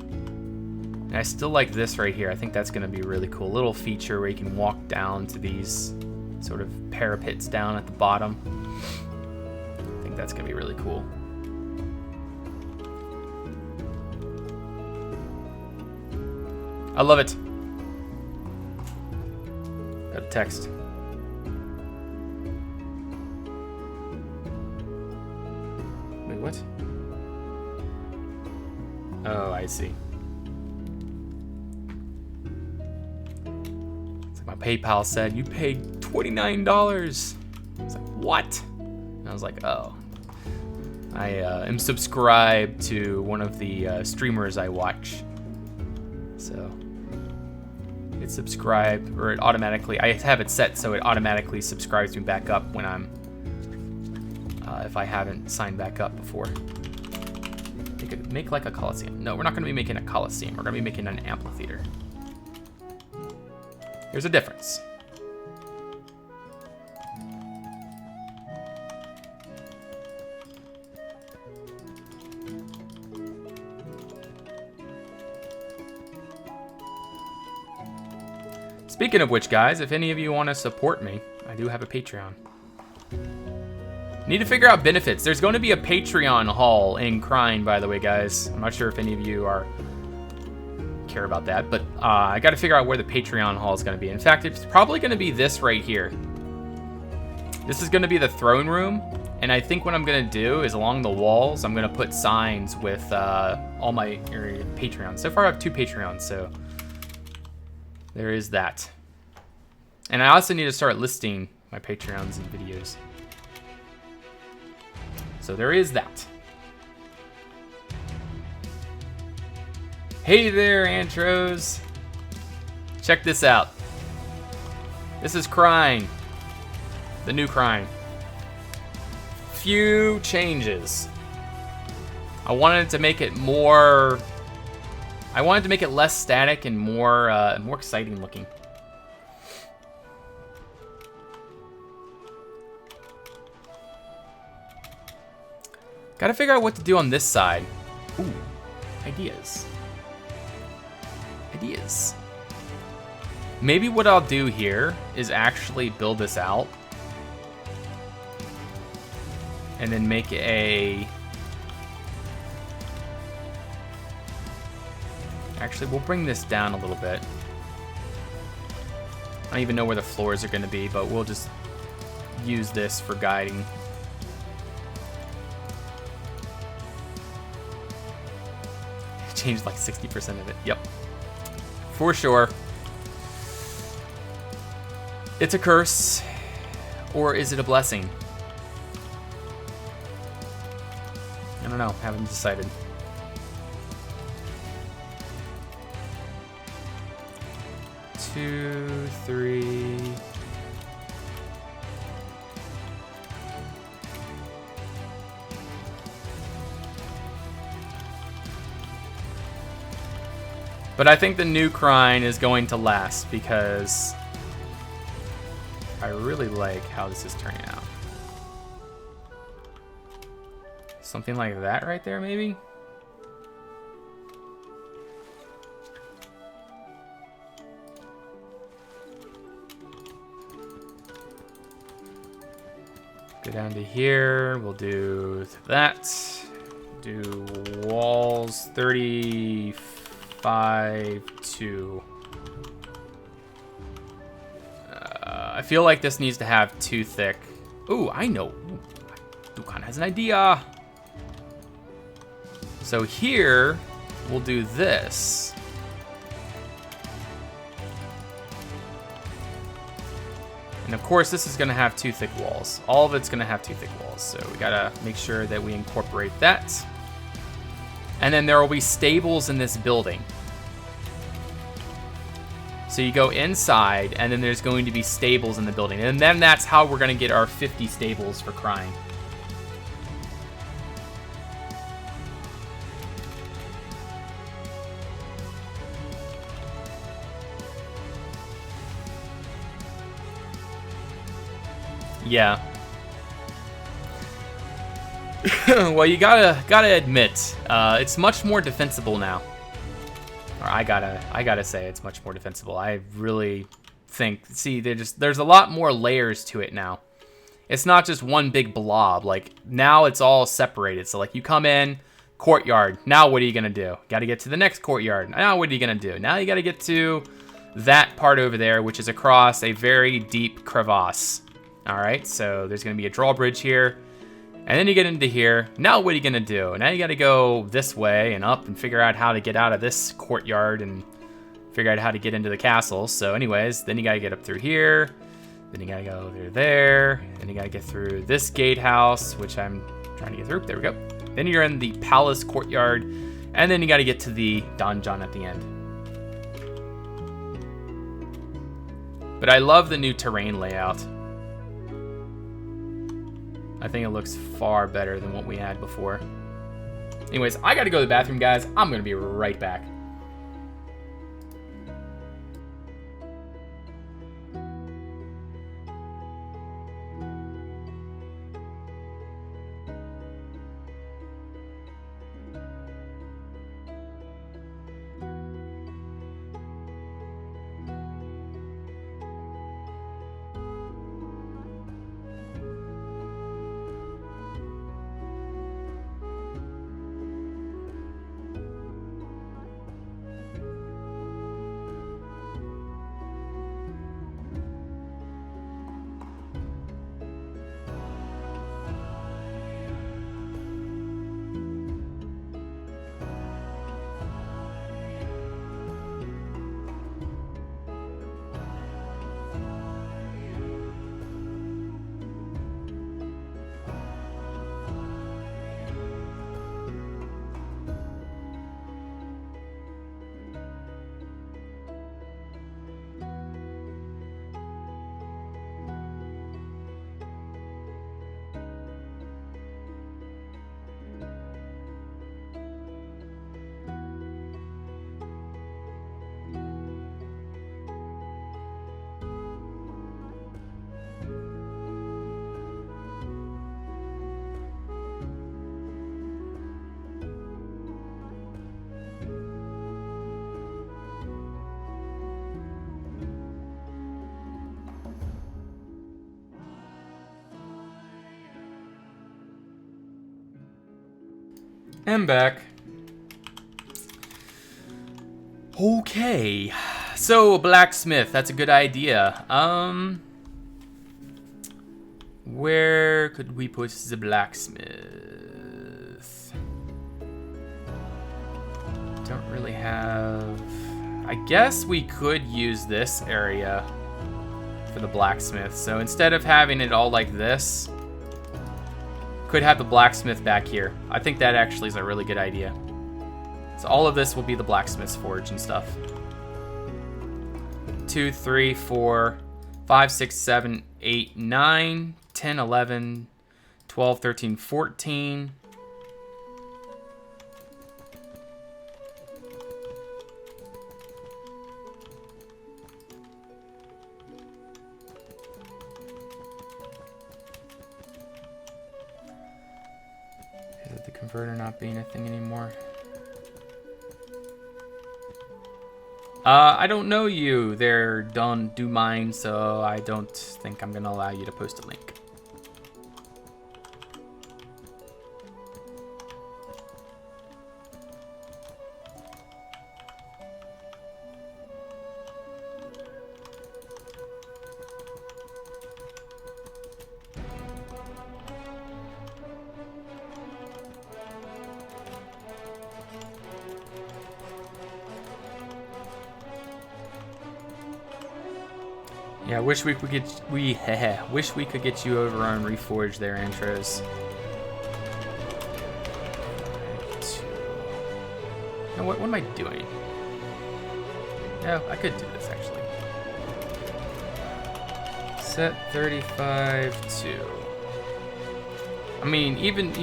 And I still like this right here. I think that's gonna be really cool. Little feature where you can walk down to these sort of parapets down at the bottom. I think that's gonna be really cool. I love it. Got a text. Wait, what? Oh, I see. It's like my PayPal said, you paid $29. I was like, what? And I was like, oh. I am subscribed to one of the streamers I watch. So it's subscribed, or it automatically, I have it set so it automatically subscribes me back up when I'm, if I haven't signed back up before. Make like a Coliseum. No, we're not gonna be making a Coliseum. We're gonna be making an amphitheater. There's a difference. Speaking of which, guys, if any of you want to support me, I do have a Patreon. Need to figure out benefits. There's going to be a Patreon haul in Krein, by the way, guys. I'm not sure if any of you care about that, but I got to figure out where the Patreon haul is going to be. In fact, it's probably going to be this right here. This is going to be the throne room, and I think what I'm going to do is along the walls, I'm going to put signs with all my Patreons. So far, I have 2 Patreons, so there is that. And I also need to start listing my Patreons and videos. So there is that. Hey there, Antros. Check this out. This is Krein. The new Krein. Few changes. I wanted to make it more... I wanted to make it less static and more exciting looking. Gotta figure out what to do on this side. Ooh, ideas. Ideas. Maybe what I'll do here is actually build this out. And then make a... Actually, we'll bring this down a little bit. I don't even know where the floors are gonna be, but we'll just use this for guiding. Changed like 60% of it. Yep. For sure. It's a curse. Or is it a blessing? I don't know. Haven't decided. Two, three. But I think the new Krein is going to last because I really like how this is turning out. Something like that right there, maybe? Go down to here. We'll do that. Do walls 35 to... I feel like this needs to have 2 thick. Ooh, I know. Ooh, Dukan has an idea. So here, we'll do this. And of course, this is going to have 2 thick walls. All of it's going to have 2 thick walls. So we got to make sure that we incorporate that. And then there will be stables in this building. So you go inside, and then there's going to be stables in the building. And then that's how we're going to get our 50 stables for Krein. Yeah. Well, you gotta admit, it's much more defensible now. Or I gotta say it's much more defensible. I really think, see, there's a lot more layers to it now. It's not just one big blob. Like, now it's all separated. So, like, you come in, courtyard. Now what are you gonna do? Gotta get to the next courtyard. Now what are you gonna do? Now you gotta get to that part over there, which is across a very deep crevasse. All right, so there's gonna be a drawbridge here, and then you get into here. Now what are you gonna do? Now you gotta go this way and up and figure out how to get out of this courtyard and figure out how to get into the castle. So anyways, then you gotta get up through here, then you gotta go through there, then you gotta get through this gatehouse, which I'm trying to get through. There we go. Then you're in the palace courtyard, and then you gotta get to the donjon at the end. But I love the new terrain layout. I think it looks far better than what we had before. Anyways, I gotta go to the bathroom, guys. I'm gonna be right back. I'm back. Okay, so blacksmith, that's a good idea. Where could we put the blacksmith? Don't really have... I guess we could use this area for the blacksmith. So instead of having it all like this, could have the blacksmith back here. I think that actually is a really good idea. So all of this will be the blacksmith's forge and stuff. 2, 3, 4, 5, 6, 7, 8, 9, 10, 11, 12, 13, 14. . 15, Converter not being a thing anymore. I don't know you there, don't do mine, so I don't think I'm gonna allow you to post a link. Yeah, wish we could get wish we could get you over on Reforged there, intros. Now what am I doing? No, I could do this actually. Set 35 to. I mean, even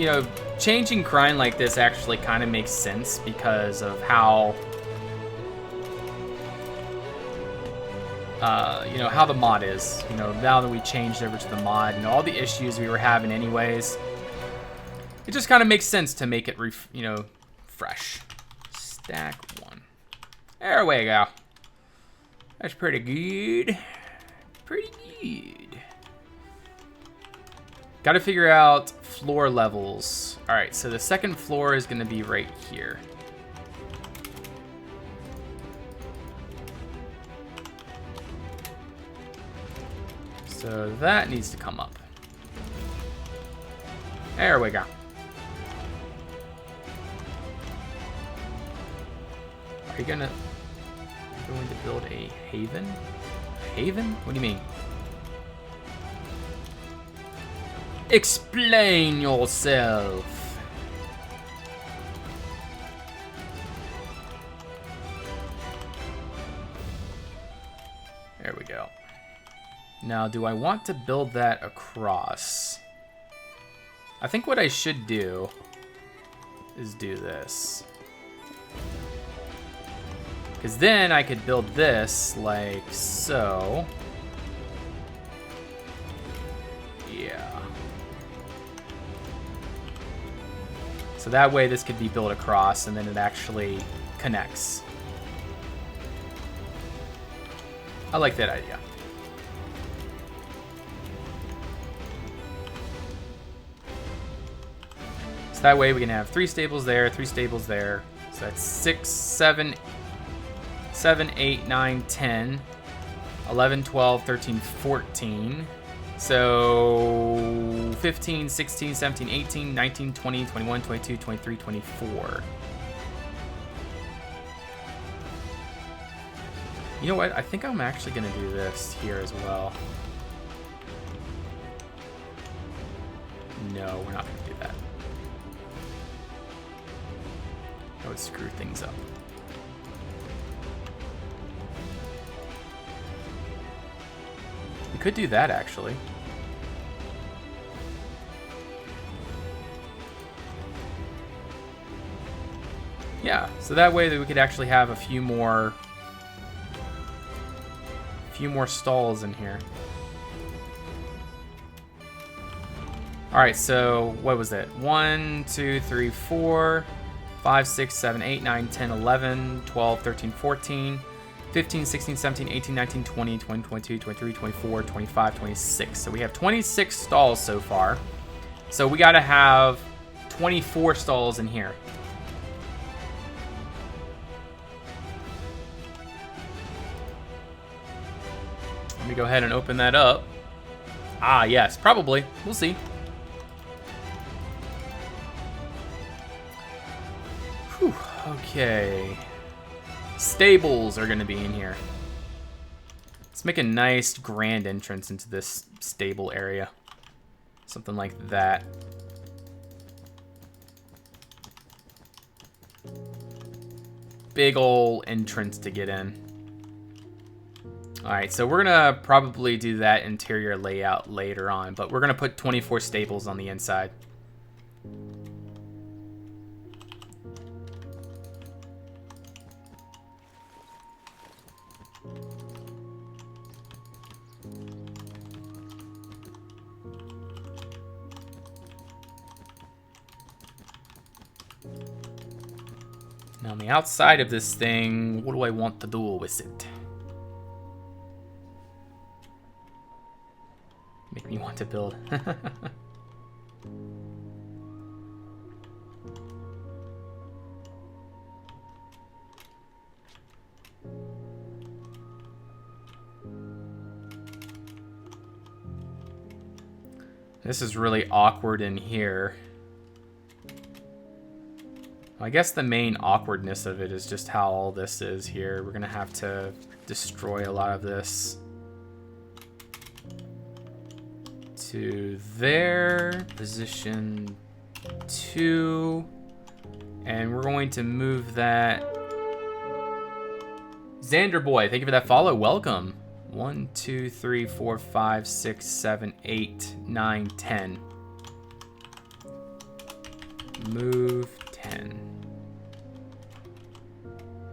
changing Krein like this actually kind of makes sense because of how. How the mod is, now that we changed over to the mod and all the issues we were having anyways, it just kind of makes sense to make it, fresh. Stack 1. There we go. That's pretty good. Pretty good. Got to figure out floor levels. All right, so the second floor is going to be right here. So that needs to come up. There we go. Are you going to build a haven? Haven? What do you mean? Explain yourself. There we go. Now, do I want to build that across? I think what I should do is do this. Because then I could build this like so. Yeah. So that way this could be built across and then it actually connects. I like that idea. That way we can have 3 stables there, 3 stables there. So that's 6, 7, 8, 9, 10, 11, 12, 13, 14. So 15, 16, 17, 18, 19, 20, 21, 22, 23, 24. You know what? I think I'm actually going to do this here as well. No, we're not going to do that. That would screw things up. We could do that actually. Yeah, so that way that we could actually have a few more stalls in here. All right, so what was it? 1, 2, 3, 4, 5, 6, 7, 8, 9, 10, 11, 12, 13, 14, 15, 16, 17, 18, 19, 20, 21, 22, 23, 24, 25, 26. So we have 26 stalls so far. So we got to have 24 stalls in here. Let me go ahead and open that up. Ah, yes, probably. We'll see. Whew, okay. Stables are going to be in here. Let's make a nice grand entrance into this stable area. Something like that. Big ol' entrance to get in. Alright, so we're going to probably do that interior layout later on, but we're going to put 24 stables on the inside. Now on the outside of this thing, what do I want to do with it? Make me want to build. This is really awkward in here. I guess the main awkwardness of it is just how all this is here. We're gonna have to destroy a lot of this. To there, position 2, and we're going to move that. Xander Boy, thank you for that follow. Welcome. 1, 2, 3, 4, 5, 6, 7, 8, 9, 10. Move 10.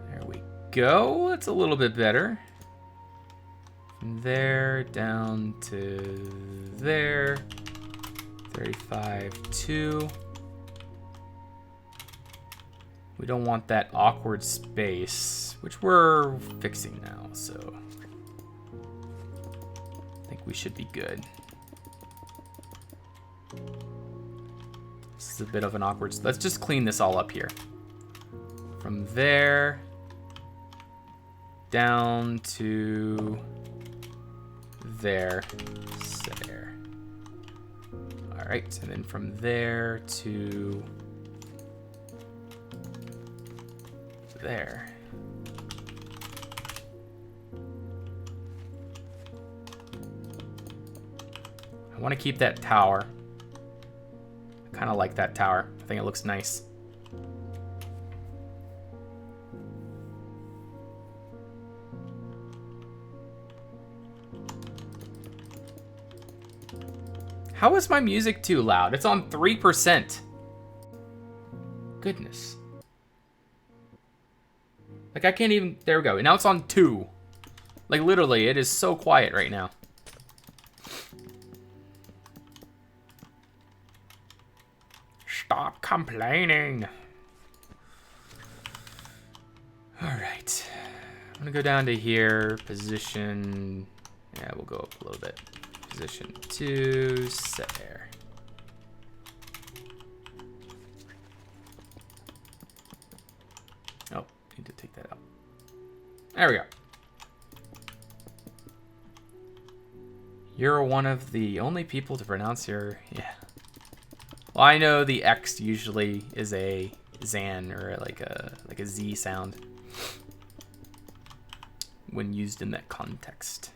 There we go. That's a little bit better. From there down to there. 35, 2. We don't want that awkward space, which we're fixing now, so I think we should be good. This is a bit of an awkward. Let's just clean this all up here. From there down to there. There. All right, and then from there to there. I want to keep that tower. I kind of like that tower. I think it looks nice. How is my music too loud? It's on 3%. Goodness. Like, I can't even... There we go. Now it's on 2. Like, literally, it is so quiet right now. Stop complaining. Alright. I'm gonna go down to here. Position... Yeah, we'll go up a little bit. Position 2, set there. Oh, need to take that out. There we go. You're one of the only people to pronounce your... Yeah. Well, I know the X usually is a Zan or like a Z sound when used in that context.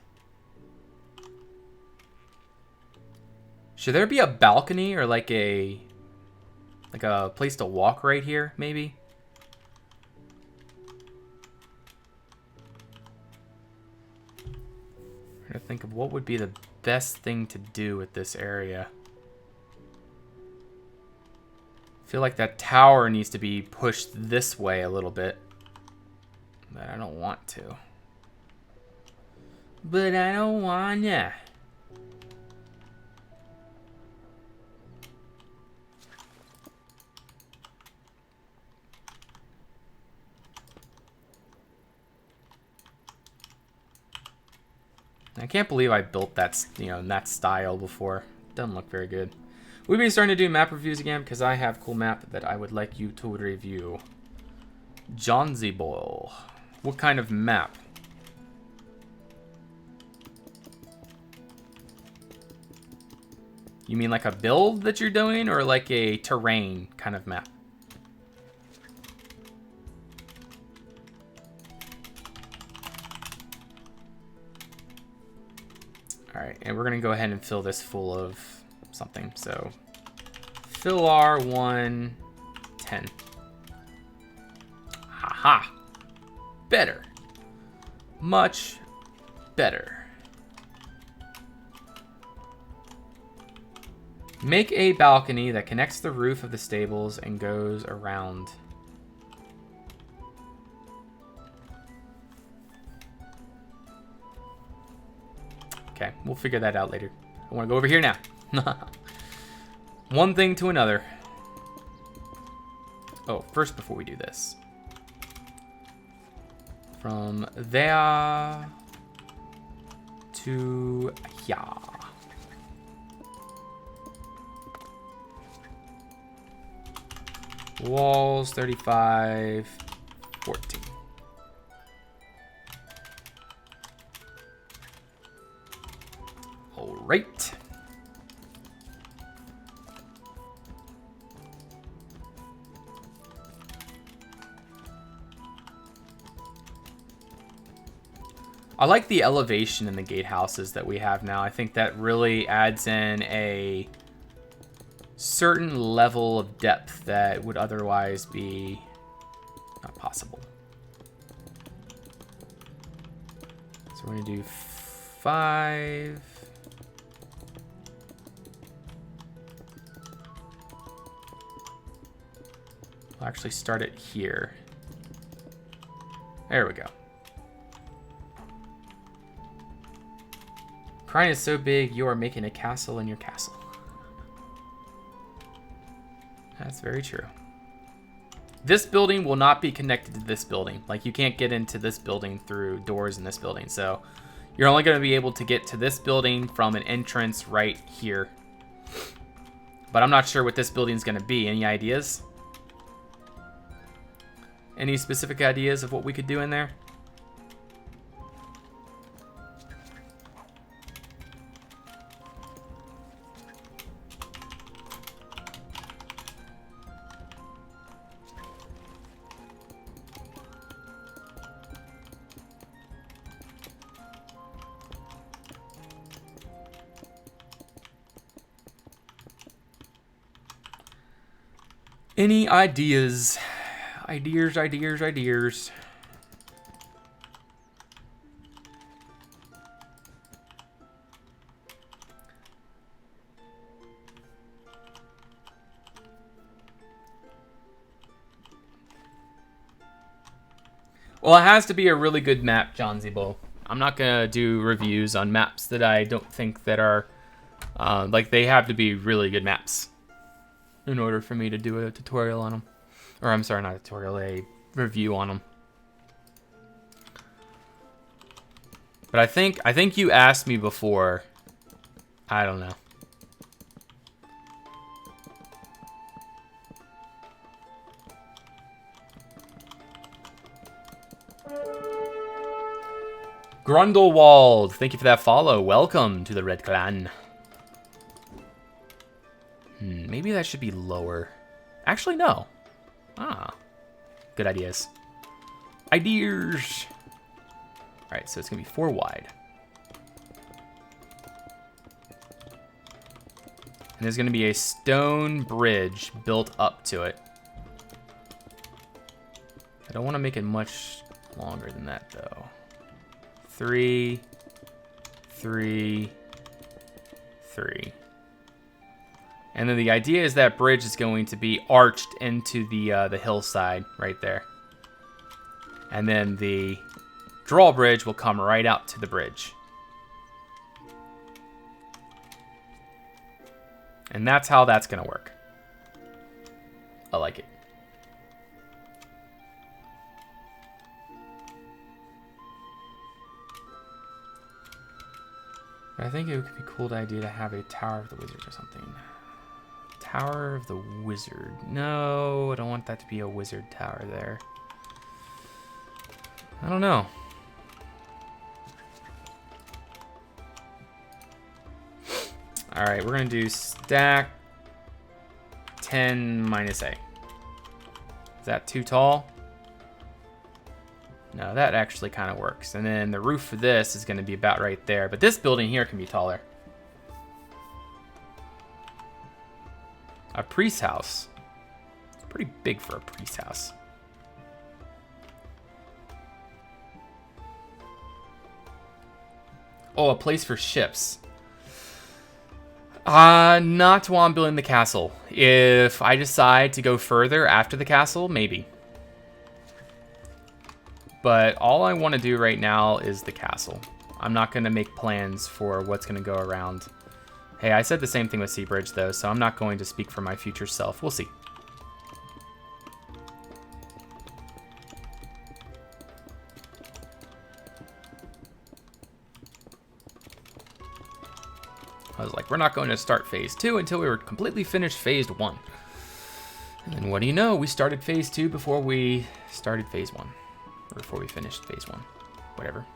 Should there be a balcony or like a place to walk right here, maybe? I'm trying to think of what would be the best thing to do with this area. I feel like that tower needs to be pushed this way a little bit. But I don't want to. But I don't wanna. I can't believe I built that, in that style before. Doesn't look very good. We've been starting to do map reviews again because I have a cool map that I would like you to review. Johnsy Boyle. What kind of map? You mean like a build that you're doing or like a terrain kind of map? Alright, and we're going to go ahead and fill this full of something. So, fill R1, 10. Haha. Better. Much better. Make a balcony that connects the roof of the stables and goes around. Okay, we'll figure that out later. I want to go over here now. One thing to another. Oh, first before we do this. From there to here. Walls 35, 14. All right. I like the elevation in the gatehouses that we have now. I think that really adds in a certain level of depth that would otherwise be not possible. So we're going to do 5. We'll actually start it here. There we go. Krein is so big, you are making a castle in your castle. That's very true. This building will not be connected to this building. Like, you can't get into this building through doors in this building. So you're only going to be able to get to this building from an entrance right here. But I'm not sure what this building is going to be. Any ideas? Any specific ideas of what we could do in there? Any ideas? Ideas. Well, it has to be a really good map, John Zebo. I'm not gonna do reviews on maps that I don't think that are like, they have to be really good maps in order for me to do a tutorial on them. Or I'm sorry, not a tutorial, a review on them. But I think you asked me before. I don't know. Grundlewald, thank you for that follow. Welcome to the Red Clan. Maybe that should be lower. Actually, no. Good ideas. Ideas. All right, so it's gonna be 4 wide. And there's gonna be a stone bridge built up to it. I don't want to make it much longer than that, though. 3, 3, 3. And then the idea is that bridge is going to be arched into the hillside right there. And then the drawbridge will come right out to the bridge. And that's how that's going to work. I like it. I think it would be a cool idea to have a Tower of the Wizard or something. Tower of the Wizard. No, I don't want that to be a wizard tower there. I don't know. All right, we're going to do stack 10 minus A. Is that too tall? No, that actually kind of works. And then the roof for this is going to be about right there. But this building here can be taller. A priest house. It's pretty big for a priest house. Oh, a place for ships. Not while I'm building the castle. If I decide to go further after the castle, maybe. But all I want to do right now is the castle. I'm not going to make plans for what's going to go around. Hey, I said the same thing with Seabridge, though, so I'm not going to speak for my future self. We'll see. I was like, we're not going to start phase 2 until we were completely finished phase 1. And then what do you know? We started phase 2 before we started phase 1. Or before we finished phase 1. Whatever.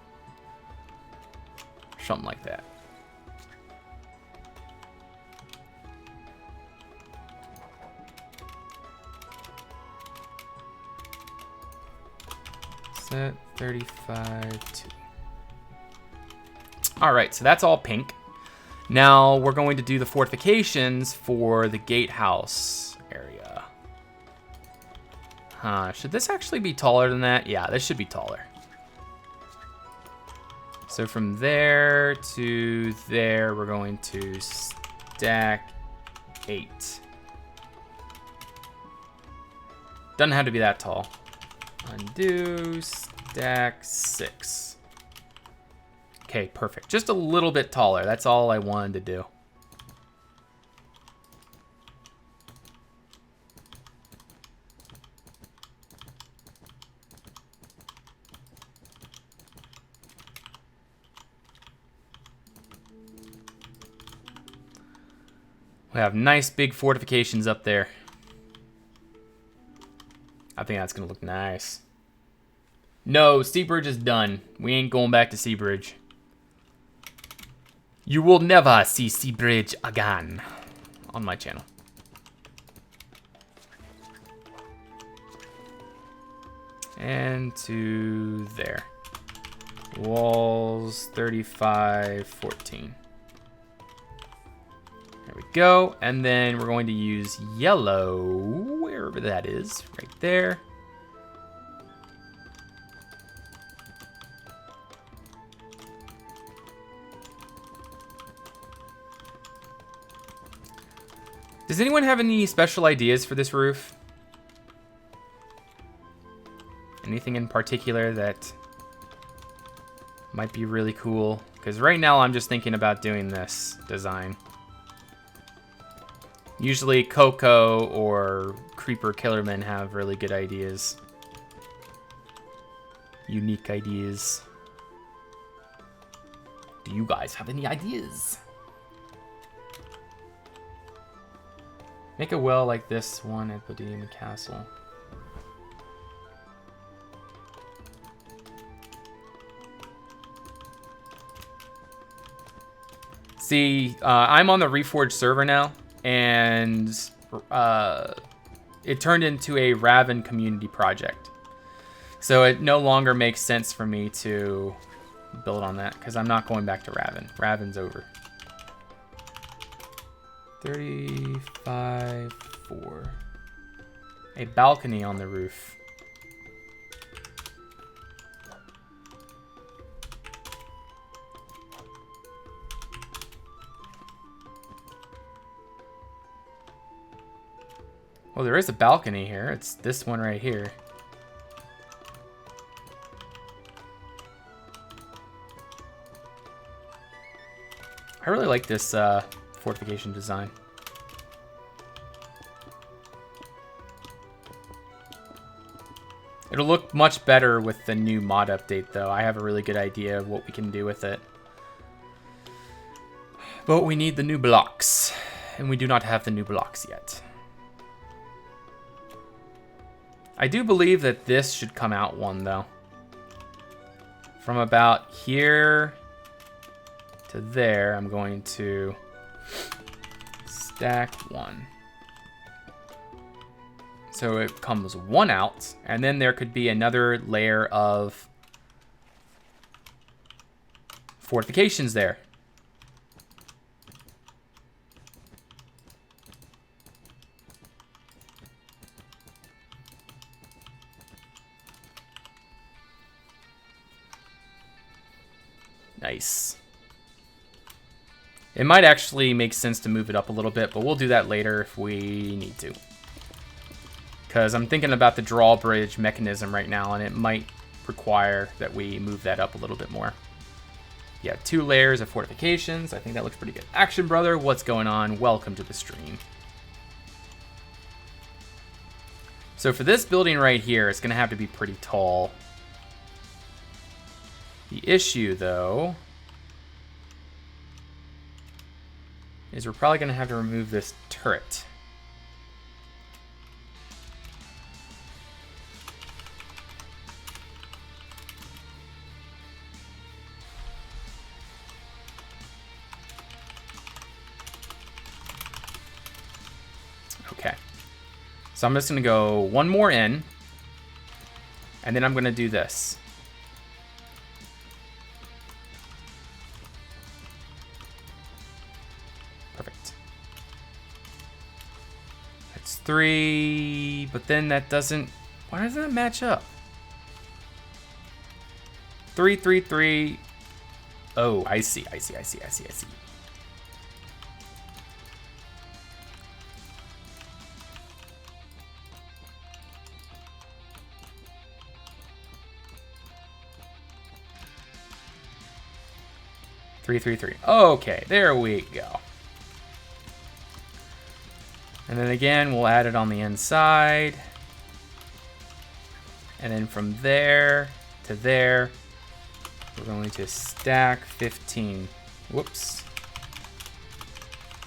Something like that. Set 35 2. Alright, so that's all pink. Now we're going to do the fortifications for the gatehouse area. Should this actually be taller than that? Yeah, this should be taller. So from there to there, we're going to stack 8. Doesn't have to be that tall. Undo, stack 6. Okay, perfect. Just a little bit taller. That's all I wanted to do. We have nice big fortifications up there. I think that's gonna look nice. No, Seabridge is done. We ain't going back to Seabridge. You will never see Seabridge again on my channel. And to there. Walls 35, 14. There we go. And then we're going to use yellow, wherever that is, right there. Does anyone have any special ideas for this roof? Anything in particular that might be really cool? Because right now I'm just thinking about doing this design. Usually Coco or Creeper Killerman have really good ideas. Unique ideas. Do you guys have any ideas? Make a well like this one at Bohemian Castle. See, I'm on the Reforged server now, and it turned into a Raven community project. So it no longer makes sense for me to build on that, because I'm not going back to Raven. Raven's over. 35, 4. A balcony on the roof. Well, there is a balcony here. It's this one right here. I really like this fortification design. It'll look much better with the new mod update, though. I have a really good idea of what we can do with it. But we need the new blocks, and we do not have the new blocks yet. I do believe that this should come out one, though. From about here to there, I'm going to stack 1. So it comes 1 out, and then there could be another layer of fortifications there. Nice. It might actually make sense to move it up a little bit, but we'll do that later if we need to. Because I'm thinking about the drawbridge mechanism right now, and it might require that we move that up a little bit more. Yeah, 2 layers of fortifications. I think that looks pretty good. Action Brother, what's going on? Welcome to the stream. So for this building right here, it's going to have to be pretty tall. The issue, though, is we're probably going to have to remove this turret. Okay. So I'm just going to go one more in, and then I'm going to do this. Perfect. That's 3, but then that doesn't... Why doesn't that match up? 3, 3, 3. Oh, I see. 3, 3, 3. Okay, there we go. And then again, we'll add it on the inside. And then from there to there, we're going to stack 15. Whoops.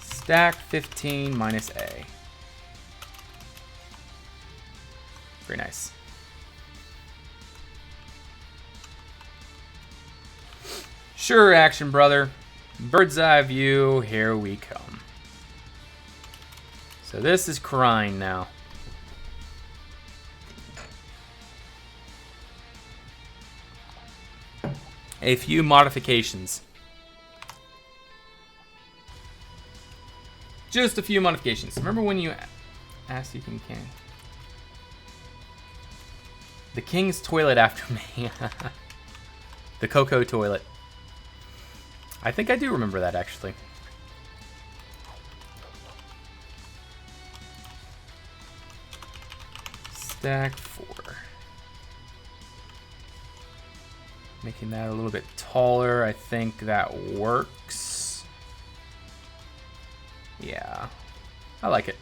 Stack 15 minus A. Very nice. Sure, action brother. Bird's eye view, here we come. So this is Krein now. A few modifications. Just a few modifications. Remember when you asked if you can? The king's toilet after me. The Cocoa toilet. I think I do remember that, actually. Stack 4. Making that a little bit taller. I think that works. Yeah. I like it.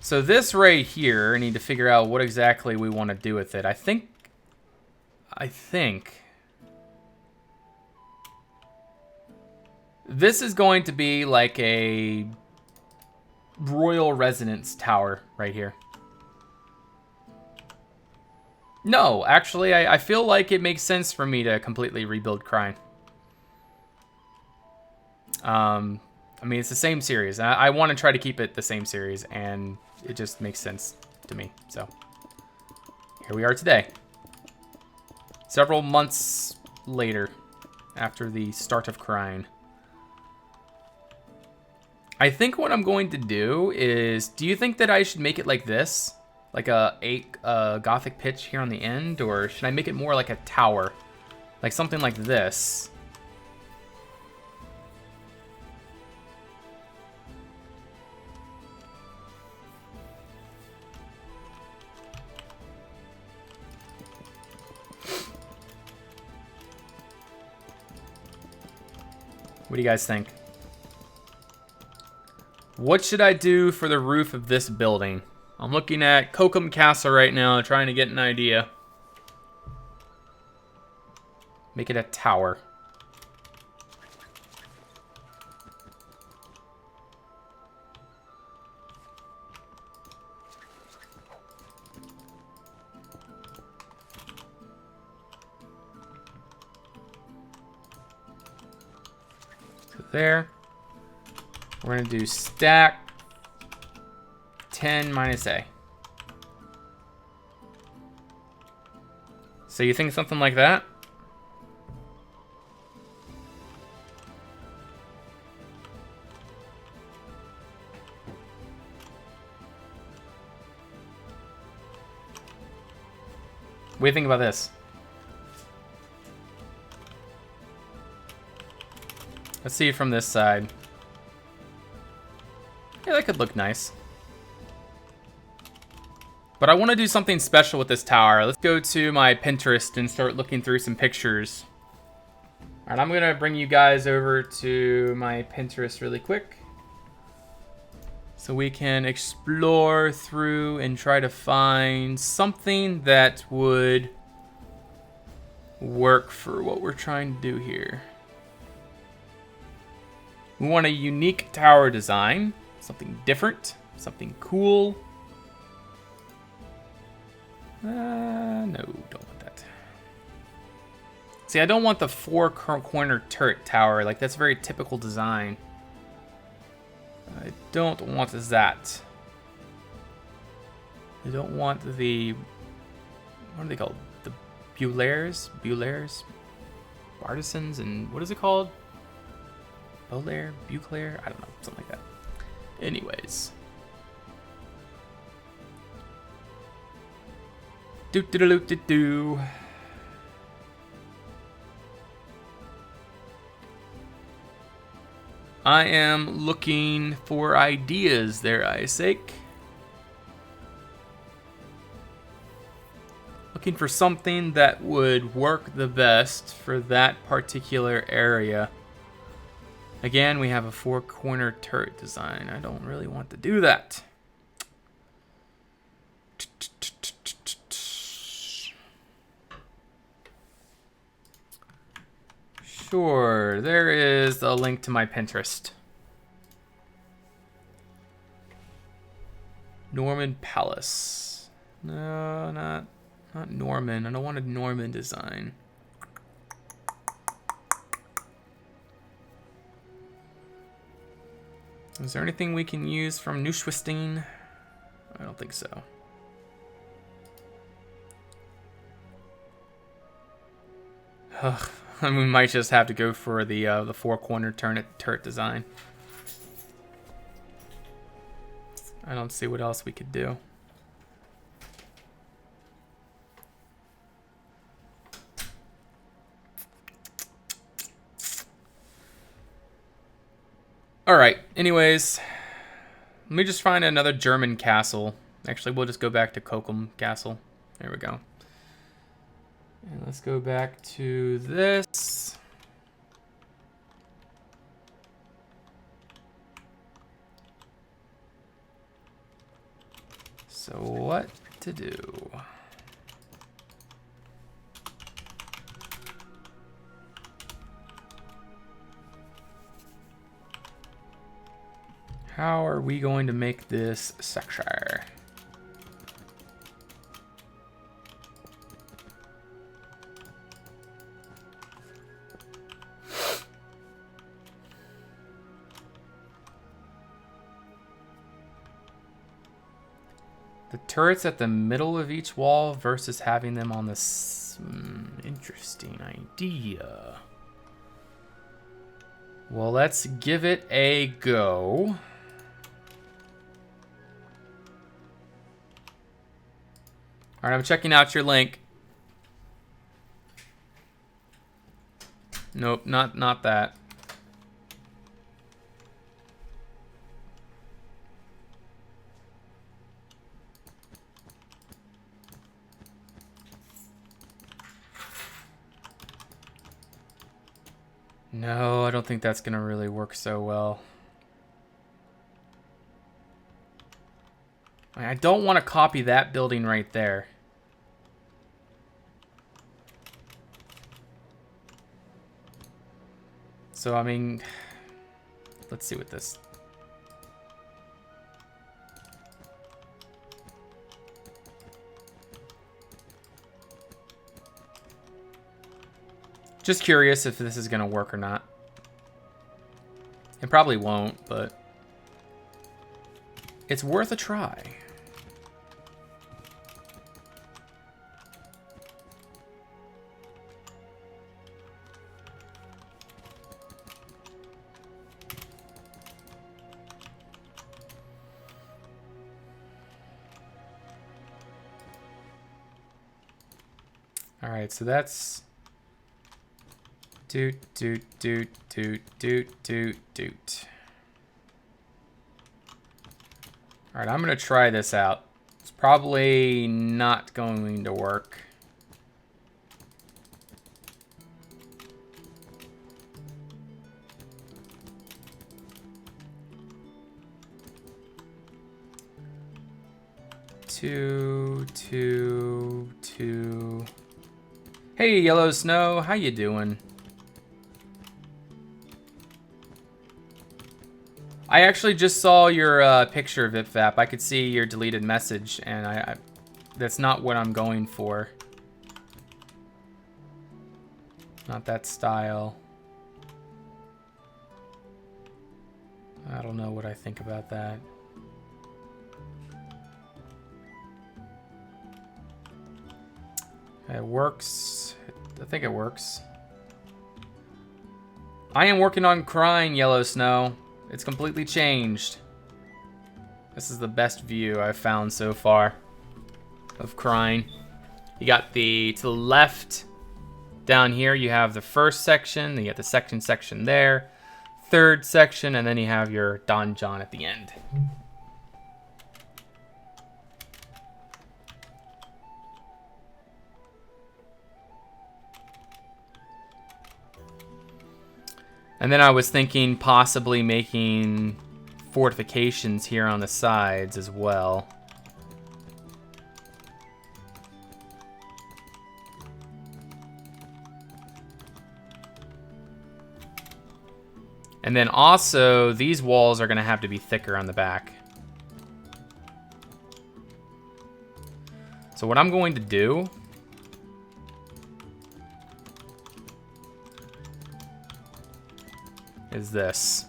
So this right here, I need to figure out what exactly we want to do with it. I think this is going to be like a royal residence tower right here. No, actually, I feel like it makes sense for me to completely rebuild Krein. I mean, it's the same series. I want to try to keep it the same series, and it just makes sense to me. So here we are today. Several months later, after the start of Krein. I think what I'm going to do is, do you think that I should make it like this? Like a Gothic pitch here on the end? Or should I make it more like a tower? Like something like this? What do you guys think? What should I do for the roof of this building? I'm looking at Kokum Castle right now, trying to get an idea. Make it a tower. So there. We're going to do stack 10 minus A. So you think something like that? What do you think about this? Let's see from this side. Yeah, that could look nice. But I want to do something special with this tower. Let's go to my Pinterest and start looking through some pictures. Alright, I'm going to bring you guys over to my Pinterest really quick, so we can explore through and try to find something that would work for what we're trying to do here. We want a unique tower design, something different, something cool. No, don't want that. See, I don't want the four-corner turret tower. Like, that's a very typical design. I don't want that. I don't want the... What are they called? The Bullairs? Artisans, and what is it called? Bolair? Buclair? I don't know. Something like that. Anyways. Do. I am looking for ideas there, Isaac. Looking for something that would work the best for that particular area. Again, we have a four-corner turret design. I don't really want to do that. Sure, there is a link to my Pinterest. Norman Palace. No, not Norman. I don't want a Norman design. Is there anything we can use from Neuschwanstein? I don't think so. Ugh. We might just have to go for the four-corner turret design. I don't see what else we could do. All right. Anyways, let me just find another German castle. Actually, we'll just go back to Kokum Castle. There we go. And let's go back to this. So what to do? How are we going to make this sector? The turrets at the middle of each wall versus having them on this interesting idea. Well, let's give it a go. All right, I'm checking out your link. Nope, not that. No, I don't think that's gonna really work so well. I don't want to copy that building right there. So, I mean, let's see what this... Just curious if this is going to work or not. It probably won't, but it's worth a try. All right, so that's doot. All right, I'm gonna try this out. It's probably not going to work. Two. Hey, Yellow Snow, how you doing? I actually just saw your picture, VipVap. I could see your deleted message, and I that's not what I'm going for. Not that style. I don't know what I think about that. It works. I think it works. I am working on Krein, Yellow Snow. It's completely changed. This is the best view I've found so far of Krein. You got to the left down here, you have the first section, then you got the section there, third section, and then you have your donjon at the end. And then I was thinking possibly making fortifications here on the sides as well. And then also, these walls are going to have to be thicker on the back. So what I'm going to do is this.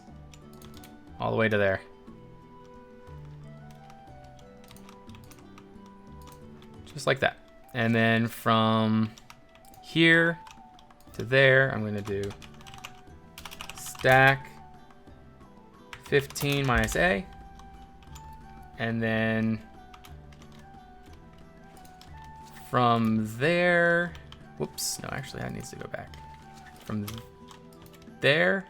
All the way to there. Just like that. And then from here to there, I'm going to do stack 15 minus A. And then from there, whoops, no, actually that needs to go back. From there,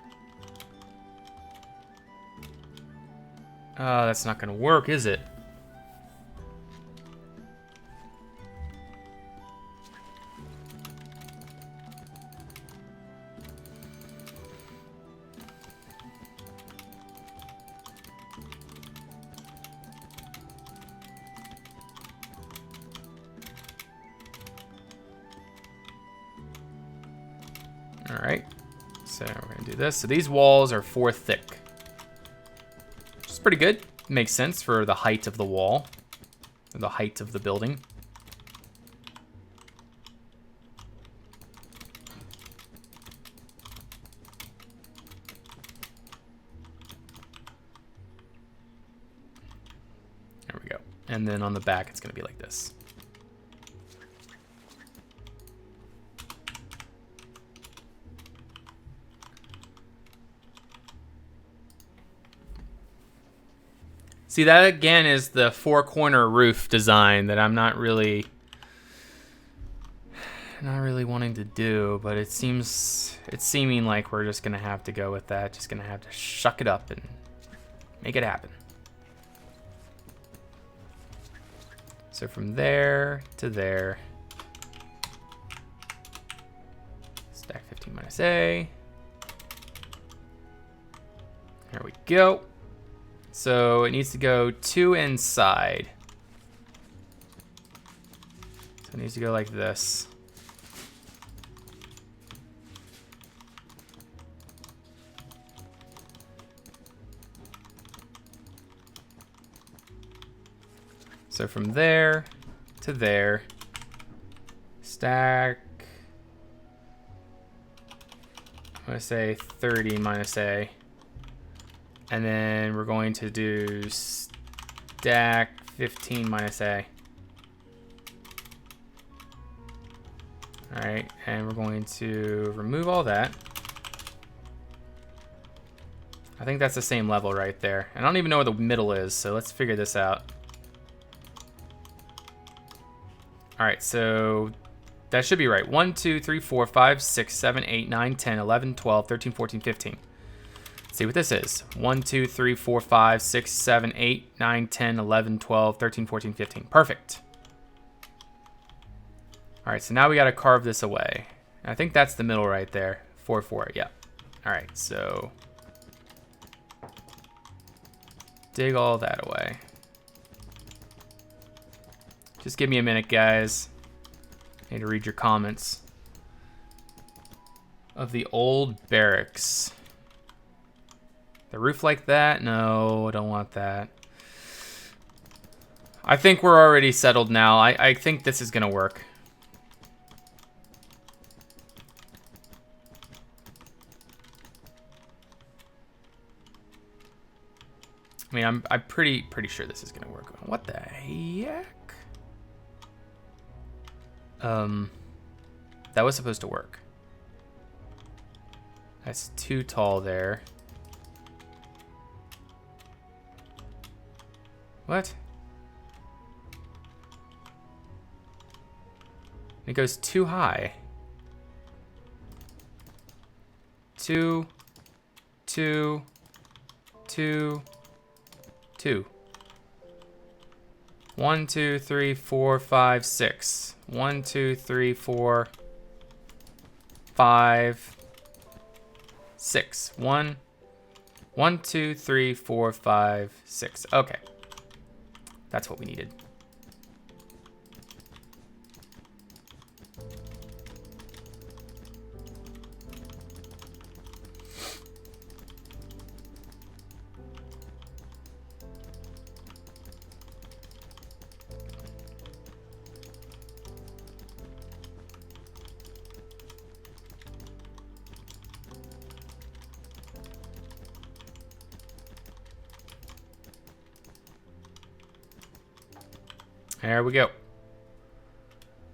that's not gonna work, is it? All right, so we're gonna do this. So these walls are 4 thick. Pretty good. Makes sense for the height of the wall, or the height of the building. There we go. And then on the back, it's going to be like this. See, that again is the 4-corner roof design that I'm not really wanting to do, but it's seeming like we're just gonna have to go with that. Just gonna have to shuck it up and make it happen. So from there to there, stack 15 minus A. There we go. So it needs to go 2 inside. So it needs to go like this. So from there to there, stack, I'm gonna say 30 minus A. And then we're going to do stack 15 minus A. All right, and we're going to remove all that. I think that's the same level right there. I don't even know where the middle is, so let's figure this out. All right, so that should be right. 1, 2, 3, 4, 5, 6, 7, 8, 9, 10, 11, 12, 13, 14, 15. See what this is. 1, 2, 3, 4, 5, 6, 7, 8, 9, 10, 11, 12, 13, 14, 15. Perfect. All right, so now we got to carve this away. And I think that's the middle right there. 4, 4, yeah. All right, so dig all that away. Just give me a minute, guys. I need to read your comments. of the old barracks. The roof like that? No, I don't want that. I think we're already settled now. I think this is gonna work. I mean, I'm pretty sure this is gonna work. What the heck? That was supposed to work. That's too tall there. What? It goes too high. Two. 1, 2, 3, 4, 5, 6. 1, 2, 3, 4, 5, 6. 1, 2, 3, 4, 5, 6. Okay. That's what we needed. There we go.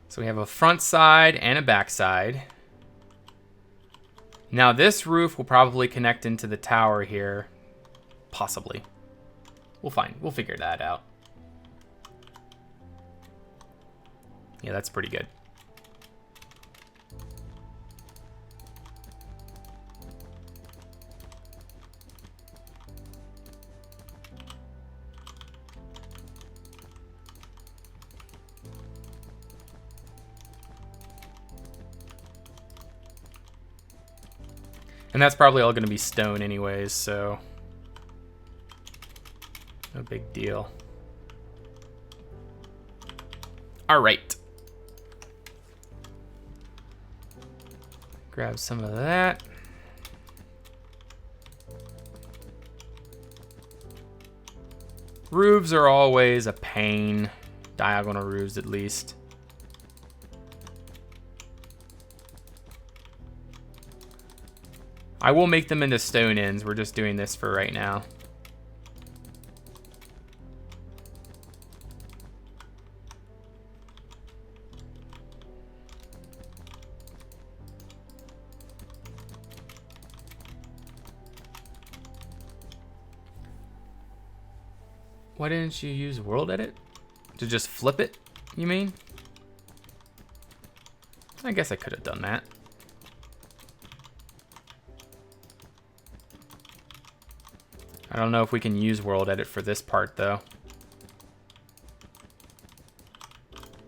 So we have a front side and a back side. Now this roof will probably connect into the tower here. Possibly. We'll figure that out. Yeah, that's pretty good. And that's probably all going to be stone anyways, so no big deal. All right. Grab some of that. Roofs are always a pain. Diagonal roofs, at least. I will make them into stone ends. We're just doing this for right now. Why didn't you use world edit? To just flip it, you mean? I guess I could have done that. I don't know if we can use world edit for this part though.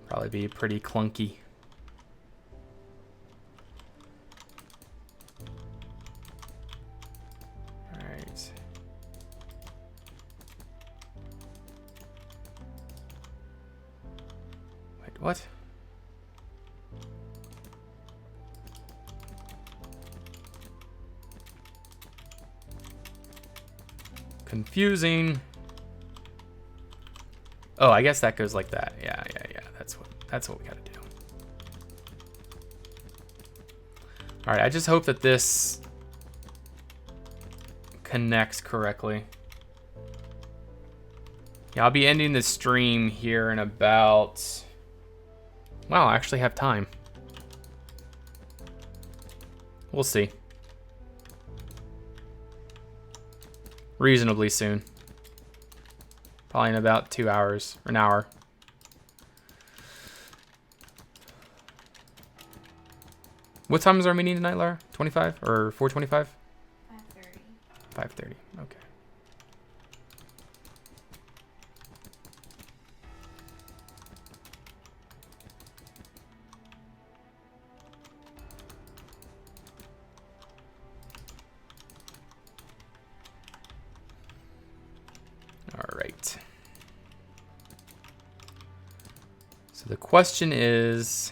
Probably be pretty clunky. All right. Wait, what? Confusing. Oh, I guess that goes like that. Yeah. That's what we gotta do. All right, I just hope that this connects correctly. Yeah, I'll be ending the stream here in about... Wow, I actually have time. We'll see. Reasonably soon. Probably in about 2 hours, or an hour. What time is our meeting tonight, Laura? 25 or 4:25? 5:30. 5:30. Okay. All right. So the question is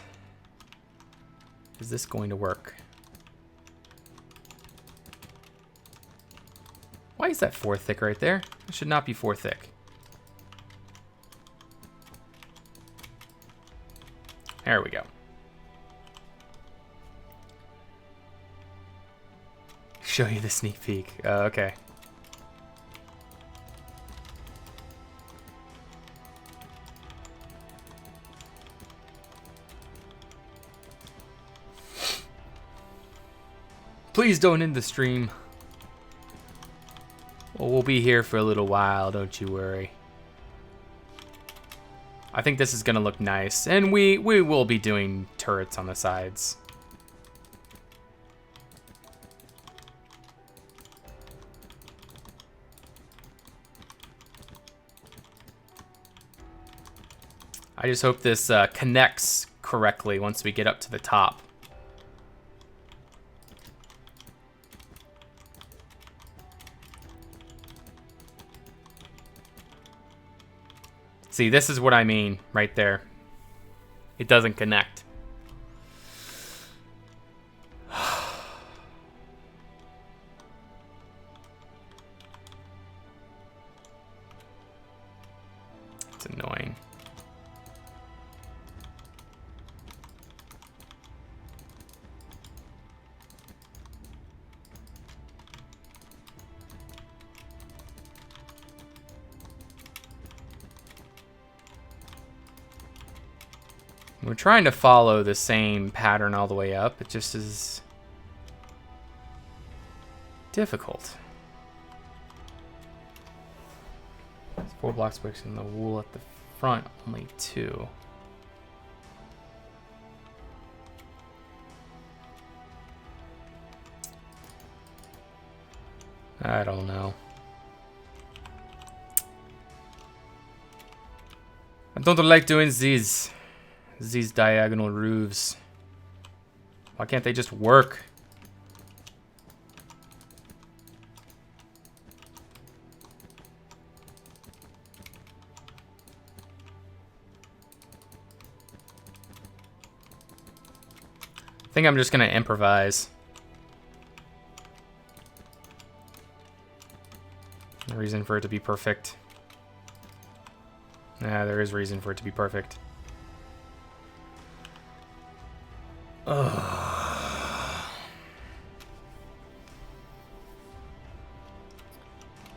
this going to work? is that 4 thick right there? It should not be 4 thick. There we go. Show you the sneak peek. Okay. Please don't end the stream. Well, we'll be here for a little while, don't you worry. I think this is gonna look nice, and we will be doing turrets on the sides. I just hope this connects correctly once we get up to the top. See, this is what I mean right there. It doesn't connect. It's annoying. We're trying to follow the same pattern all the way up. It just is difficult. There's 4 block squares in the wool at the front, only 2. I don't know. I don't like doing these diagonal roofs. Why can't they just work? I think I'm just gonna improvise. No reason for it to be perfect. Yeah, there is reason for it to be perfect.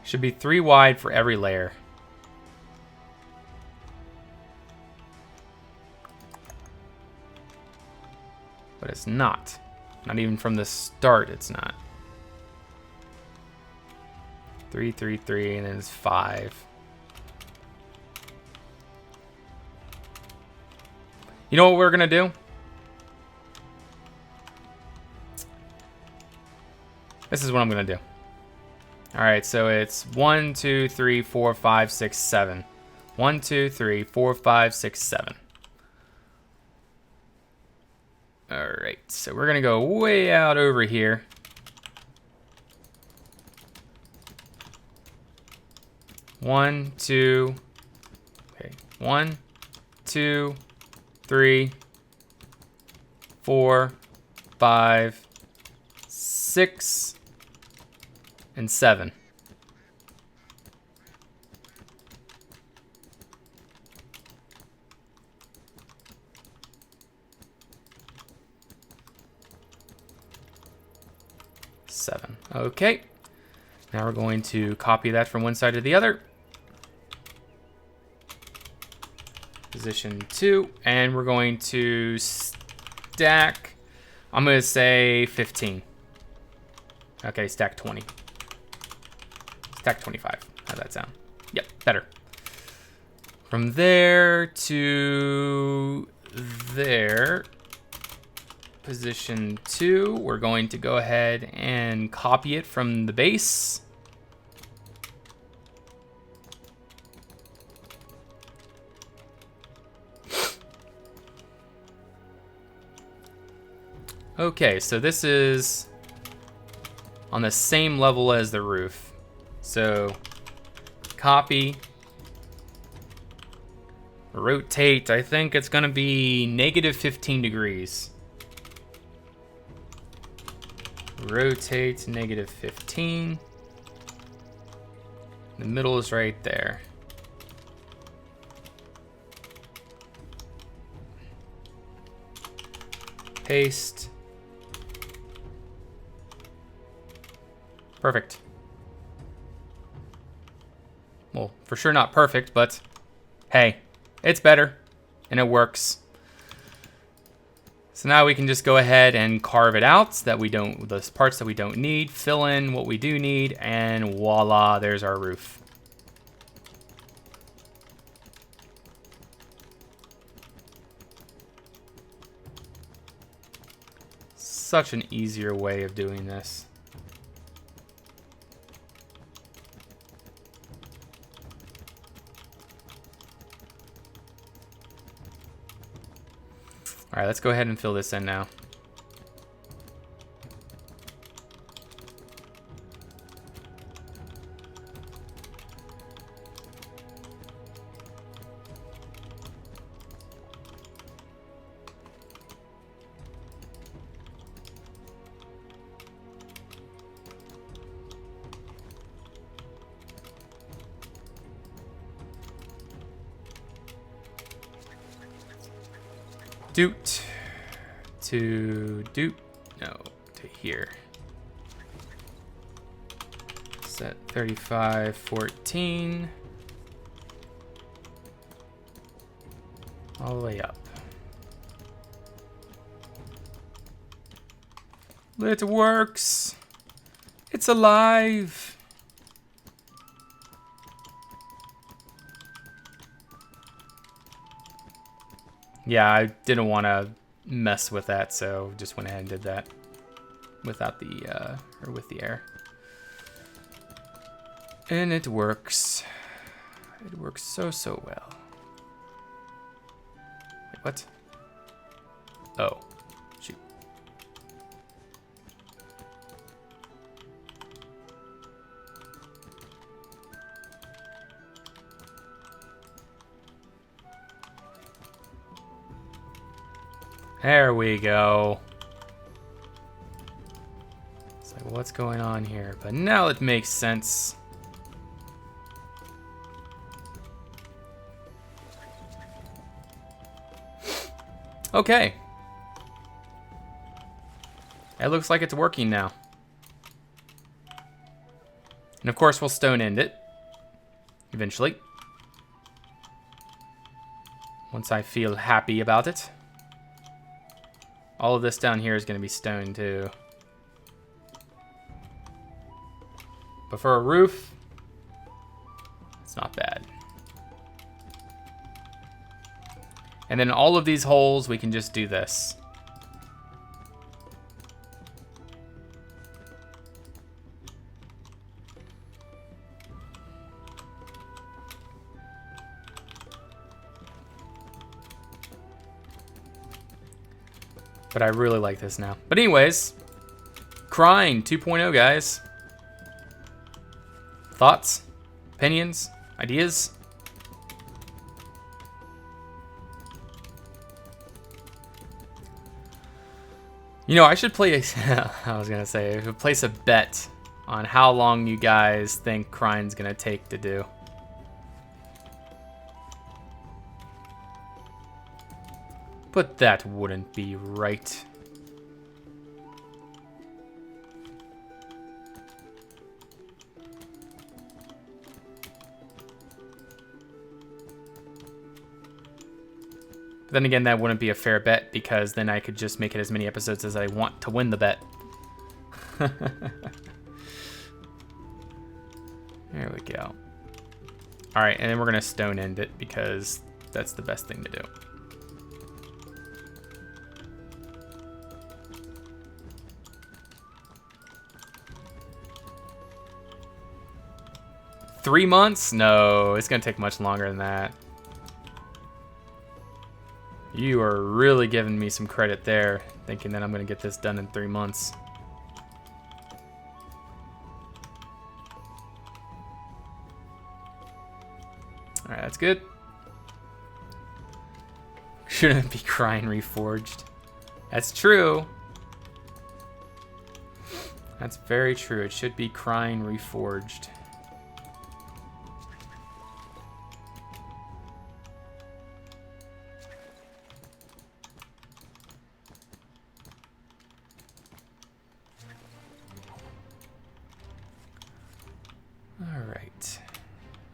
Should be 3 wide for every layer. But it's not. Not even from the start, it's not. 3, 3, 3, and then it's 5. You know what we're gonna do? This is what I'm gonna do. All right, so it's 1, 2, 3, 4, 5, 6, 7. 1, 2, 3, 4, 5, 6, 7. All right, so we're gonna go way out over here. One, two, okay, 1, 2, 3, 4, 5, 6, and 7. Okay. Now we're going to copy that from one side to the other. Position 2, and we're going to stack. I'm going to say 15. Okay, stack 20. Stack 25. How'd that sound? Yep, better. From there to there, position 2, we're going to go ahead and copy it from the base. Okay, so this is on the same level as the roof. So copy, rotate, I think it's gonna be negative 15 degrees. Rotate negative 15. The middle is right there. Paste. Perfect. Well, for sure not perfect, but hey, it's better and it works. So now we can just go ahead and carve it out so that we don't, those parts that we don't need, fill in what we do need, and voila, there's our roof. Such an easier way of doing this. All right, let's go ahead and fill this in now. Doot to doot, no, to here. Set 3514 all the way up. It works. It's alive. Yeah, I didn't want to mess with that, so just went ahead and did that without the, or with the air. And it works. It works so, so well. Wait, what? Oh, shoot. There we go. It's like, what's going on here? But now it makes sense. Okay. It looks like it's working now. And of course, we'll stone end it eventually. Once I feel happy about it. All of this down here is going to be stone too. But for a roof, it's not bad. And then all of these holes, we can just do this. But I really like this now. But anyways, Krein 2.0, guys. Thoughts? Opinions? Ideas? You know, I should play I was gonna say, I should place a bet on how long you guys think Krein's gonna take to do. But that wouldn't be right. But then again, that wouldn't be a fair bet because then I could just make it as many episodes as I want to win the bet. There we go. All right, and then we're gonna stone end it because that's the best thing to do. $3 months? No, it's gonna take much longer than that. You are really giving me some credit there, thinking that I'm gonna get this done in 3 months. All right, that's good. Shouldn't it be Krein Reforged? That's true. That's very true. It should be Krein Reforged.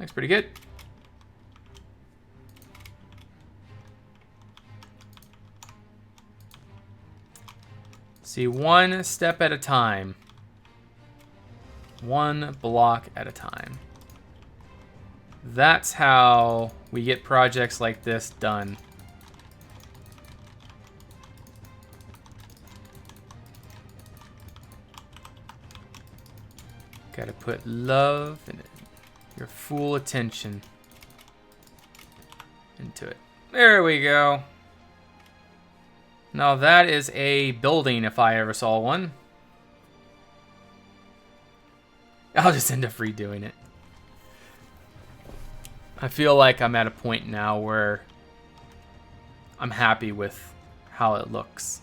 Looks pretty good. See, one step at a time. One block at a time. That's how we get projects like this done. Gotta put love and your full attention into it. There we go. Now that is a building if I ever saw one. I'll just end up redoing it. I feel like I'm at a point now where I'm happy with how it looks.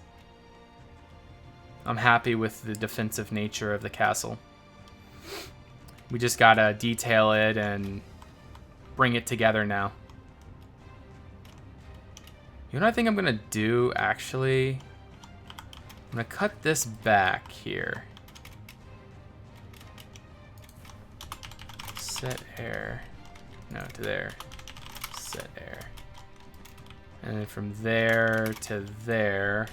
I'm happy with the defensive nature of the castle. We just gotta detail it and bring it together now. You know what I think I'm gonna do, actually? I'm gonna cut this back here. Set air. No, to there. Set air. And then from there to there,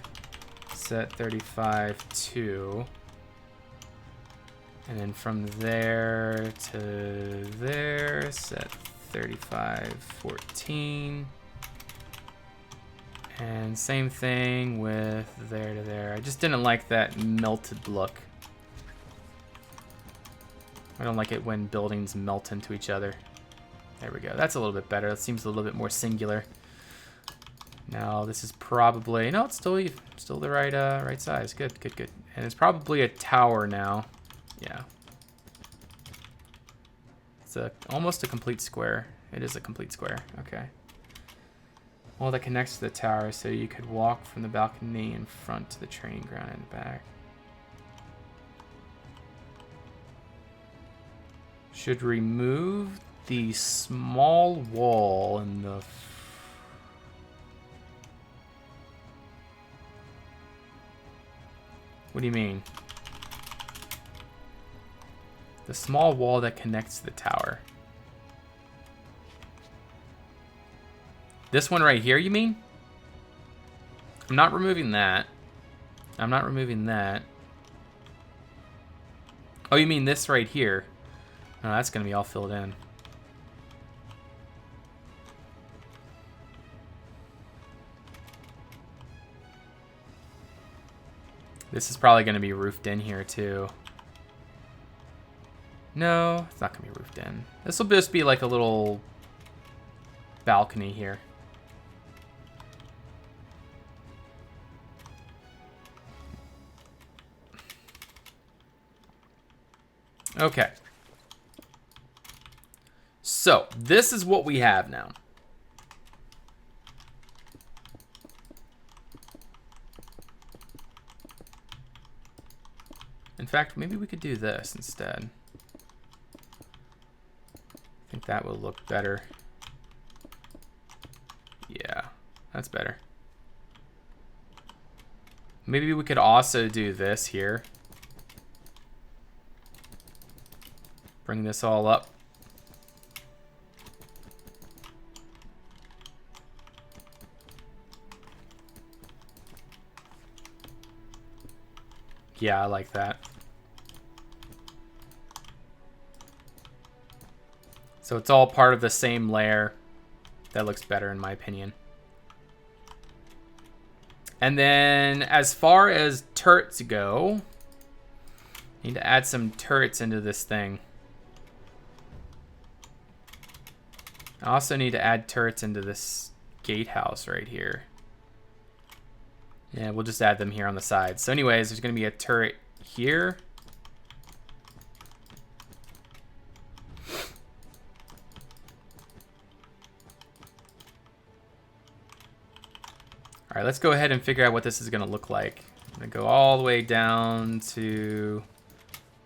set 35 2. And then from there to there, set 35 14. And same thing with there to there. I just didn't like that melted look. I don't like it when buildings melt into each other. There we go. That's a little bit better. That seems a little bit more singular. Now this is probably it's still the right size. Good. And it's probably a tower now. Yeah. It's almost a complete square. It is a complete square. Okay. Well, that connects to the tower, so you could walk from the balcony in front to the training ground and back. Should remove the small wall in the... What do you mean? The small wall that connects to the tower. This one right here, you mean? I'm not removing that. I'm not removing that. Oh, you mean this right here? No, that's going to be all filled in. This is probably going to be roofed in here, too. No, it's not going to be roofed in. This will just be like a little balcony here. Okay. So, this is what we have now. In fact, maybe we could do this instead. I think that will look better. Yeah, that's better. Maybe we could also do this here. Bring this all up. Yeah, I like that. So it's all part of the same layer. That looks better in my opinion. And then as far as turrets go, I need to add some turrets into this thing. I also need to add turrets into this gatehouse right here. Yeah, we'll just add them here on the sides. So anyways, there's going to be a turret here. All right, let's go ahead and figure out what this is going to look like. I'm going to go all the way down to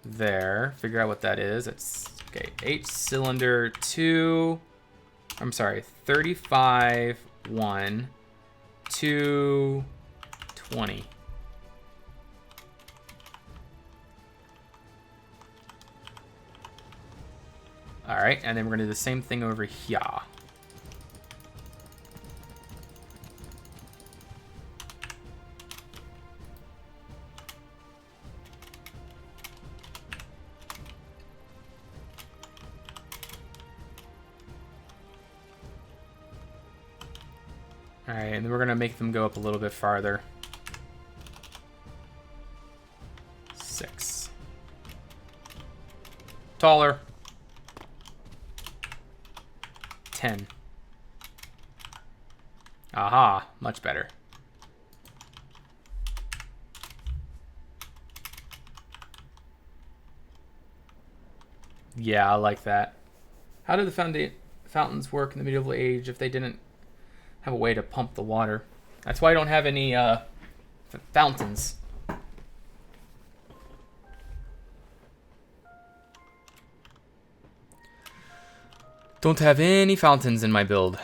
there. Figure out what that is. It's, okay, 8-cylinder 2. I'm sorry, 35, 1, 2, 20. All right, and then we're gonna do the same thing over here. All right, and then we're gonna make them go up a little bit farther. 6. Taller. 10. Aha, much better. Yeah, I like that. How did the fountains work in the medieval age if they didn't have a way to pump the water? That's why I don't have any fountains. Don't have any fountains in my build.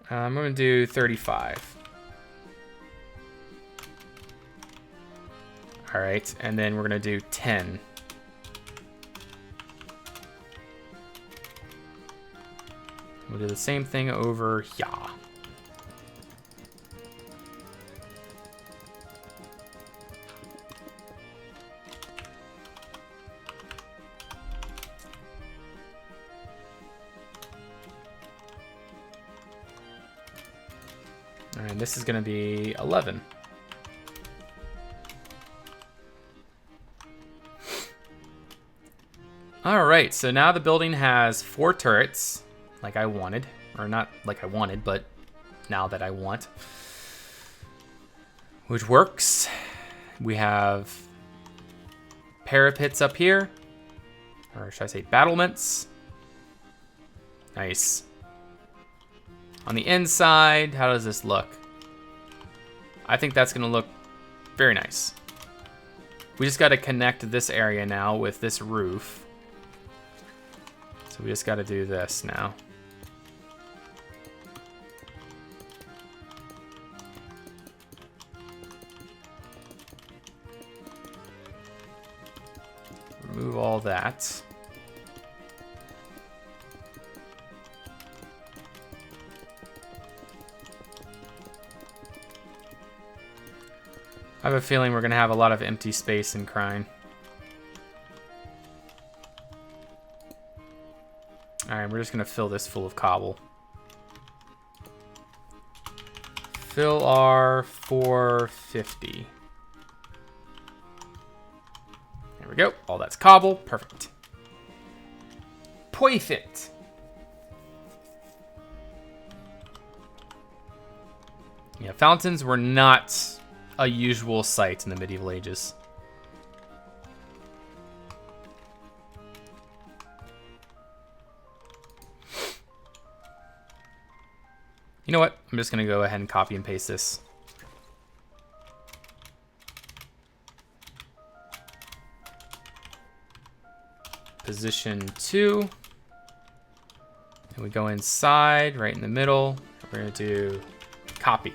I'm going to do 35. All right, and then we're going to do 10. We'll do the same thing over here. All right, this is going to be 11. All right, so now the building has 4 turrets, like I wanted. Or not like I wanted, but now that I want. Which works. We have parapets up here. Or should I say battlements? Nice. On the inside, how does this look? I think that's gonna look very nice. We just gotta connect this area now with this roof. So we just gotta do this now. Remove all that. I have a feeling we're going to have a lot of empty space in Krein. Alright, we're just going to fill this full of cobble. Fill our 450. There we go. All that's cobble. Perfect. Perfect. Yeah, fountains were not a usual sight in the medieval ages. You know what? I'm just going to go ahead and copy and paste this. Position 2. And we go inside, right in the middle. We're going to do copy.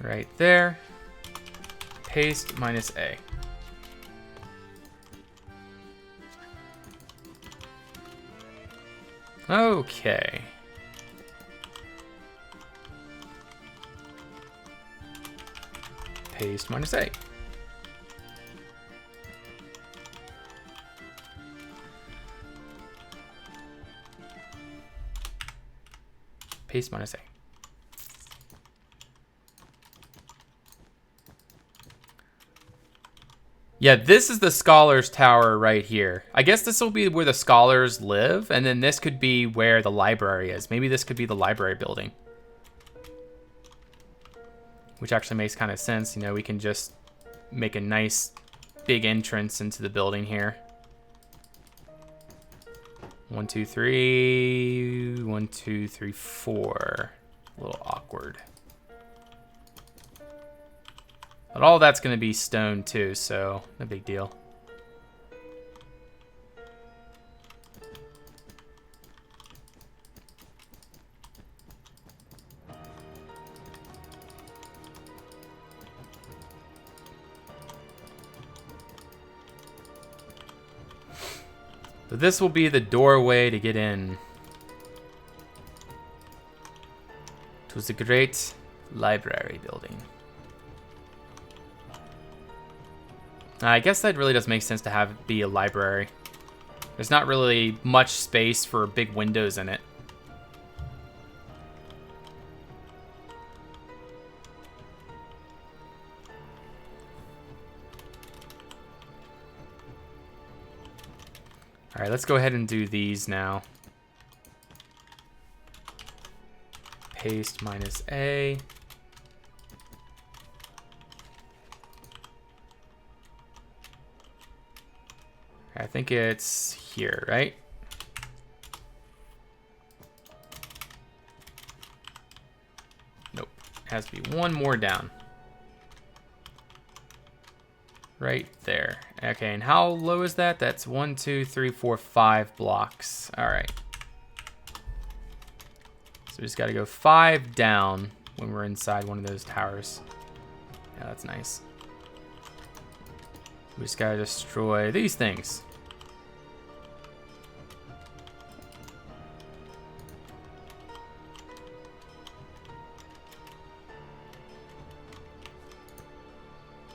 Right there. Paste -A. Okay. Paste -A. Paste -A. Yeah, this is the Scholars Tower right here. I guess this will be where the scholars live, and then this could be where the library is. Maybe this could be the library building. Which actually makes kind of sense. You know, we can just make a nice big entrance into the building here. 1, 2, 3. 1, 2, 3, 4. A little awkward. But all that's going to be stone too, so no big deal. So this will be the doorway to get in to the great library building. I guess that really does make sense to have it be a library. There's not really much space for big windows in it. All right, let's go ahead and do these now. Paste minus A. I think it's here, right? Nope. It has to be one more down. Right there. Okay, and how low is that? That's 1, 2, 3, 4, 5 blocks. All right. So we just got to go 5 down when we're inside one of those towers. Yeah, that's nice. We just got to destroy these things.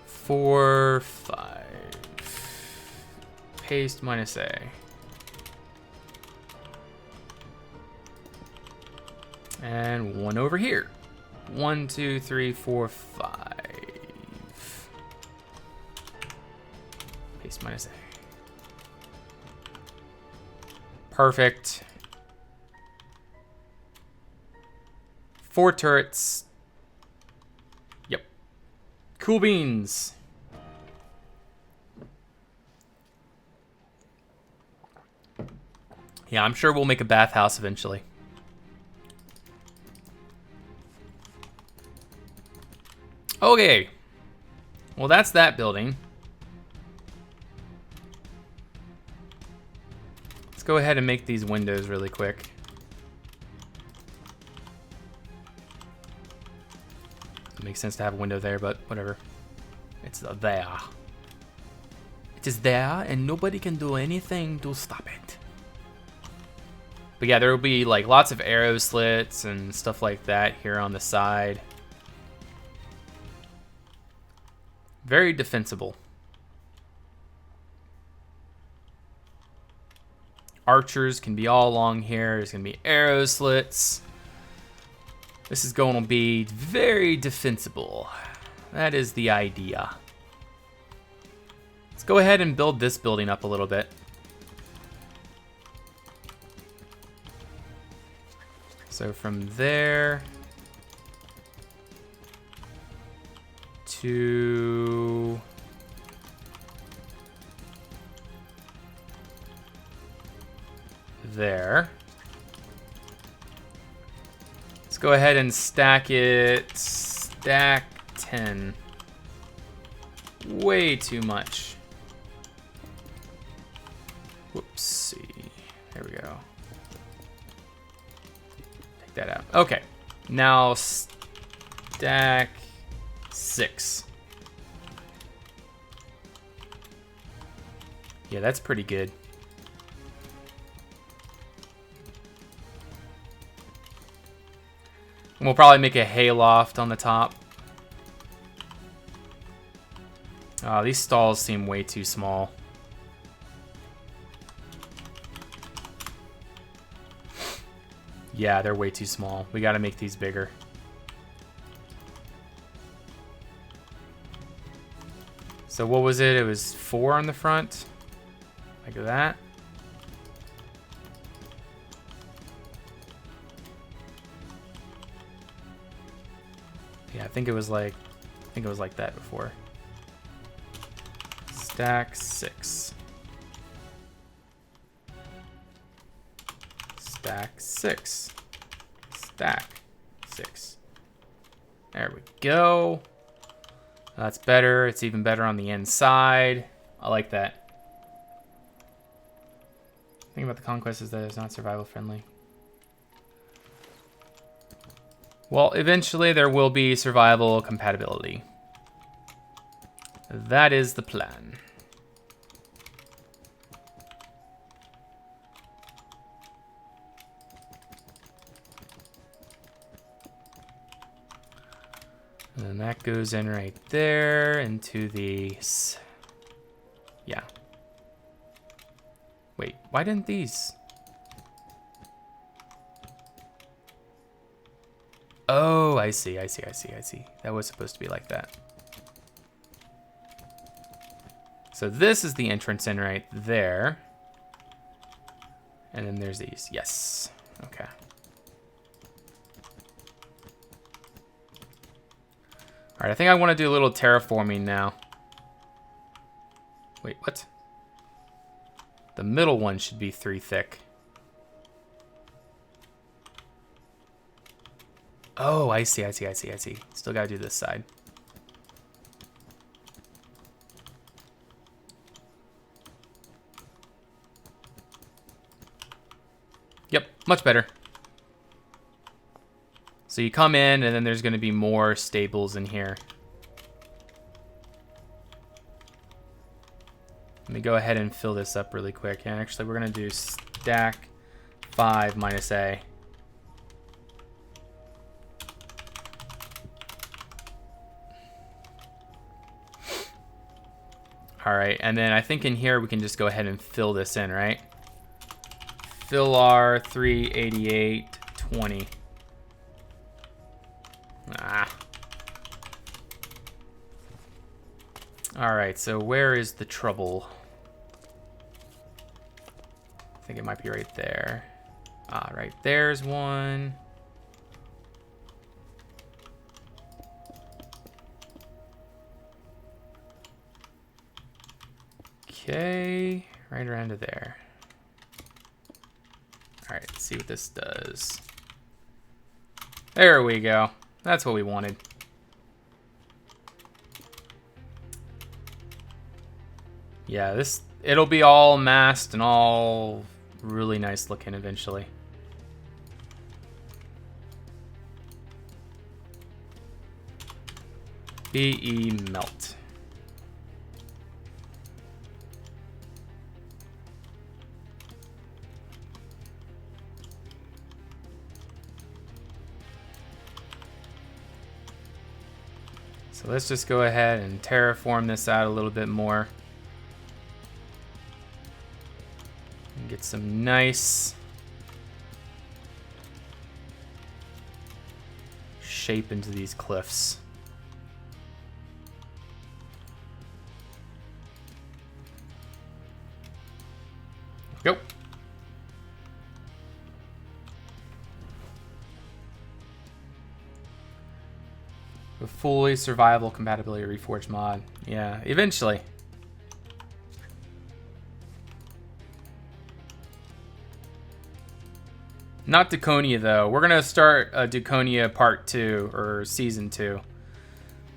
Four, 5. Paste minus A. And one over here. 1, 2, 3, 4, 5. Paste minus A. Perfect. 4 turrets. Yep. Cool beans. Yeah, I'm sure we'll make a bathhouse eventually. Okay. Well, that's that building. Let's go ahead and make these windows really quick. It makes sense to have a window there, but whatever. It's there. It is there, and nobody can do anything to stop it. But yeah, there will be like lots of arrow slits and stuff like that here on the side. Very defensible. Archers can be all along here. There's going to be arrow slits. This is going to be very defensible. That is the idea. Let's go ahead and build this building up a little bit. So from there to there. Let's go ahead and stack it. Stack 10. Way too much. Whoopsie. There we go. Take that out. Okay. Now stack 6. Yeah, that's pretty good. We'll probably make a hayloft on the top. Oh, these stalls seem way too small. Yeah, they're way too small. We gotta make these bigger. So what was it? It was 4 on the front. Like that. Yeah, I think it was like that before. Stack 6. Stack 6. Stack 6. There we go. That's better. It's even better on the inside. I like that. The thing about the Conquest is that it's not survival friendly. Well, eventually there will be survival compatibility. That is the plan. And then that goes in right there into the... Yeah. Wait, why didn't these... Oh, I see. That was supposed to be like that. So this is the entrance in right there. And then there's these. Yes. Okay. All right, I think I want to do a little terraforming now. Wait, what? The middle one should be 3 thick. Oh, I see. Still gotta do this side. Yep, much better. So you come in, and then there's gonna be more stables in here. Let me go ahead and fill this up really quick. And actually, we're gonna do stack 5 minus A. All right, and then I think in here we can just go ahead and fill this in, right? Fill R 388 20. All right, so where is the trouble? I think it might be right there. Right there's one. Okay, right around to there. All right, let's see what this does. There we go. That's what we wanted. Yeah, it'll be all masked and all really nice looking eventually. BE melt. So let's just go ahead and terraform this out a little bit more. And get some nice shape into these cliffs. Go. A fully survival compatibility Reforged mod. Yeah, eventually. Not Duconia though. We're gonna start Duconia Part 2 or Season 2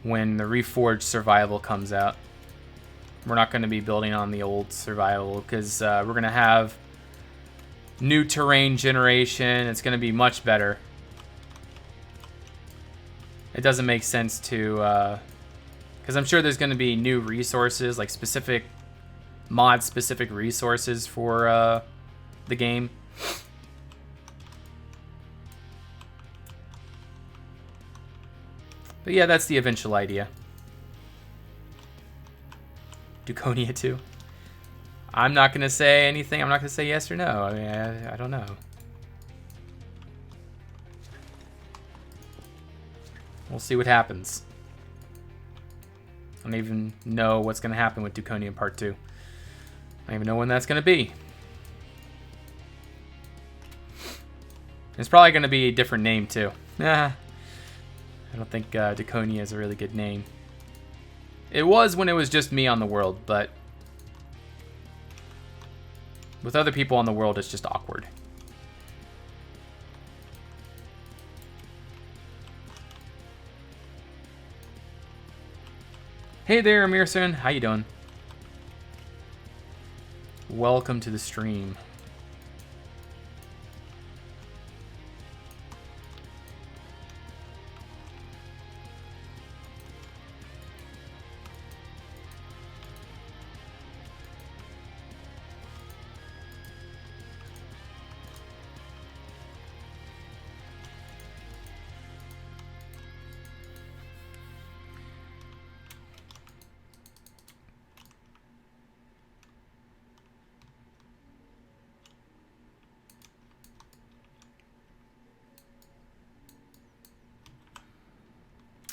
when the Reforged survival comes out. We're not gonna be building on the old survival because we're gonna have new terrain generation. It's gonna be much better. It doesn't make sense to, because I'm sure there's going to be new resources, like specific mod-specific resources for the game. But yeah, that's the eventual idea. Duconia 2. I'm not going to say anything. I'm not going to say yes or no. I mean, I don't know. We'll see what happens. I don't even know what's going to happen with Duconia Part 2. I don't even know when that's going to be. It's probably going to be a different name, too. I don't think Duconia is a really good name. It was when it was just me on the world, but with other people on the world, it's just awkward. Hey there, Amirson. How you doing? Welcome to the stream.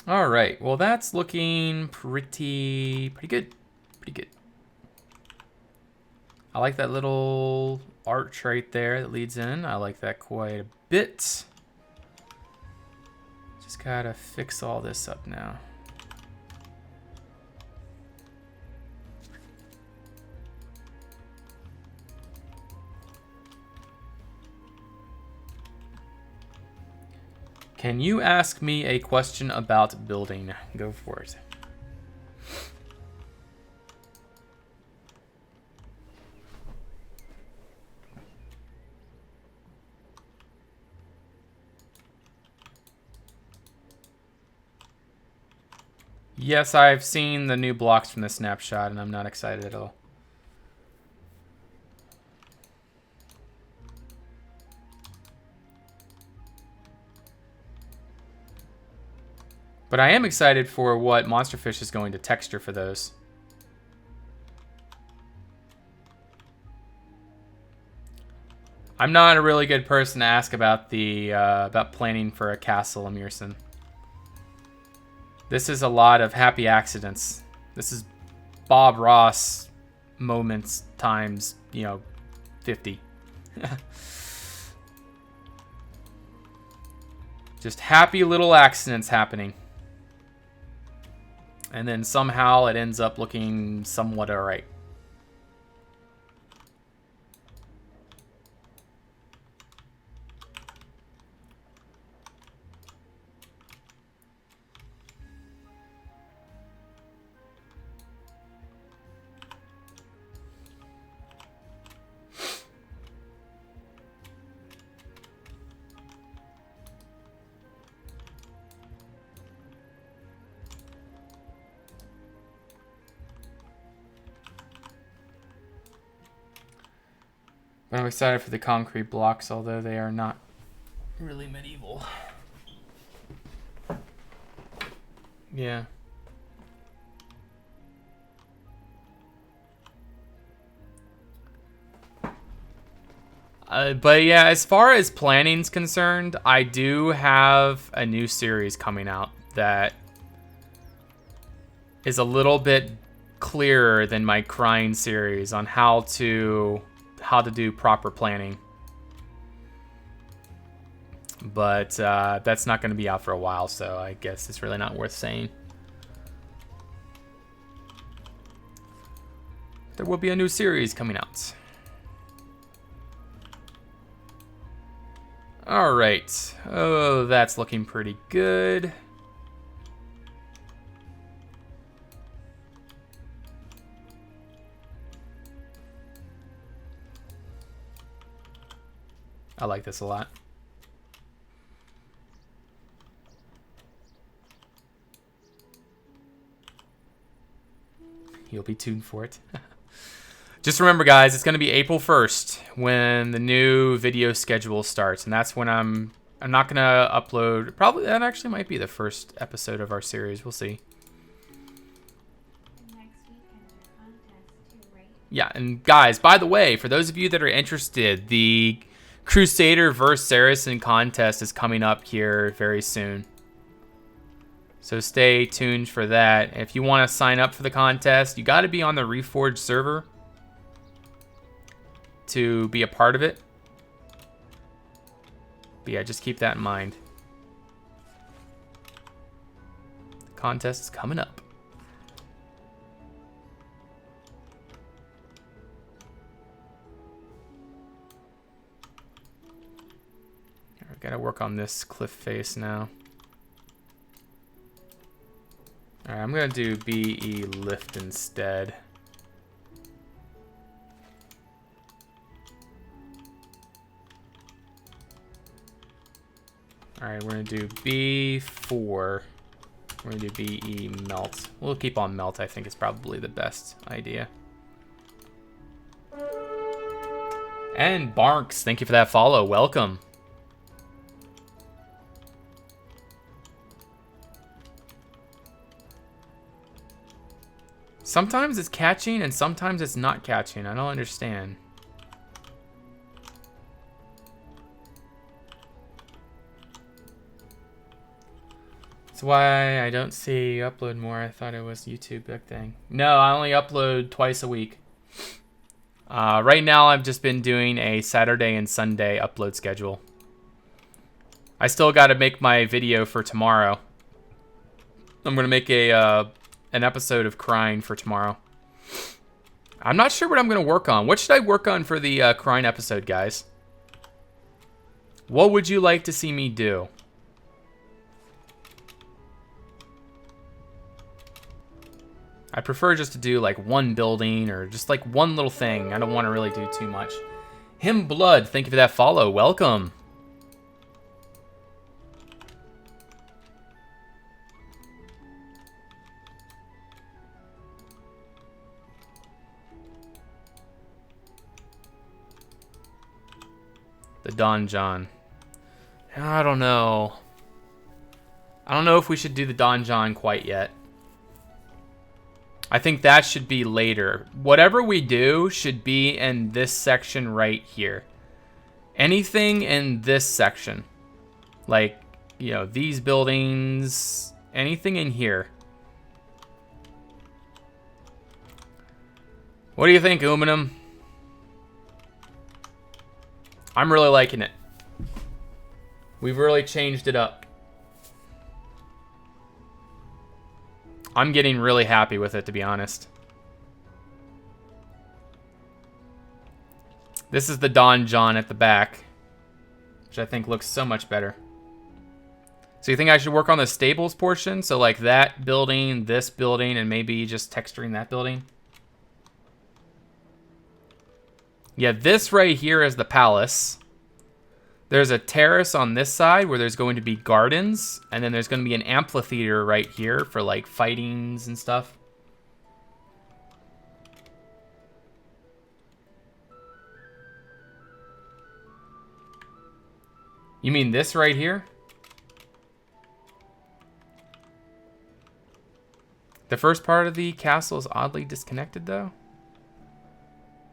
All right. Well, that's looking pretty good. Pretty good. I like that little arch right there that leads in. I like that quite a bit. Just gotta fix all this up now. Can you ask me a question about building? Go for it. Yes, I've seen the new blocks from the snapshot, and I'm not excited at all. But I am excited for what Monsterfish is going to texture for those. I'm not a really good person to ask about the about planning for a castle, Emerson. This is a lot of happy accidents. This is Bob Ross moments times, 50. Just happy little accidents happening. And then somehow it ends up looking somewhat alright. I'm excited for the concrete blocks, although they are not really medieval. Yeah. But yeah, as far as planning's concerned, I do have a new series coming out that is a little bit clearer than my Krein series on how to do proper planning. But that's not going to be out for a while, so I guess it's really not worth saying. There will be a new series coming out. All right. Oh, that's looking pretty good. I like this a lot. You'll be tuned for it. Just remember, guys, it's going to be April 1st when the new video schedule starts, and that's when I'm not going to upload. Probably that actually might be the first episode of our series. We'll see. Yeah, and guys, by the way, for those of you that are interested, the Crusader vs. Saracen contest is coming up here very soon. So stay tuned for that. If you want to sign up for the contest, you got to be on the Reforged server to be a part of it. But yeah, just keep that in mind. The contest is coming up. I gotta work on this cliff face now. Alright, I'm gonna do BE lift instead. Alright, we're gonna do B4. We're gonna do BE melt. We'll keep on melt, I think is probably the best idea. And Barks, thank you for that follow. Welcome. Sometimes it's catching and sometimes it's not catching. I don't understand. It's why I don't see you upload more. I thought it was YouTube big thing. No, I only upload twice a week. Right now, I've just been doing a Saturday and Sunday upload schedule. I still got to make my video for tomorrow. I'm going to make an episode of Krein for tomorrow. I'm not sure what I'm going to work on. What should I work on for the Krein episode, guys? What would you like to see me do? I prefer just to do like one building or just like one little thing. I don't want to really do too much. Him Blood, thank you for that follow. Welcome. The Don John. I don't know. I don't know if we should do the Don John quite yet. I think that should be later. Whatever we do should be in this section right here. Anything in this section. Like, you know, these buildings. Anything in here. What do you think, Uminum? I'm really liking it. We've really changed it up. I'm getting really happy with it, to be honest. This is the Don John at the back, which I think looks so much better. So you think I should work on the stables portion? So like that building, this building, and maybe just texturing that building? Yeah, this right here is the palace. There's a terrace on this side where there's going to be gardens, and then there's going to be an amphitheater right here for like fightings and stuff. You mean this right here? The first part of the castle is oddly disconnected though.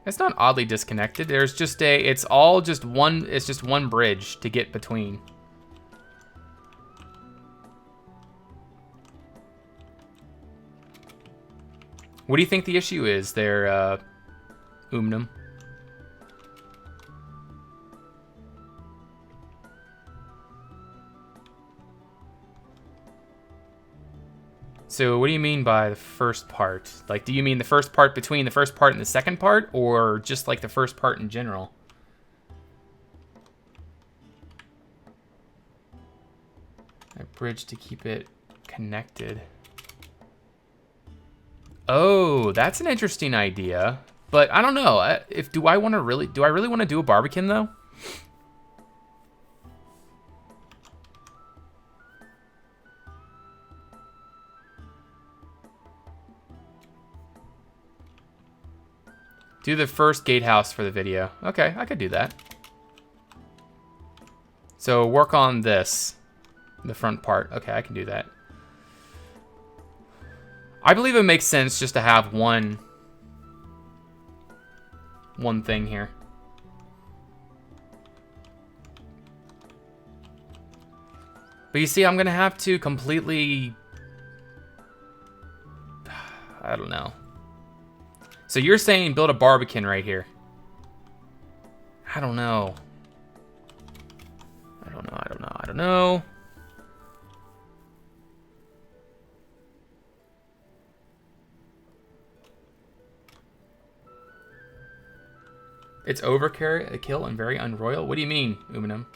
It's not oddly disconnected. There's just it's just one bridge to get between. What do you think the issue is there, Umnum? So what do you mean by the first part? Like, do you mean the first part between the first part and the second part, or just like the first part in general? A bridge to keep it connected. Oh, that's an interesting idea. But I don't know. Do I really want to do a barbican though? Do the first gatehouse for the video. Okay, I could do that. So work on this, the front part. Okay, I can do that. I believe it makes sense just to have one thing here. But you see, I'm gonna have to completely, I don't know. So you're saying build a barbican right here. I don't know. I don't know. It's overkill and very unroyal. What do you mean, Uminum?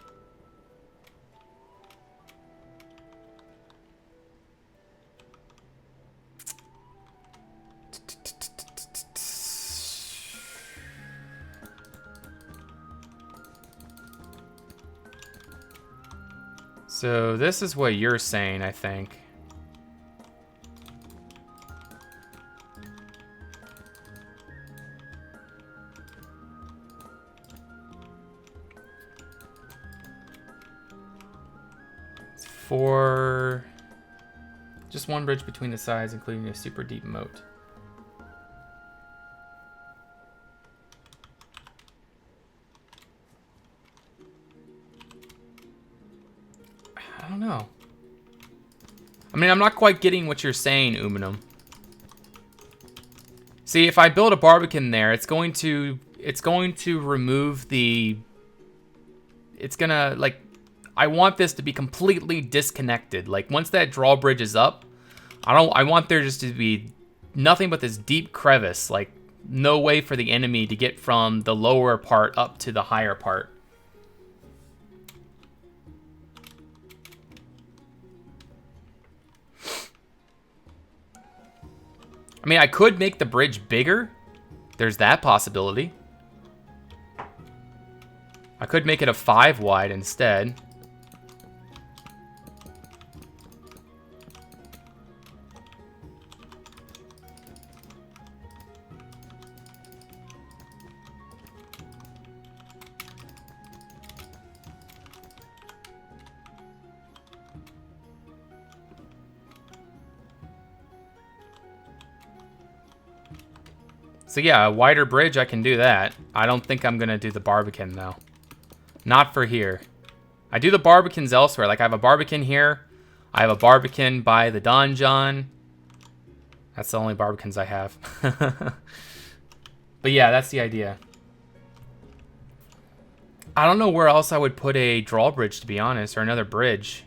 So this is what you're saying, I think. It's for just one bridge between the sides, including a super deep moat. I don't know. I mean, I'm not quite getting what you're saying, Uminum. See, if I build a Barbican there, it's going to remove the... It's gonna, like... I want this to be completely disconnected. Like, once that drawbridge is up, I want there just to be nothing but this deep crevice. Like, no way for the enemy to get from the lower part up to the higher part. I mean, I could make the bridge bigger. There's that possibility. I could make it a 5 wide instead. So yeah, a wider bridge, I can do that. I don't think I'm gonna do the Barbican though. Not for here. I do the Barbicans elsewhere. Like I have a Barbican here. I have a Barbican by the donjon. That's the only Barbicans I have. But yeah, that's the idea. I don't know where else I would put a drawbridge, to be honest, or another bridge.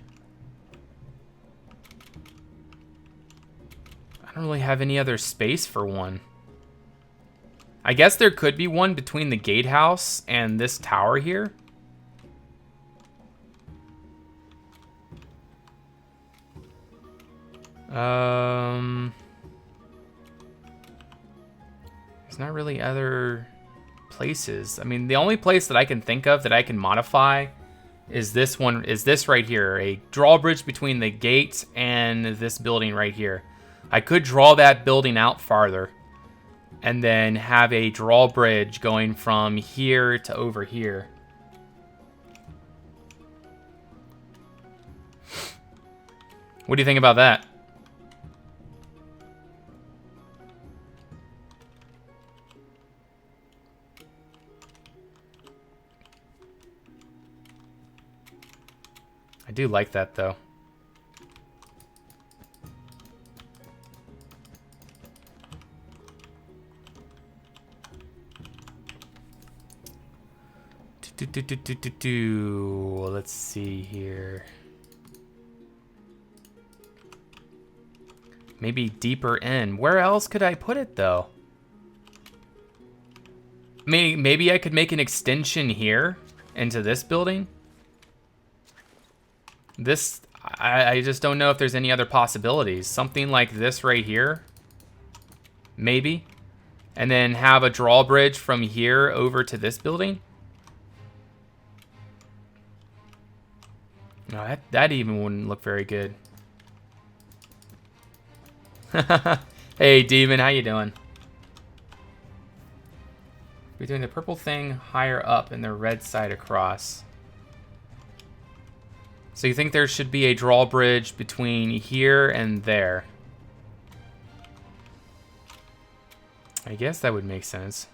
I don't really have any other space for one. I guess there could be one between the gatehouse and this tower here. There's not really other places. I mean, the only place that I can think of that I can modify is this one, is this right here. A drawbridge between the gate and this building right here. I could draw that building out farther and then have a drawbridge going from here to over here. What do you think about that? I do like that though. Let's see here. Maybe deeper in. Where else could I put it though? Maybe I could make an extension here into this building. This, I just don't know if there's any other possibilities. Something like this right here. Maybe. And then have a drawbridge from here over to this building. No, that even wouldn't look very good. Hey, Demon, how you doing? We're doing the purple thing higher up and the red side across. So you think there should be a drawbridge between here and there? I guess that would make sense.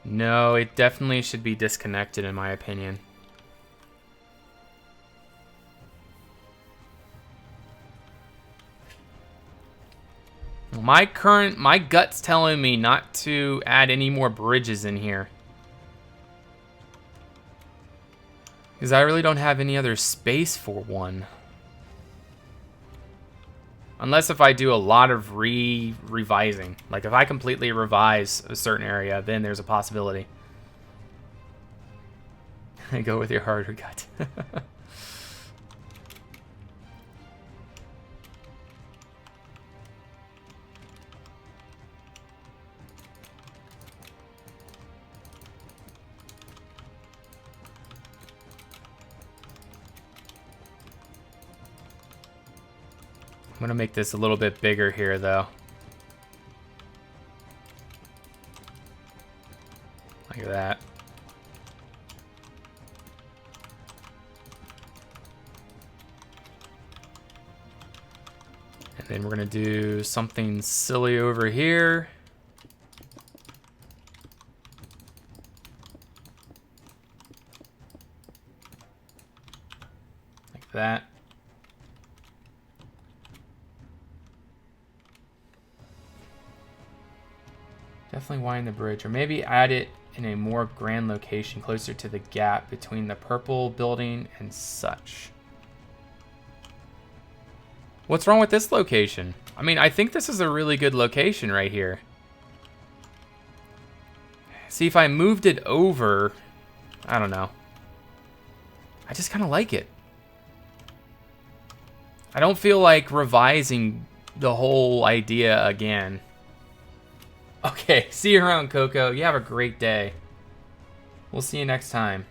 No, it definitely should be disconnected in my opinion. My gut's telling me not to add any more bridges in here. Because I really don't have any other space for one. Unless if I do a lot of revising. Like if I completely revise a certain area, then there's a possibility. Go with your heart or gut. I'm gonna make this a little bit bigger here though. Like that. And then we're gonna do something silly over here. that. Definitely widen the bridge, or maybe add it in a more grand location closer to the gap between the purple building and such. What's wrong with this location? I mean, I think this is a really good location right here. See, if I moved it over, I don't know. I just kind of like it. I don't feel like revising the whole idea again. Okay, see you around, Coco. You have a great day. We'll see you next time.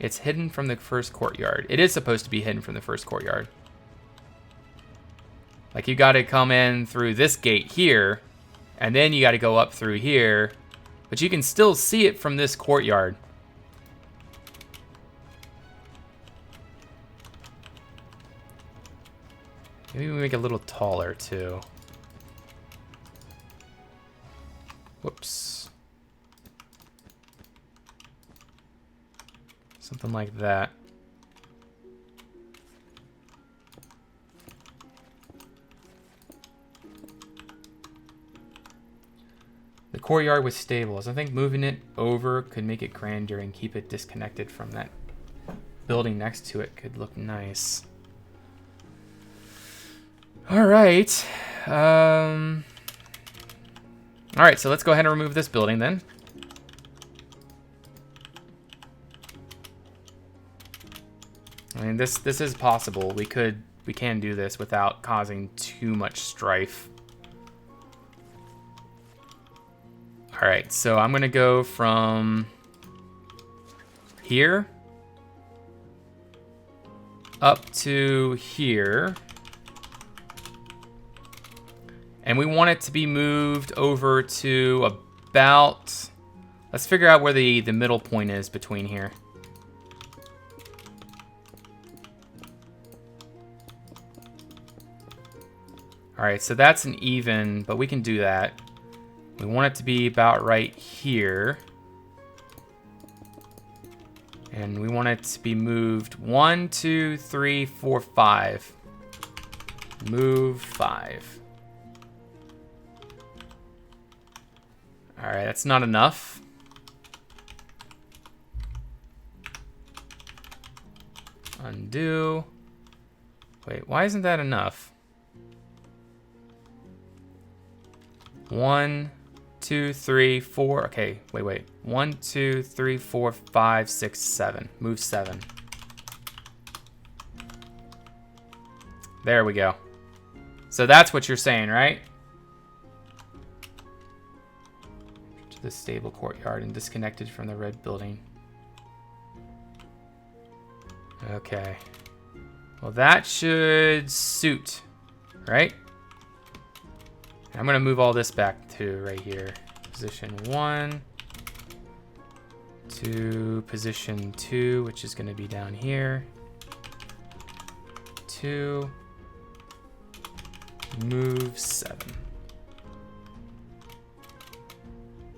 It's hidden from the first courtyard. It is supposed to be hidden from the first courtyard. Like, you gotta come in through this gate here, and then you gotta go up through here, but you can still see it from this courtyard. Maybe we make it a little taller, too. Whoops. Something like that. The courtyard with stables. I think moving it over could make it grander and keep it disconnected from that building next to it could look nice. All right. All right, so let's go ahead and remove this building then. I mean, this is possible. We can do this without causing too much strife. All right, so I'm gonna go from here up to here. And we want it to be moved over to about, let's figure out where the middle point is between here. All right, so that's an even, but we can do that. We want it to be about right here. And we want it to be moved 1, 2, 3, 4, 5. Move 5. All right, that's not enough. Undo. Wait, why isn't that enough? 1, 2, 3, 4. Okay, wait. 1, 2, 3, 4, 5, 6, 7. Move 7. There we go. So that's what you're saying, right? To the stable courtyard and disconnected from the red building. Okay. Well, that should suit, right? I'm gonna move all this back to right here. Position 1 to position 2, which is gonna be down here. 2, move 7.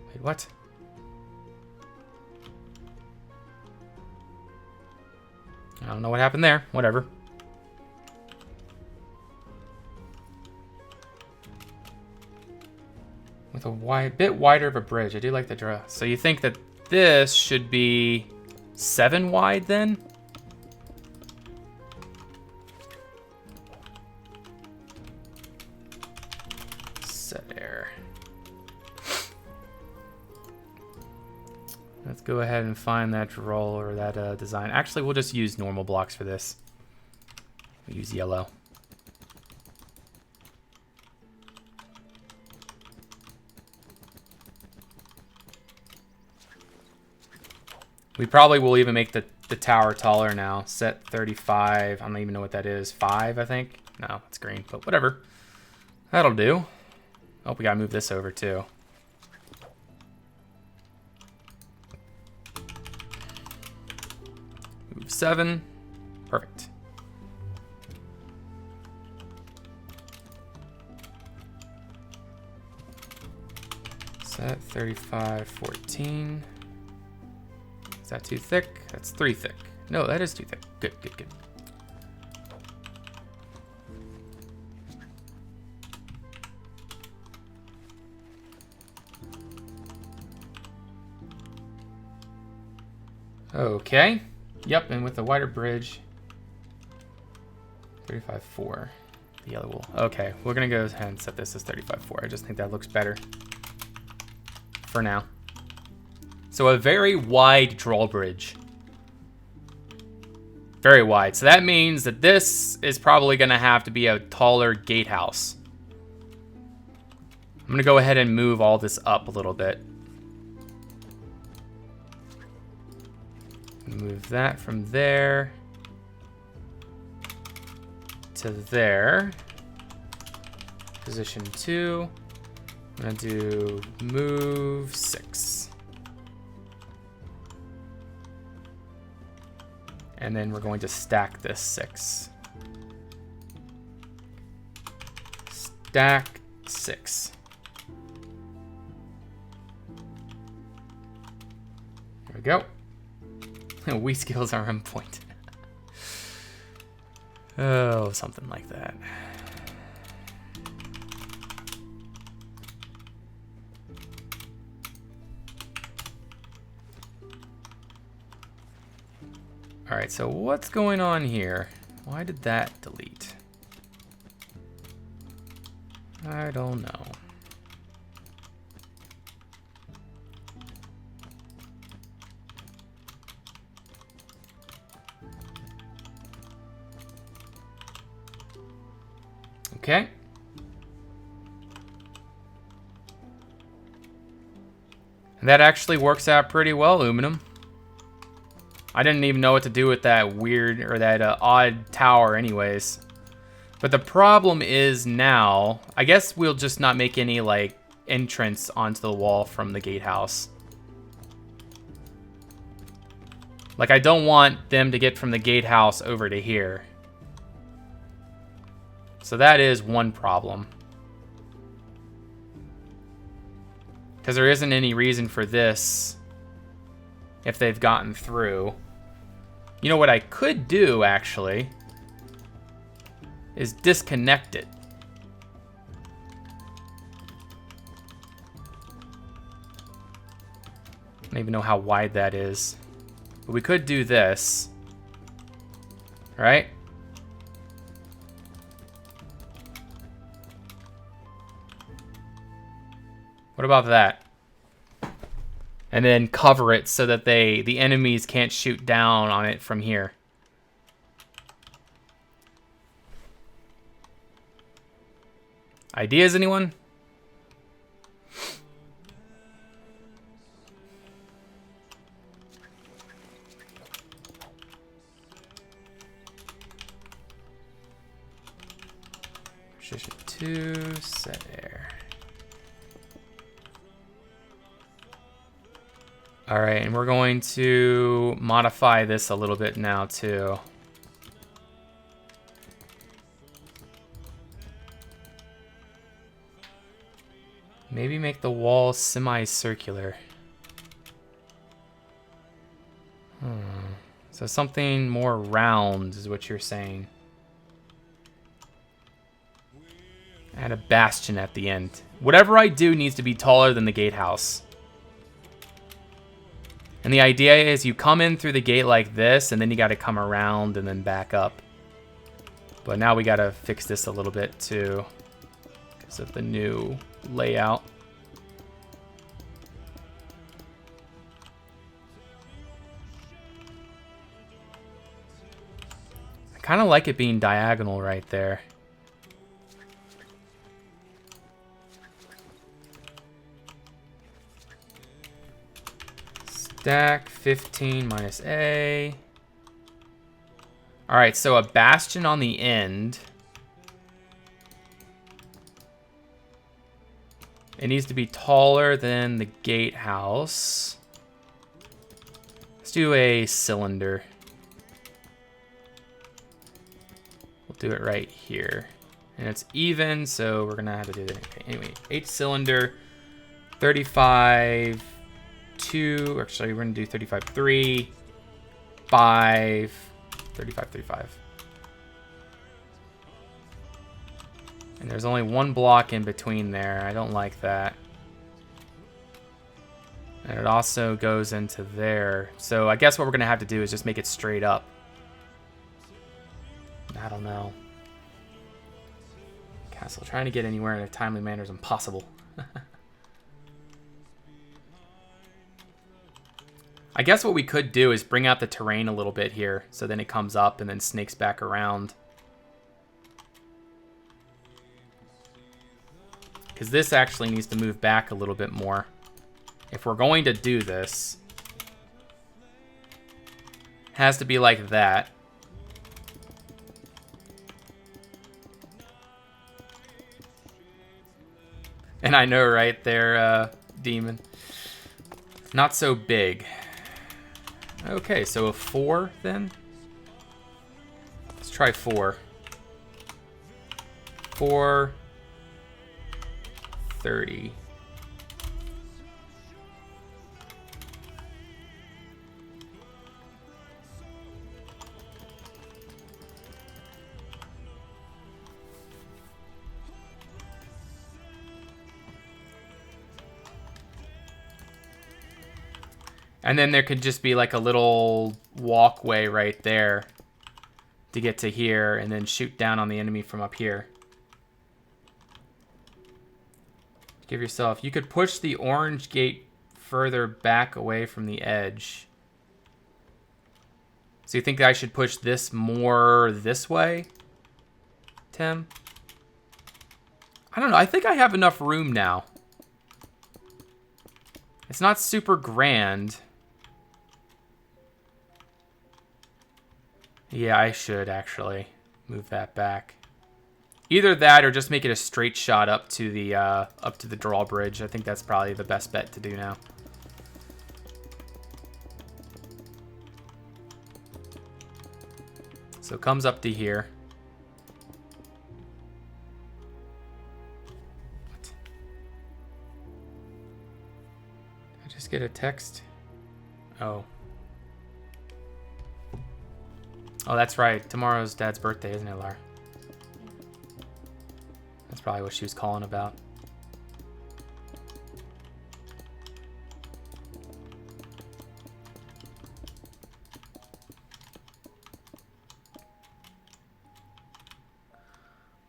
Wait, what? I don't know what happened there. Whatever. With a bit wider of a bridge. I do like the draw. So you think that this should be 7 wide then? Set air. Let's go ahead and find that roll or that design. Actually, we'll just use normal blocks for this. We'll use yellow. We probably will even make the tower taller now. Set 35. I don't even know what that is. 5, I think. No, it's green, but whatever. That'll do. Oh, we gotta move this over too. Move 7. Perfect. Set 35, 14. Is that too thick? That's 3 thick. No, that is too thick. Good, good, good. Okay. Yep, and with the wider bridge, 35.4. The yellow wool. Okay, we're gonna go ahead and set this as 35.4. I just think that looks better for now. So a very wide drawbridge. Very wide. So that means that this is probably gonna have to be a taller gatehouse. I'm gonna go ahead and move all this up a little bit. Move that from there to there. Position 2. I'm gonna do move 6. And then we're going to stack this 6. Stack 6. There we go. Wii skills are on point. Oh, something like that. All right, so what's going on here? Why did that delete? I don't know. Okay. And that actually works out pretty well, Aluminum. I didn't even know what to do with that weird or that odd tower anyways. But the problem is now, I guess we'll just not make any like entrance onto the wall from the gatehouse. Like I don't want them to get from the gatehouse over to here. So that is one problem. Because there isn't any reason for this if they've gotten through. You know what I could do, actually, is disconnect it. I don't even know how wide that is. But we could do this. Right? What about that? And then cover it so that the enemies can't shoot down on it from here. Ideas, anyone? Position 2, set air. All right, and we're going to modify this a little bit now too. Maybe make the wall semicircular. So something more round is what you're saying. Add a bastion at the end. Whatever I do needs to be taller than the gatehouse. And the idea is you come in through the gate like this, and then you got to come around and then back up. But now we got to fix this a little bit too, because of the new layout. I kind of like it being diagonal right there. Stack 15 minus A. All right, so a bastion on the end. It needs to be taller than the gatehouse. Let's do a cylinder. We'll do it right here. And it's even, so we're gonna have to do that. Okay, anyway, H cylinder, 35 2. Actually, we're going to do 35, 3, 5, 35, 35. And there's only one block in between there. I don't like that. And it also goes into there. So I guess what we're going to have to do is just make it straight up. I don't know. Castle trying to get anywhere in a timely manner is impossible. I guess what we could do is bring out the terrain a little bit here. So then it comes up and then snakes back around. Because this actually needs to move back a little bit more. If we're going to do this, it has to be like that. And I know, right there, Demon. Not so big. Okay, so a 4 then? Let's try 4. 4, 30. And then there could just be like a little walkway right there to get to here and then shoot down on the enemy from up here. Give yourself... You could push the orange gate further back away from the edge. So you think I should push this more this way, Tim? I don't know. I think I have enough room now. It's not super grand. Yeah, I should actually move that back. Either that or just make it a straight shot up to the drawbridge. I think that's probably the best bet to do now. So it comes up to here. What? Did I just get a text? Oh. Oh, that's right. Tomorrow's Dad's birthday, isn't it, Lara? That's probably what she was calling about.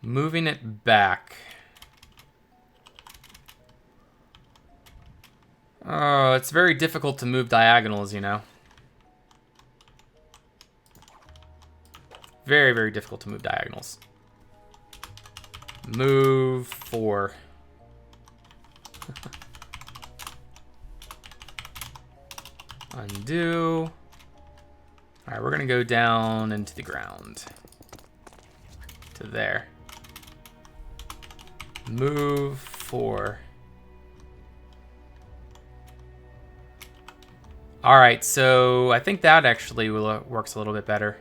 Moving it back. Oh, it's very difficult to move diagonals, you know. Very, very difficult to move diagonals. Move 4. Undo. All right, we're gonna go down into the ground. To there. Move 4. All right, so I think that actually works a little bit better.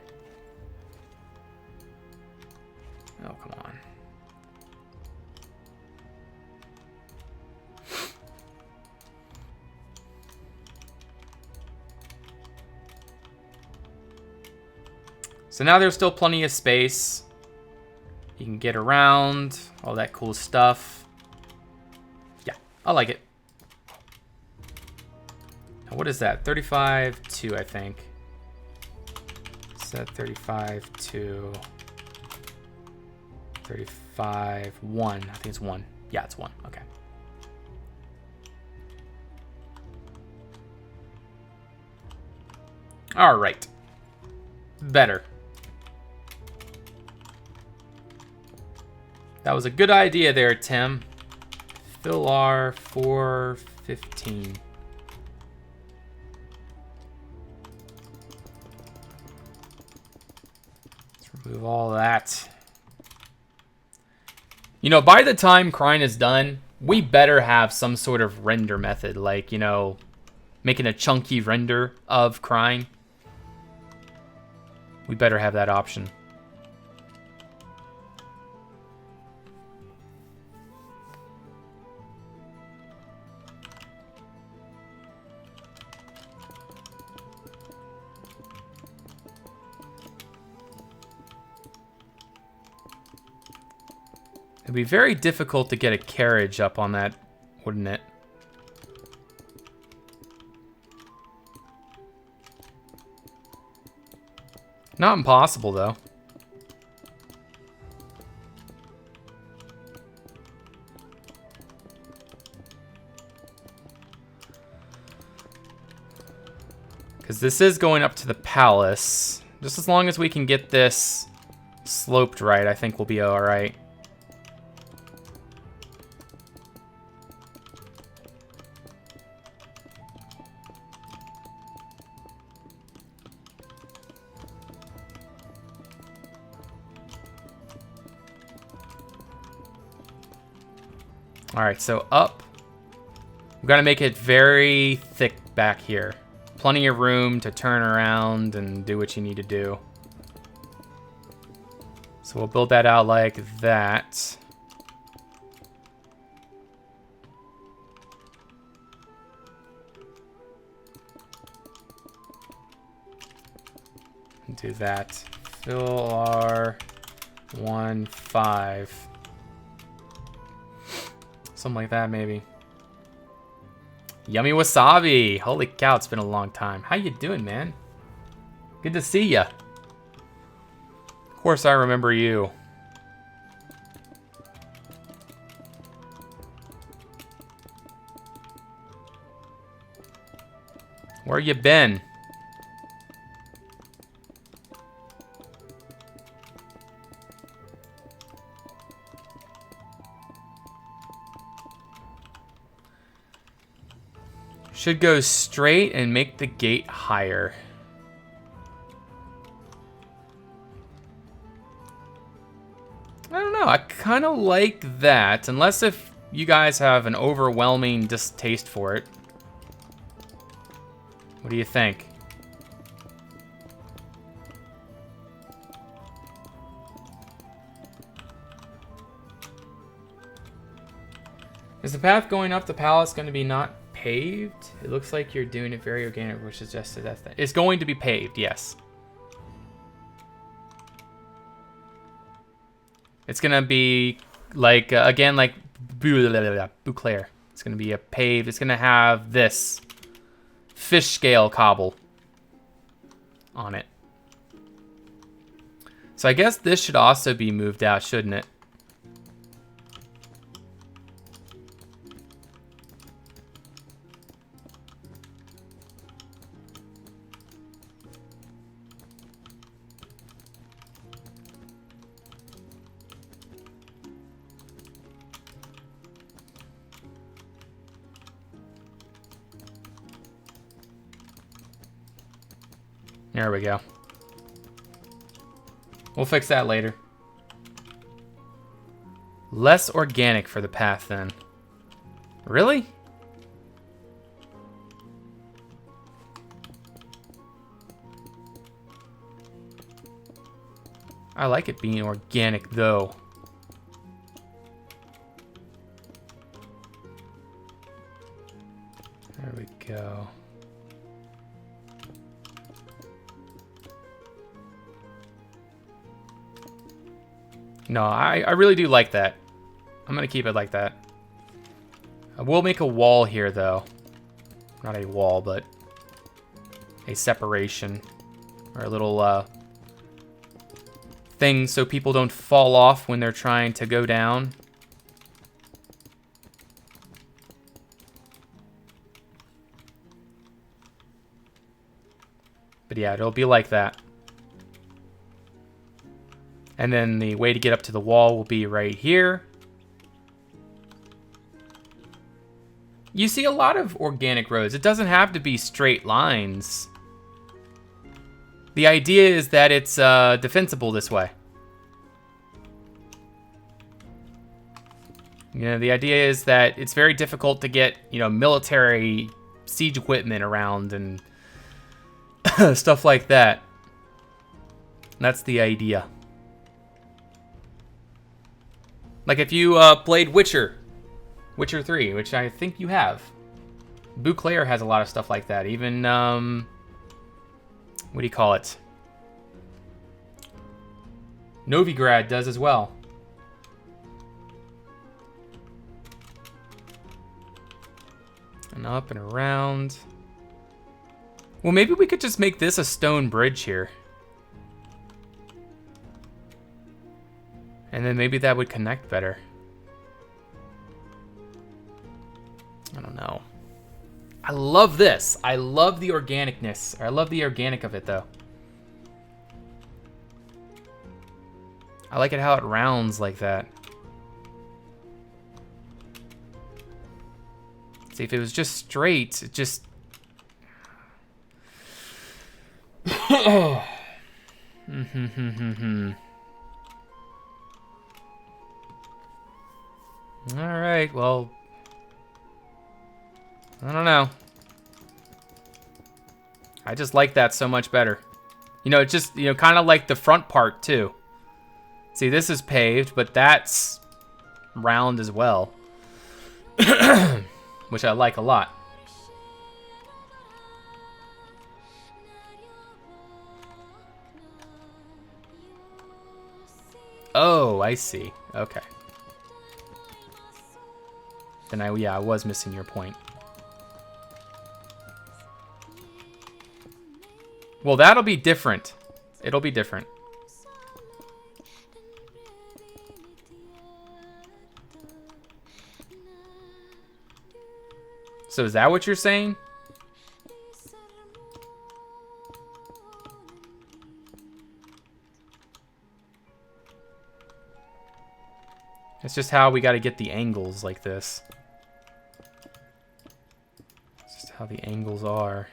Oh, come on. So now there's still plenty of space. You can get around, all that cool stuff. Yeah, I like it. Now what is that? 35-2, I think. Set 35-2. 35-1. I think it's 1. Yeah, it's 1. Okay. All right. Better. That was a good idea there, Tim. Fill R 415. Let's remove all that. You know, by the time Krein is done, we better have some sort of render method, like, you know, making a chunky render of Krein. We better have that option. It'd be very difficult to get a carriage up on that, wouldn't it? Not impossible, though. Because this is going up to the palace. Just as long as we can get this sloped right, I think we'll be alright. Alright, so up. We've got to make it very thick back here. Plenty of room to turn around and do what you need to do. So we'll build that out like that. Do that. Fill our 1-5. Something like that, maybe. Yummy wasabi! Holy cow, it's been a long time. How you doing, man? Good to see ya. Of course, I remember you. Where you been? Should go straight and make the gate higher. I don't know. I kind of like that. Unless if you guys have an overwhelming distaste for it. What do you think? Is the path going up the palace going to be not paved? It looks like you're doing it very organic, which suggests that it's going to be paved, yes. It's gonna be like again, like Bouclair. It's gonna be a paved. It's gonna have this fish scale cobble on it. So I guess this should also be moved out, shouldn't it? There we go. We'll fix that later. Less organic for the path then. Really? I like it being organic though. There we go. No, I really do like that. I'm going to keep it like that. I will make a wall here, though. Not a wall, but a separation. Or a little thing so people don't fall off when they're trying to go down. But yeah, it'll be like that. And then the way to get up to the wall will be right here. You see a lot of organic roads. It doesn't have to be straight lines. The idea is that it's defensible this way. You know, the idea is that it's very difficult to get, you know, military siege equipment around and stuff like that. That's the idea. Like if you played Witcher 3, which I think you have. Bouclair has a lot of stuff like that. Even, what do you call it? Novigrad does as well. And up and around. Well, maybe we could just make this a stone bridge here. And then maybe that would connect better. I don't know. I love this. I love the organicness. I love the organic of it, though. I like it how it rounds like that. See, if it was just straight, it just... Alright, well... I don't know. I just like that so much better. You know, it's just, you know, kind of like the front part, too. See, this is paved, but that's round as well. Which I like a lot. Oh, I see. Okay. Then I was missing your point. Well, that'll be different. It'll be different. So is that what you're saying? It's just how we got to get the angles like this. It's just how the angles are.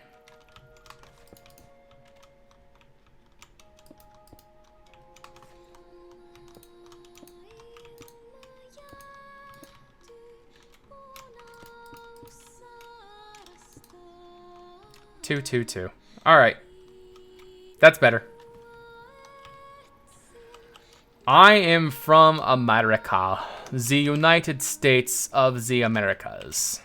Two. All right. That's better. I am from America, the United States of the Americas.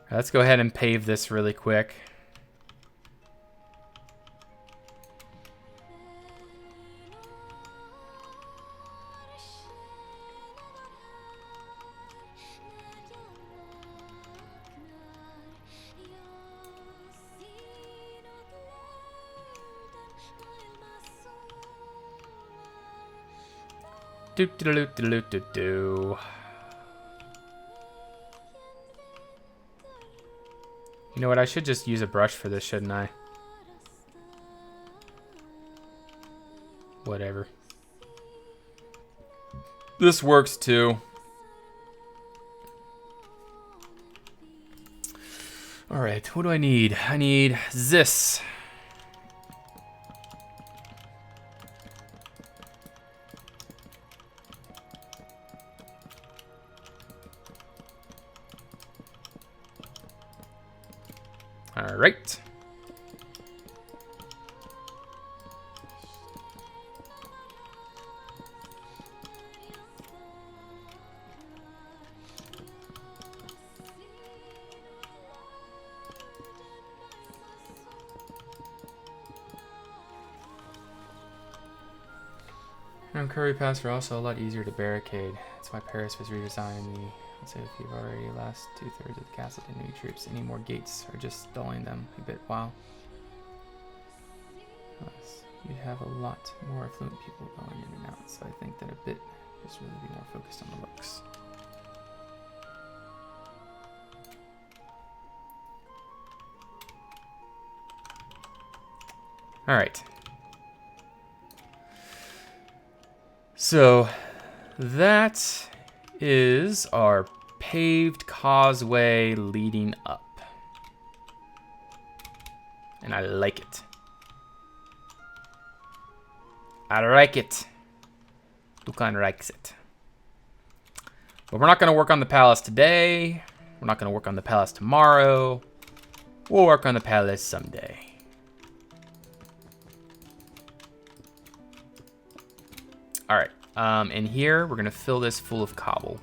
Let's go ahead and pave this really quick. Do. You know what? I should just use a brush for this, shouldn't I? Whatever. This works too. All right, what do I need? I need this. All right. Curry paths are also a lot easier to barricade. That's why Paris was redesigned. Let's say if you've already lost 2/3 of the castle to new troops, any more gates are just stalling them a bit while. You'd have a lot more affluent people going in and out, so I think that a bit is really be more focused on the looks. All right. So that is our paved causeway leading up. And I like it. I like it. Dukan likes it. But we're not going to work on the palace today. We're not going to work on the palace tomorrow. We'll work on the palace someday. All right. In here, we're going to fill this full of cobble.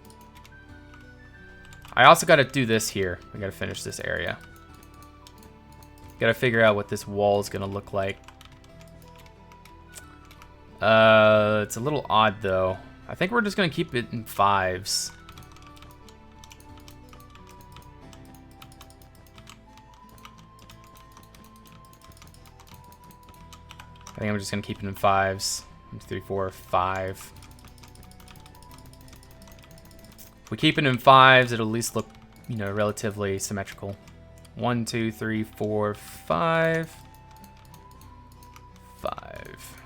I also got to do this here. We got to finish this area. Got to figure out what this wall is going to look like. It's a little odd though. I think we're just gonna keep it in 5s. I think I'm just gonna keep it in 5s. 1, 2, 3, 4, 5. If we keep it in 5s, it'll at least look, you know, relatively symmetrical. 1, 2, 3, 4, 5. 5.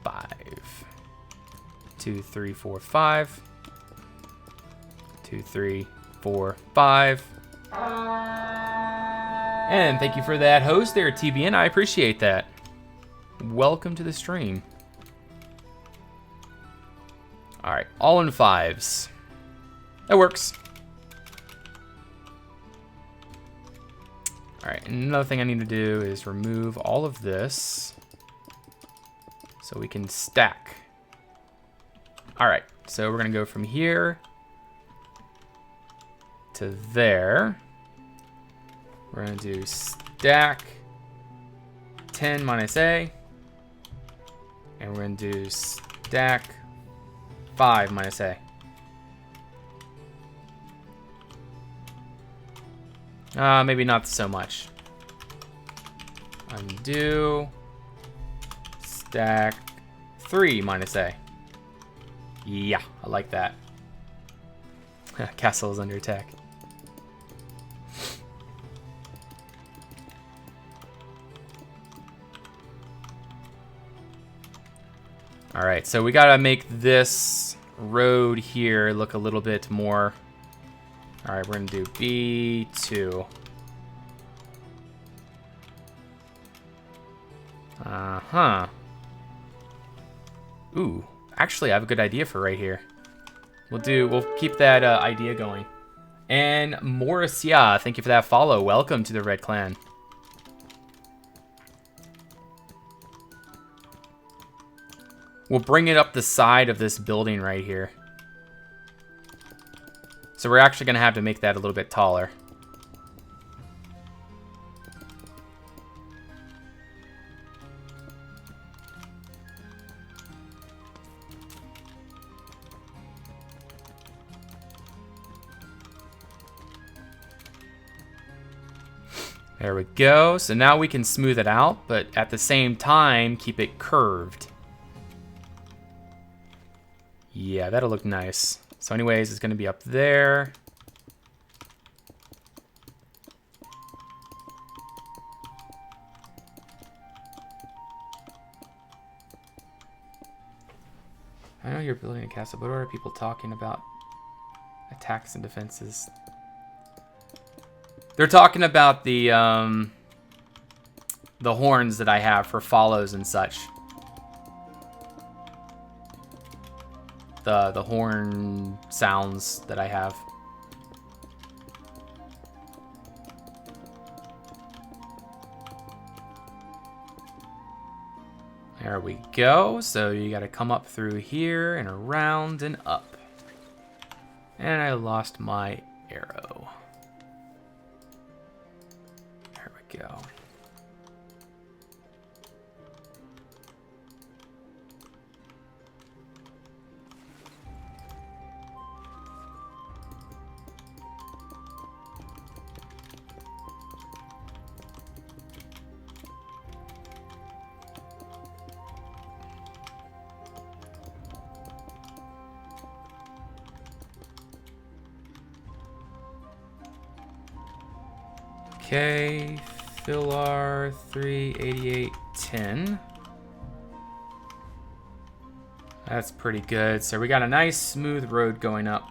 5. 2, 3, 4, 5. 2, 3, 4, 5. And thank you for that host there, TBN. I appreciate that. Welcome to the stream. All right, all in 5s. That works. All right, another thing I need to do is remove all of this so we can stack. All right, so we're gonna go from here to there. We're gonna do stack 10 minus A, and we're gonna do stack 5 minus A. Maybe not so much. Undo. Stack 3 minus A. Yeah, I like that. Castle is under attack. All right, so we gotta make this road here look a little bit more. All right, we're gonna do B2. Uh-huh. Ooh, actually I have a good idea for right here. We'll keep that idea going. And Morris, yeah, thank you for that follow. Welcome to the Red Clan. We'll bring it up the side of this building right here. So we're actually gonna have to make that a little bit taller. There we go. So now we can smooth it out, but at the same time, keep it curved. Yeah, that'll look nice. So anyways, it's gonna be up there. I know you're building a castle, but what are people talking about? Attacks and defenses. They're talking about the horns that I have for follows and such. The horn sounds that I have. There we go. So you got to come up through here and around and up. And I lost my arrow. There we go. Okay, Filar 38810. That's pretty good. So we got a nice smooth road going up.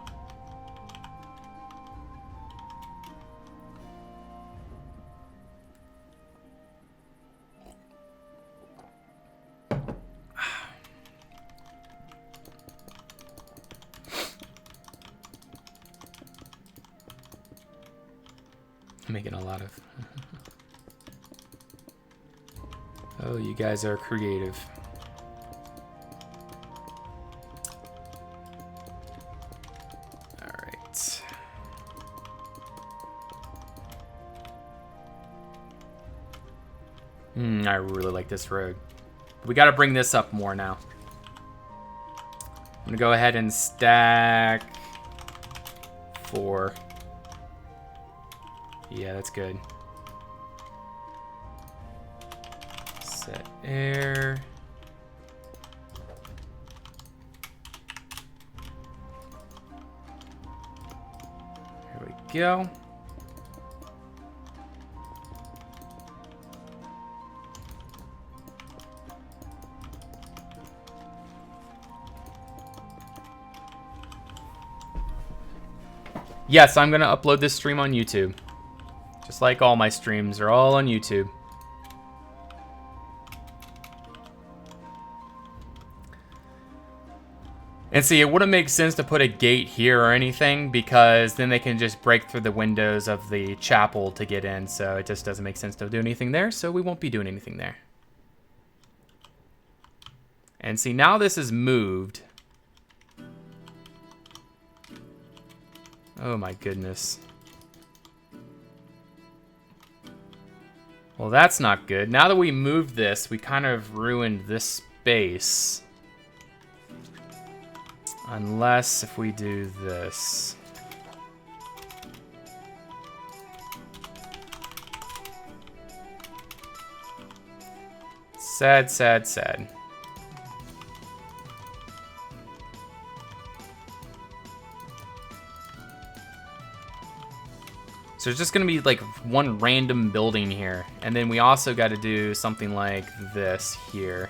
Making a lot of... Oh, you guys are creative. All right. I really like this road. We got to bring this up more now. I'm going to go ahead and stack 4. Yeah, that's good. Set air. There we go. Yes, I'm going to upload this stream on YouTube. Just like all my streams are all on YouTube. And see, it wouldn't make sense to put a gate here or anything because then they can just break through the windows of the chapel to get in. So it just doesn't make sense to do anything there. So we won't be doing anything there. And see, now this is moved. Oh my goodness. Well, that's not good. Now that we moved this, we kind of ruined this space. Unless if we do this. Sad, sad, sad. So there's just gonna be like one random building here. And then we also gotta do something like this here.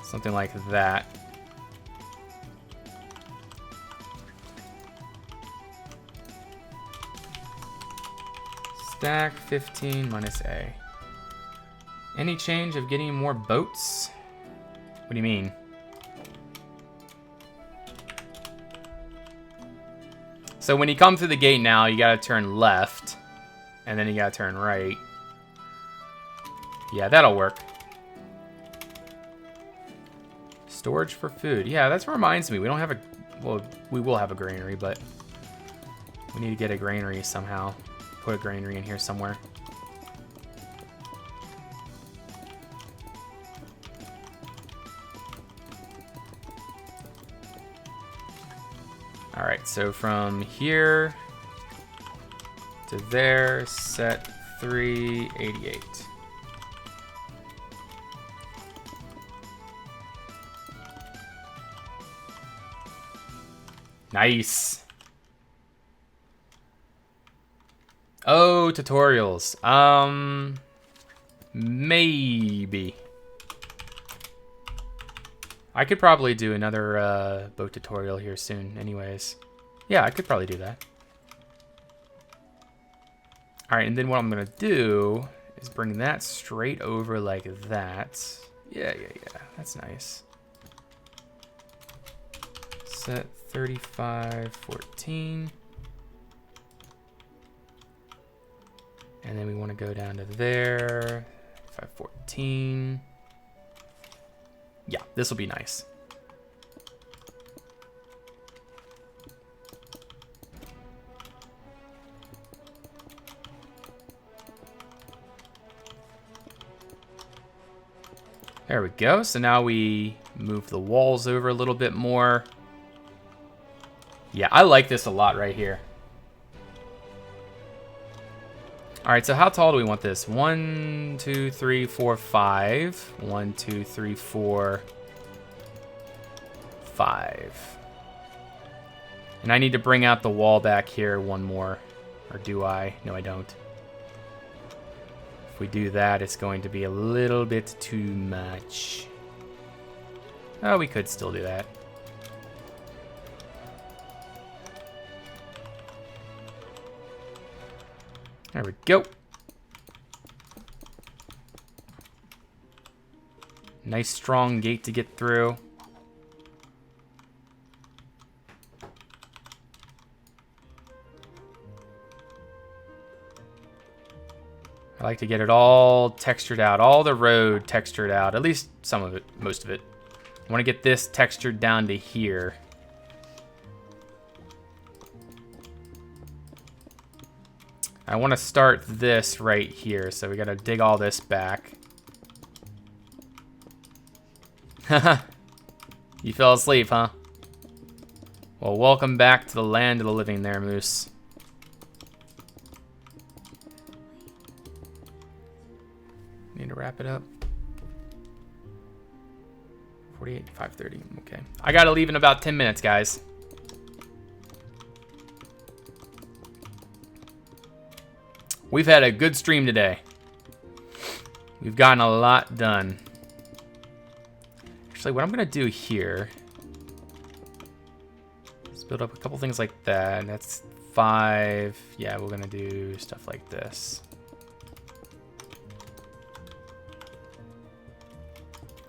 Something like that. Stack 15 minus A. Any change of getting more boats? What do you mean? So when you come through the gate now, you gotta turn left. And then you gotta turn right. Yeah, that'll work. Storage for food. Yeah, that reminds me. We don't have a... Well, we will have a granary, but... we need to get a granary somehow. Put a granary in here somewhere. Alright, so from here to there, set 388. Nice. Oh, tutorials. Maybe. I could probably do another boat tutorial here soon anyways. Yeah, I could probably do that. Alright, and then what I'm going to do is bring that straight over like that. Yeah, that's nice. Set 3514. And then we want to go down to there. 514. Yeah, this will be nice. There we go. So now we move the walls over a little bit more. Yeah, I like this a lot right here. All right, so how tall do we want this? 1, 2, 3, 4, 5. 1, 2, 3, 4, 5. And I need to bring out the wall back here one more. Or do I? No, I don't. If we do that, it's going to be a little bit too much. Oh, we could still do that. There we go. Nice strong gate to get through. I like to get it all textured out, all the road textured out, at least some of it, most of it. I want to get this textured down to here. I want to start this right here, so we got to dig all this back. Haha. You fell asleep, huh? Well, welcome back to the land of the living there, Moose. Need to wrap it up. 48, 5:30. Okay. I gotta leave in about 10 minutes, guys. We've had a good stream today. We've gotten a lot done. Actually, what I'm gonna do here is build up a couple things like that. That's 5. Yeah, we're gonna do stuff like this.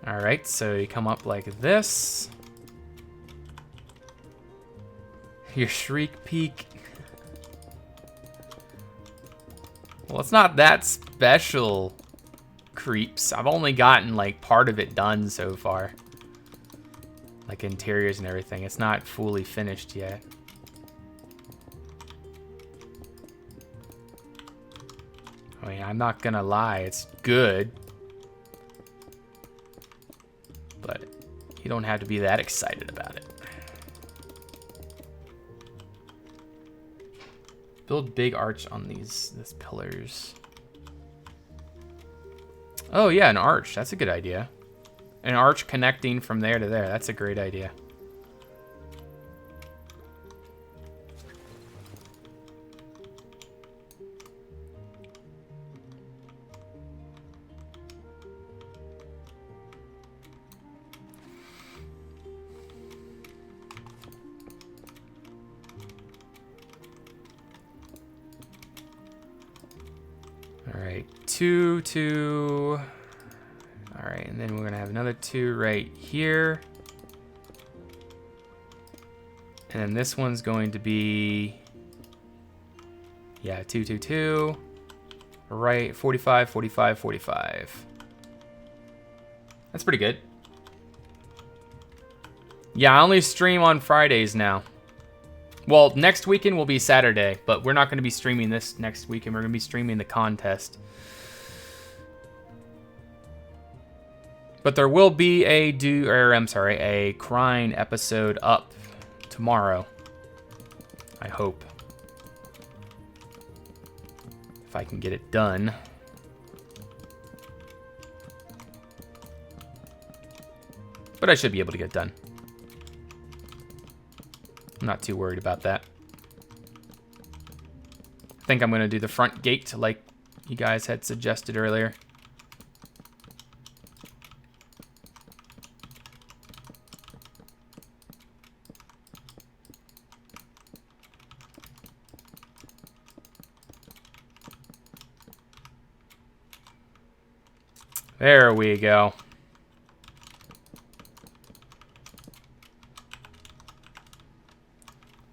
All right, so you come up like this. Your shriek peak. Well, it's not that special, creeps. I've only gotten like part of it done so far. Like interiors and everything. It's not fully finished yet. I mean, I'm not gonna lie, it's good. But you don't have to be that excited about it. Build big arch on these pillars. Oh yeah, an arch. That's a good idea. An arch connecting from there to there. That's a great idea. All right, 2, 2. All right, and then we're gonna have another 2 right here. And then this one's going to be, yeah, 2, 2, 2. Right, 45, 45, 45. That's pretty good. Yeah, I only stream on Fridays now. Well, next weekend will be Saturday, but we're not going to be streaming this next weekend. We're going to be streaming the contest. But there will be a Krein episode up tomorrow. I hope. If I can get it done. But I should be able to get it done. I'm not too worried about that. I think I'm going to do the front gate like you guys had suggested earlier. There we go.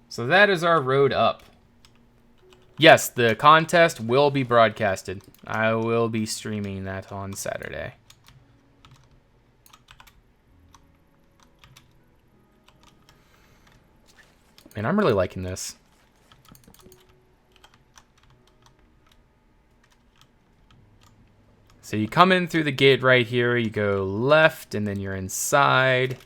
So that is our road up. Yes, the contest will be broadcasted. I will be streaming that on Saturday. Man, I'm really liking this. So you come in through the gate right here, you go left, and then you're inside.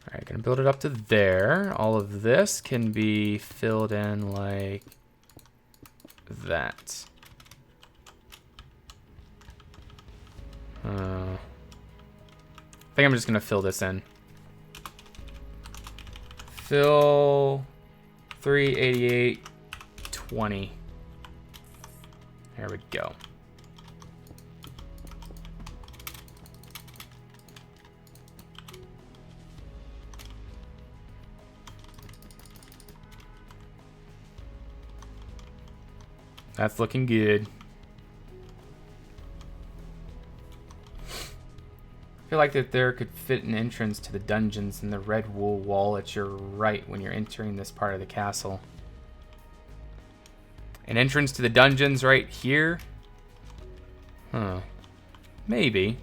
Alright, gonna build it up to there. All of this can be filled in like that. I think I'm just gonna fill this in. Fill 388, 20. There we go. That's looking good. I feel like that there could fit an entrance to the dungeons in the red wool wall at your right when you're entering this part of the castle. An entrance to the dungeons right here? Huh. Maybe.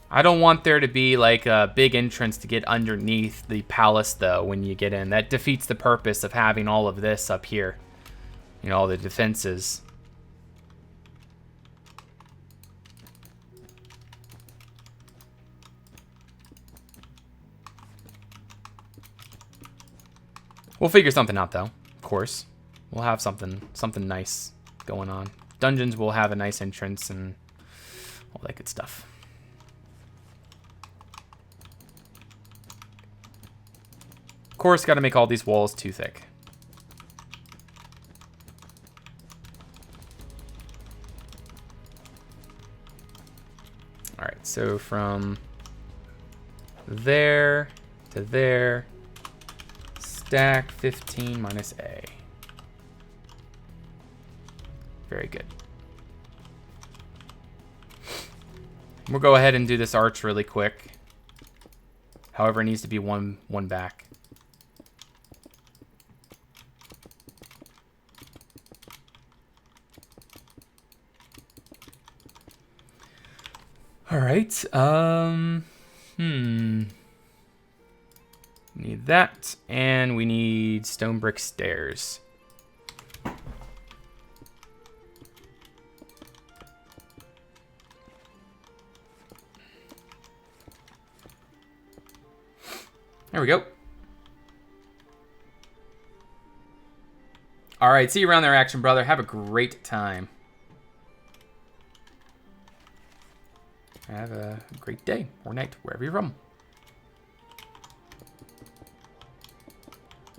I don't want there to be like a big entrance to get underneath the palace though when you get in. That defeats the purpose of having all of this up here. You know, all the defenses. We'll figure something out though, of course. We'll have something nice going on. Dungeons will have a nice entrance and all that good stuff. Of course, got to make all these walls too thick. All right, so from there to there, stack 15 minus A. Very good. We'll go ahead and do this arch really quick. However, it needs to be one back. All right. Need that, and we need stone brick stairs. There we go. All right, see you around there, action brother. Have a great time. Have a great day or night, wherever you're from.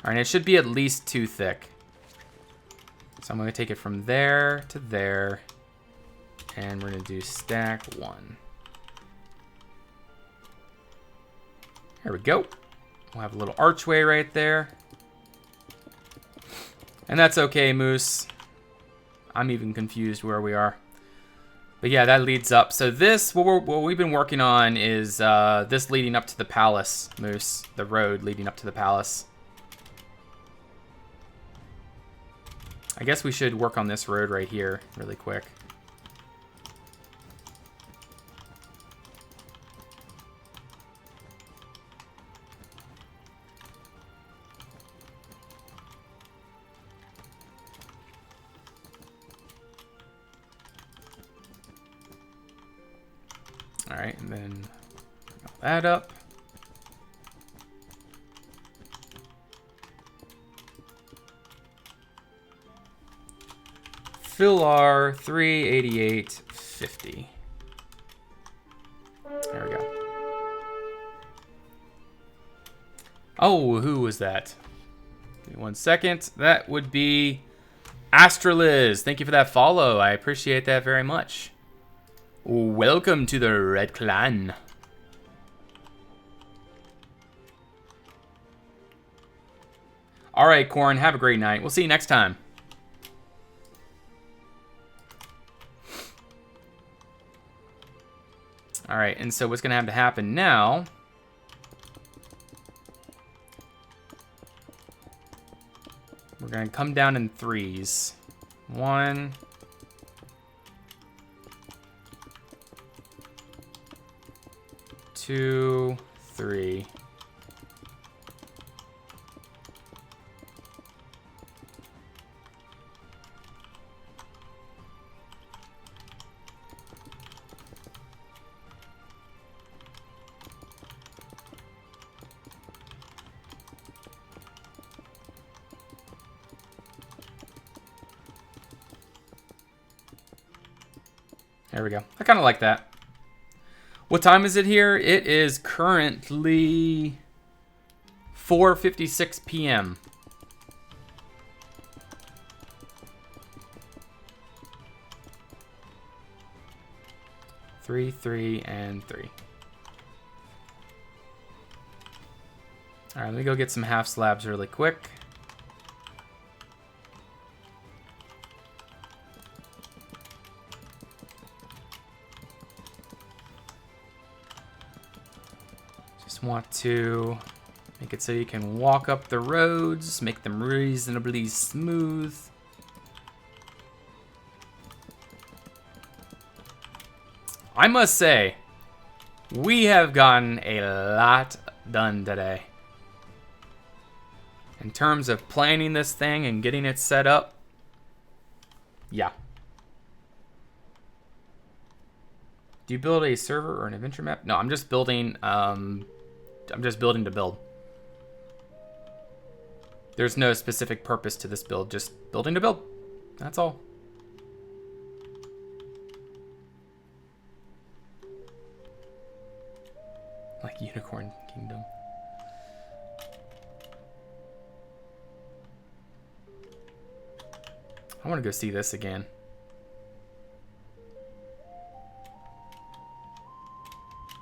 All right, it should be at least 2 thick. So I'm going to take it from there to there, and we're going to do stack 1. There we go. We'll have a little archway right there. And that's okay, Moose. I'm even confused where we are. But yeah, that leads up. So this, what we've been working on is this leading up to the palace, Moose. The road leading up to the palace. I guess we should work on this road right here really quick. All right, and then bring all that up. Fill our 388.50. There we go. Oh, who was that? Give me 1 second. That would be Astraliz. Thank you for that follow. I appreciate that very much. Welcome to the Red Clan. All right, Corn. Have a great night. We'll see you next time. All right, and so what's going to have to happen now... We're going to come down in 3s. 1... 2, 3. There we go. I kind of like that. What time is it here? It is currently 4:56 p.m. Three, 3, and 3. All right, let me go get some half slabs really quick. Want to make it so you can walk up the roads, make them reasonably smooth. I must say, We have gotten a lot done today. In terms of planning this thing and getting it set up, yeah. Do you build a server or an adventure map? No, I'm just building. I'm just building to build. There's no specific purpose to this build. Just building to build. That's all. Like Unicorn Kingdom. I want to go see this again.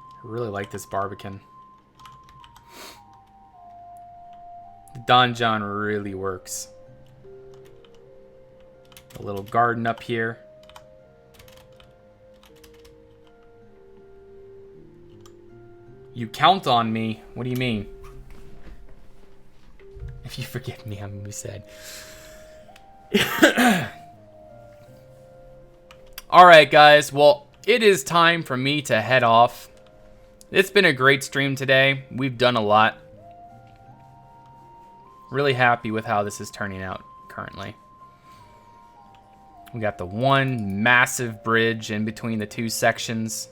I really like this Barbican. The donjon really works. A little garden up here. You count on me? What do you mean? If you forgive me, I'm gonna be sad. Alright guys, well, it is time for me to head off. It's been a great stream today. We've done a lot. Really happy with how this is turning out currently. We got the one massive bridge in between the two sections.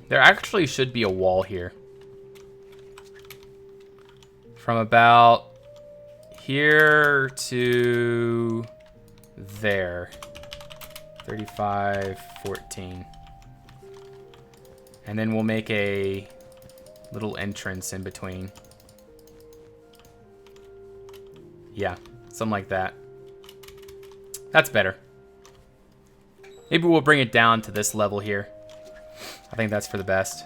There actually should be a wall here. From about here to there. 35, 14. And then we'll make a little entrance in between. Yeah, something like that. That's better. Maybe we'll bring it down to this level here. I think that's for the best.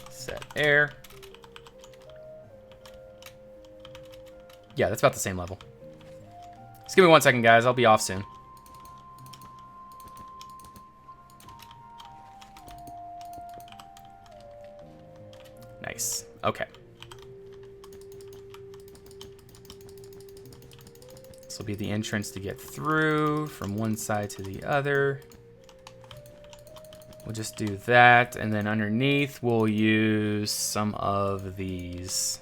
Set air. Yeah, that's about the same level. Just give me 1 second, guys. I'll be off soon. Nice. Okay. This will be the entrance to get through from one side to the other. We'll just do that, and then underneath we'll use some of these.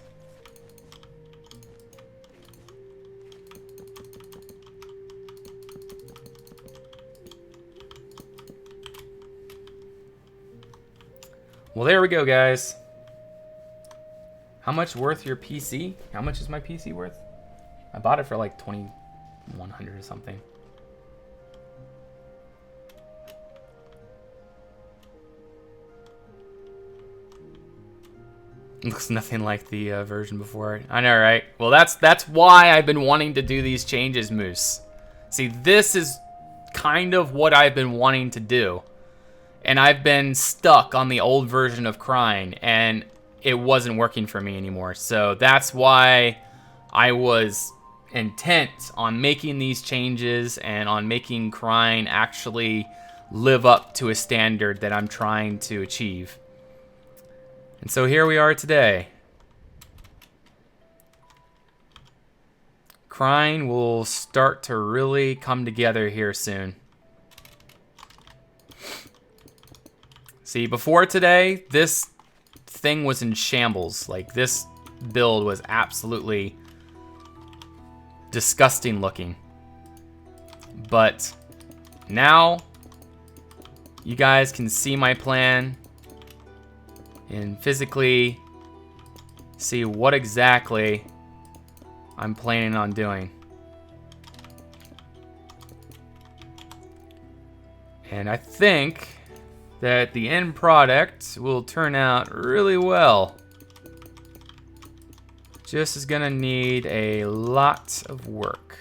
Well, there we go, guys. How much worth your PC? How much is my PC worth? I bought it for like 2,100 or something. Looks nothing like the version before. I know, right? Well, that's why I've been wanting to do these changes, Moose. See, this is kind of what I've been wanting to do. And I've been stuck on the old version of Krein, and it wasn't working for me anymore. So that's why I was intent on making these changes and on making Krein actually live up to a standard that I'm trying to achieve. And so here we are today. Krein will start to really come together here soon. See, before today, this thing was in shambles. Like, this build was absolutely disgusting looking. But now, you guys can see my plan and physically see what exactly I'm planning on doing. And I think that the end product will turn out really well. Just is gonna need a lot of work.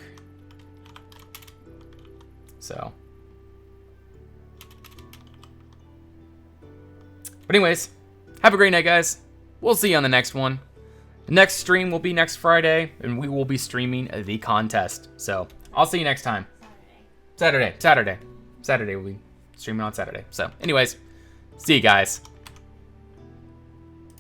So. But anyways, have a great night, guys. We'll see you on the next one. The next stream will be next Friday, and we will be streaming the contest. So, I'll see you next time. Saturday. We'll be streaming on Saturday. So, anyways, see you guys.